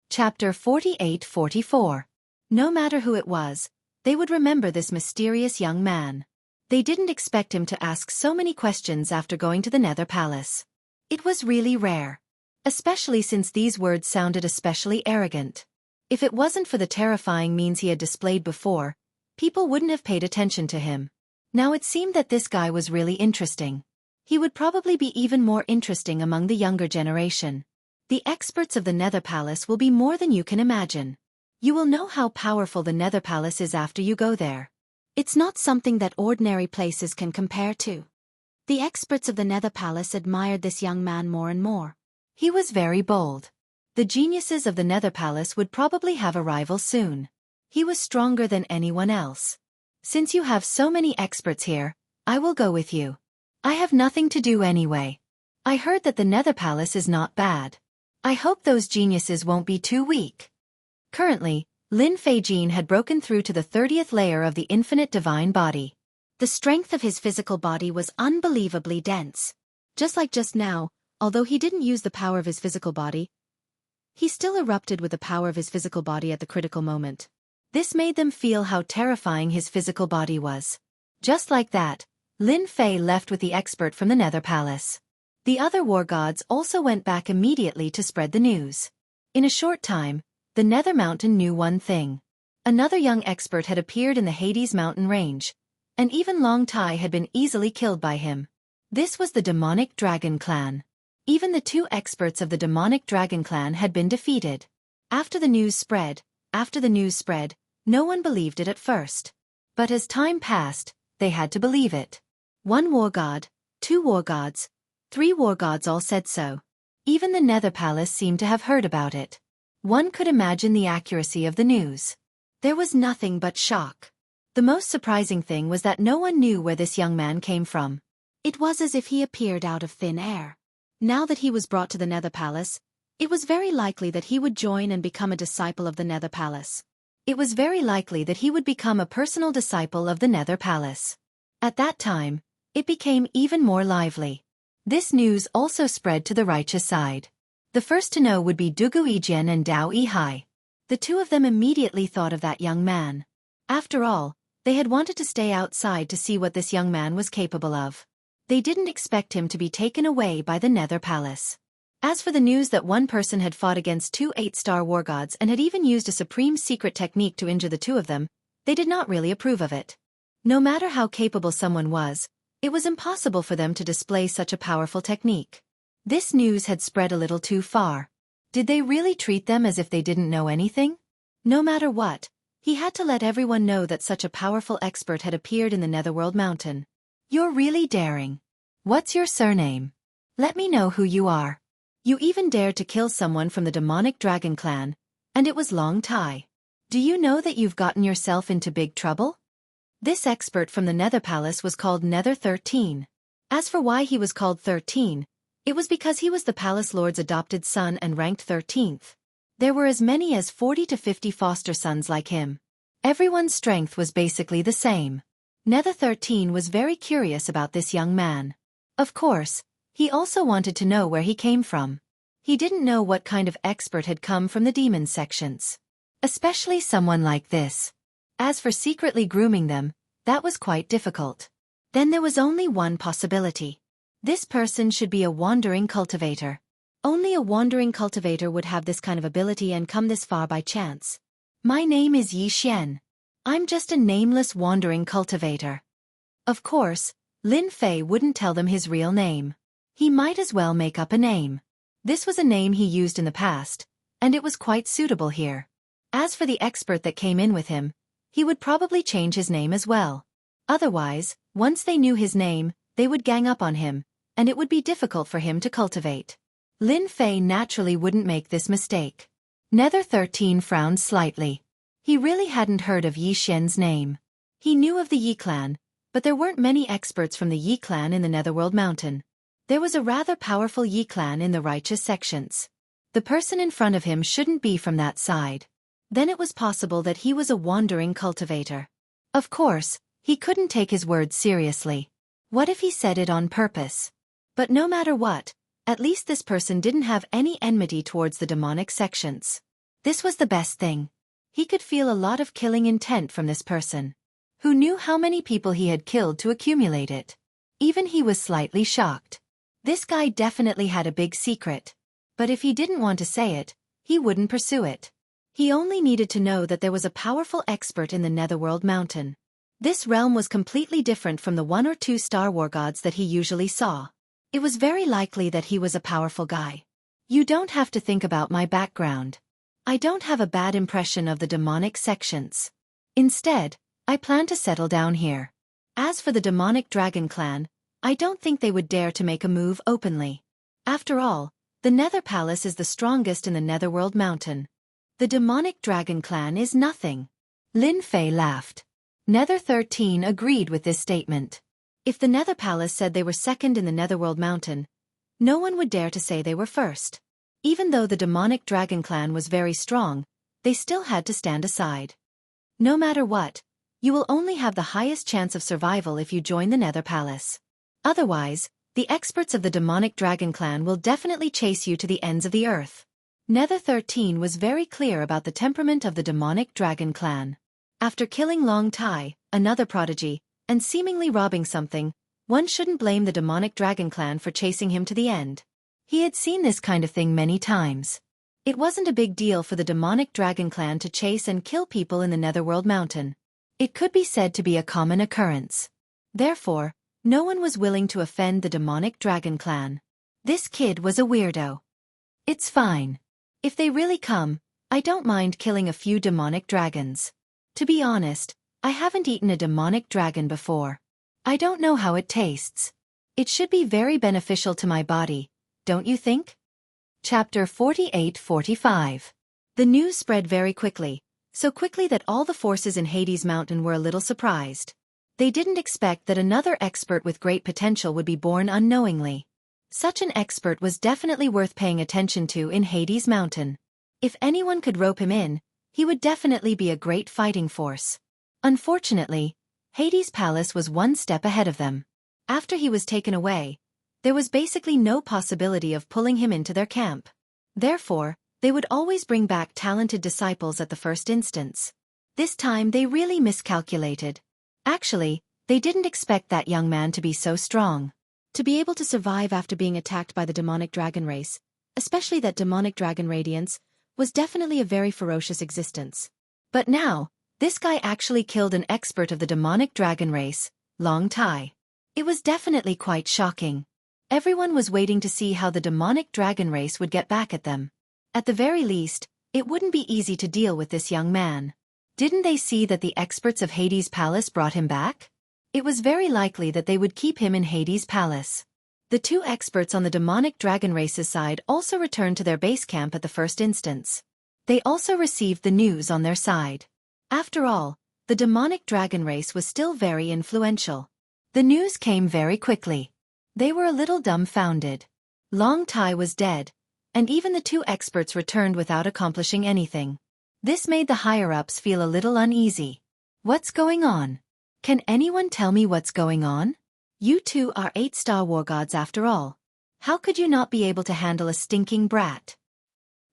Chapter 48-44. No matter who it was, they would remember this mysterious young man. They didn't expect him to ask so many questions after going to the Nether Palace. It was really rare. Especially since these words sounded especially arrogant. If it wasn't for the terrifying means he had displayed before, people wouldn't have paid attention to him. Now it seemed that this guy was really interesting. He would probably be even more interesting among the younger generation. The experts of the Nether Palace will be more than you can imagine. You will know how powerful the Nether Palace is after you go there. It's not something that ordinary places can compare to. The experts of the Nether Palace admired this young man more and more. He was very bold. The geniuses of the Nether Palace would probably have a rival soon. He was stronger than anyone else. Since you have so many experts here, I will go with you. I have nothing to do anyway. I heard that the Nether Palace is not bad. I hope those geniuses won't be too weak. Currently, Lin Fei Jin had broken through to the 30th layer of the infinite divine body. The strength of his physical body was unbelievably dense. Just like just now, although he didn't use the power of his physical body, he still erupted with the power of his physical body at the critical moment. This made them feel how terrifying his physical body was. Just like that, Lin Fei left with the expert from the Nether Palace. The other war gods also went back immediately to spread the news. In a short time, the Nether Mountain knew one thing. Another young expert had appeared in the Hades mountain range, and even Long Tai had been easily killed by him. This was the demonic dragon clan. Even the 2 experts of the demonic dragon clan had been defeated. After the news spread, no one believed it at first. But as time passed, they had to believe it. 1 war god, 2 war gods, 3 war gods all said so. Even the Nether Palace seemed to have heard about it. One could imagine the accuracy of the news. There was nothing but shock. The most surprising thing was that no one knew where this young man came from. It was as if he appeared out of thin air. Now that he was brought to the Nether Palace, it was very likely that he would join and become a disciple of the Nether Palace. It was very likely that he would become a personal disciple of the Nether Palace. At that time, it became even more lively. This news also spread to the righteous side. The first to know would be Dugu Yijian and Dao Yihai. The 2 of them immediately thought of that young man. After all, they had wanted to stay outside to see what this young man was capable of. They didn't expect him to be taken away by the Nether Palace. As for the news that one person had fought against 2 8-star war gods and had even used a supreme secret technique to injure the 2 of them, they did not really approve of it. No matter how capable someone was, it was impossible for them to display such a powerful technique. This news had spread a little too far. Did they really treat them as if they didn't know anything? No matter what, he had to let everyone know that such a powerful expert had appeared in the Netherworld Mountain. You're really daring. What's your surname? Let me know who you are. You even dared to kill someone from the demonic dragon clan, and it was Long Tai. Do you know that you've gotten yourself into big trouble? This expert from the Nether Palace was called Nether 13. As for why he was called 13, it was because he was the Palace Lord's adopted son and ranked 13th. There were as many as 40 to 50 foster sons like him. Everyone's strength was basically the same. Nether 13 was very curious about this young man. Of course, he also wanted to know where he came from. He didn't know what kind of expert had come from the demon sections. Especially someone like this. As for secretly grooming them, that was quite difficult. Then there was only one possibility. This person should be a wandering cultivator. Only a wandering cultivator would have this kind of ability and come this far by chance. My name is Yi Xian. I'm just a nameless wandering cultivator. Of course, Lin Fei wouldn't tell them his real name. He might as well make up a name. This was a name he used in the past, and it was quite suitable here. As for the expert that came in with him, he would probably change his name as well. Otherwise, once they knew his name, they would gang up on him, and it would be difficult for him to cultivate. Lin Fei naturally wouldn't make this mistake. Nether 13 frowned slightly. He really hadn't heard of Yi Xian's name. He knew of the Yi clan, but there weren't many experts from the Yi clan in the Netherworld Mountain. There was a rather powerful Yi clan in the righteous sections. The person in front of him shouldn't be from that side. Then it was possible that he was a wandering cultivator. Of course, he couldn't take his words seriously. What if he said it on purpose? But no matter what, at least this person didn't have any enmity towards the demonic sections. This was the best thing. He could feel a lot of killing intent from this person. Who knew how many people he had killed to accumulate it? Even he was slightly shocked. This guy definitely had a big secret. But if he didn't want to say it, he wouldn't pursue it. He only needed to know that there was a powerful expert in the Netherworld Mountain. This realm was completely different from the 1 or 2 Star War gods that he usually saw. It was very likely that he was a powerful guy. You don't have to think about my background. I don't have a bad impression of the demonic sections. Instead, I plan to settle down here. As for the demonic dragon clan, I don't think they would dare to make a move openly. After all, the Nether Palace is the strongest in the Netherworld Mountain. The demonic dragon clan is nothing. Lin Fei laughed. Nether 13 agreed with this statement. If the Nether Palace said they were second in the Netherworld Mountain, no one would dare to say they were first. Even though the demonic dragon clan was very strong, they still had to stand aside. No matter what, you will only have the highest chance of survival if you join the Nether Palace. Otherwise, the experts of the demonic dragon clan will definitely chase you to the ends of the earth. Nether 13 was very clear about the temperament of the demonic dragon clan. After killing Long Tai, another prodigy, and seemingly robbing something, one shouldn't blame the demonic dragon clan for chasing him to the end. He had seen this kind of thing many times. It wasn't a big deal for the demonic dragon clan to chase and kill people in the Netherworld Mountain. It could be said to be a common occurrence. Therefore, no one was willing to offend the demonic dragon clan. This kid was a weirdo. It's fine. If they really come, I don't mind killing a few demonic dragons. To be honest, I haven't eaten a demonic dragon before. I don't know how it tastes. It should be very beneficial to my body, don't you think? Chapter 48-45. The news spread very quickly, so quickly that all the forces in Hades Mountain were a little surprised. They didn't expect that another expert with great potential would be born unknowingly. Such an expert was definitely worth paying attention to in Hades Mountain. If anyone could rope him in, he would definitely be a great fighting force. Unfortunately, Hades' palace was one step ahead of them. After he was taken away, there was basically no possibility of pulling him into their camp. Therefore, they would always bring back talented disciples at the first instance. This time they really miscalculated. Actually, they didn't expect that young man to be so strong. To be able to survive after being attacked by the demonic dragon race, especially that demonic dragon radiance, was definitely a very ferocious existence. But now, this guy actually killed an expert of the demonic dragon race, Long Tai. It was definitely quite shocking. Everyone was waiting to see how the demonic dragon race would get back at them. At the very least, it wouldn't be easy to deal with this young man. Didn't they see that the experts of Hades' palace brought him back? It was very likely that they would keep him in Hades' palace. The 2 experts on the demonic dragon race's side also returned to their base camp at the first instance. They also received the news on their side. After all, the demonic dragon race was still very influential. The news came very quickly. They were a little dumbfounded. Long Tai was dead, and even the 2 experts returned without accomplishing anything. This made the higher-ups feel a little uneasy. What's going on? Can anyone tell me what's going on? You 2 are 8 Star War gods after all. How could you not be able to handle a stinking brat?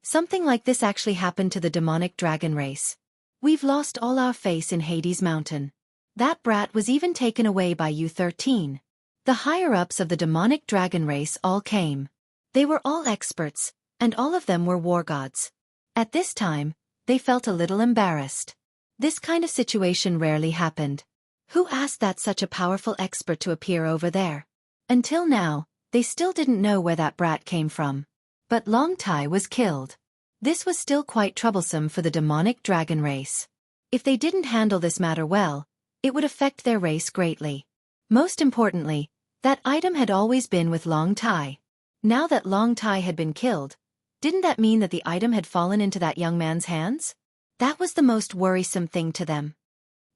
Something like this actually happened to the demonic dragon race. We've lost all our faith in Hades Mountain. That brat was even taken away by you 13. The higher-ups of the demonic dragon race all came. They were all experts, and all of them were war gods. At this time, they felt a little embarrassed. This kind of situation rarely happened. Who asked that such a powerful expert to appear over there? Until now, they still didn't know where that brat came from. But Long Tai was killed. This was still quite troublesome for the demonic dragon race. If they didn't handle this matter well, it would affect their race greatly. Most importantly, that item had always been with Long Tai. Now that Long Tai had been killed, didn't that mean that the item had fallen into that young man's hands? That was the most worrisome thing to them.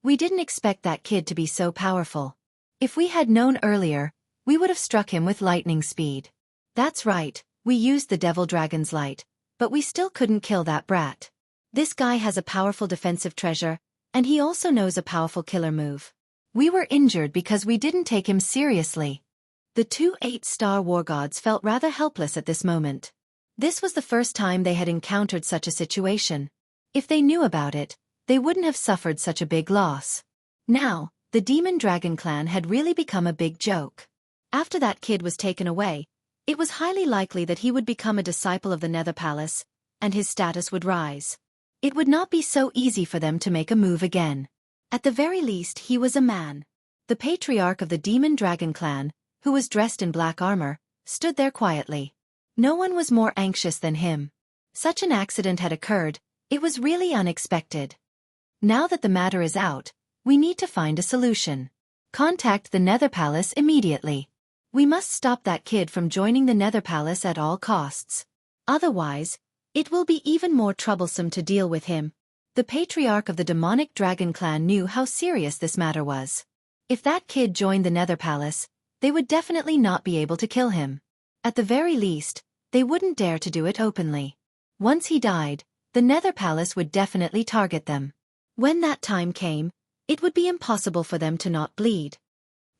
We didn't expect that kid to be so powerful. If we had known earlier, we would have struck him with lightning speed. That's right, we used the Devil Dragon's Light, but we still couldn't kill that brat. This guy has a powerful defensive treasure, and he also knows a powerful killer move. We were injured because we didn't take him seriously. The two 8-star war gods felt rather helpless at this moment. This was the first time they had encountered such a situation. If they knew about it, they wouldn't have suffered such a big loss. Now, the Demon Dragon clan had really become a big joke. After that kid was taken away, it was highly likely that he would become a disciple of the Nether Palace, and his status would rise. It would not be so easy for them to make a move again. At the very least, he was a man. The patriarch of the Demon Dragon clan, who was dressed in black armor, stood there quietly. No one was more anxious than him. Such an accident had occurred, it was really unexpected. Now that the matter is out, we need to find a solution. Contact the Nether Palace immediately. We must stop that kid from joining the Nether Palace at all costs. Otherwise, it will be even more troublesome to deal with him. The patriarch of the demonic dragon clan knew how serious this matter was. If that kid joined the Nether Palace, they would definitely not be able to kill him. At the very least, they wouldn't dare to do it openly. Once he died, the Nether Palace would definitely target them. When that time came, it would be impossible for them to not bleed.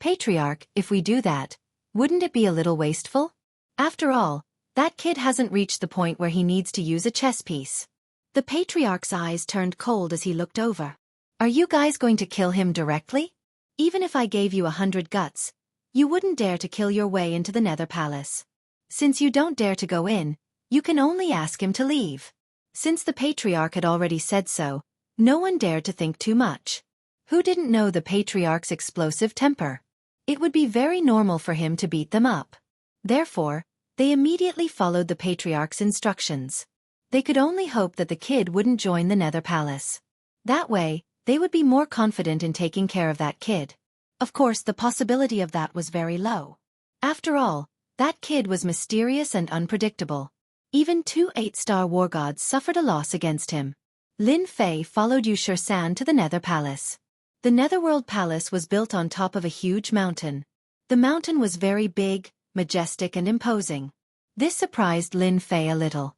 Patriarch, if we do that, wouldn't it be a little wasteful? After all, that kid hasn't reached the point where he needs to use a chess piece. The Patriarch's eyes turned cold as he looked over. Are you guys going to kill him directly? Even if I gave you 100 guts, you wouldn't dare to kill your way into the Nether Palace. Since you don't dare to go in, you can only ask him to leave. Since the Patriarch had already said so, no one dared to think too much. Who didn't know the Patriarch's explosive temper? It would be very normal for him to beat them up. Therefore, they immediately followed the Patriarch's instructions. They could only hope that the kid wouldn't join the Nether Palace. That way, they would be more confident in taking care of that kid. Of course, the possibility of that was very low. After all, that kid was mysterious and unpredictable. Even two 8-star war gods suffered a loss against him. Lin Fei followed Yu San to the Nether Palace. The Netherworld Palace was built on top of a huge mountain. The mountain was very big, majestic and imposing. This surprised Lin Fei a little.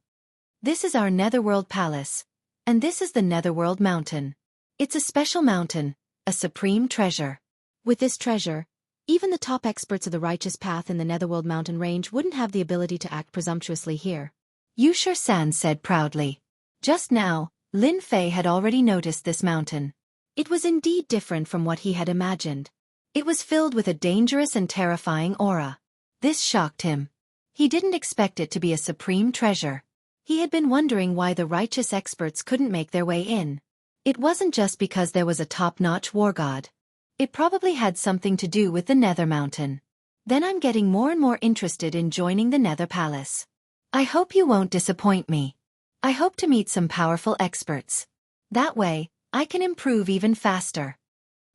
This is our Netherworld Palace, and this is the Netherworld Mountain. It's a special mountain, a supreme treasure. With this treasure, even the top experts of the righteous path in the Netherworld mountain range wouldn't have the ability to act presumptuously here. Yu San said proudly. Just now, Lin Fei had already noticed this mountain. It was indeed different from what he had imagined. It was filled with a dangerous and terrifying aura. This shocked him. He didn't expect it to be a supreme treasure. He had been wondering why the righteous experts couldn't make their way in. It wasn't just because there was a top-notch war god. It probably had something to do with the Nether Mountain. Then I'm getting more and more interested in joining the Nether Palace. I hope you won't disappoint me. I hope to meet some powerful experts. That way, I can improve even faster.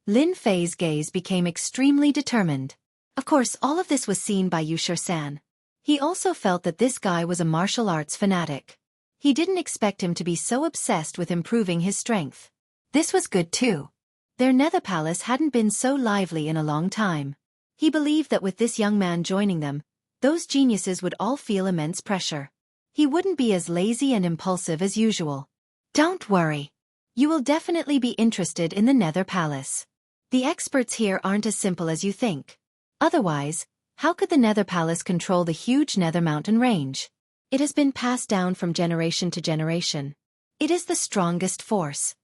Lin Fei's gaze became extremely determined. Of course, all of this was seen by Yu San. He also felt that this guy was a martial arts fanatic. He didn't expect him to be so obsessed with improving his strength. This was good too. Their Nether Palace hadn't been so lively in a long time. He believed that with this young man joining them, those geniuses would all feel immense pressure. He wouldn't be as lazy and impulsive as usual. Don't worry. You will definitely be interested in the Nether Palace. The experts here aren't as simple as you think. Otherwise, how could the Nether Palace control the huge Nether Mountain range? It has been passed down from generation to generation. It is the strongest force.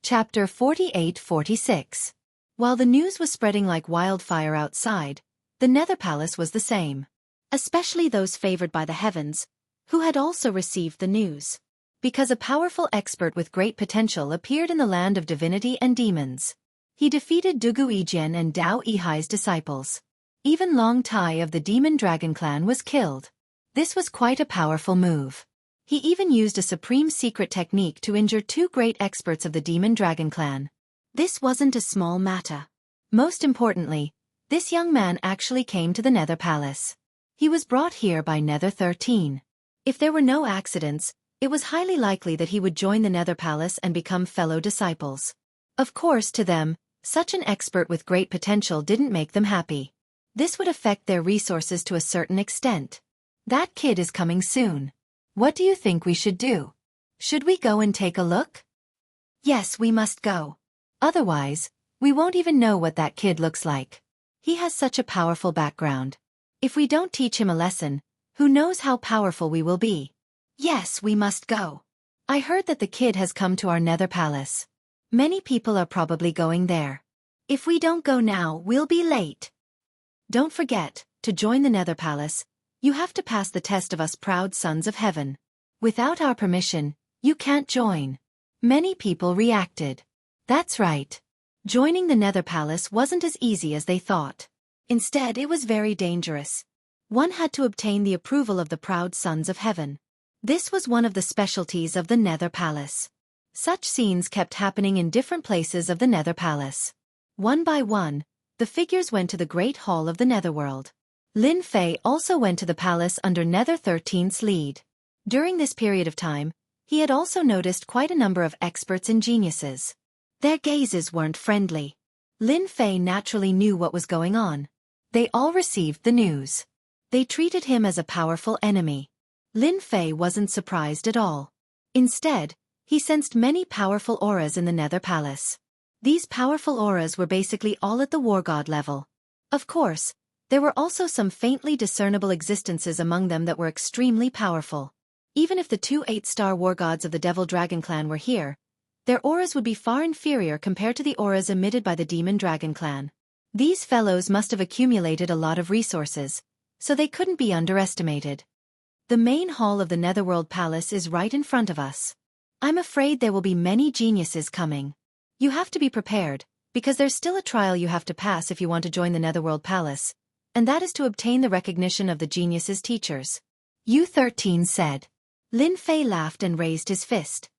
Chapter 48-46. While the news was spreading like wildfire outside, the Nether Palace was the same. Especially those favored by the heavens, who had also received the news. Because a powerful expert with great potential appeared in the land of divinity and demons. He defeated Dugu Yijian and Dao Yihai's disciples. Even Long Tai of the Demon Dragon clan was killed. This was quite a powerful move. He even used a supreme secret technique to injure two great experts of the Demon Dragon clan. This wasn't a small matter. Most importantly, this young man actually came to the Nether Palace. He was brought here by Nether 13. If there were no accidents, it was highly likely that he would join the Nether Palace and become fellow disciples. Of course, to them, such an expert with great potential didn't make them happy. This would affect their resources to a certain extent. That kid is coming soon. What do you think we should do? Should we go and take a look? Yes, we must go. Otherwise, we won't even know what that kid looks like. He has such a powerful background. If we don't teach him a lesson, who knows how powerful we will be? Yes, we must go. I heard that the kid has come to our Nether Palace. Many people are probably going there. If we don't go now, we'll be late. Don't forget, to join the Nether Palace, you have to pass the test of us proud sons of heaven. Without our permission, you can't join. Many people reacted. That's right. Joining the Nether Palace wasn't as easy as they thought. Instead, it was very dangerous. One had to obtain the approval of the proud sons of heaven. This was one of the specialties of the Nether Palace. Such scenes kept happening in different places of the Nether Palace. One by one, the figures went to the Great Hall of the Netherworld. Lin Fei also went to the palace under Nether 13's lead. During this period of time, he had also noticed quite a number of experts and geniuses. Their gazes weren't friendly. Lin Fei naturally knew what was going on. They all received the news. They treated him as a powerful enemy. Lin Fei wasn't surprised at all. Instead, he sensed many powerful auras in the Nether Palace. These powerful auras were basically all at the war god level. Of course, there were also some faintly discernible existences among them that were extremely powerful. Even if the two 8-star war gods of the Devil Dragon clan were here, their auras would be far inferior compared to the auras emitted by the Demon Dragon clan. These fellows must have accumulated a lot of resources, so they couldn't be underestimated. The main hall of the Netherworld Palace is right in front of us. I'm afraid there will be many geniuses coming. You have to be prepared, because there's still a trial you have to pass if you want to join the Netherworld Palace, and that is to obtain the recognition of the geniuses' teachers. U13 said. Lin Fei laughed and raised his fist.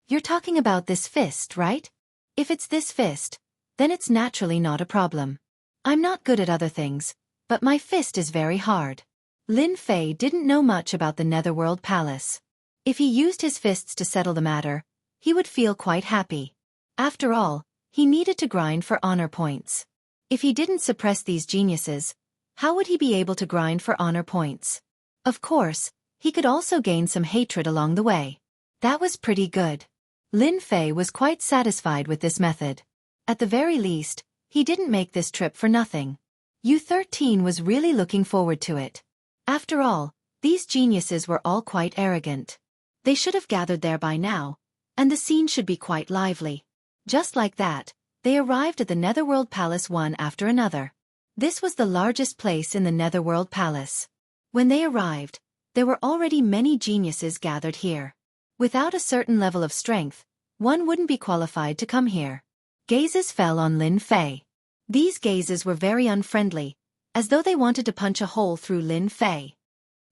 You're talking about this fist, right? If it's this fist, then it's naturally not a problem. I'm not good at other things, but my fist is very hard. Lin Fei didn't know much about the Netherworld Palace. If he used his fists to settle the matter, he would feel quite happy. After all, he needed to grind for honor points. If he didn't suppress these geniuses, how would he be able to grind for honor points? Of course, he could also gain some hatred along the way. That was pretty good. Lin Fei was quite satisfied with this method. At the very least, he didn't make this trip for nothing. U13 was really looking forward to it. After all, these geniuses were all quite arrogant. They should have gathered there by now, and the scene should be quite lively. Just like that, they arrived at the Netherworld Palace one after another. This was the largest place in the Netherworld Palace. When they arrived, there were already many geniuses gathered here. Without a certain level of strength, one wouldn't be qualified to come here. Gazes fell on Lin Fei. These gazes were very unfriendly, as though they wanted to punch a hole through Lin Fei.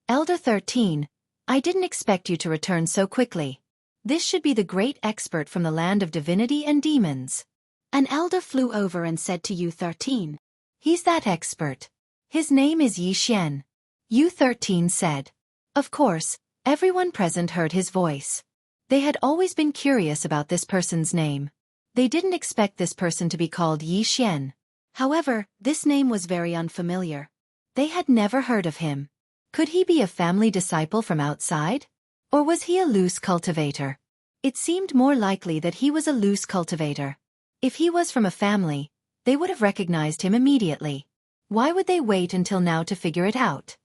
Elder 13, I didn't expect you to return so quickly. This should be the great expert from the land of divinity and demons. An elder flew over and said to U13. He's that expert. His name is Yi Xian. U13 said. Of course, everyone present heard his voice. They had always been curious about this person's name. They didn't expect this person to be called Yi Xian. However, this name was very unfamiliar. They had never heard of him. Could he be a family disciple from outside? Or was he a loose cultivator? It seemed more likely that he was a loose cultivator. If he was from a family, they would have recognized him immediately. Why would they wait until now to figure it out?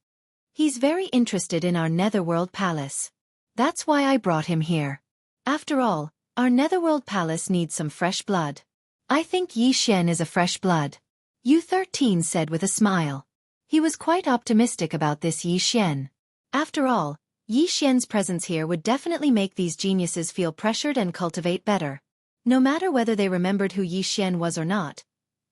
He's very interested in our Netherworld Palace. That's why I brought him here. After all, our Netherworld Palace needs some fresh blood. I think Yi Xian is a fresh blood. U13 said with a smile. He was quite optimistic about this Yi Xian. After all, Yi Xian's presence here would definitely make these geniuses feel pressured and cultivate better. No matter whether they remembered who Yi Xian was or not,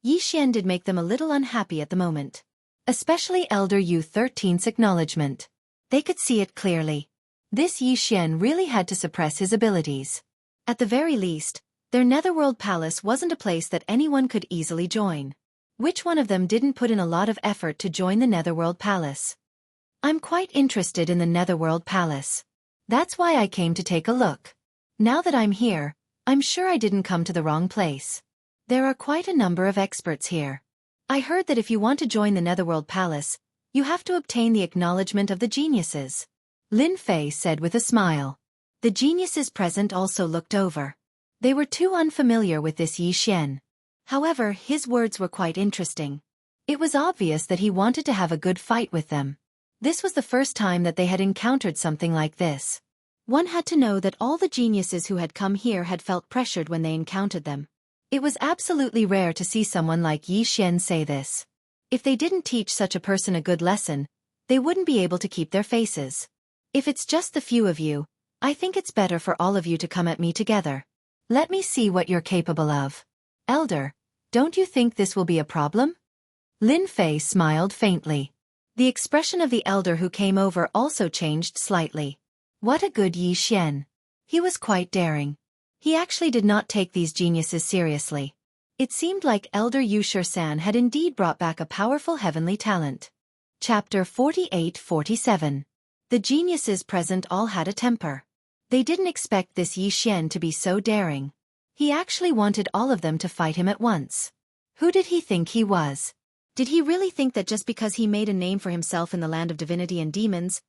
Yi Xian did make them a little unhappy at the moment. Especially Elder U13's acknowledgement. They could see it clearly. This Yi Xian really had to suppress his abilities. At the very least, their Netherworld Palace wasn't a place that anyone could easily join. Which one of them didn't put in a lot of effort to join the Netherworld Palace? I'm quite interested in the Netherworld Palace. That's why I came to take a look. Now that I'm here, I'm sure I didn't come to the wrong place. There are quite a number of experts here. I heard that if you want to join the Netherworld Palace, you have to obtain the acknowledgement of the geniuses. Lin Fei said with a smile. The geniuses present also looked over. They were too unfamiliar with this Yi Xian. However, his words were quite interesting. It was obvious that he wanted to have a good fight with them. This was the first time that they had encountered something like this. One had to know that all the geniuses who had come here had felt pressured when they encountered them. It was absolutely rare to see someone like Yi Xian say this. If they didn't teach such a person a good lesson, they wouldn't be able to keep their faces. If it's just the few of you, I think it's better for all of you to come at me together. Let me see what you're capable of. Elder, don't you think this will be a problem? Lin Fei smiled faintly. The expression of the elder who came over also changed slightly. What a good Yi Xian. He was quite daring. He actually did not take these geniuses seriously. It seemed like Elder Yushir-san had indeed brought back a powerful heavenly talent. Chapter 48-47. The geniuses present all had a temper. They didn't expect this Yi Xian to be so daring. He actually wanted all of them to fight him at once. Who did he think he was? Did he really think that just because he made a name for himself in the land of divinity and demons,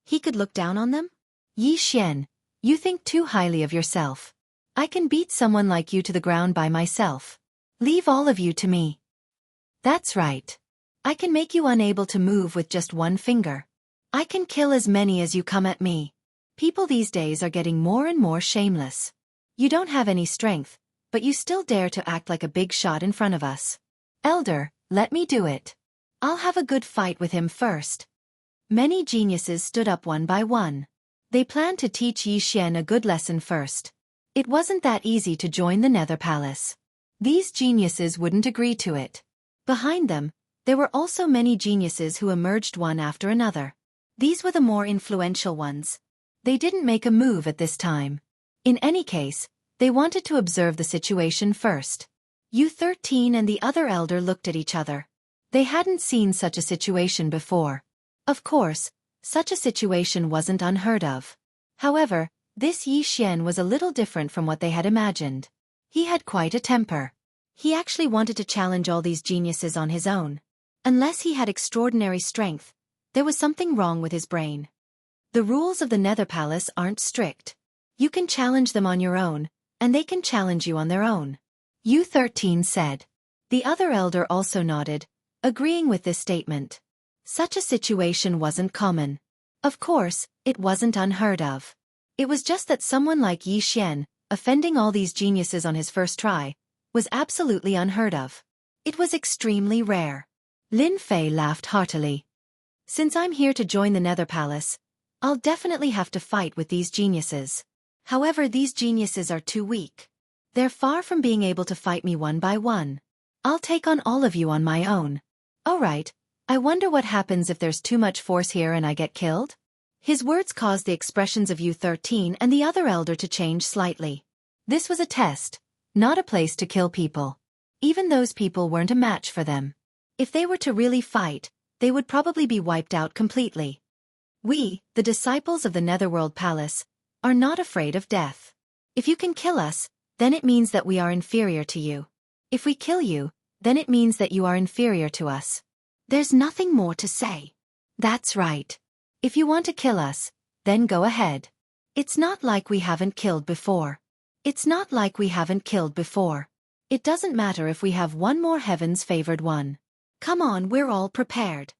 he could look down on them? Yi Xian, you think too highly of yourself. I can beat someone like you to the ground by myself. Leave all of you to me. That's right. I can make you unable to move with just one finger. I can kill as many as you come at me. People these days are getting more and more shameless. You don't have any strength, but you still dare to act like a big shot in front of us. Elder, let me do it. I'll have a good fight with him first. Many geniuses stood up one by one. They planned to teach Yi Xian a good lesson first. It wasn't that easy to join the Nether Palace. These geniuses wouldn't agree to it. Behind them, there were also many geniuses who emerged one after another. These were the more influential ones. They didn't make a move at this time. In any case, they wanted to observe the situation first. U13 and the other elder looked at each other. They hadn't seen such a situation before. Of course, such a situation wasn't unheard of. However, this Yi Xian was a little different from what they had imagined. He had quite a temper. He actually wanted to challenge all these geniuses on his own. Unless he had extraordinary strength, there was something wrong with his brain. The rules of the Nether Palace aren't strict. You can challenge them on your own, and they can challenge you on their own. U13 said. The other elder also nodded, agreeing with this statement. Such a situation wasn't common. Of course, it wasn't unheard of. It was just that someone like Yi Xian, offending all these geniuses on his first try, was absolutely unheard of. It was extremely rare. Lin Fei laughed heartily. Since I'm here to join the Nether Palace, I'll definitely have to fight with these geniuses. However, these geniuses are too weak. They're far from being able to fight me one by one. I'll take on all of you on my own. Alright, I wonder what happens if there's too much force here and I get killed? His words caused the expressions of U13 and the other elder to change slightly. This was a test, not a place to kill people. Even those people weren't a match for them. If they were to really fight, they would probably be wiped out completely. We, the disciples of the Netherworld Palace, are not afraid of death. If you can kill us, then it means that we are inferior to you. If we kill you, then it means that you are inferior to us. There's nothing more to say. That's right. If you want to kill us, then go ahead. It's not like we haven't killed before. It's not like we haven't killed before. It doesn't matter if we have one more heaven's favored one. Come on, we're all prepared.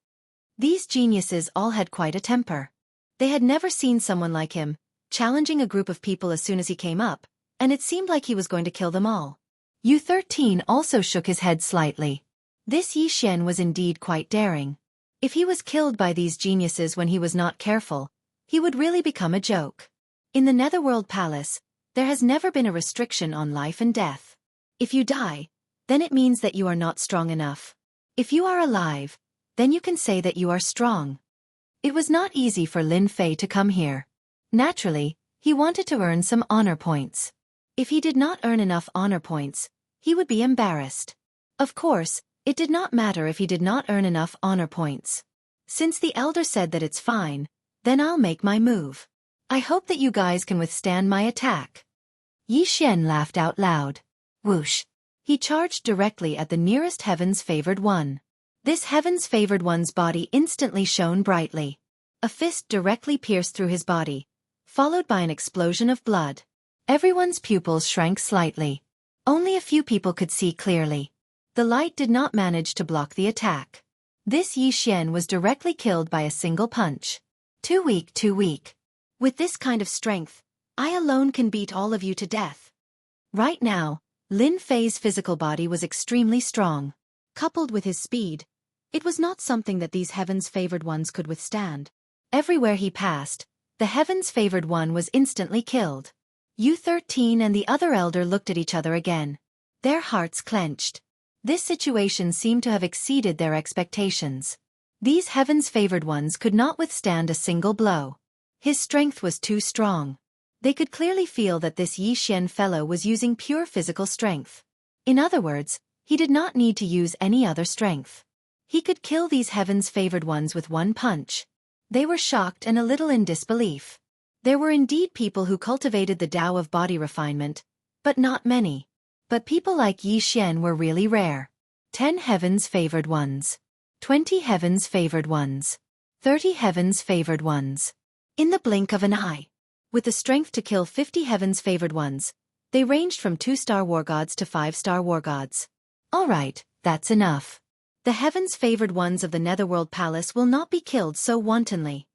These geniuses all had quite a temper. They had never seen someone like him, challenging a group of people as soon as he came up, and it seemed like he was going to kill them all. U13 also shook his head slightly. This Yi Xian was indeed quite daring. If he was killed by these geniuses when he was not careful, he would really become a joke. In the Netherworld Palace, there has never been a restriction on life and death. If you die, then it means that you are not strong enough. If you are alive, then you can say that you are strong. It was not easy for Lin Fei to come here. Naturally, he wanted to earn some honor points. If he did not earn enough honor points, he would be embarrassed. Of course, it did not matter if he did not earn enough honor points. Since the elder said that it's fine, then I'll make my move. I hope that you guys can withstand my attack. Yi Xian laughed out loud. Whoosh! He charged directly at the nearest Heaven's Favored One. This Heaven's Favored One's body instantly shone brightly. A fist directly pierced through his body, followed by an explosion of blood. Everyone's pupils shrank slightly. Only a few people could see clearly. The light did not manage to block the attack. This Yi Xian was directly killed by a single punch. Too weak, too weak. With this kind of strength, I alone can beat all of you to death. Right now, Lin Fei's physical body was extremely strong. Coupled with his speed, it was not something that these Heaven's Favored Ones could withstand. Everywhere he passed, the Heaven's Favored One was instantly killed. U13 and the other elder looked at each other again. Their hearts clenched. This situation seemed to have exceeded their expectations. These Heaven's Favored Ones could not withstand a single blow. His strength was too strong. They could clearly feel that this Yi Xian fellow was using pure physical strength. In other words, he did not need to use any other strength. He could kill these Heaven's Favored Ones with one punch. They were shocked and a little in disbelief. There were indeed people who cultivated the Tao of body refinement, but not many. But people like Yi Xian were really rare. 10 Heaven's Favored Ones. 20 Heaven's Favored Ones. 30 Heaven's Favored Ones. In the blink of an eye. With the strength to kill 50 Heaven's Favored Ones, they ranged from 2-star war gods to 5-star war gods. Alright, that's enough. The Heaven's Favored Ones of the Netherworld Palace will not be killed so wantonly.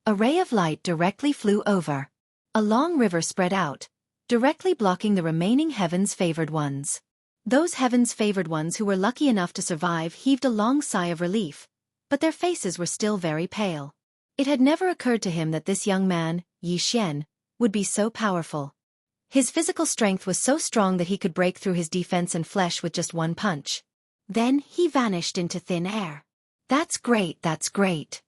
A ray of light directly flew over. A long river spread out, directly blocking the remaining Heaven's Favored Ones. Those Heaven's Favored Ones who were lucky enough to survive heaved a long sigh of relief, but their faces were still very pale. It had never occurred to him that this young man, Yi Xian, would be so powerful. His physical strength was so strong that he could break through his defense and flesh with just one punch. Then he vanished into thin air. That's great, that's great.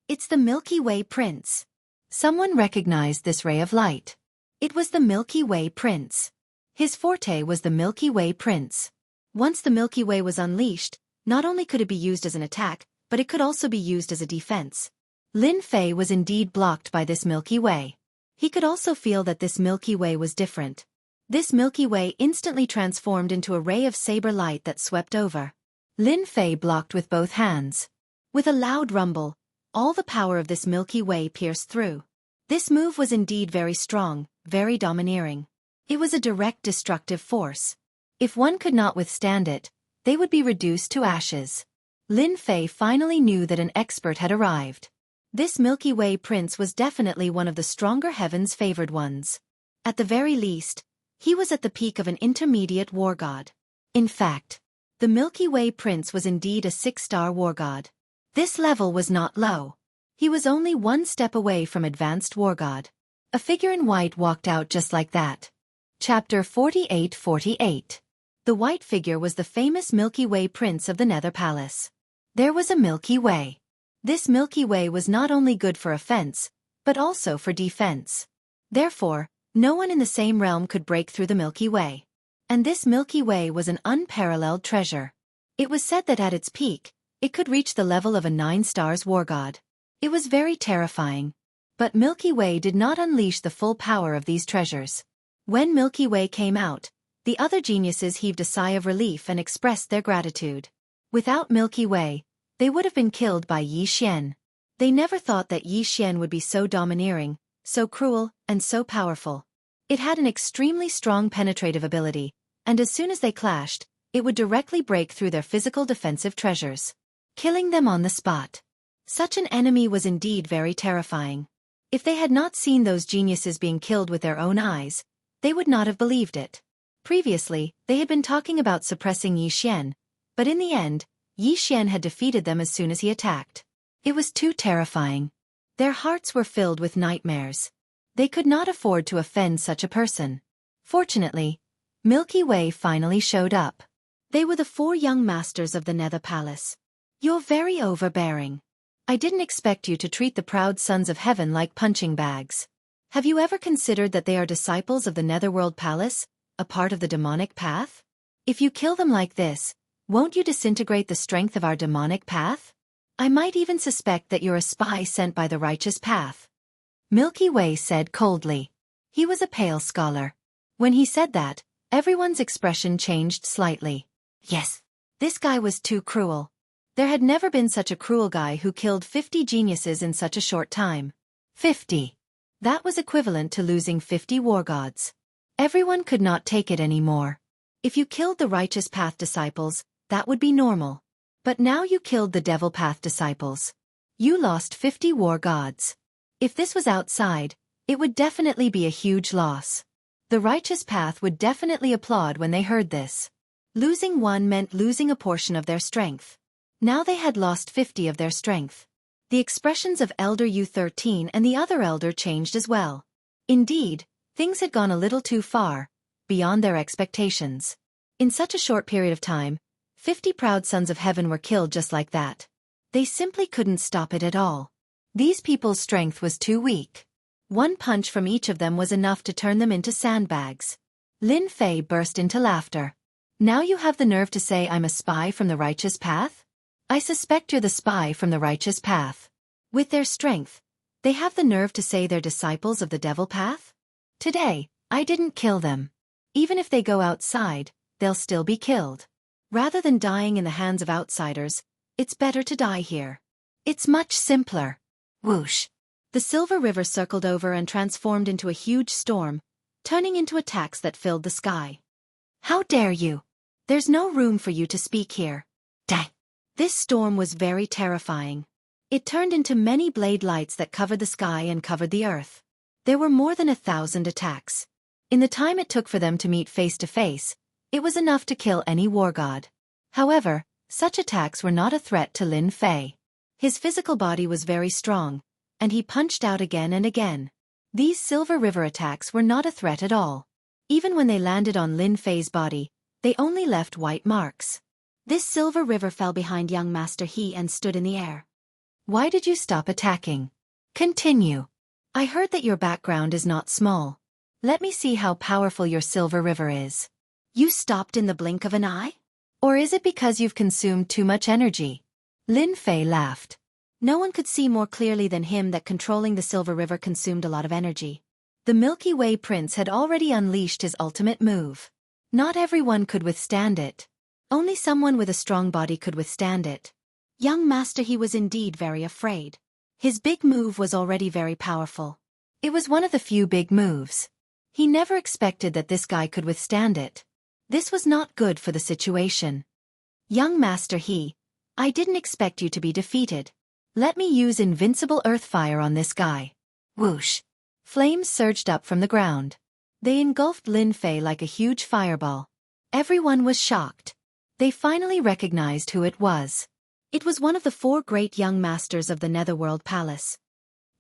It's the Milky Way Prince. Someone recognized this ray of light. It was the Milky Way Prince. His forte was the Milky Way Prince. Once the Milky Way was unleashed, not only could it be used as an attack, but it could also be used as a defense. Lin Fei was indeed blocked by this Milky Way. He could also feel that this Milky Way was different. This Milky Way instantly transformed into a ray of saber light that swept over. Lin Fei blocked with both hands. With a loud rumble, all the power of this Milky Way pierced through. This move was indeed very strong, very domineering. It was a direct destructive force. If one could not withstand it, they would be reduced to ashes. Lin Fei finally knew that an expert had arrived. This Milky Way Prince was definitely one of the stronger Heaven's Favored Ones. At the very least, he was at the peak of an intermediate war god. In fact, the Milky Way Prince was indeed a 6-star war god. This level was not low. He was only one step away from advanced war god. A figure in white walked out just like that. Chapter 48-48. The white figure was the famous Milky Way Prince of the Nether Palace. There was a Milky Way. This Milky Way was not only good for offense, but also for defense. Therefore, no one in the same realm could break through the Milky Way. And this Milky Way was an unparalleled treasure. It was said that at its peak, it could reach the level of a 9-star war god. It was very terrifying. But Milky Way did not unleash the full power of these treasures. When Milky Way came out, the other geniuses heaved a sigh of relief and expressed their gratitude. Without Milky Way, they would have been killed by Yi Xian. They never thought that Yi Xian would be so domineering, so cruel, and so powerful. It had an extremely strong penetrative ability, and as soon as they clashed, it would directly break through their physical defensive treasures, killing them on the spot. Such an enemy was indeed very terrifying. If they had not seen those geniuses being killed with their own eyes, they would not have believed it. Previously, they had been talking about suppressing Yi Xian, but in the end, Yi Xian had defeated them as soon as he attacked. It was too terrifying. Their hearts were filled with nightmares. They could not afford to offend such a person. Fortunately, Milky Way finally showed up. They were the 4 young masters of the Nether Palace. You're very overbearing. I didn't expect you to treat the proud sons of heaven like punching bags. Have you ever considered that they are disciples of the Netherworld Palace, a part of the demonic path? If you kill them like this, won't you disintegrate the strength of our demonic path? I might even suspect that you're a spy sent by the righteous path. Milky Way said coldly. He was a pale scholar. When he said that, everyone's expression changed slightly. Yes, this guy was too cruel. There had never been such a cruel guy who killed 50 geniuses in such a short time. 50. That was equivalent to losing 50 war gods. Everyone could not take it anymore. If you killed the righteous path disciples, that would be normal. But now you killed the devil path disciples. You lost 50 war gods. If this was outside, it would definitely be a huge loss. The righteous path would definitely applaud when they heard this. Losing one meant losing a portion of their strength. Now they had lost 50 of their strength. The expressions of Elder U13 and the other elder changed as well. Indeed, things had gone a little too far, beyond their expectations. In such a short period of time, 50 proud sons of heaven were killed just like that. They simply couldn't stop it at all. These people's strength was too weak. One punch from each of them was enough to turn them into sandbags. Lin Fei burst into laughter. Now you have the nerve to say I'm a spy from the righteous path? I suspect you're the spy from the righteous path. With their strength, they have the nerve to say they're disciples of the devil path? Today, I didn't kill them. Even if they go outside, they'll still be killed. Rather than dying in the hands of outsiders, it's better to die here. It's much simpler. Whoosh. The silver river circled over and transformed into a huge storm, turning into attacks that filled the sky. How dare you? There's no room for you to speak here. Dang. This storm was very terrifying. It turned into many blade lights that covered the sky and covered the earth. There were more than 1,000 attacks. In the time it took for them to meet face to face, it was enough to kill any war god. However, such attacks were not a threat to Lin Fei. His physical body was very strong, and he punched out again and again. These silver river attacks were not a threat at all. Even when they landed on Lin Fei's body, they only left white marks. This silver river fell behind young Master He and stood in the air. Why did you stop attacking? Continue. I heard that your background is not small. Let me see how powerful your silver river is. You stopped in the blink of an eye? Or is it because you've consumed too much energy? Lin Fei laughed. No one could see more clearly than him that controlling the silver river consumed a lot of energy. The Milky Way Prince had already unleashed his ultimate move. Not everyone could withstand it. Only someone with a strong body could withstand it. Young Master He was indeed very afraid. His big move was already very powerful. It was one of the few big moves. He never expected that this guy could withstand it. This was not good for the situation. Young Master He, I didn't expect you to be defeated. Let me use invincible earth fire on this guy. Whoosh. Flames surged up from the ground. They engulfed Lin Fei like a huge fireball. Everyone was shocked. They finally recognized who it was. It was one of the 4 great young masters of the Netherworld Palace.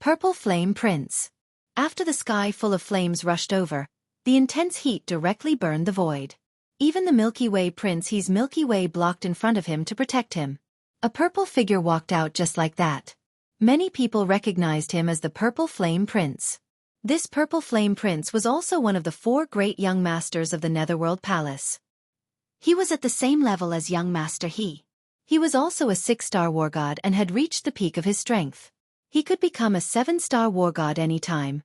Purple Flame Prince. After the sky full of flames rushed over, the intense heat directly burned the void. Even the Milky Way Prince He's Milky Way blocked in front of him to protect him. A purple figure walked out just like that. Many people recognized him as the Purple Flame Prince. This Purple Flame Prince was also one of the 4 great young masters of the Netherworld Palace. He was at the same level as young Master He. He was also a 6-star war god and had reached the peak of his strength. He could become a 7-star war god anytime.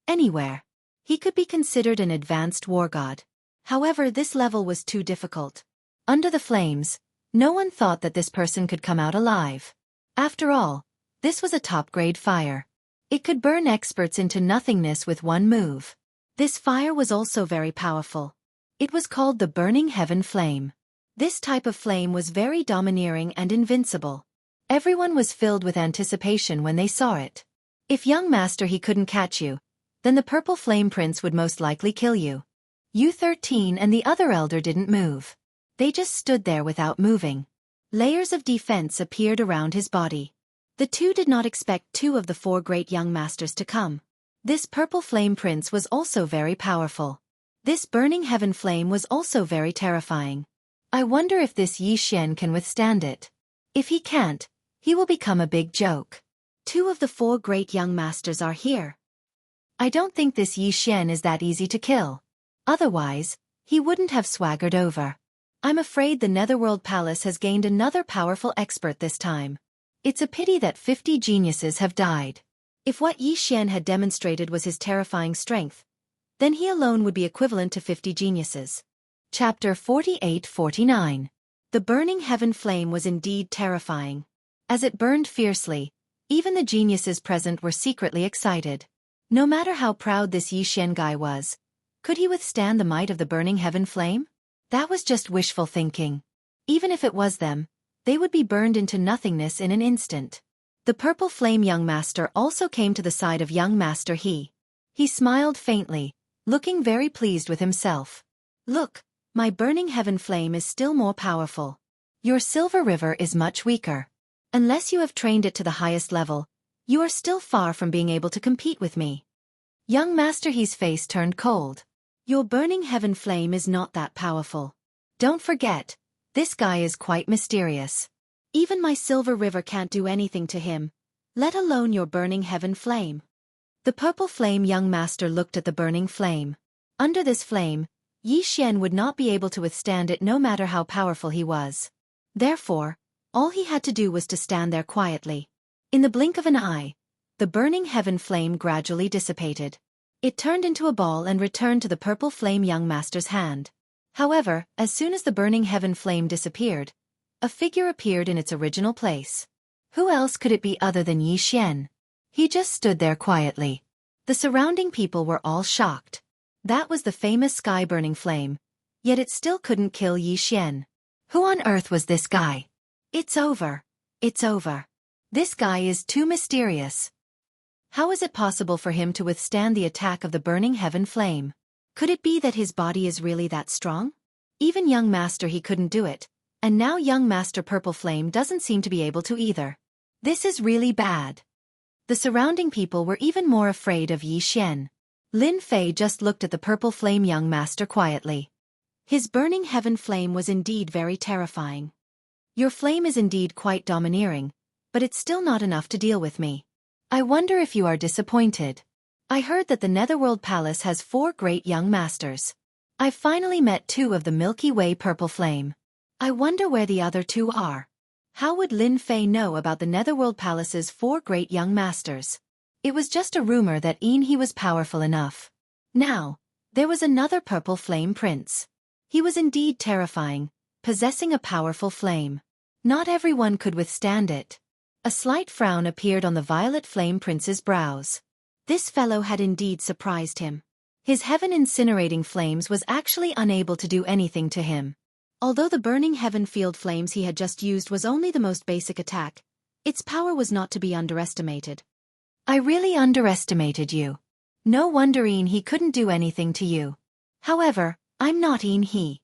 Anywhere. He could be considered an advanced war god. However, this level was too difficult. Under the flames, no one thought that this person could come out alive. After all, this was a top-grade fire. It could burn experts into nothingness with one move. This fire was also very powerful. It was called the Burning Heaven Flame. This type of flame was very domineering and invincible. Everyone was filled with anticipation when they saw it. If young Master He couldn't catch you, then the Purple Flame Prince would most likely kill you. U13 and the other elder didn't move. They just stood there without moving. Layers of defense appeared around his body. The 2 did not expect 2 of the 4 great young masters to come. This Purple Flame Prince was also very powerful. This Burning Heaven Flame was also very terrifying. I wonder if this Yi Xian can withstand it. If he can't, he will become a big joke. 2 of the 4 great young masters are here. I don't think this Yi Xian is that easy to kill. Otherwise, he wouldn't have swaggered over. I'm afraid the Netherworld Palace has gained another powerful expert this time. It's a pity that 50 geniuses have died. If what Yi Xian had demonstrated was his terrifying strength, then he alone would be equivalent to 50 geniuses. Chapter 48-49. The burning heaven flame was indeed terrifying. As it burned fiercely, even the geniuses present were secretly excited. No matter how proud this Yi Xian guy was, could he withstand the might of the burning heaven flame? That was just wishful thinking. Even if it was them, they would be burned into nothingness in an instant. The purple flame young master also came to the side of young master He. He smiled faintly, looking very pleased with himself. Look, my burning heaven flame is still more powerful. Your silver river is much weaker. Unless you have trained it to the highest level, you are still far from being able to compete with me. Young master He's face turned cold. Your burning heaven flame is not that powerful. Don't forget, this guy is quite mysterious. Even my silver river can't do anything to him, let alone your burning heaven flame. The purple flame young master looked at the burning flame. Under this flame, Yi Xian would not be able to withstand it no matter how powerful he was. Therefore, all he had to do was to stand there quietly. In the blink of an eye, the burning heaven flame gradually dissipated. It turned into a ball and returned to the purple flame young master's hand. However, as soon as the burning heaven flame disappeared, a figure appeared in its original place. Who else could it be other than Yi Xian? He just stood there quietly. The surrounding people were all shocked. That was the famous sky-burning flame, yet it still couldn't kill Yi Xian. Who on earth was this guy? It's over. It's over. This guy is too mysterious. How is it possible for him to withstand the attack of the burning heaven flame? Could it be that his body is really that strong? Even young master He couldn't do it, and now young master purple flame doesn't seem to be able to either. This is really bad. The surrounding people were even more afraid of Yi Xian. Lin Fei just looked at the purple flame young master quietly. His burning heaven flame was indeed very terrifying. Your flame is indeed quite domineering, but it's still not enough to deal with me. I wonder if you are disappointed. I heard that the Netherworld Palace has 4 great young masters. I've finally met 2 of the Milky Way purple flame. I wonder where the other 2 are. How would Lin Fei know about the Netherworld Palace's 4 great young masters? It was just a rumor that he was powerful enough. Now, there was another purple flame prince. He was indeed terrifying, possessing a powerful flame. Not everyone could withstand it. A slight frown appeared on the violet flame prince's brows. This fellow had indeed surprised him. His heaven-incinerating flames was actually unable to do anything to him. Although the burning heaven field flames he had just used was only the most basic attack, its power was not to be underestimated. I really underestimated you. No wonder he couldn't do anything to you. However, I'm not he.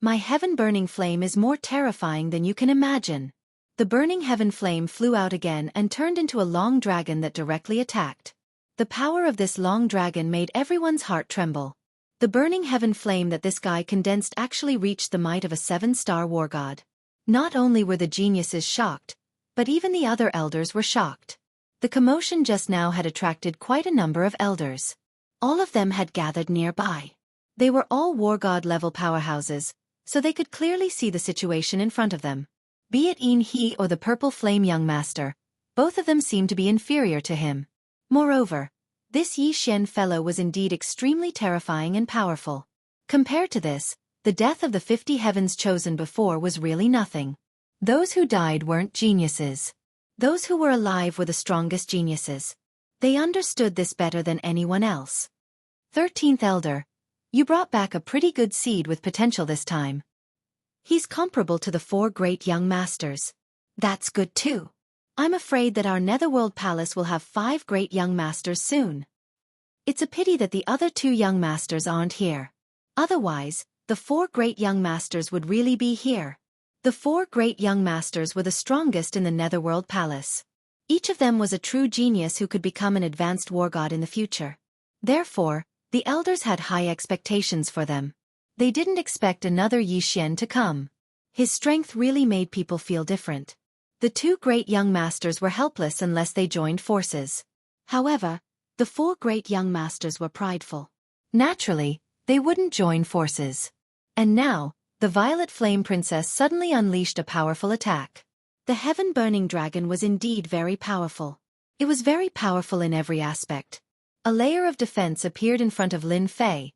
My heaven-burning flame is more terrifying than you can imagine. The burning heaven flame flew out again and turned into a long dragon that directly attacked. The power of this long dragon made everyone's heart tremble. The burning heaven flame that this guy condensed actually reached the might of a 7-star war god. Not only were the geniuses shocked, but even the other elders were shocked. The commotion just now had attracted quite a number of elders. All of them had gathered nearby. They were all war god level powerhouses, so they could clearly see the situation in front of them. Be it he or the purple flame young master, both of them seemed to be inferior to him. Moreover, this Yi Xian fellow was indeed extremely terrifying and powerful. Compared to this, the death of the 50 heavens chosen before was really nothing. Those who died weren't geniuses. Those who were alive were the strongest geniuses. They understood this better than anyone else. 13th Elder, you brought back a pretty good seed with potential this time. He's comparable to the 4 great young masters. That's good too. I'm afraid that our Netherworld Palace will have 5 great young masters soon. It's a pity that the other 2 young masters aren't here. Otherwise, the 4 great young masters would really be here. The 4 great young masters were the strongest in the Netherworld Palace. Each of them was a true genius who could become an advanced war god in the future. Therefore, the elders had high expectations for them. They didn't expect another Yi Xian to come. His strength really made people feel different. The 2 great young masters were helpless unless they joined forces. However, The four great young masters were prideful. Naturally, they wouldn't join forces. And now, the Violet Flame Princess suddenly unleashed a powerful attack. The heaven-burning dragon was indeed very powerful. It was very powerful in every aspect. A layer of defense appeared in front of Lin Fei,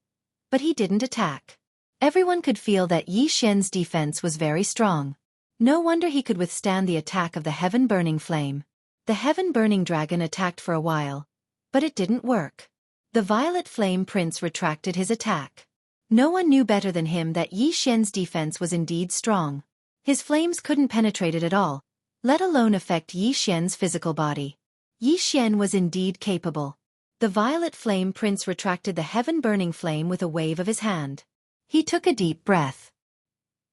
but he didn't attack. Everyone could feel that Yi Xian's defense was very strong. No wonder he could withstand the attack of the heaven-burning flame. The heaven-burning dragon attacked for a while, but it didn't work. The Violet Flame Prince retracted his attack. No one knew better than him that Yi Xian's defense was indeed strong. His flames couldn't penetrate it at all, let alone affect Yi Xian's physical body. Yi Xian was indeed capable. The Violet Flame Prince retracted the heaven-burning flame with a wave of his hand. He took a deep breath.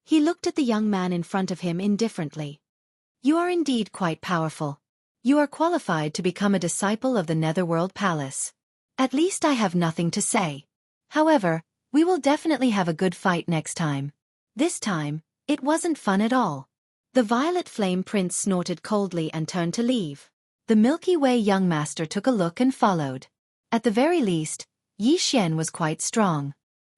He looked at the young man in front of him indifferently. You are indeed quite powerful. You are qualified to become a disciple of the Netherworld Palace. At least I have nothing to say. However, we will definitely have a good fight next time. This time, it wasn't fun at all. The Violet Flame Prince snorted coldly and turned to leave. The Milky Way young master took a look and followed. At the very least, Yi Xian was quite strong.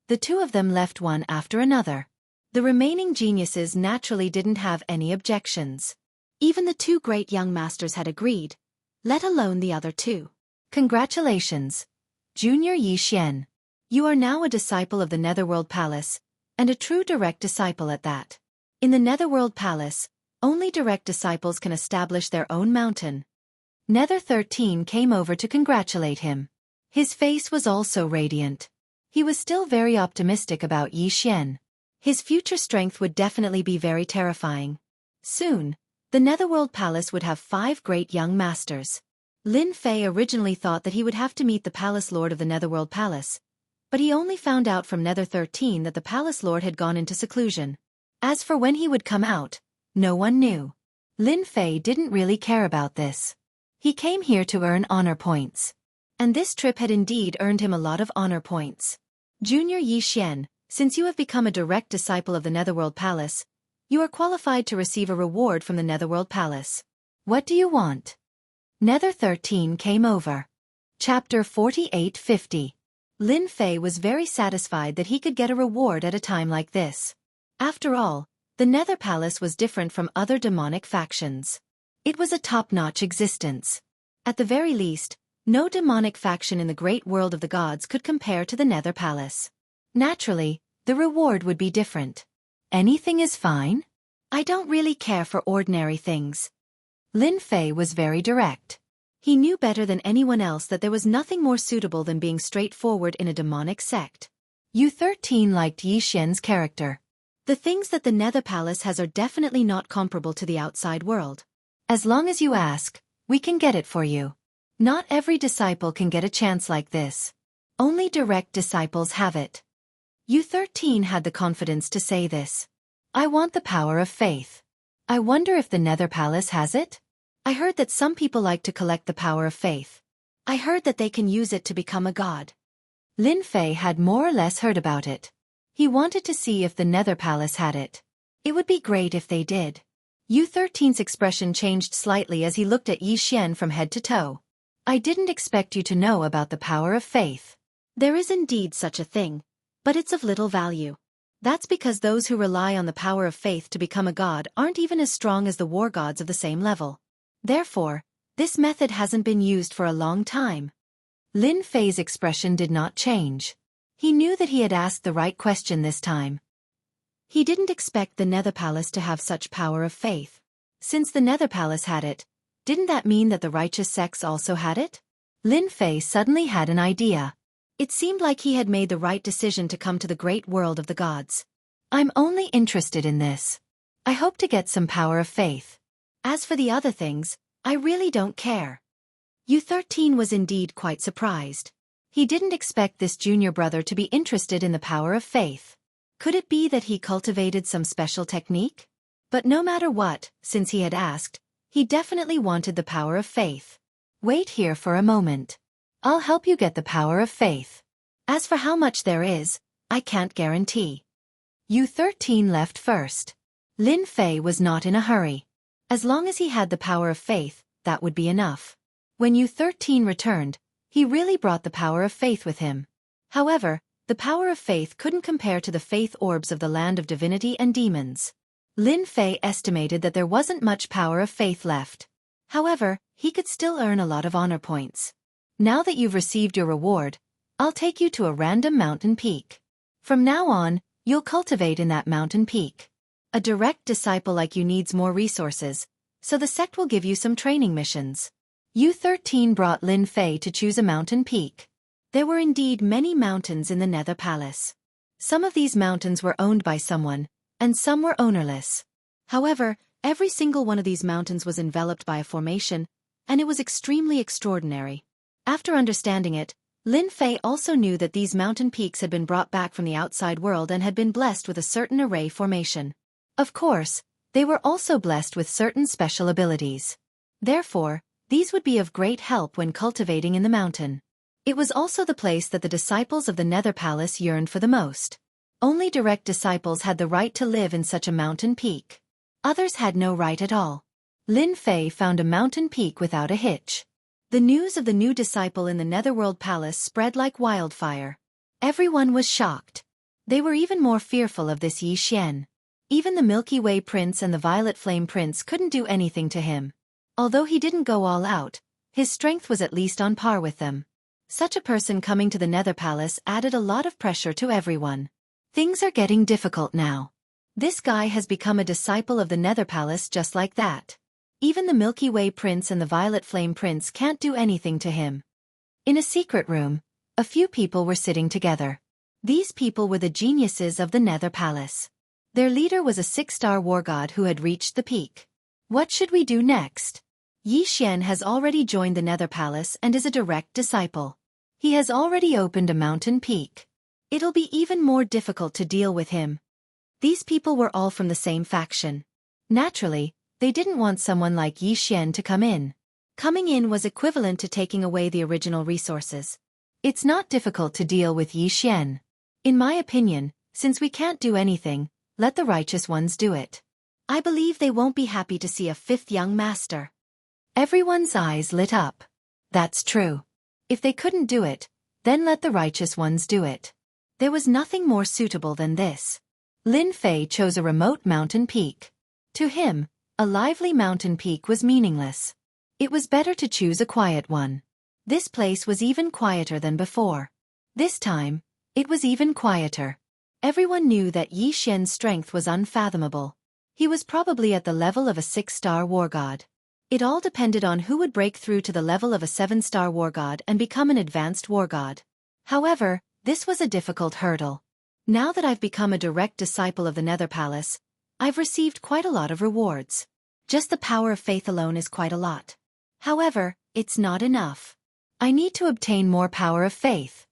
The two of them left one after another. The remaining geniuses naturally didn't have any objections. Even the two great young masters had agreed, let alone the other two. Congratulations, Junior Yi Xian. You are now a disciple of the Netherworld Palace, and a true direct disciple at that. In the Netherworld Palace, only direct disciples can establish their own mountain. Nether 13 came over to congratulate him. His face was also radiant. He was still very optimistic about Yi Xian. His future strength would definitely be very terrifying. Soon, the Netherworld Palace would have 5 great young masters. Lin Fei originally thought that he would have to meet the Palace Lord of the Netherworld Palace, but he only found out from Nether 13 that the Palace Lord had gone into seclusion. As for when he would come out, no one knew. Lin Fei didn't really care about this. He came here to earn honor points. And this trip had indeed earned him a lot of honor points. Junior Yi Xian, since you have become a direct disciple of the Netherworld Palace, you are qualified to receive a reward from the Netherworld Palace. What do you want? Nether 13 came over. Chapter 4850. Lin Fei was very satisfied that he could get a reward at a time like this. After all, the Nether Palace was different from other demonic factions. It was a top-notch existence. At the very least, no demonic faction in the great world of the gods could compare to the Nether Palace. Naturally, the reward would be different. Anything is fine? I don't really care for ordinary things. Lin Fei was very direct. He knew better than anyone else that there was nothing more suitable than being straightforward in a demonic sect. U13 liked Yi Xian's character. The things that the Nether Palace has are definitely not comparable to the outside world. As long as you ask, we can get it for you. Not every disciple can get a chance like this. Only direct disciples have it. U13 had the confidence to say this. I want the power of faith. I wonder if the Nether Palace has it? I heard that some people like to collect the power of faith. I heard that they can use it to become a god. Lin Fei had more or less heard about it. He wanted to see if the Nether Palace had it. It would be great if they did. U13's expression changed slightly as he looked at Yi Xian from head to toe. I didn't expect you to know about the power of faith. There is indeed such a thing, but it's of little value. That's because those who rely on the power of faith to become a god aren't even as strong as the war gods of the same level. Therefore, this method hasn't been used for a long time. Lin Fei's expression did not change. He knew that he had asked the right question this time. He didn't expect the Nether Palace to have such power of faith. Since the Nether Palace had it, didn't that mean that the righteous sects also had it? Lin Fei suddenly had an idea. It seemed like he had made the right decision to come to the great world of the gods. I'm only interested in this. I hope to get some power of faith. As for the other things, I really don't care. U13 was indeed quite surprised. He didn't expect this junior brother to be interested in the power of faith. Could it be that he cultivated some special technique? But no matter what, since he had asked, he definitely wanted the power of faith. Wait here for a moment. I'll help you get the power of faith. As for how much there is, I can't guarantee. U13 left first. Lin Fei was not in a hurry. As long as he had the power of faith, that would be enough. When U13 returned, He really brought the power of faith with him. However, the power of faith couldn't compare to the faith orbs of the land of divinity and demons. Lin Fei estimated that there wasn't much power of faith left. However, he could still earn a lot of honor points. Now that you've received your reward, I'll take you to a random mountain peak. From now on, you'll cultivate in that mountain peak. A direct disciple like you needs more resources, so the sect will give you some training missions. U13 brought Lin Fei to choose a mountain peak. There were indeed many mountains in the Nether Palace. Some of these mountains were owned by someone, and some were ownerless. However, every single one of these mountains was enveloped by a formation, and it was extremely extraordinary. After understanding it, Lin Fei also knew that these mountain peaks had been brought back from the outside world and had been blessed with a certain array formation. Of course, they were also blessed with certain special abilities. Therefore, these would be of great help when cultivating in the mountain. It was also the place that the disciples of the Nether Palace yearned for the most. Only direct disciples had the right to live in such a mountain peak. Others had no right at all. Lin Fei found a mountain peak without a hitch. The news of the new disciple in the Netherworld Palace spread like wildfire. Everyone was shocked. They were even more fearful of this Yi Xian. Even the Milky Way Prince and the Violet Flame Prince couldn't do anything to him. Although he didn't go all out, his strength was at least on par with them. Such a person coming to the Nether Palace added a lot of pressure to everyone. Things are getting difficult now. This guy has become a disciple of the Nether Palace just like that. Even the Milky Way Prince and the Violet Flame Prince can't do anything to him. In a secret room, a few people were sitting together. These people were the geniuses of the Nether Palace. Their leader was a 6-star war god who had reached the peak. What should we do next? Yi Xian has already joined the Nether Palace and is a direct disciple. He has already opened a mountain peak. It'll be even more difficult to deal with him. These people were all from the same faction. Naturally, they didn't want someone like Yi Xian to come in. Coming in was equivalent to taking away the original resources. It's not difficult to deal with Yi Xian. In my opinion, since we can't do anything, let the righteous ones do it. I believe they won't be happy to see a 5th young master. Everyone's eyes lit up. That's true. If they couldn't do it, then let the righteous ones do it. There was nothing more suitable than this. Lin Fei chose a remote mountain peak. To him, a lively mountain peak was meaningless. It was better to choose a quiet one. This place was even quieter than before. This time, it was even quieter. Everyone knew that Yi Xian's strength was unfathomable. He was probably at the level of a 6-star war god. It all depended on who would break through to the level of a 7-star war god and become an advanced war god. However, this was a difficult hurdle. Now that I've become a direct disciple of the Nether Palace, I've received quite a lot of rewards. Just the power of faith alone is quite a lot. However, it's not enough. I need to obtain more power of faith.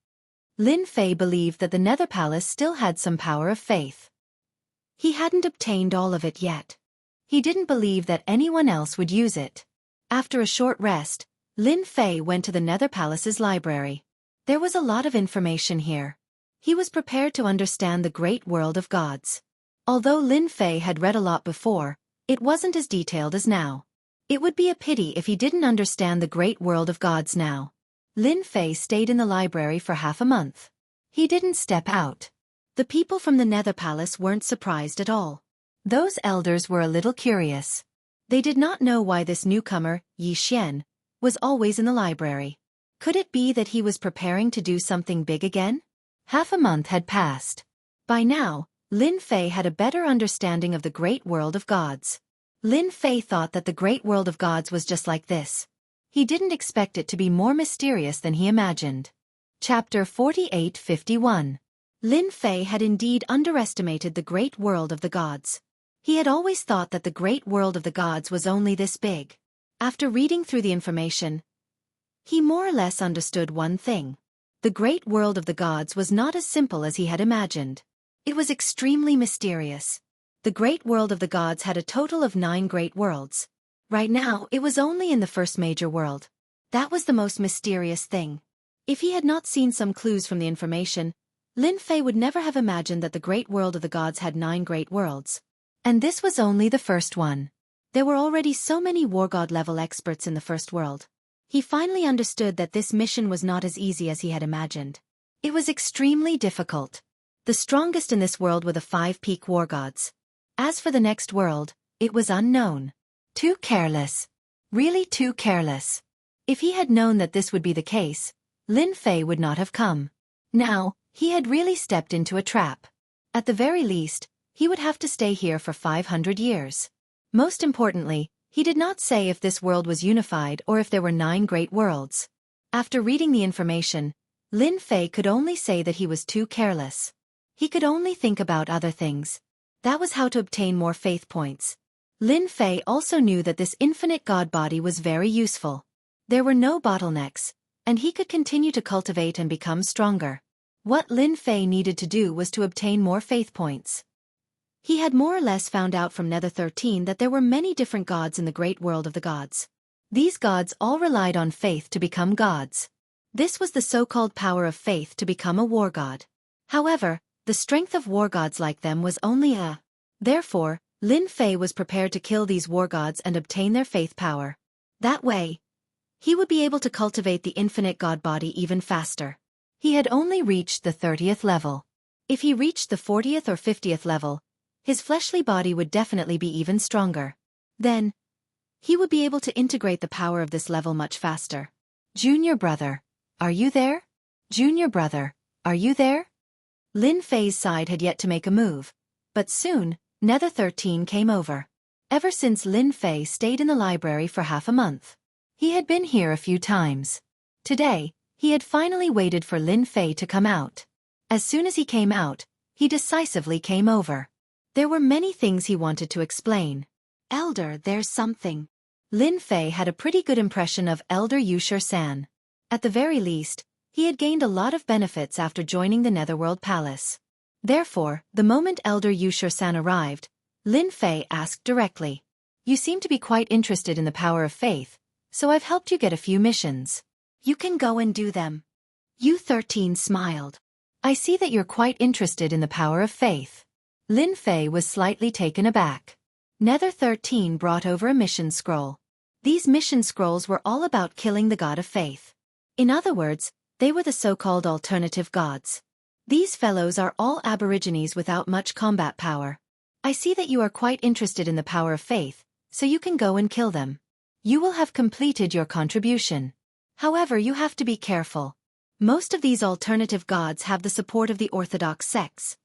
Lin Fei believed that the Nether Palace still had some power of faith. He hadn't obtained all of it yet. He didn't believe that anyone else would use it. After a short rest, Lin Fei went to the Nether Palace's library. There was a lot of information here. He was prepared to understand the great world of gods. Although Lin Fei had read a lot before, it wasn't as detailed as now. It would be a pity if he didn't understand the great world of gods now. Lin Fei stayed in the library for half a month. He didn't step out. The people from the Nether Palace weren't surprised at all. Those elders were a little curious. They did not know why this newcomer, Yi Xian, was always in the library. Could it be that he was preparing to do something big again? Half a month had passed. By now, Lin Fei had a better understanding of the great world of gods. Lin Fei thought that the great world of gods was just like this. He didn't expect it to be more mysterious than he imagined. Chapter 48-51. Lin Fei had indeed underestimated the great world of the gods. He had always thought that the great world of the gods was only this big. After reading through the information, he more or less understood one thing. The great world of the gods was not as simple as he had imagined. It was extremely mysterious. The great world of the gods had a total of 9 great worlds. Right now, it was only in the first major world. That was the most mysterious thing. If he had not seen some clues from the information, Lin Fei would never have imagined that the great world of the gods had 9 great worlds. And this was only the first one. There were already so many war god level experts in the first world. He finally understood that this mission was not as easy as he had imagined. It was extremely difficult. The strongest in this world were the 5 peak war gods. As for the next world, it was unknown. Too careless. Really too careless. If he had known that this would be the case, Lin Fei would not have come. Now, he had really stepped into a trap. At the very least, he would have to stay here for 500 years. Most importantly, he did not say if this world was unified or if there were 9 great worlds. After reading the information, Lin Fei could only say that he was too careless. He could only think about other things. That was how to obtain more faith points. Lin Fei also knew that this infinite god body was very useful. There were no bottlenecks, and he could continue to cultivate and become stronger. What Lin Fei needed to do was to obtain more faith points. He had more or less found out from Nether 13 that there were many different gods in the great world of the gods. These gods all relied on faith to become gods. This was the so-called power of faith to become a war god. However, the strength of war gods like them was only a. Therefore, Lin Fei was prepared to kill these war gods and obtain their faith power. That way, he would be able to cultivate the infinite god body even faster. He had only reached the 30th level. If he reached the 40th or 50th level, his fleshly body would definitely be even stronger. Then, he would be able to integrate the power of this level much faster. Junior brother, are you there? Junior brother, are you there? Lin Fei's side had yet to make a move, but soon, Nether 13 came over. Ever since Lin Fei stayed in the library for half a month. He had been here a few times. Today, he had finally waited for Lin Fei to come out. As soon as he came out, he decisively came over. There were many things he wanted to explain. Elder, there's something. Lin Fei had a pretty good impression of Elder Yushir-san. At the very least, he had gained a lot of benefits after joining the Netherworld Palace. Therefore, the moment Elder Yushir-san arrived, Lin Fei asked directly. You seem to be quite interested in the power of faith, so I've helped you get a few missions. You can go and do them. U13 smiled. I see that you're quite interested in the power of faith. Lin Fei was slightly taken aback. Nether 13 brought over a mission scroll. These mission scrolls were all about killing the god of faith. In other words, they were the so-called alternative gods. These fellows are all aborigines without much combat power. I see that you are quite interested in the power of faith, so you can go and kill them. You will have completed your contribution. However, you have to be careful. Most of these alternative gods have the support of the Orthodox sects.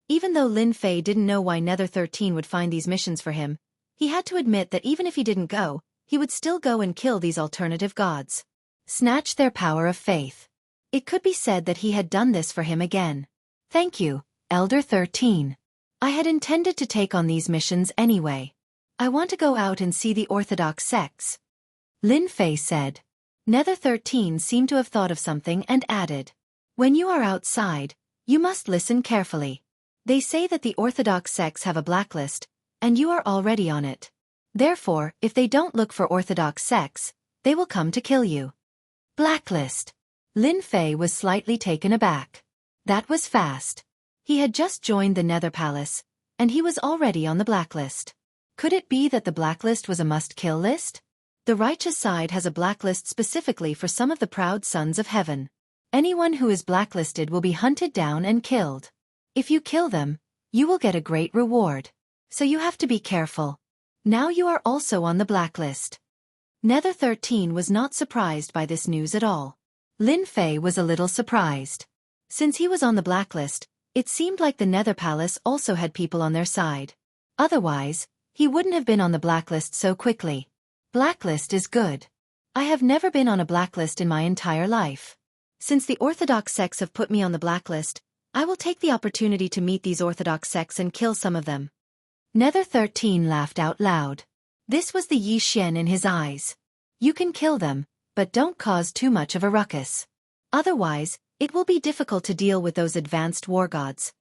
Even though Lin Fei didn't know why Nether 13 would find these missions for him, he had to admit that even if he didn't go, he would still go and kill these alternative gods. Snatch their power of faith. It could be said that he had done this for him again. Thank you, Elder 13. I had intended to take on these missions anyway. I want to go out and see the Orthodox sects. Lin Fei said. Nether 13 seemed to have thought of something and added. When you are outside, you must listen carefully. They say that the Orthodox sects have a blacklist, and you are already on it. Therefore, if they don't look for Orthodox sects, they will come to kill you. Blacklist. Lin Fei was slightly taken aback. That was fast. He had just joined the Nether Palace, and he was already on the blacklist. Could it be that the blacklist was a must-kill list? The righteous side has a blacklist specifically for some of the proud sons of heaven. Anyone who is blacklisted will be hunted down and killed. If you kill them, you will get a great reward. So you have to be careful. Now you are also on the blacklist. Nether 13 was not surprised by this news at all. Lin Fei was a little surprised. Since he was on the blacklist, it seemed like the Nether Palace also had people on their side. Otherwise, he wouldn't have been on the blacklist so quickly. Blacklist is good. I have never been on a blacklist in my entire life. Since the Orthodox sects have put me on the blacklist, I will take the opportunity to meet these Orthodox sects and kill some of them. Nether 13 laughed out loud. This was the Yi Xian in his eyes. You can kill them, but don't cause too much of a ruckus. Otherwise, it will be difficult to deal with those advanced war gods.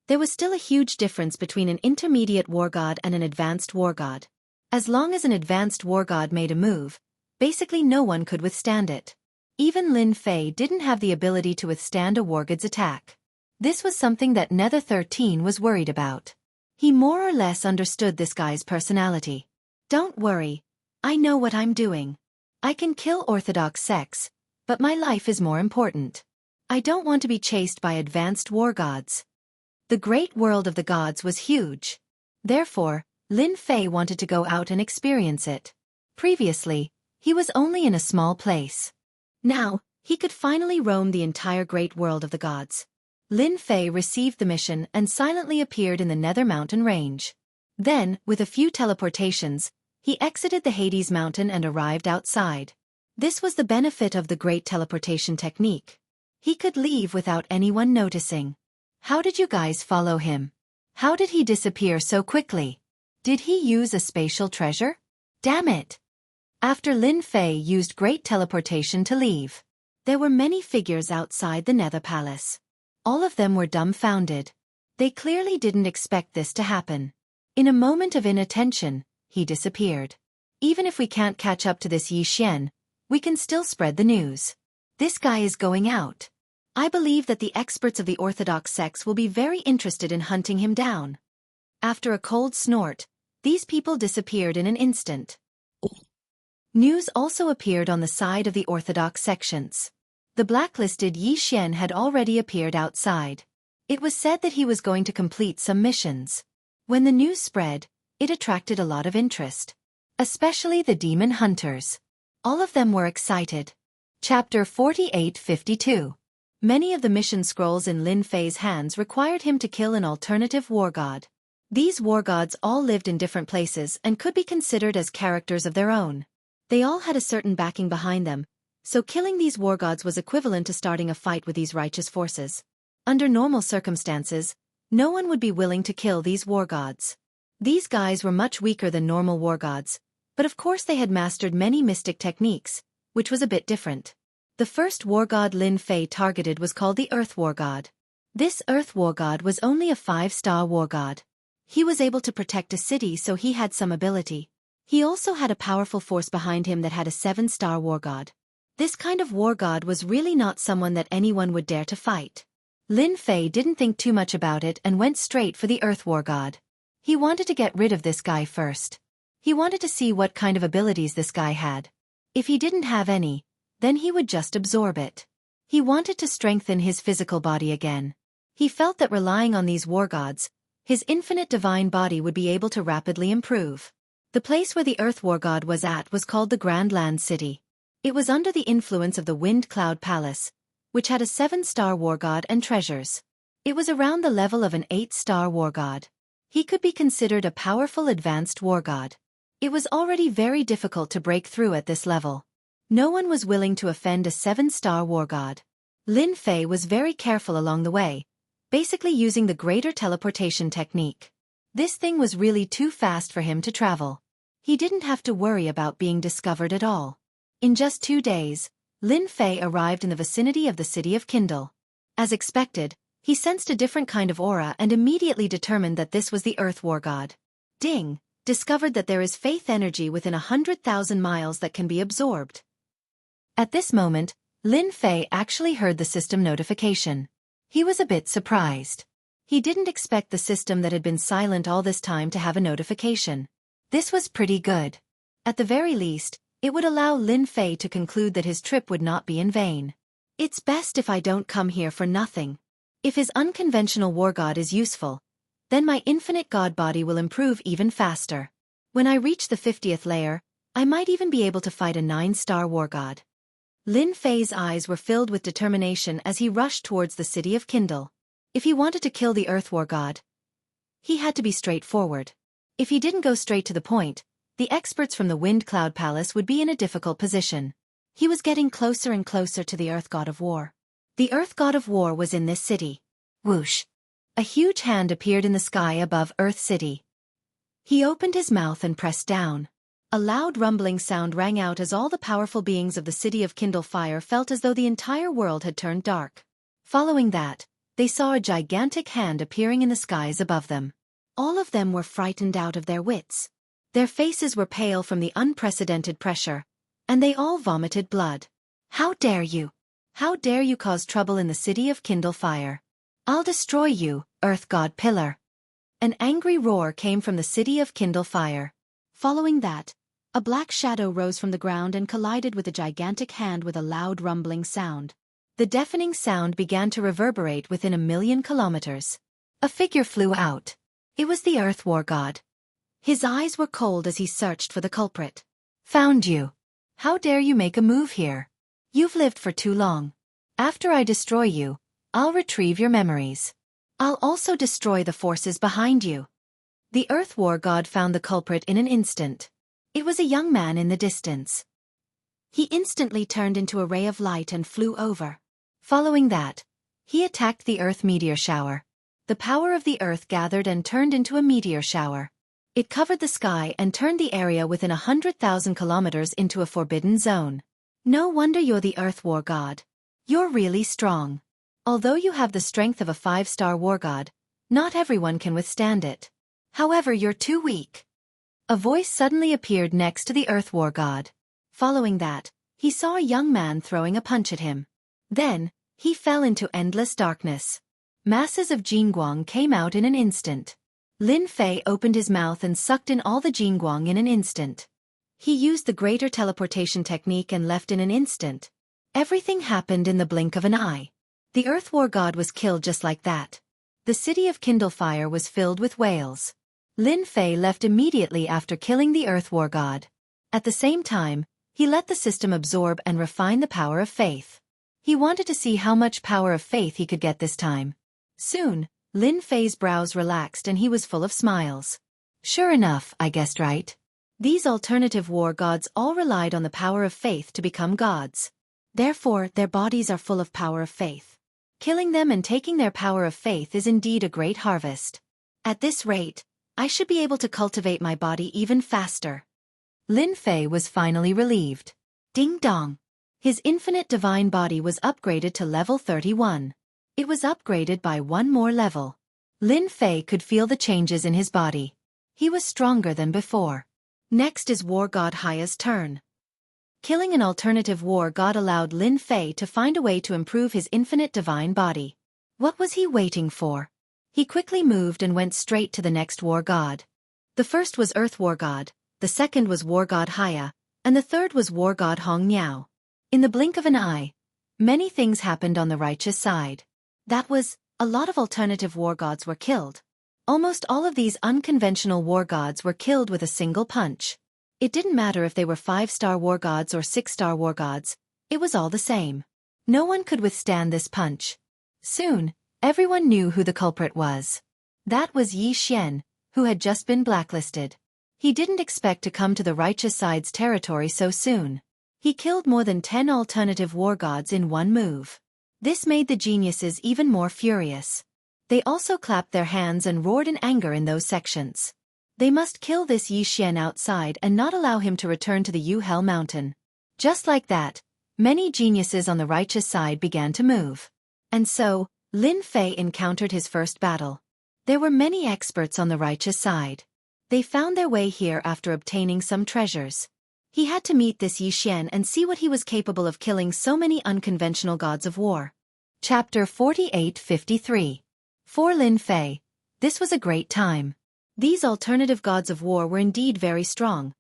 There was still a huge difference between an intermediate war god and an advanced war god. As long as an advanced war god made a move, basically no one could withstand it. Even Lin Fei didn't have the ability to withstand a war god's attack. This was something that Nether 13 was worried about. He more or less understood this guy's personality. Don't worry. I know what I'm doing. I can kill orthodox sects, but my life is more important. I don't want to be chased by advanced war gods. The great world of the gods was huge. Therefore, Lin Fei wanted to go out and experience it. Previously, he was only in a small place. Now, he could finally roam the entire great world of the gods. Lin Fei received the mission and silently appeared in the Nether Mountain range. Then, with a few teleportations, he exited the Hades mountain and arrived outside. This was the benefit of the great teleportation technique. He could leave without anyone noticing. How did you guys follow him? How did he disappear so quickly? Did he use a spatial treasure? Damn it! After Lin Fei used great teleportation to leave, there were many figures outside the Nether Palace. All of them were dumbfounded. They clearly didn't expect this to happen. In a moment of inattention, he disappeared. Even if we can't catch up to this Yi Xian, we can still spread the news. This guy is going out. I believe that the experts of the orthodox sects will be very interested in hunting him down. After a cold snort, these people disappeared in an instant. News also appeared on the side of the orthodox sections. The blacklisted Yi Xian had already appeared outside. It was said that he was going to complete some missions. When the news spread, it attracted a lot of interest. Especially the demon hunters. All of them were excited. Chapter 4852. Many of the mission scrolls in Lin Fei's hands required him to kill an alternative war god. These war gods all lived in different places and could be considered as characters of their own. They all had a certain backing behind them, so killing these war gods was equivalent to starting a fight with these righteous forces. Under normal circumstances, no one would be willing to kill these war gods. These guys were much weaker than normal war gods, but of course they had mastered many mystic techniques, which was a bit different. The first war god Lin Fei targeted was called the Earth War God. This Earth War God was only a 5-star war god. He was able to protect a city, so he had some ability. He also had a powerful force behind him that had a 7-star war god. This kind of war god was really not someone that anyone would dare to fight. Lin Fei didn't think too much about it and went straight for the Earth War God. He wanted to get rid of this guy first. He wanted to see what kind of abilities this guy had. If he didn't have any, then he would just absorb it. He wanted to strengthen his physical body again. He felt that relying on these war gods, his infinite divine body would be able to rapidly improve. The place where the Earth War God was at was called the Grand Land City. It was under the influence of the Wind Cloud Palace, which had a 7-star war god and treasures. It was around the level of an 8-star war god. He could be considered a powerful advanced war god. It was already very difficult to break through at this level. No one was willing to offend a 7-star war god. Lin Fei was very careful along the way, basically using the greater teleportation technique. This thing was really too fast for him to travel. He didn't have to worry about being discovered at all. In just 2 days, Lin Fei arrived in the vicinity of the city of Kindle. As expected, he sensed a different kind of aura and immediately determined that this was the Earth War God. Ding! Discovered that there is faith energy within 100,000 miles that can be absorbed. At this moment, Lin Fei actually heard the system notification. He was a bit surprised. He didn't expect the system that had been silent all this time to have a notification. This was pretty good. At the very least, it would allow Lin Fei to conclude that his trip would not be in vain. It's best if I don't come here for nothing. If his unconventional war god is useful, then my infinite god body will improve even faster. When I reach the 50th layer, I might even be able to fight a 9-star war god. Lin Fei's eyes were filled with determination as he rushed towards the city of Kindle. If he wanted to kill the Earth War God, he had to be straightforward. If he didn't go straight to the point, the experts from the Wind Cloud Palace would be in a difficult position. He was getting closer and closer to the Earth God of War. The Earth God of War was in this city. Whoosh! A huge hand appeared in the sky above Earth City. He opened his mouth and pressed down. A loud rumbling sound rang out as all the powerful beings of the city of Kindle Fire felt as though the entire world had turned dark. Following that, they saw a gigantic hand appearing in the skies above them. All of them were frightened out of their wits. Their faces were pale from the unprecedented pressure, and they all vomited blood. How dare you! How dare you cause trouble in the city of Kindle Fire! I'll destroy you, Earth God Pillar! An angry roar came from the city of Kindle Fire. Following that, A black shadow rose from the ground and collided with a gigantic hand with a loud rumbling sound. The deafening sound began to reverberate within 1,000,000 kilometers. A figure flew out. It was the Earth War God. His eyes were cold as he searched for the culprit. "Found you. How dare you make a move here? You've lived for too long. After I destroy you, I'll retrieve your memories. I'll also destroy the forces behind you." The Earth War God found the culprit in an instant. It was a young man in the distance. He instantly turned into a ray of light and flew over. Following that, he attacked the Earth meteor shower. The power of the Earth gathered and turned into a meteor shower. It covered the sky and turned the area within 100,000 kilometers into a forbidden zone. No wonder you're the Earth War God. You're really strong. Although you have the strength of a 5-star war god, not everyone can withstand it. However, you're too weak. A voice suddenly appeared next to the Earth War God. Following that, he saw a young man throwing a punch at him. Then, he fell into endless darkness. Masses of Jingguang came out in an instant. Lin Fei opened his mouth and sucked in all the Jingguang in an instant. He used the greater teleportation technique and left in an instant. Everything happened in the blink of an eye. The Earth War God was killed just like that. The city of Kindlefire was filled with wails. Lin Fei left immediately after killing the Earth War God. At the same time, he let the system absorb and refine the power of faith. He wanted to see how much power of faith he could get this time. Soon, Lin Fei's brows relaxed and he was full of smiles. Sure enough, I guessed right. These alternative war gods all relied on the power of faith to become gods. Therefore, their bodies are full of power of faith. Killing them and taking their power of faith is indeed a great harvest. At this rate, I should be able to cultivate my body even faster. Lin Fei was finally relieved. Ding dong! His infinite divine body was upgraded to level 31. It was upgraded by one more level. Lin Fei could feel the changes in his body. He was stronger than before. Next is War God Haya's turn. Killing an alternative war god allowed Lin Fei to find a way to improve his infinite divine body. What was he waiting for? He quickly moved and went straight to the next war god. The first was Earth War God, the second was War God Haya, and the third was War God Hong Niao. In the blink of an eye, many things happened on the righteous side. That was, a lot of alternative war gods were killed. Almost all of these unconventional war gods were killed with a single punch. It didn't matter if they were 5-star war gods or 6-star war gods, it was all the same. No one could withstand this punch. Soon, everyone knew who the culprit was. That was Yi Xian, who had just been blacklisted. He didn't expect to come to the righteous side's territory so soon. He killed more than 10 alternative war gods in one move. This made the geniuses even more furious. They also clapped their hands and roared in anger in those sections. They must kill this Yi Xian outside and not allow him to return to the Yu Hell Mountain. Just like that, many geniuses on the righteous side began to move. And so, Lin Fei encountered his first battle. There were many experts on the righteous side. They found their way here after obtaining some treasures. He had to meet this Yi Xian and see what he was capable of killing so many unconventional gods of war. Chapter 4853. For Lin Fei, this was a great time. These alternative gods of war were indeed very strong,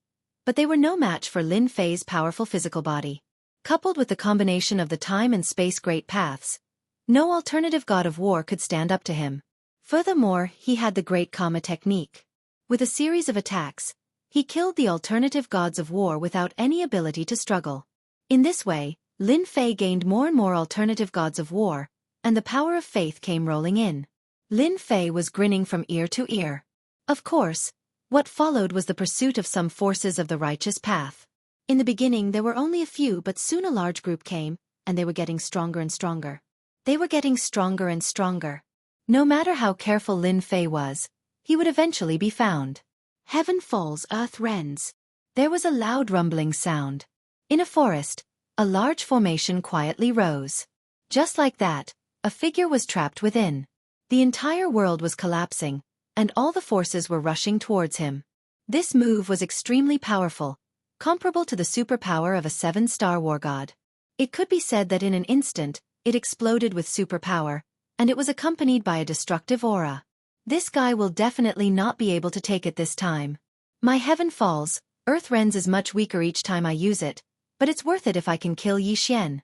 but they were no match for Lin Fei's powerful physical body. Coupled with the combination of the time and space great paths, no alternative god of war could stand up to him. Furthermore, he had the great Kama technique. With a series of attacks, he killed the alternative gods of war without any ability to struggle. In this way, Lin Fei gained more and more alternative gods of war, and the power of faith came rolling in. Lin Fei was grinning from ear to ear. Of course, what followed was the pursuit of some forces of the righteous path. In the beginning there were only a few, but soon a large group came, and they were getting stronger and stronger. They were getting stronger and stronger. No matter how careful Lin Fei was, he would eventually be found. Heaven falls, earth rends. There was a loud rumbling sound. In a forest, a large formation quietly rose. Just like that, a figure was trapped within. The entire world was collapsing, and all the forces were rushing towards him. This move was extremely powerful, comparable to the superpower of a 7-star war god. It could be said that in an instant, it exploded with superpower, and it was accompanied by a destructive aura. This guy will definitely not be able to take it this time. My heaven falls, Earth Rens is much weaker each time I use it, but it's worth it if I can kill Yi Xian.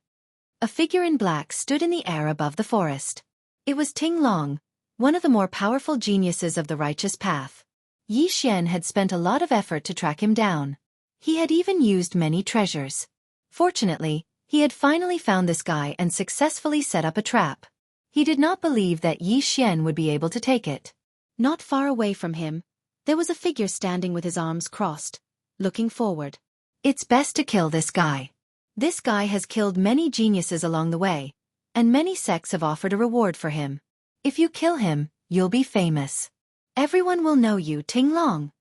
A figure in black stood in the air above the forest. It was Ting Long, one of the more powerful geniuses of the righteous path. Yi Xian had spent a lot of effort to track him down. He had even used many treasures. Fortunately, he had finally found this guy and successfully set up a trap. He did not believe that Yi Xian would be able to take it. Not far away from him, there was a figure standing with his arms crossed, looking forward. It's best to kill this guy. This guy has killed many geniuses along the way, and many sects have offered a reward for him. If you kill him, you'll be famous. Everyone will know you, Ting Long.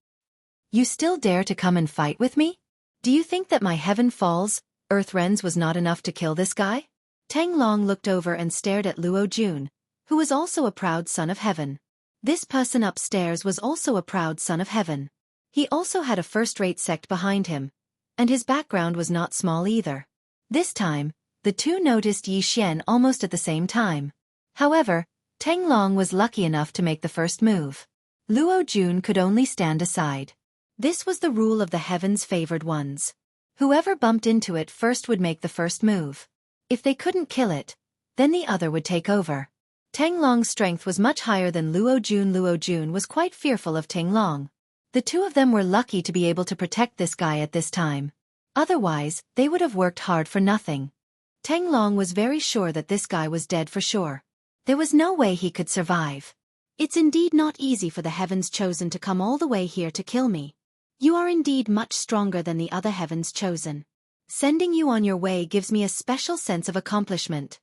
You still dare to come and fight with me? Do you think that my heaven falls, Earth Rens was not enough to kill this guy? Tang Long looked over and stared at Luo Jun, who was also a proud son of heaven. This person upstairs was also a proud son of heaven. He also had a first-rate sect behind him, and his background was not small either. This time, the two noticed Yi Xian almost at the same time. However, Tang Long was lucky enough to make the first move. Luo Jun could only stand aside. This was the rule of the heaven's favored ones. Whoever bumped into it first would make the first move. If they couldn't kill it, then the other would take over. Tang Long's strength was much higher than Luo Jun. Luo Jun was quite fearful of Tang Long. The two of them were lucky to be able to protect this guy at this time. Otherwise, they would have worked hard for nothing. Tang Long was very sure that this guy was dead for sure. There was no way he could survive. It's indeed not easy for the heavens chosen to come all the way here to kill me. You are indeed much stronger than the other heavens chosen. Sending you on your way gives me a special sense of accomplishment.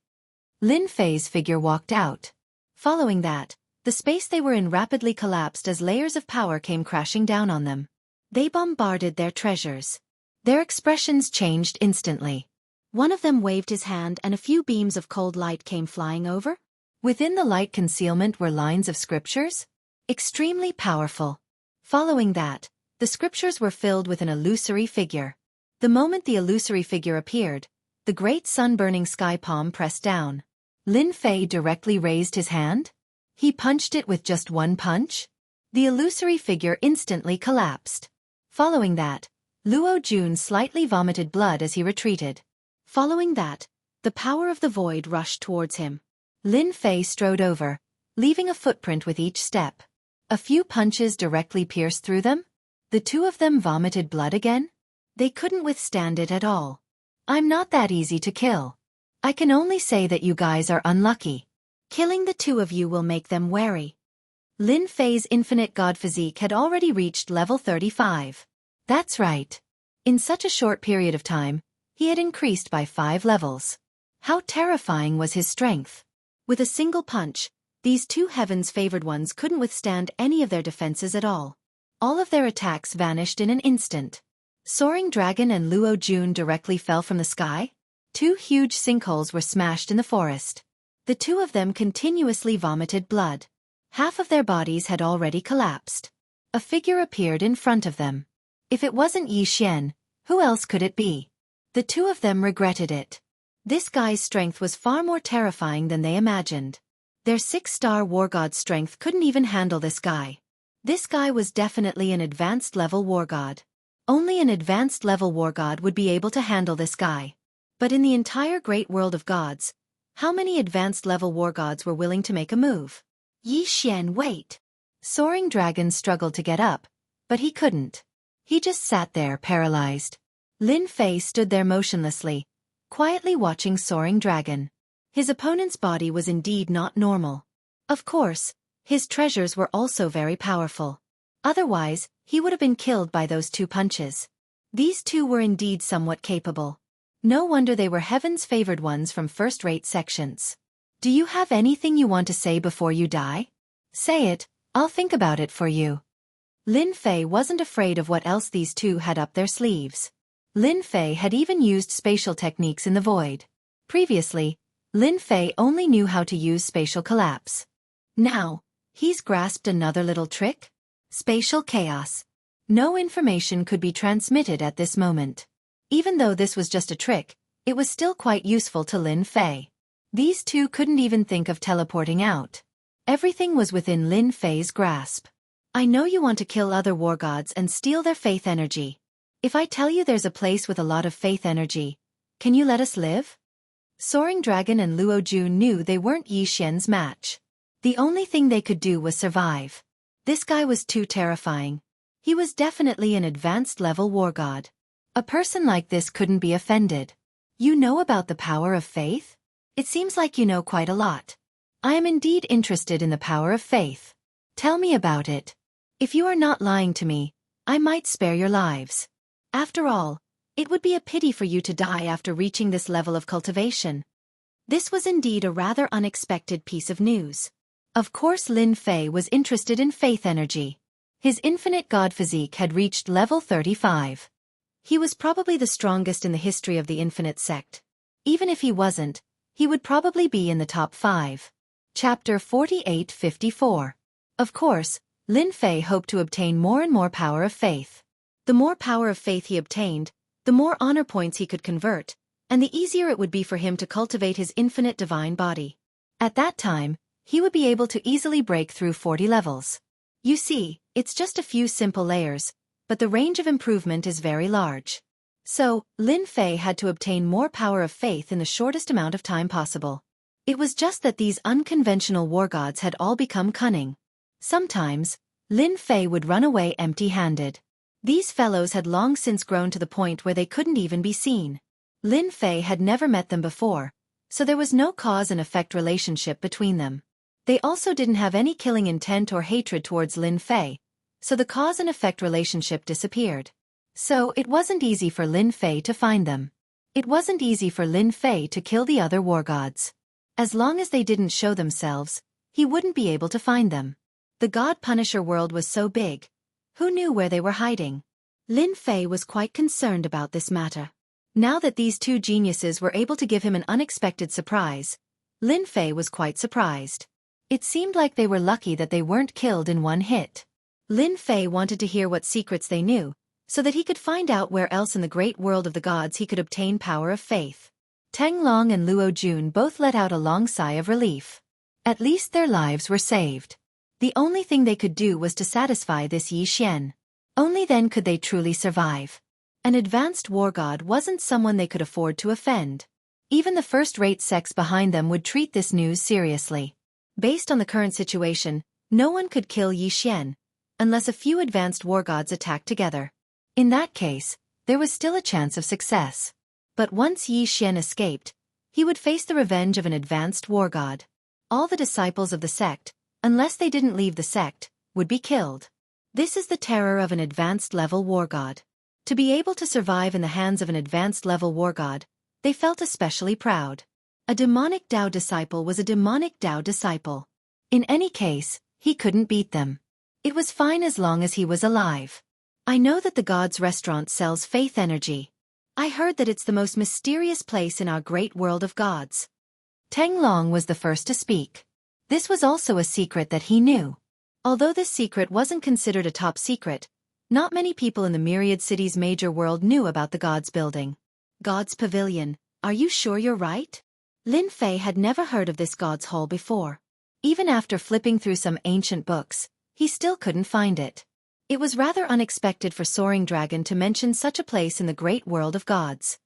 Lin Fei's figure walked out. Following that, the space they were in rapidly collapsed as layers of power came crashing down on them. They bombarded their treasures. Their expressions changed instantly. One of them waved his hand and a few beams of cold light came flying over. Within the light concealment were lines of scriptures. Extremely powerful. Following that, the scriptures were filled with an illusory figure. The moment the illusory figure appeared, the great sun-burning sky palm pressed down. Lin Fei directly raised his hand. He punched it with just one punch. The illusory figure instantly collapsed. Following that, Luo Jun slightly vomited blood as he retreated. Following that, the power of the void rushed towards him. Lin Fei strode over, leaving a footprint with each step. A few punches directly pierced through them. The two of them vomited blood again. They couldn't withstand it at all. I'm not that easy to kill. I can only say that you guys are unlucky. Killing the two of you will make them wary. Lin Fei's infinite god physique had already reached level 35. That's right. In such a short period of time, he had increased by 5 levels. How terrifying was his strength. With a single punch, these two heavens favored ones couldn't withstand any of their defenses at all. All of their attacks vanished in an instant. Soaring Dragon and Luo Jun directly fell from the sky. 2 huge sinkholes were smashed in the forest. The two of them continuously vomited blood. Half of their bodies had already collapsed. A figure appeared in front of them. If it wasn't Yi Xian, who else could it be? The two of them regretted it. This guy's strength was far more terrifying than they imagined. Their 6-star war god's strength couldn't even handle this guy. This guy was definitely an advanced level war god. Only an advanced level war god would be able to handle this guy. But in the entire great world of gods, how many advanced level war gods were willing to make a move? Yi Xian, wait! Soaring Dragon struggled to get up, but he couldn't. He just sat there paralyzed. Lin Fei stood there motionlessly, quietly watching Soaring Dragon. His opponent's body was indeed not normal. Of course, his treasures were also very powerful. Otherwise, he would have been killed by those 2 punches. These two were indeed somewhat capable. No wonder they were heaven's favored ones from first-rate sections. Do you have anything you want to say before you die? Say it, I'll think about it for you. Lin Fei wasn't afraid of what else these two had up their sleeves. Lin Fei had even used spatial techniques in the void. Previously, Lin Fei only knew how to use spatial collapse. Now, he's grasped another little trick? Spatial chaos. No information could be transmitted at this moment. Even though this was just a trick, it was still quite useful to Lin Fei. These two couldn't even think of teleporting out. Everything was within Lin Fei's grasp. I know you want to kill other war gods and steal their faith energy. If I tell you there's a place with a lot of faith energy, can you let us live? Soaring Dragon and Luo Jun knew they weren't Yi Xian's match. The only thing they could do was survive. This guy was too terrifying. He was definitely an advanced level war god. A person like this couldn't be offended. You know about the power of faith? It seems like you know quite a lot. I am indeed interested in the power of faith. Tell me about it. If you are not lying to me, I might spare your lives. After all, it would be a pity for you to die after reaching this level of cultivation. This was indeed a rather unexpected piece of news. Of course Lin Fei was interested in faith energy. His infinite god physique had reached level 35. He was probably the strongest in the history of the infinite sect. Even if he wasn't, he would probably be in the top 5. Chapter 48-54. Of course, Lin Fei hoped to obtain more and more power of faith. The more power of faith he obtained, the more honor points he could convert, and the easier it would be for him to cultivate his infinite divine body. At that time, he would be able to easily break through 40 levels. You see, it's just a few simple layers, but the range of improvement is very large. So, Lin Fei had to obtain more power of faith in the shortest amount of time possible. It was just that these unconventional war gods had all become cunning. Sometimes, Lin Fei would run away empty-handed. These fellows had long since grown to the point where they couldn't even be seen. Lin Fei had never met them before, so there was no cause and effect relationship between them. They also didn't have any killing intent or hatred towards Lin Fei, so the cause and effect relationship disappeared. So it wasn't easy for Lin Fei to find them. It wasn't easy for Lin Fei to kill the other war gods. As long as they didn't show themselves, he wouldn't be able to find them. The God Punisher world was so big. Who knew where they were hiding? Lin Fei was quite concerned about this matter. Now that these two geniuses were able to give him an unexpected surprise, Lin Fei was quite surprised. It seemed like they were lucky that they weren't killed in one hit. Lin Fei wanted to hear what secrets they knew, so that he could find out where else in the great world of the gods he could obtain power of faith. Teng Long and Luo Jun both let out a long sigh of relief. At least their lives were saved. The only thing they could do was to satisfy this Yi Xian. Only then could they truly survive. An advanced war god wasn't someone they could afford to offend. Even the first-rate sects behind them would treat this news seriously. Based on the current situation, no one could kill Yi Xian, unless a few advanced war gods attacked together. In that case, there was still a chance of success. But once Yi Xian escaped, he would face the revenge of an advanced war god. All the disciples of the sect, unless they didn't leave the sect, would be killed. This is the terror of an advanced level war god. To be able to survive in the hands of an advanced level war god, they felt especially proud. A demonic Tao disciple was a demonic Tao disciple. In any case, he couldn't beat them. It was fine as long as he was alive. I know that the God's restaurant sells faith energy. I heard that it's the most mysterious place in our great world of gods. Teng Long was the first to speak. This was also a secret that he knew. Although this secret wasn't considered a top secret, not many people in the Myriad City's major world knew about the God's building. God's Pavilion, are you sure you're right? Lin Fei had never heard of this God's Hall before. Even after flipping through some ancient books, he still couldn't find it. It was rather unexpected for Soaring Dragon to mention such a place in the great world of gods.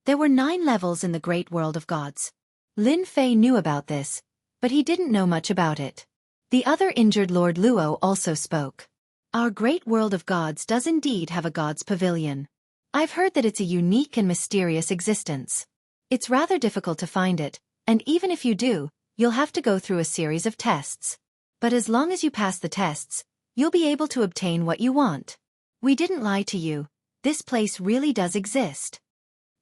There were 9 levels in the great world of gods. Lin Fei knew about this, but he didn't know much about it. The other injured Lord Luo also spoke. Our great world of gods does indeed have a God's Pavilion. I've heard that it's a unique and mysterious existence. It's rather difficult to find it, and even if you do, you'll have to go through a series of tests. But as long as you pass the tests, you'll be able to obtain what you want. We didn't lie to you. This place really does exist.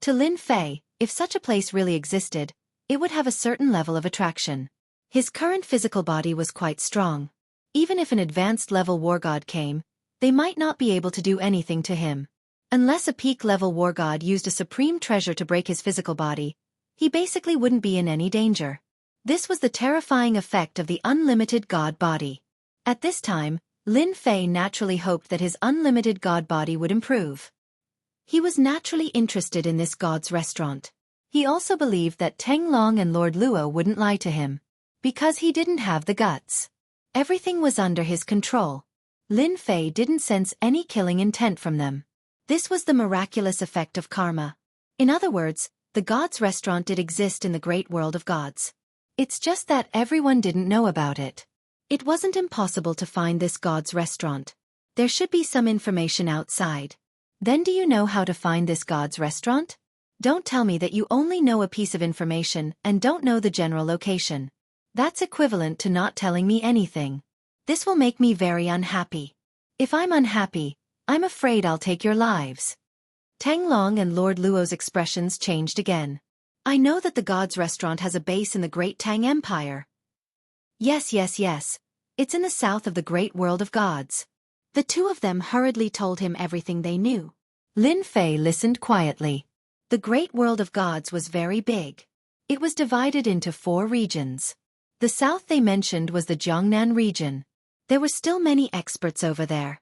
To Lin Fei, if such a place really existed, it would have a certain level of attraction. His current physical body was quite strong. Even if an advanced level war god came, they might not be able to do anything to him. Unless a peak level war god used a supreme treasure to break his physical body, he basically wouldn't be in any danger. This was the terrifying effect of the unlimited god body. At this time, Lin Fei naturally hoped that his unlimited god body would improve. He was naturally interested in this god's restaurant. He also believed that Teng Long and Lord Luo wouldn't lie to him, because he didn't have the guts. Everything was under his control. Lin Fei didn't sense any killing intent from them. This was the miraculous effect of karma. In other words, the gods' restaurant did exist in the great world of gods. It's just that everyone didn't know about it. It wasn't impossible to find this god's restaurant. There should be some information outside. Then do you know how to find this god's restaurant? Don't tell me that you only know a piece of information and don't know the general location. That's equivalent to not telling me anything. This will make me very unhappy. If I'm unhappy, I'm afraid I'll take your lives. Tang Long and Lord Luo's expressions changed again. I know that the God's Restaurant has a base in the Great Tang Empire. Yes. It's in the south of the Great World of Gods. The two of them hurriedly told him everything they knew. Lin Fei listened quietly. The Great World of Gods was very big. It was divided into 4 regions. The south they mentioned was the Jiangnan region. There were still many experts over there.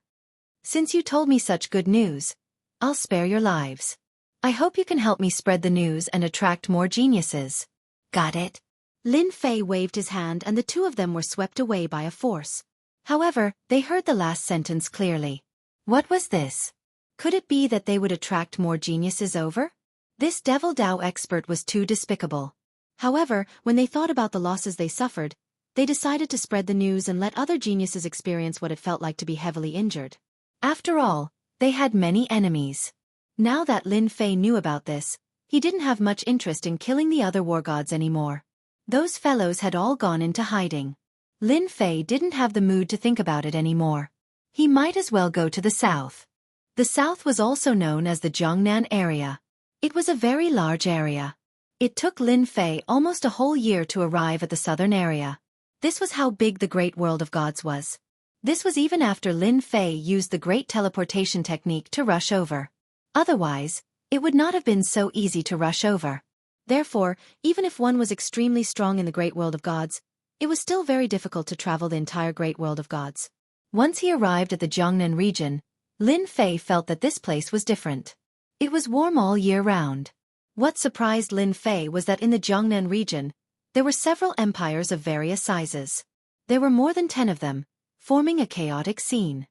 Since you told me such good news, I'll spare your lives. I hope you can help me spread the news and attract more geniuses. Got it? Lin Fei waved his hand and the two of them were swept away by a force. However, they heard the last sentence clearly. What was this? Could it be that they would attract more geniuses over? This Devil Dao expert was too despicable. However, when they thought about the losses they suffered, they decided to spread the news and let other geniuses experience what it felt like to be heavily injured. After all, they had many enemies. Now that Lin Fei knew about this, he didn't have much interest in killing the other war gods anymore. Those fellows had all gone into hiding. Lin Fei didn't have the mood to think about it anymore. He might as well go to the south. The south was also known as the Jiangnan area. It was a very large area. It took Lin Fei almost a whole year to arrive at the southern area. This was how big the Great World of Gods was. This was even after Lin Fei used the great teleportation technique to rush over. Otherwise, it would not have been so easy to rush over. Therefore, even if one was extremely strong in the Great World of Gods, it was still very difficult to travel the entire Great World of Gods. Once he arrived at the Jiangnan region, Lin Fei felt that this place was different. It was warm all year round. What surprised Lin Fei was that in the Jiangnan region, there were several empires of various sizes. There were more than 10 of them, forming a chaotic scene.